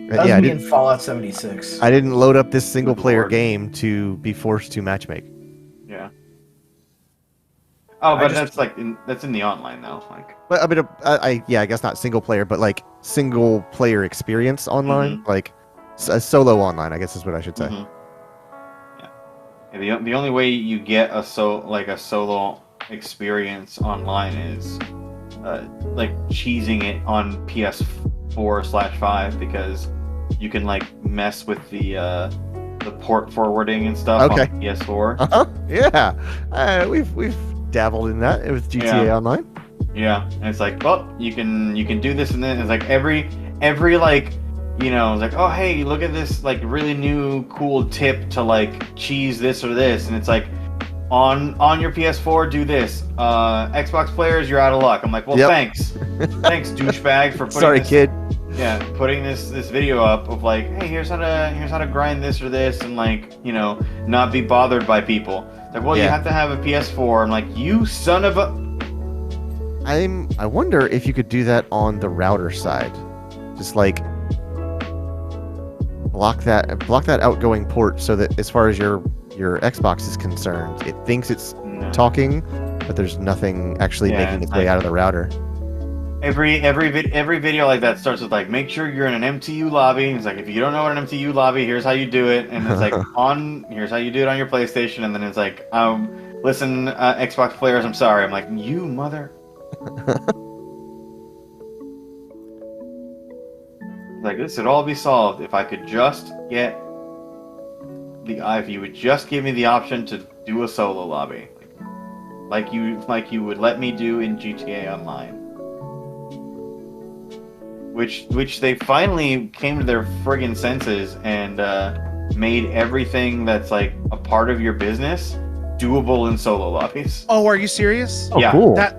[SPEAKER 6] That was me in Fallout 76.
[SPEAKER 4] I didn't load up this single player game to be forced to matchmake.
[SPEAKER 5] Yeah. Oh, but that's like that's in the online though. Like,
[SPEAKER 4] but I mean, I guess not single player, but like single player experience online, like a solo online, I guess is what I should say.
[SPEAKER 5] Yeah. The only way you get a solo experience online is like cheesing it on PS4/5 because you can like mess with the port forwarding and stuff on PS4.
[SPEAKER 4] Yeah, we've dabbled in that with GTA Online.
[SPEAKER 5] Yeah, and it's like, well, you can do this, and then it's like every like, you know, it's like, oh hey, look at this like really new cool tip to like cheese this or this, and it's like on your PS4 do this. Xbox players, you're out of luck. I'm like, well, thanks, douchebag, for putting
[SPEAKER 4] Sorry,
[SPEAKER 5] this,
[SPEAKER 4] kid.
[SPEAKER 5] Yeah, putting this video up of like, hey, here's how to grind this or this, and like, you know, not be bothered by people. It's like, well, you have to have a PS4. I'm like, you son of a.
[SPEAKER 4] I wonder if you could do that on the router side, just like block that outgoing port so that as far as your Xbox is concerned, it thinks it's talking, but there's nothing actually making its way out of the router.
[SPEAKER 5] Every video like that starts with like, make sure you're in an MTU lobby. It's like, if you don't know what an MTU lobby, here's how you do it, and it's like here's how you do it on your PlayStation, and then it's like, listen, Xbox players, I'm sorry. I'm like, you mother. Like, this would all be solved if I could just get if you would just give me the option to do a solo lobby, like you would let me do in GTA Online. Which they finally came to their friggin' senses and made everything that's like a part of your business doable in solo lobbies.
[SPEAKER 1] Oh, are you serious?
[SPEAKER 4] Oh, cool.
[SPEAKER 1] That's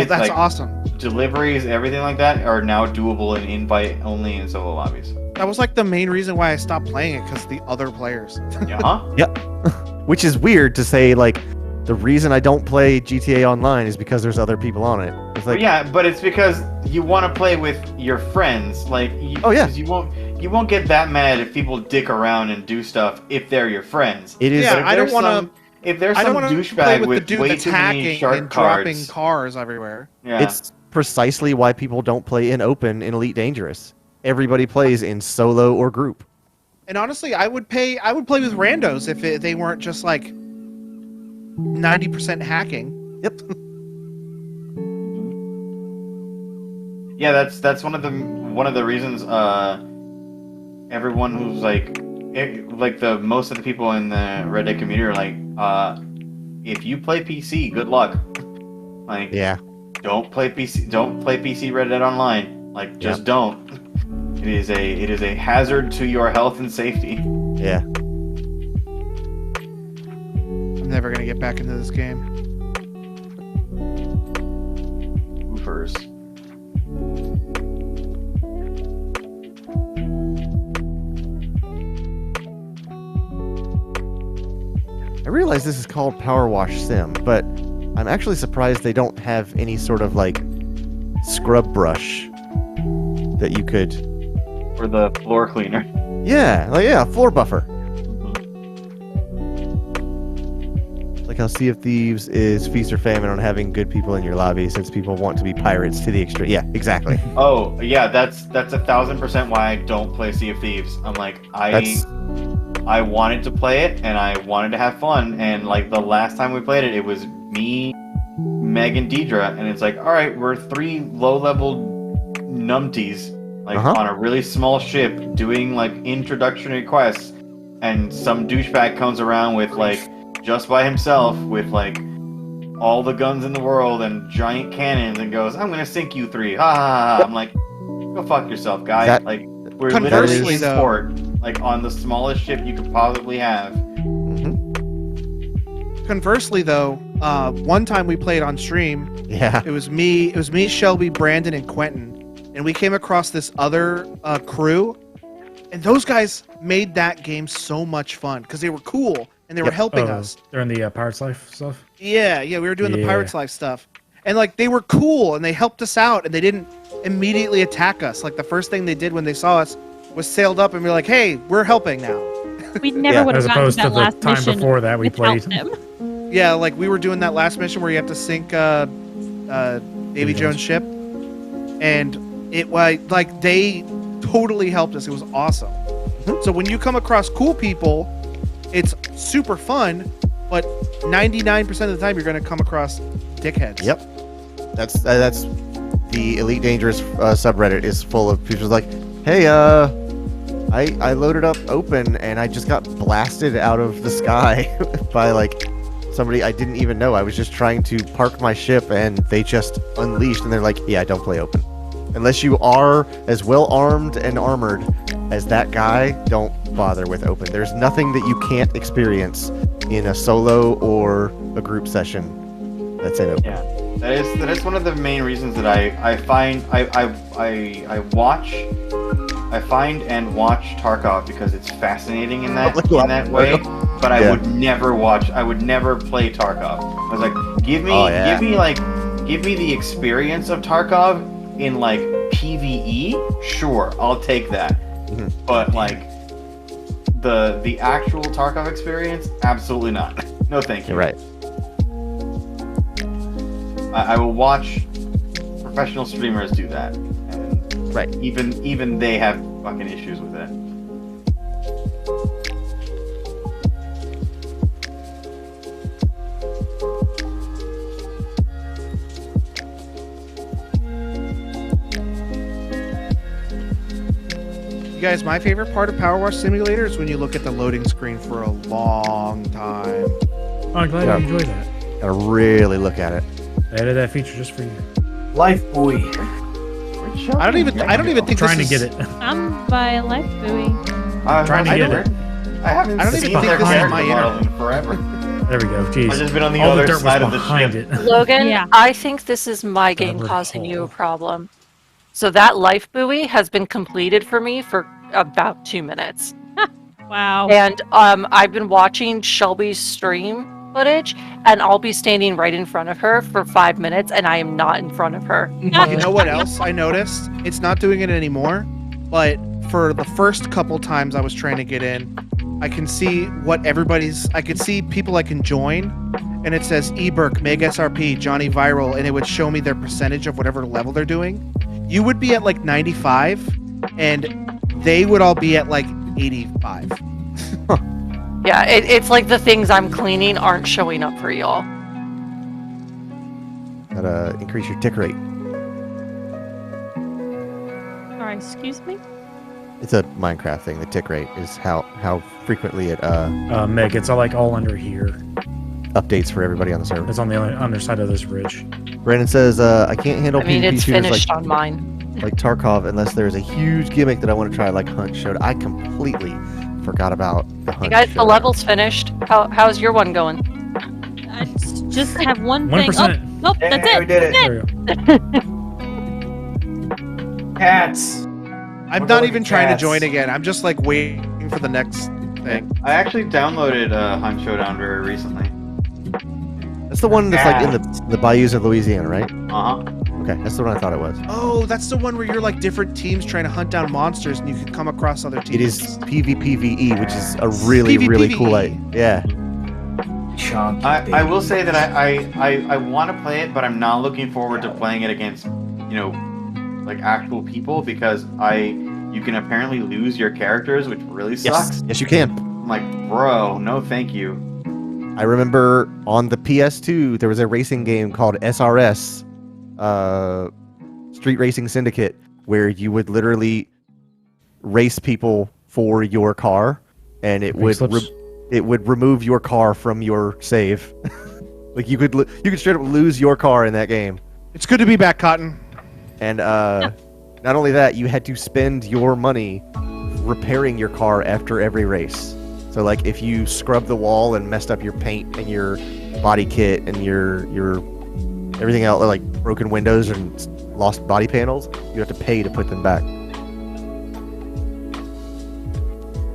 [SPEAKER 5] like,
[SPEAKER 1] awesome.
[SPEAKER 5] Deliveries, everything like that are now doable in invite only in solo lobbies.
[SPEAKER 1] That was like the main reason why I stopped playing it, because the other players.
[SPEAKER 4] Yep. Which is weird to say, like, the reason I don't play GTA Online is because there's other people on it. It's like,
[SPEAKER 5] but it's because you want to play with your friends. Like, you won't get that mad if people dick around and do stuff if they're your friends.
[SPEAKER 4] It is.
[SPEAKER 1] Yeah, I don't want to.
[SPEAKER 5] If there's some douchebag with way too many shark
[SPEAKER 1] and
[SPEAKER 5] cards,
[SPEAKER 1] dropping cars everywhere.
[SPEAKER 5] Yeah.
[SPEAKER 4] It's precisely why people don't play in open in Elite Dangerous. Everybody plays in solo or group.
[SPEAKER 1] And honestly, I would play with randos if they weren't just like 90% hacking.
[SPEAKER 4] Yep.
[SPEAKER 5] Yeah, that's one of the reasons everyone who's like most of the people in the Red Dead community are like, if you play PC, good luck. Like, don't play PC Red Dead Online. Like, just don't. It is a hazard to your health and safety.
[SPEAKER 4] Yeah.
[SPEAKER 1] I'm never gonna get back into this game.
[SPEAKER 5] Goofers.
[SPEAKER 4] I realize this is called Powerwash Sim, but I'm actually surprised they don't have any sort of like scrub brush that you could.
[SPEAKER 5] For the floor cleaner.
[SPEAKER 4] Yeah, floor buffer. Like how Sea of Thieves is feast or famine on having good people in your lobby, since people want to be pirates to the extreme. Yeah, exactly.
[SPEAKER 5] Oh yeah, that's 1,000% why I don't play Sea of Thieves. I'm like, I wanted to play it and I wanted to have fun, and like the last time we played it, it was me, Meg, and Deidre, and it's like, all right, we're 3 low-level numpties. Like, on a really small ship, doing, like, introductory quests, and some douchebag comes around with, like, just by himself, with, like, all the guns in the world and giant cannons, and goes, I'm gonna sink you 3, ha ha ha. I'm like, go fuck yourself, guy. Like, we're literally in sport, like, on the smallest ship you could possibly have.
[SPEAKER 1] Conversely, though, one time we played on stream.
[SPEAKER 4] Yeah.
[SPEAKER 1] It was me, Shelby, Brandon, and Quentin. And we came across this other crew, and those guys made that game so much fun because they were cool and they were helping us.
[SPEAKER 7] They're in the Pirates Life stuff?
[SPEAKER 1] Yeah, we were doing the Pirates Life stuff. And like they were cool and they helped us out and they didn't immediately attack us. Like the first thing they did when they saw us was sailed up and be like, hey, we're helping now.
[SPEAKER 3] We never would have gotten to that
[SPEAKER 7] the
[SPEAKER 3] last
[SPEAKER 7] time
[SPEAKER 3] mission
[SPEAKER 7] before that we
[SPEAKER 3] without
[SPEAKER 7] played.
[SPEAKER 3] them.
[SPEAKER 1] Yeah, like we were doing that last mission where you have to sink Davy Jones' ship, and it was like they totally helped us. It was awesome. So when you come across cool people, it's super fun, but 99% of the time you're going to come across dickheads.
[SPEAKER 4] Yep. That's the Elite Dangerous subreddit is full of people like, hey, I loaded up open and I just got blasted out of the sky by like somebody I didn't even know. I was just trying to park my ship and they just unleashed and they're like, yeah, don't play open. Unless you are as well armed and armored as that guy, don't bother with open. There's nothing that you can't experience in a solo or a group session that's in open.
[SPEAKER 5] Yeah, that is one of the main reasons that I find and watch Tarkov because it's fascinating in that way. But I would never play Tarkov. I was like, give me the experience of Tarkov in like PvE. Sure, I'll take that. Mm-hmm. But like the actual Tarkov experience, absolutely not. No, thank you.
[SPEAKER 4] You're right.
[SPEAKER 5] I will watch professional streamers do that, and
[SPEAKER 4] right.
[SPEAKER 5] Even they have fucking issues with it.
[SPEAKER 1] You guys, my favorite part of PowerWash Simulator is when you look at the loading screen for a long time.
[SPEAKER 7] Oh, I'm glad you enjoy that.
[SPEAKER 4] Gotta really look at it.
[SPEAKER 7] I added that feature just for you.
[SPEAKER 6] Life buoy.
[SPEAKER 1] I don't even think
[SPEAKER 7] trying
[SPEAKER 1] this
[SPEAKER 7] to
[SPEAKER 1] is...
[SPEAKER 7] get it.
[SPEAKER 3] I'm by Life Buoy.
[SPEAKER 7] Trying to get it.
[SPEAKER 5] I haven't
[SPEAKER 1] even
[SPEAKER 5] seen
[SPEAKER 1] think
[SPEAKER 5] their
[SPEAKER 1] this is
[SPEAKER 5] character
[SPEAKER 1] my
[SPEAKER 5] model
[SPEAKER 1] internet.
[SPEAKER 5] in forever.
[SPEAKER 7] There we go. Jeez.
[SPEAKER 5] I've just been on the
[SPEAKER 7] All
[SPEAKER 5] other
[SPEAKER 7] the dirt
[SPEAKER 5] side
[SPEAKER 7] was
[SPEAKER 5] of the
[SPEAKER 7] behind
[SPEAKER 5] ship.
[SPEAKER 7] it.
[SPEAKER 2] Logan,
[SPEAKER 3] Yeah.
[SPEAKER 2] I think this is my game
[SPEAKER 7] Covered
[SPEAKER 2] causing you a
[SPEAKER 7] hole.
[SPEAKER 2] problem. So that life buoy has been completed for me for about 2 minutes.
[SPEAKER 3] Wow.
[SPEAKER 2] And I've been watching Shelby's stream footage, and I'll be standing right in front of her for 5 minutes, and I am not in front of her.
[SPEAKER 1] You know what else I noticed? It's not doing it anymore, but for the first couple times I was trying to get in, I can see I could see people I can join, and it says eBurk, Meg SRP, Johnny Viral, and it would show me their percentage of whatever level they're doing. You would be at like 95, and they would all be at like 85.
[SPEAKER 2] Yeah, it's like the things I'm cleaning aren't showing up for y'all.
[SPEAKER 4] Gotta increase your tick rate.
[SPEAKER 3] Sorry, excuse me?
[SPEAKER 4] It's a Minecraft thing. The tick rate is how frequently it
[SPEAKER 7] Meg, it's all under here.
[SPEAKER 4] updates for everybody on the server.
[SPEAKER 7] It's on the underside of this ridge.
[SPEAKER 4] Brandon says, I can't handle
[SPEAKER 2] I mean,
[SPEAKER 4] PvP
[SPEAKER 2] it's
[SPEAKER 4] shooters
[SPEAKER 2] finished on mine.
[SPEAKER 4] like Tarkov unless there's a huge gimmick that I want to try, like Hunt Showdown. I completely forgot about the Hunt
[SPEAKER 2] You guys, the
[SPEAKER 4] Showdown.
[SPEAKER 2] level's finished. How's your one going?
[SPEAKER 3] I just have one thing.
[SPEAKER 7] 1%.
[SPEAKER 3] Oh, that's
[SPEAKER 6] Yeah,
[SPEAKER 3] it.
[SPEAKER 6] we did it.
[SPEAKER 3] That's it.
[SPEAKER 7] There we go.
[SPEAKER 6] Cats.
[SPEAKER 1] I'm
[SPEAKER 6] We're
[SPEAKER 1] not
[SPEAKER 6] going
[SPEAKER 1] even
[SPEAKER 6] to
[SPEAKER 1] trying to
[SPEAKER 6] cats.
[SPEAKER 1] join again. I'm just like waiting for the next thing.
[SPEAKER 5] I actually downloaded Hunt Showdown very recently.
[SPEAKER 4] That's the one that's like in the bayous of Louisiana, right?
[SPEAKER 5] Uh-huh.
[SPEAKER 4] Okay, that's the one I thought it was.
[SPEAKER 1] Oh, that's the one where you're like different teams trying to hunt down monsters, and you can come across other teams.
[SPEAKER 4] It is PvPvE, which is a really, really cool
[SPEAKER 1] PvPvE.
[SPEAKER 4] Yeah.
[SPEAKER 6] Chunky
[SPEAKER 5] I will
[SPEAKER 6] baby.
[SPEAKER 5] say that I want to play it, but I'm not looking forward to playing it against, like actual people because you can apparently lose your characters, which really sucks.
[SPEAKER 4] Yes, you can.
[SPEAKER 5] I'm like, bro, no thank you.
[SPEAKER 4] I remember on the PS2, there was a racing game called SRS, Street Racing Syndicate, where you would literally race people for your car, and it would remove your car from your save. Like you could straight up lose your car in that game.
[SPEAKER 1] It's good to be back, Cotton.
[SPEAKER 4] And not only that, you had to spend your money repairing your car after every race. So like if you scrubbed the wall and messed up your paint and your body kit and your everything else, like broken windows and lost body panels, you have to pay to put them back.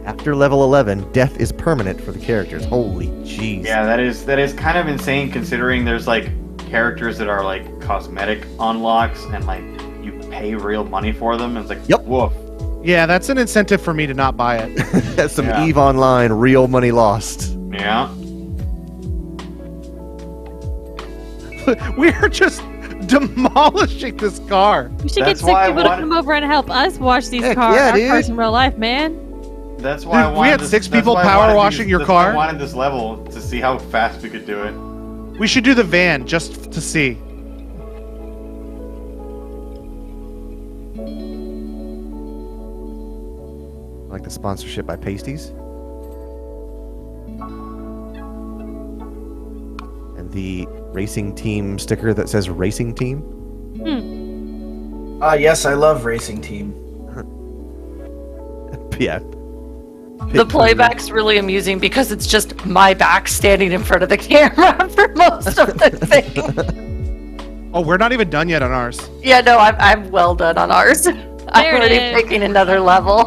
[SPEAKER 4] After level 11, death is permanent for the characters. Holy jeez.
[SPEAKER 5] Yeah, that is kind of insane considering there's like characters that are like cosmetic unlocks and like you pay real money for them. And it's like,
[SPEAKER 4] Yep.
[SPEAKER 5] woof.
[SPEAKER 1] Yeah, that's an incentive for me to not buy it.
[SPEAKER 4] That's some
[SPEAKER 5] Yeah.
[SPEAKER 4] EVE Online real money lost.
[SPEAKER 5] Yeah.
[SPEAKER 1] We are just demolishing this car.
[SPEAKER 3] We should
[SPEAKER 5] That's
[SPEAKER 3] get
[SPEAKER 5] why I
[SPEAKER 3] six people to
[SPEAKER 5] wanted-
[SPEAKER 3] come over and help us wash these
[SPEAKER 4] Heck,
[SPEAKER 3] cars.
[SPEAKER 4] yeah,
[SPEAKER 3] Our
[SPEAKER 4] dude.
[SPEAKER 3] cars in real life, man.
[SPEAKER 5] That's why I
[SPEAKER 1] Dude, we
[SPEAKER 5] wanted
[SPEAKER 1] had
[SPEAKER 5] this-
[SPEAKER 1] 6
[SPEAKER 5] that's
[SPEAKER 1] people
[SPEAKER 5] why I
[SPEAKER 1] power
[SPEAKER 5] wanted
[SPEAKER 1] washing your
[SPEAKER 5] that's why
[SPEAKER 1] car?
[SPEAKER 5] I wanted this level to see how fast we could do it.
[SPEAKER 1] We should do the van just to see.
[SPEAKER 4] Like the sponsorship by Pasties. And the racing team sticker that says racing team.
[SPEAKER 6] Yes, I love Racing Team.
[SPEAKER 4] Yeah.
[SPEAKER 2] The playback's really amusing because it's just my back standing in front of the camera for most of the thing.
[SPEAKER 1] Oh, we're not even done yet on ours.
[SPEAKER 2] Yeah, no, I'm well done on ours. I'm
[SPEAKER 3] it
[SPEAKER 2] already
[SPEAKER 3] is.
[SPEAKER 2] picking another level.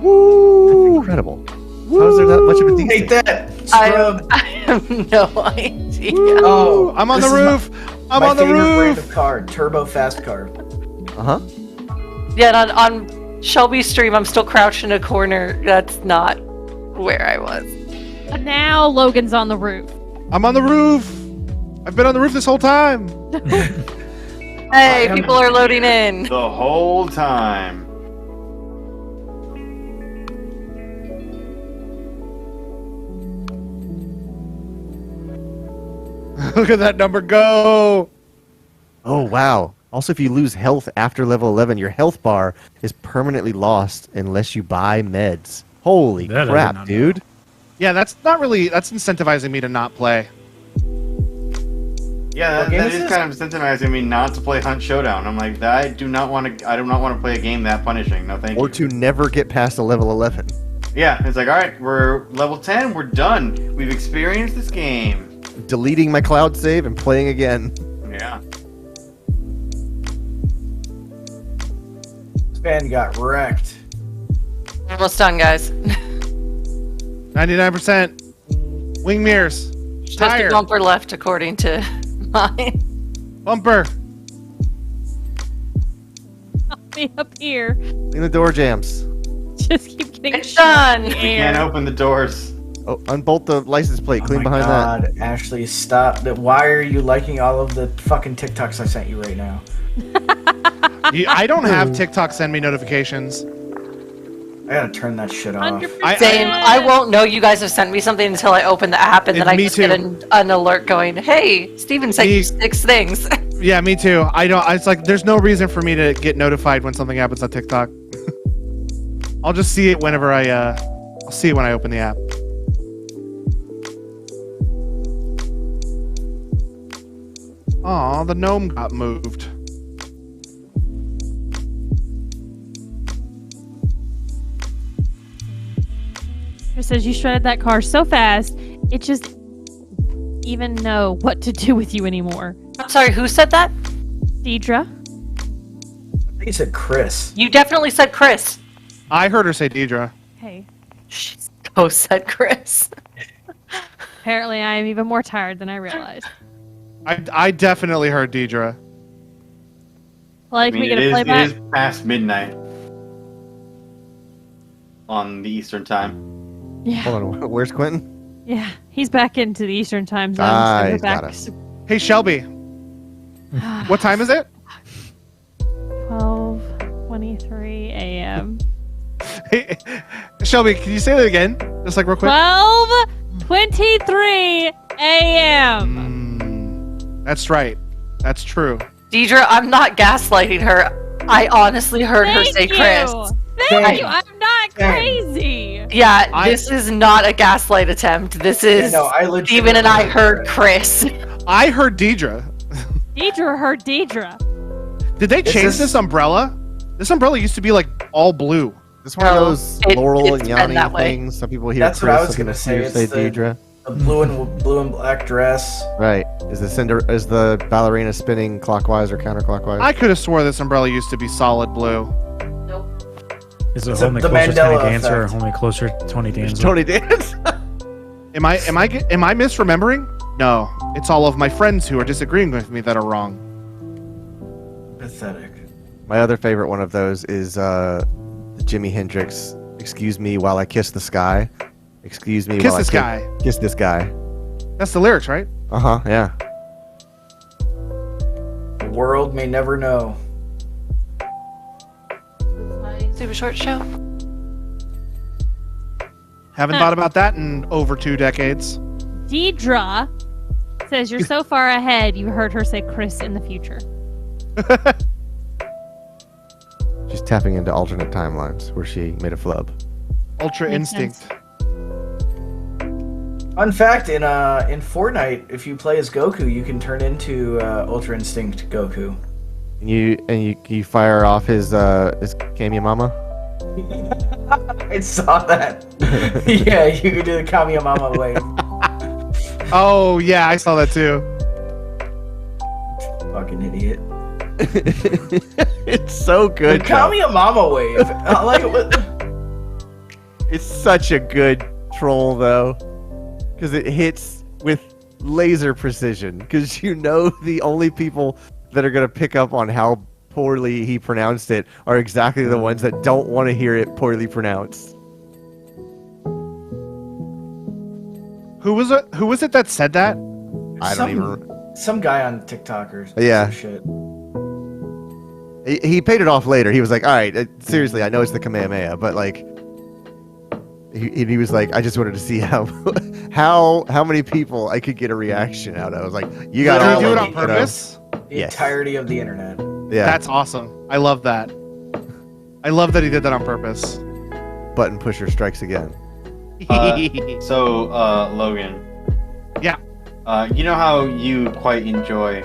[SPEAKER 4] Woo! Incredible. How is there that much of a
[SPEAKER 6] Hate
[SPEAKER 4] decent?
[SPEAKER 6] that! Scrub!
[SPEAKER 2] I have no idea.
[SPEAKER 6] Oh,
[SPEAKER 1] I'm on the
[SPEAKER 6] this is
[SPEAKER 1] roof. I'm
[SPEAKER 6] my
[SPEAKER 1] on the
[SPEAKER 6] favorite brand
[SPEAKER 1] roof.
[SPEAKER 6] of car, turbo fast car.
[SPEAKER 4] Uh-huh.
[SPEAKER 2] Yeah, and on Shelby's stream, I'm still crouched in a corner. That's not where I was.
[SPEAKER 3] But now Logan's on the roof.
[SPEAKER 1] I'm on the roof. I've been on the roof this whole time.
[SPEAKER 2] Hey, people are loading in.
[SPEAKER 5] The whole time.
[SPEAKER 1] Look at that number go.
[SPEAKER 4] Oh, wow. Also, if you lose health after level 11, your health bar is permanently lost unless you buy meds. Holy
[SPEAKER 7] That I did
[SPEAKER 4] crap,
[SPEAKER 7] not know.
[SPEAKER 4] dude.
[SPEAKER 1] Yeah, that's incentivizing me to not play.
[SPEAKER 5] Yeah,
[SPEAKER 6] What game
[SPEAKER 5] that
[SPEAKER 6] is
[SPEAKER 5] is
[SPEAKER 6] this?
[SPEAKER 5] kind of incentivizing me not to play Hunt Showdown. I'm like, I do not want to play a game that punishing. No, thank
[SPEAKER 4] Or
[SPEAKER 5] you.
[SPEAKER 4] to never get past a level 11.
[SPEAKER 5] Yeah, it's like, all right, we're level 10. We're done. We've experienced this game.
[SPEAKER 4] Deleting my cloud save and playing again.
[SPEAKER 5] Yeah.
[SPEAKER 6] This man got wrecked.
[SPEAKER 2] Almost done, guys.
[SPEAKER 1] 99%. Wing mirrors.
[SPEAKER 2] Just a
[SPEAKER 1] Tire.
[SPEAKER 2] bumper left, according to mine.
[SPEAKER 1] Bumper.
[SPEAKER 3] I'll be up here.
[SPEAKER 4] Clean the door jams.
[SPEAKER 3] Just keep getting
[SPEAKER 2] It's
[SPEAKER 3] shot in
[SPEAKER 2] done.
[SPEAKER 3] the
[SPEAKER 5] We can't
[SPEAKER 3] air.
[SPEAKER 5] open the doors.
[SPEAKER 4] Oh, unbolt the license plate. Clean
[SPEAKER 6] Oh my
[SPEAKER 4] behind that.
[SPEAKER 6] God, Ashley, stop. Why are you liking all of the fucking TikToks I sent you right now?
[SPEAKER 1] I don't have TikTok send me notifications.
[SPEAKER 6] I gotta turn that shit off.
[SPEAKER 3] 100%.
[SPEAKER 2] Same. I won't know you guys have sent me something until I open the app, and then I
[SPEAKER 1] Me
[SPEAKER 2] just get
[SPEAKER 1] too.
[SPEAKER 2] an alert going, "Hey, Steven sent you
[SPEAKER 1] Me-
[SPEAKER 2] 6 things."
[SPEAKER 1] Yeah, me too. I don't. It's like there's no reason for me to get notified when something happens on TikTok. I'll just see it whenever I'll see it when I open the app. Aw, the gnome got moved.
[SPEAKER 3] It says you shredded that car so fast, it just even know what to do with you anymore.
[SPEAKER 2] I'm sorry, who said that?
[SPEAKER 3] Deidre?
[SPEAKER 6] I think he said Chris.
[SPEAKER 2] You definitely said Chris.
[SPEAKER 1] I heard her say Deidre.
[SPEAKER 3] Hey.
[SPEAKER 2] She so said Chris.
[SPEAKER 3] Apparently I am even more tired than I realized.
[SPEAKER 1] I definitely heard Deidre.
[SPEAKER 3] Like,
[SPEAKER 5] I mean,
[SPEAKER 3] we get a
[SPEAKER 5] it
[SPEAKER 3] playback?
[SPEAKER 5] is past midnight on the Eastern time.
[SPEAKER 3] Yeah.
[SPEAKER 4] Hold on. Where's Quentin?
[SPEAKER 3] Yeah. He's back into the Eastern time zone.
[SPEAKER 4] Ah,
[SPEAKER 3] so we're
[SPEAKER 4] he's
[SPEAKER 3] back.
[SPEAKER 4] got us.
[SPEAKER 1] Hey Shelby, what time is it?
[SPEAKER 3] 12:23 a.m.
[SPEAKER 1] Hey, Shelby, can you say that again? Just like real quick.
[SPEAKER 3] 12:23 a.m.
[SPEAKER 1] That's right. That's true.
[SPEAKER 2] Deidre, I'm not gaslighting her. I honestly heard her say
[SPEAKER 3] Thank
[SPEAKER 2] Chris.
[SPEAKER 3] you. Thank
[SPEAKER 6] Dang.
[SPEAKER 3] you. I'm not
[SPEAKER 6] Dang.
[SPEAKER 3] crazy.
[SPEAKER 2] Yeah, this is not a gaslight attempt. This
[SPEAKER 6] Yeah,
[SPEAKER 2] is
[SPEAKER 6] no, I legit
[SPEAKER 2] Steven and I heard Chris.
[SPEAKER 1] I heard Deidre.
[SPEAKER 3] Deidre heard Deidre.
[SPEAKER 1] Did they
[SPEAKER 6] Is
[SPEAKER 1] change
[SPEAKER 6] this-
[SPEAKER 1] this umbrella? This umbrella used to be like all blue.
[SPEAKER 4] This one of
[SPEAKER 2] No,
[SPEAKER 4] those
[SPEAKER 2] it-
[SPEAKER 4] Laurel
[SPEAKER 2] it's
[SPEAKER 4] and
[SPEAKER 2] been
[SPEAKER 4] Yanni
[SPEAKER 2] that way.
[SPEAKER 4] things. Some people hear
[SPEAKER 6] That's
[SPEAKER 4] Chris,
[SPEAKER 6] what I was
[SPEAKER 4] some
[SPEAKER 6] gonna
[SPEAKER 4] people
[SPEAKER 6] say.
[SPEAKER 4] hear
[SPEAKER 6] It's
[SPEAKER 4] say
[SPEAKER 6] the-
[SPEAKER 4] Deidre.
[SPEAKER 6] The blue and black dress.
[SPEAKER 4] Right. Is the ballerina spinning clockwise or counterclockwise?
[SPEAKER 1] I could have swore this umbrella used to be solid blue.
[SPEAKER 7] Is it
[SPEAKER 6] So
[SPEAKER 7] only
[SPEAKER 6] the
[SPEAKER 7] closer to Tony
[SPEAKER 6] Mandela
[SPEAKER 7] Dancer or
[SPEAKER 6] effect.
[SPEAKER 7] only closer to Tony Dancer?
[SPEAKER 4] Tony Dance.
[SPEAKER 1] Am I misremembering? No, it's all of my friends who are disagreeing with me that are wrong.
[SPEAKER 6] Pathetic.
[SPEAKER 4] My other favorite one of those is Jimi Hendrix. Excuse me while I kiss the sky. Excuse me
[SPEAKER 1] Kiss
[SPEAKER 4] while
[SPEAKER 1] this
[SPEAKER 4] I
[SPEAKER 1] guy.
[SPEAKER 4] kiss this guy.
[SPEAKER 1] That's the lyrics, right?
[SPEAKER 4] Yeah.
[SPEAKER 6] world may never know.
[SPEAKER 2] Super short show.
[SPEAKER 1] Haven't thought about that in over 2 decades.
[SPEAKER 3] Deidre says you're so far ahead. You heard her say Chris in the future.
[SPEAKER 4] She's tapping into alternate timelines where she made a flub.
[SPEAKER 1] Ultra
[SPEAKER 3] Makes
[SPEAKER 1] Instinct.
[SPEAKER 3] sense.
[SPEAKER 6] Fun fact, in Fortnite, if you play as Goku, you can turn into Ultra Instinct Goku.
[SPEAKER 4] And you fire off his Kamiyamama?
[SPEAKER 6] I saw that. Yeah, you can do the Kamiyamama wave.
[SPEAKER 1] Oh, yeah, I saw that too.
[SPEAKER 6] Fucking idiot.
[SPEAKER 4] It's so
[SPEAKER 6] The
[SPEAKER 4] good. though.
[SPEAKER 6] Kamiyamama wave. I like it.
[SPEAKER 4] It's such a good troll, though, because it hits with laser precision. Because you know the only people that are going to pick up on how poorly he pronounced it are exactly the ones that don't want to hear it poorly pronounced.
[SPEAKER 1] Who was it that said that?
[SPEAKER 4] I don't even.
[SPEAKER 6] Some guy on TikTok or
[SPEAKER 4] Yeah.
[SPEAKER 6] some shit.
[SPEAKER 4] He paid it off later. He was like, "All right, seriously, I know it's the Kamehameha, but like." He was like, I just wanted to see how many people I could get a reaction out of. I was like, you got
[SPEAKER 1] Did
[SPEAKER 4] all
[SPEAKER 1] he do it
[SPEAKER 4] of
[SPEAKER 1] on
[SPEAKER 4] you know.
[SPEAKER 1] purpose?
[SPEAKER 6] The
[SPEAKER 4] Yes.
[SPEAKER 6] entirety of the internet.
[SPEAKER 4] Yeah,
[SPEAKER 1] That's awesome. I love that. I love that he did that on purpose.
[SPEAKER 4] button pusher strikes again.
[SPEAKER 5] So, Logan.
[SPEAKER 1] Yeah.
[SPEAKER 5] You know how you quite enjoy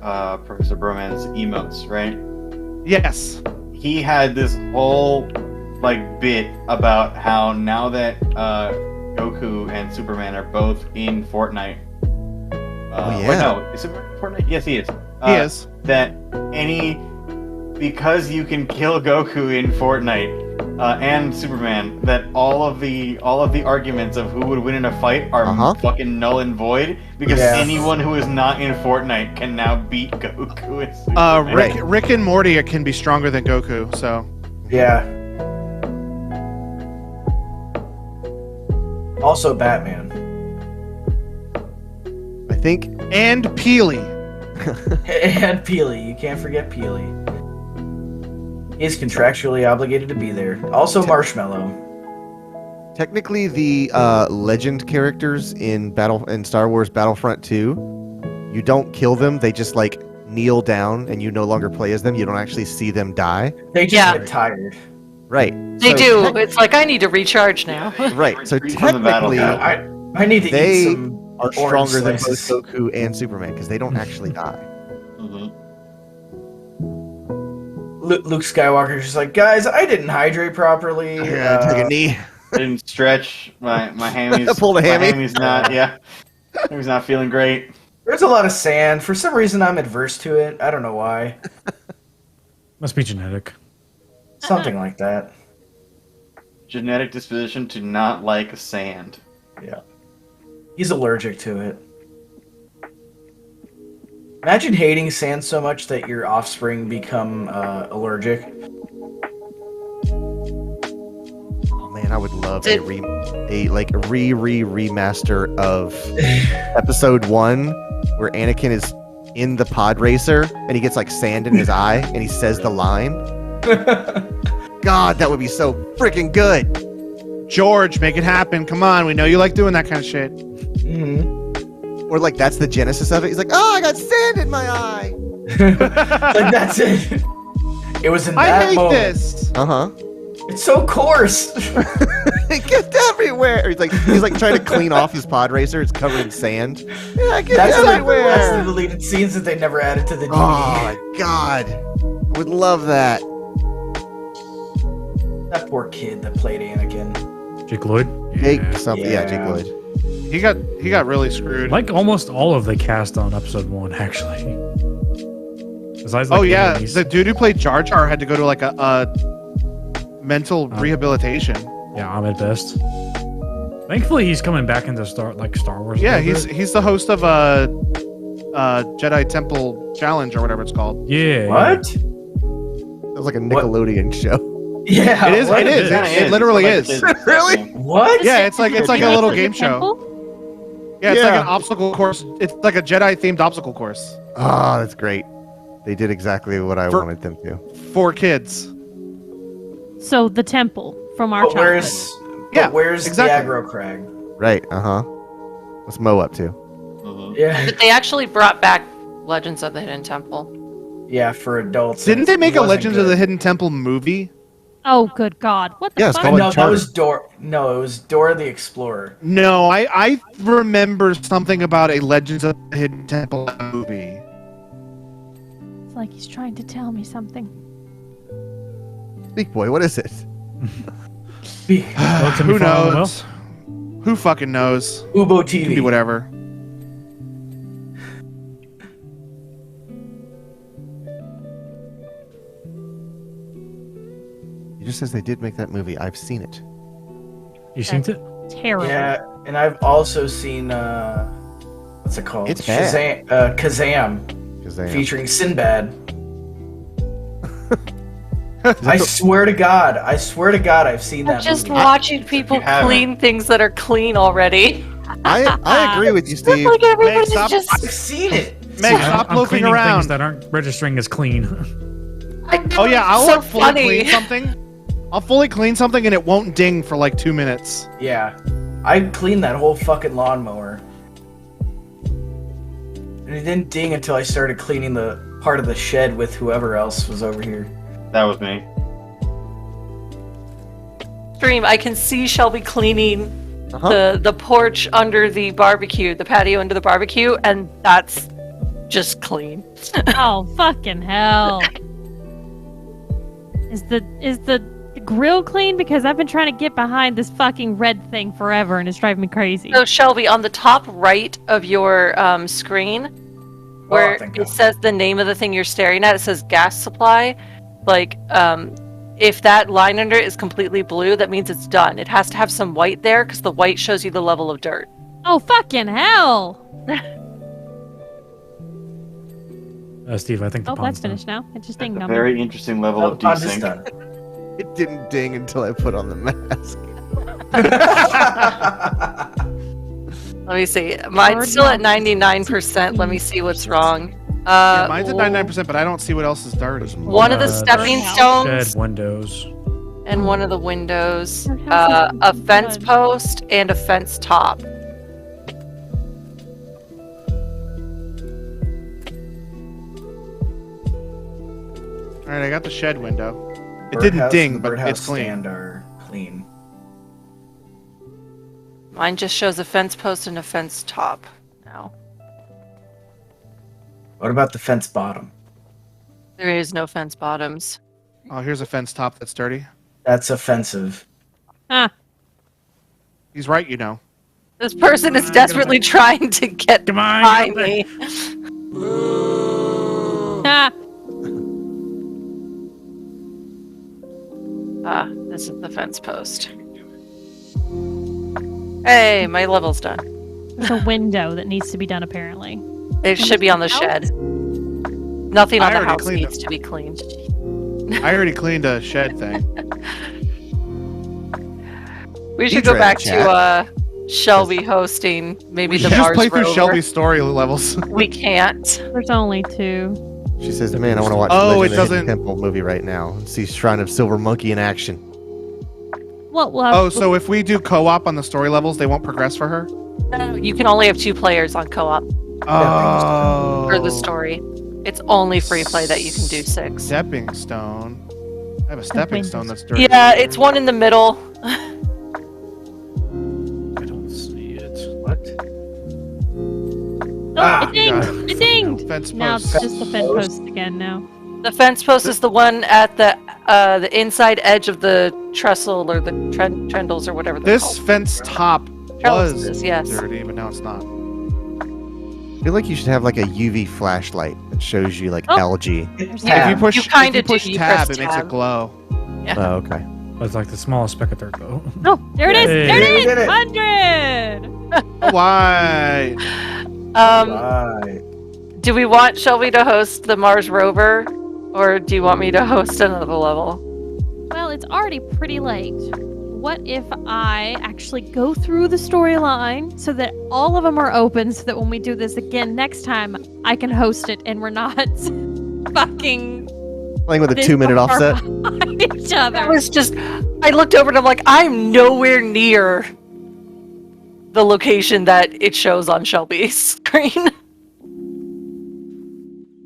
[SPEAKER 5] Professor Broman's emotes, right?
[SPEAKER 1] Yes.
[SPEAKER 5] He had this whole bit about how now that Goku and Superman are both in Fortnite.
[SPEAKER 4] yeah.
[SPEAKER 5] Wait, no, is it Fortnite? Yes, he is.
[SPEAKER 1] He is.
[SPEAKER 5] That because you can kill Goku in Fortnite and Superman, that all of the arguments of who would win in a fight are fucking null and void because anyone who is not in Fortnite can now beat Goku and Superman.
[SPEAKER 1] Rick and Morty can be stronger than Goku, so
[SPEAKER 6] Yeah. Also Batman.
[SPEAKER 4] I think.
[SPEAKER 1] and Peely.
[SPEAKER 6] And Peely. You can't forget Peely. He's contractually obligated to be there. Also Marshmallow.
[SPEAKER 4] Technically, the legend characters in Star Wars Battlefront 2, you don't kill them. They just kneel down, and you no longer play as them. You don't actually see them die.
[SPEAKER 6] They just get tired.
[SPEAKER 4] Right.
[SPEAKER 2] They do. It's like I need to recharge now.
[SPEAKER 4] Right. So
[SPEAKER 5] Retreat from the battle.
[SPEAKER 4] technically,
[SPEAKER 6] I need to
[SPEAKER 4] they
[SPEAKER 6] eat some
[SPEAKER 4] are
[SPEAKER 6] orange
[SPEAKER 4] stronger than both
[SPEAKER 6] slices.
[SPEAKER 4] Goku and Superman because they don't actually die.
[SPEAKER 5] Mhm.
[SPEAKER 6] Luke Skywalker's just like, guys, I didn't hydrate properly.
[SPEAKER 4] Take a knee.
[SPEAKER 5] I didn't stretch my hammies.
[SPEAKER 4] Pulled a hammy.
[SPEAKER 5] My hammy's not. Yeah. Hammy's not feeling great.
[SPEAKER 6] There's a lot of sand. For some reason, I'm adverse to it. I don't know why.
[SPEAKER 7] Must be genetic.
[SPEAKER 6] Something like that.
[SPEAKER 5] Genetic disposition to not like sand.
[SPEAKER 6] Yeah. He's allergic to it. Imagine hating sand so much that your offspring become allergic.
[SPEAKER 4] Oh man, I would love a remaster of episode 1 where Anakin is in the pod racer and he gets sand in his eye and he says the line. God, that would be so freaking good.
[SPEAKER 1] George, make it happen. Come on, we know you like doing that kind of shit.
[SPEAKER 6] Mm-hmm.
[SPEAKER 4] Or that's the genesis of it. He's like, oh, I got sand in my eye.
[SPEAKER 6] That's it. It was in
[SPEAKER 1] I
[SPEAKER 6] that
[SPEAKER 1] hate
[SPEAKER 6] moment.
[SPEAKER 1] this.
[SPEAKER 4] Uh-huh.
[SPEAKER 6] It's so coarse.
[SPEAKER 4] It gets everywhere. He's trying to clean off his pod racer. It's covered in sand. Yeah, it gets
[SPEAKER 6] That's
[SPEAKER 4] everywhere.
[SPEAKER 6] that's the deleted scenes that they never added to the DVD.
[SPEAKER 4] Oh my god. I would love that.
[SPEAKER 6] That poor kid that played Anakin.
[SPEAKER 7] Jake Lloyd?
[SPEAKER 4] Jake
[SPEAKER 7] Yeah.
[SPEAKER 4] something. Yeah, Jake Lloyd.
[SPEAKER 1] He got really screwed.
[SPEAKER 7] Like almost all of the cast on episode 1, actually. Besides,
[SPEAKER 1] Oh yeah,
[SPEAKER 7] Amy's.
[SPEAKER 1] the dude who played Jar Jar had to go to a mental rehabilitation.
[SPEAKER 7] Yeah, Ahmed Best. Thankfully, he's coming back into Star Wars. a
[SPEAKER 1] Yeah,
[SPEAKER 7] little bit.
[SPEAKER 1] he's the host of Jedi Temple Challenge or whatever it's called.
[SPEAKER 7] Yeah.
[SPEAKER 6] What?
[SPEAKER 4] It was like a Nickelodeon show.
[SPEAKER 6] Yeah.
[SPEAKER 1] It is.
[SPEAKER 6] what
[SPEAKER 1] It is.
[SPEAKER 5] Kinda
[SPEAKER 1] It literally
[SPEAKER 5] Like
[SPEAKER 1] is.
[SPEAKER 5] kids.
[SPEAKER 4] Really?
[SPEAKER 6] What?
[SPEAKER 1] Yeah, it's like a little game show.
[SPEAKER 3] Temple?
[SPEAKER 1] Yeah, it's like an obstacle course. It's like a Jedi-themed obstacle course.
[SPEAKER 4] Oh, that's great. They did exactly what I wanted them to.
[SPEAKER 1] For kids.
[SPEAKER 3] So the temple from our
[SPEAKER 6] But
[SPEAKER 3] childhood.
[SPEAKER 6] where's
[SPEAKER 1] exactly.
[SPEAKER 6] the aggro crag?
[SPEAKER 4] Right, What's Mo up to?
[SPEAKER 6] Yeah.
[SPEAKER 2] But they actually brought back Legends of the Hidden Temple.
[SPEAKER 6] Yeah, for adults.
[SPEAKER 1] Didn't they make a
[SPEAKER 6] Wasn't
[SPEAKER 1] Legends of
[SPEAKER 6] good.
[SPEAKER 1] the Hidden Temple movie?
[SPEAKER 3] Oh, good God! What the
[SPEAKER 4] Yeah, it's
[SPEAKER 3] fuck?
[SPEAKER 4] called
[SPEAKER 6] No, that
[SPEAKER 4] Uncharted.
[SPEAKER 6] was Dora. No, it was Dora the Explorer.
[SPEAKER 1] No, I remember something about a Legends of the Hidden Temple movie.
[SPEAKER 3] It's like he's trying to tell me something.
[SPEAKER 4] Big boy, what is it?
[SPEAKER 7] Well, can
[SPEAKER 1] Who
[SPEAKER 7] we follow
[SPEAKER 1] knows? Who fucking knows?
[SPEAKER 6] Ubo
[SPEAKER 1] It can be
[SPEAKER 6] TV.
[SPEAKER 1] whatever.
[SPEAKER 4] It just says they did make that movie. I've seen it.
[SPEAKER 7] You seen it?
[SPEAKER 3] Terrible.
[SPEAKER 6] Yeah, and I've also seen what's it called?
[SPEAKER 4] It's bad.
[SPEAKER 6] Kazam,
[SPEAKER 4] Because they
[SPEAKER 6] featuring Sinbad. I swear to God, I've seen that
[SPEAKER 2] Just
[SPEAKER 6] movie.
[SPEAKER 2] watching people
[SPEAKER 5] You haven't.
[SPEAKER 2] clean things that are clean already.
[SPEAKER 4] I agree with you, Steve.
[SPEAKER 2] Like everybody's
[SPEAKER 1] stop-
[SPEAKER 2] just.
[SPEAKER 6] I've seen it.
[SPEAKER 1] Meg,
[SPEAKER 7] I'm-
[SPEAKER 1] stop
[SPEAKER 7] I'm
[SPEAKER 1] loafing
[SPEAKER 7] cleaning
[SPEAKER 1] around.
[SPEAKER 7] things that aren't registering as clean.
[SPEAKER 1] Oh yeah, I'll
[SPEAKER 2] so
[SPEAKER 1] like fully
[SPEAKER 2] funny.
[SPEAKER 1] clean something. I'll fully clean something and it won't ding for like 2 minutes.
[SPEAKER 6] Yeah, I cleaned that whole fucking lawnmower, and it didn't ding until I started cleaning the part of the shed with whoever else was over here.
[SPEAKER 5] That was me.
[SPEAKER 2] Stream, I can see Shelby cleaning
[SPEAKER 4] Uh-huh.
[SPEAKER 2] the porch under the barbecue, the patio under the barbecue, and that's just clean.
[SPEAKER 3] Oh, fucking hell. Is the grill clean? Because I've been trying to get behind this fucking red thing forever and it's driving me crazy.
[SPEAKER 2] So Shelby, on the top right of your screen, where
[SPEAKER 6] thank
[SPEAKER 2] it
[SPEAKER 6] God.
[SPEAKER 2] says the name of the thing you're staring at, it says gas supply. Like, if that line under it is completely blue, that means it's done. It has to have some white there because the white shows you the level of dirt.
[SPEAKER 3] Oh, fucking hell.
[SPEAKER 7] Steve, I think the
[SPEAKER 3] Oh,
[SPEAKER 7] pond's
[SPEAKER 3] that's finished now. It just dinged
[SPEAKER 5] A
[SPEAKER 3] on me.
[SPEAKER 5] very interesting level
[SPEAKER 6] Oh,
[SPEAKER 5] of
[SPEAKER 6] pond is
[SPEAKER 5] desync.
[SPEAKER 6] done.
[SPEAKER 4] It didn't ding until I put on the mask.
[SPEAKER 2] Let me see. Mine's still at 99%. Let me see what's wrong.
[SPEAKER 1] Yeah, mine's at 99%, but I don't see what else is dirty.
[SPEAKER 2] One of the
[SPEAKER 7] Uh,
[SPEAKER 2] stepping
[SPEAKER 3] Shed,
[SPEAKER 2] stones
[SPEAKER 7] Shed windows.
[SPEAKER 2] and one of the windows.
[SPEAKER 3] Your house is
[SPEAKER 2] A fence
[SPEAKER 3] good.
[SPEAKER 2] post and a fence top.
[SPEAKER 1] All right, I got the shed window. It
[SPEAKER 6] Birdhouse
[SPEAKER 1] didn't
[SPEAKER 6] and
[SPEAKER 1] ding,
[SPEAKER 6] the
[SPEAKER 1] but
[SPEAKER 6] birdhouse
[SPEAKER 1] it's clean.
[SPEAKER 6] stand are clean.
[SPEAKER 2] Mine just shows a fence post and a fence top now.
[SPEAKER 6] What about the fence bottom?
[SPEAKER 2] There is no fence bottoms.
[SPEAKER 1] Oh, here's a fence top that's dirty.
[SPEAKER 6] That's offensive.
[SPEAKER 3] Ah,
[SPEAKER 1] He's right, you know.
[SPEAKER 2] This person is desperately trying to get
[SPEAKER 7] Come on,
[SPEAKER 2] behind
[SPEAKER 7] get
[SPEAKER 2] me.
[SPEAKER 3] ah.
[SPEAKER 2] This is the fence post. Hey, my level's done.
[SPEAKER 3] There's a window that needs to be done, apparently.
[SPEAKER 2] It should be on the shed. Nothing
[SPEAKER 1] I
[SPEAKER 2] on the
[SPEAKER 1] already
[SPEAKER 2] house
[SPEAKER 1] cleaned
[SPEAKER 2] needs
[SPEAKER 1] it.
[SPEAKER 2] to be cleaned.
[SPEAKER 1] I already cleaned a shed thing.
[SPEAKER 2] We should go
[SPEAKER 4] tried
[SPEAKER 2] back
[SPEAKER 4] to chat.
[SPEAKER 2] to Shelby hosting maybe
[SPEAKER 1] We
[SPEAKER 2] the
[SPEAKER 1] should just
[SPEAKER 2] Mars
[SPEAKER 1] play through
[SPEAKER 2] rover.
[SPEAKER 1] Shelby's story levels.
[SPEAKER 2] We can't.
[SPEAKER 3] There's only 2.
[SPEAKER 4] She says, "Man, I want to watch
[SPEAKER 1] Oh,
[SPEAKER 4] the
[SPEAKER 1] it
[SPEAKER 4] Legend of the Hidden
[SPEAKER 1] doesn't-
[SPEAKER 4] Temple movie right now. See Shrine of Silver Monkey in action."
[SPEAKER 3] Well,
[SPEAKER 1] Oh, so if we do co-op on the story levels, they won't progress for her?
[SPEAKER 2] You can only have 2 players on co-op
[SPEAKER 1] Oh.
[SPEAKER 2] for the story. It's only free play that you can do 6.
[SPEAKER 1] Stepping stone. I have a stepping stone that's dirty.
[SPEAKER 2] Yeah, it's one in the middle.
[SPEAKER 7] I don't see it.
[SPEAKER 6] What?
[SPEAKER 3] Oh, it
[SPEAKER 1] you got
[SPEAKER 3] dinged! It dinged!
[SPEAKER 1] Fence
[SPEAKER 3] Now it's
[SPEAKER 1] post.
[SPEAKER 3] just the fence post again now.
[SPEAKER 2] The fence post is the one at the inside edge of the trestle or the trendles or whatever they're
[SPEAKER 1] This
[SPEAKER 2] called.
[SPEAKER 1] fence top
[SPEAKER 2] Trellises,
[SPEAKER 1] was
[SPEAKER 2] yes.
[SPEAKER 1] dirty, but now it's not.
[SPEAKER 4] I feel like you should have like a UV flashlight that shows you like
[SPEAKER 3] Oh.
[SPEAKER 4] algae.
[SPEAKER 3] There's
[SPEAKER 2] Yeah.
[SPEAKER 1] If you push,
[SPEAKER 2] You kinda
[SPEAKER 1] if you push
[SPEAKER 2] do, you
[SPEAKER 1] tab,
[SPEAKER 2] press
[SPEAKER 1] it makes
[SPEAKER 2] tab.
[SPEAKER 1] it glow.
[SPEAKER 4] Oh, okay.
[SPEAKER 7] That's like the smallest speck of dirt, though.
[SPEAKER 3] Oh, there it is!
[SPEAKER 7] Hey.
[SPEAKER 3] There
[SPEAKER 6] We
[SPEAKER 3] it
[SPEAKER 6] did
[SPEAKER 3] is!
[SPEAKER 6] it.
[SPEAKER 3] 100!
[SPEAKER 1] Why?
[SPEAKER 6] Right.
[SPEAKER 2] Do we want Shelby to host the Mars rover, or do you want me to host another level?
[SPEAKER 3] Well, it's already pretty late. what if I actually go through the storyline so that all of them are open so that when we do this again next time, I can host it and we're not fucking
[SPEAKER 4] Playing with a 2-minute offset.
[SPEAKER 3] each other.
[SPEAKER 2] That was just, I looked over and I'm like, I'm nowhere near the location that it shows on Shelby's screen.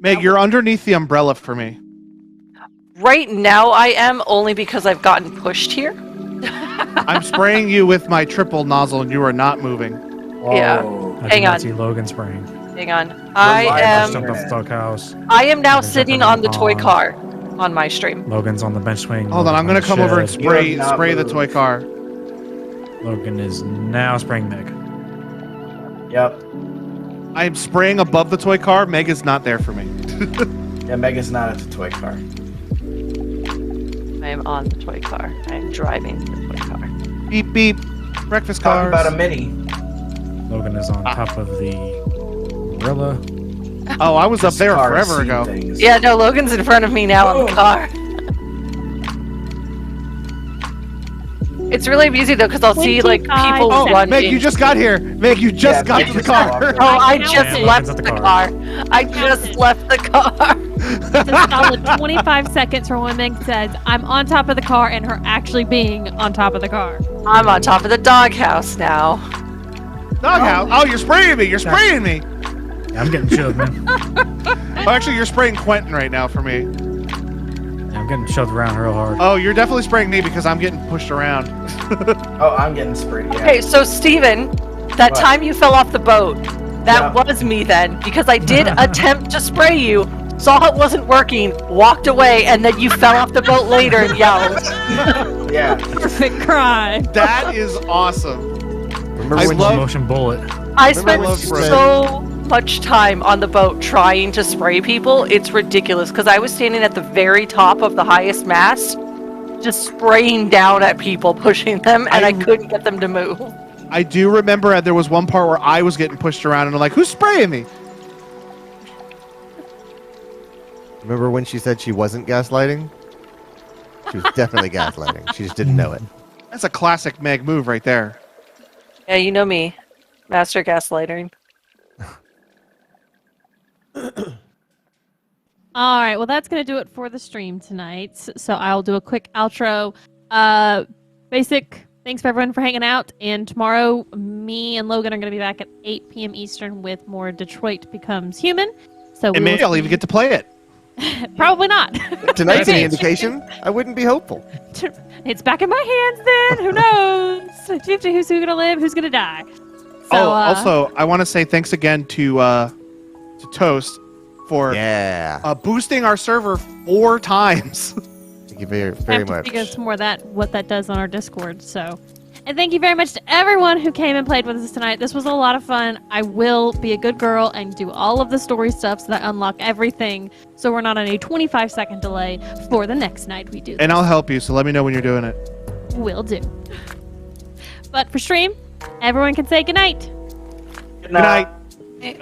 [SPEAKER 1] Meg, you're underneath the umbrella for me.
[SPEAKER 2] Right now I am, only because I've gotten pushed here.
[SPEAKER 1] I'm spraying you with my triple nozzle and you are not moving.
[SPEAKER 2] Yeah.
[SPEAKER 7] I
[SPEAKER 2] Hang
[SPEAKER 7] did not
[SPEAKER 2] on.
[SPEAKER 7] see Logan spraying.
[SPEAKER 2] Hang on. I
[SPEAKER 6] live.
[SPEAKER 7] Jumped
[SPEAKER 2] am
[SPEAKER 7] off the doghouse.
[SPEAKER 2] I am now
[SPEAKER 7] There's
[SPEAKER 2] sitting
[SPEAKER 7] nothing
[SPEAKER 2] on the toy
[SPEAKER 7] on.
[SPEAKER 2] car on my stream.
[SPEAKER 7] Logan's on the bench swing.
[SPEAKER 1] Hold on, I'm gonna
[SPEAKER 7] Logan's
[SPEAKER 1] come over and
[SPEAKER 7] shed.
[SPEAKER 1] spray
[SPEAKER 6] You have not
[SPEAKER 1] spray the
[SPEAKER 6] moved.
[SPEAKER 1] toy car.
[SPEAKER 7] Logan is now spraying Meg.
[SPEAKER 6] Yep.
[SPEAKER 1] I am spraying above the toy car. Meg is not there for me.
[SPEAKER 6] Yeah, Megan's not at the toy car.
[SPEAKER 2] I am on the toy car. I am driving the toy car.
[SPEAKER 1] Beep beep. Breakfast
[SPEAKER 6] Talking
[SPEAKER 1] cars.
[SPEAKER 6] about a mini.
[SPEAKER 7] Logan is on top of the gorilla.
[SPEAKER 1] Oh, I was up
[SPEAKER 6] This
[SPEAKER 1] there
[SPEAKER 6] car
[SPEAKER 1] forever
[SPEAKER 6] has seen
[SPEAKER 1] ago.
[SPEAKER 6] things.
[SPEAKER 2] Yeah, no, Logan's in front of me now on the car. It's really easy though, because I'll see like
[SPEAKER 3] 25
[SPEAKER 2] people
[SPEAKER 1] Oh,
[SPEAKER 2] run
[SPEAKER 1] Meg,
[SPEAKER 2] in.
[SPEAKER 1] you just got here. Meg, you just
[SPEAKER 6] Yeah,
[SPEAKER 1] got
[SPEAKER 6] Meg
[SPEAKER 1] to the
[SPEAKER 6] just walked
[SPEAKER 1] car.
[SPEAKER 6] in.
[SPEAKER 2] Oh, I
[SPEAKER 3] I
[SPEAKER 2] just
[SPEAKER 3] counted.
[SPEAKER 2] left
[SPEAKER 7] Logan's at
[SPEAKER 2] the
[SPEAKER 7] the
[SPEAKER 2] car. I
[SPEAKER 3] counted.
[SPEAKER 2] just left the car.
[SPEAKER 3] It's a solid 25 seconds from when Meg says, I'm on top of the car, and her actually being on top of the car.
[SPEAKER 2] I'm on top of the doghouse now.
[SPEAKER 1] Doghouse. Oh, you're spraying me. You're spraying me.
[SPEAKER 7] Yeah, I'm getting shoved, man.
[SPEAKER 1] Oh, actually, you're spraying Quentin right now for me.
[SPEAKER 7] Yeah, I'm getting shoved around real hard.
[SPEAKER 1] Oh, you're definitely spraying me because I'm getting pushed around.
[SPEAKER 6] Oh, I'm getting sprayed. Yeah.
[SPEAKER 2] Okay, so Steven, that
[SPEAKER 6] What?
[SPEAKER 2] time you fell off the boat, that
[SPEAKER 6] Yeah.
[SPEAKER 2] was me then, because I did attempt to spray you, saw it wasn't working, walked away, and then you fell off the boat later and yelled.
[SPEAKER 6] Yeah.
[SPEAKER 3] Perfect cry.
[SPEAKER 1] That is awesome.
[SPEAKER 4] Remember
[SPEAKER 1] I
[SPEAKER 4] when
[SPEAKER 1] love-
[SPEAKER 7] Motion bullet.
[SPEAKER 2] I
[SPEAKER 4] Remember
[SPEAKER 2] spent
[SPEAKER 4] when she said-
[SPEAKER 2] so much time on the boat trying to spray people. It's ridiculous because I was standing at the very top of the highest mast, just spraying down at people, pushing them, and I couldn't get them to move.
[SPEAKER 1] I do remember there was one part where I was getting pushed around and I'm like, who's spraying me?
[SPEAKER 4] Remember when she said she wasn't gaslighting? She was definitely gaslighting. She just didn't know it.
[SPEAKER 1] That's a classic Meg move right there.
[SPEAKER 2] Yeah, you know me. Master gaslighting.
[SPEAKER 3] All right, well, that's going to do it for the stream tonight. So I'll do a quick outro. Basic thanks for everyone for hanging out. And tomorrow, me and Logan are going to be back at 8 p.m. Eastern with more Detroit Becomes Human. So
[SPEAKER 1] And maybe I'll even get to play it.
[SPEAKER 3] Probably not.
[SPEAKER 4] Tonight's any
[SPEAKER 3] Maybe.
[SPEAKER 4] indication? I wouldn't be hopeful.
[SPEAKER 3] It's back in my hands then. Who knows? 50 who's going to live, who's going to die. So,
[SPEAKER 1] Also, I want to say thanks again to Toast for
[SPEAKER 4] Yeah.
[SPEAKER 1] boosting our server 4 times.
[SPEAKER 4] Thank you very,
[SPEAKER 3] I
[SPEAKER 4] very
[SPEAKER 3] have to
[SPEAKER 4] much.
[SPEAKER 3] figure some more of that, what that does on our Discord. So, and thank you very much to everyone who came and played with us tonight. This was a lot of fun. I will be a good girl and do all of the story stuff so that I unlock everything, so we're not on a 25-second delay for the next night we do.
[SPEAKER 1] And I'll help you, so let me know when you're doing it.
[SPEAKER 3] Will do. But for stream, everyone can say goodnight.
[SPEAKER 6] Good
[SPEAKER 1] Good night.
[SPEAKER 2] Eh,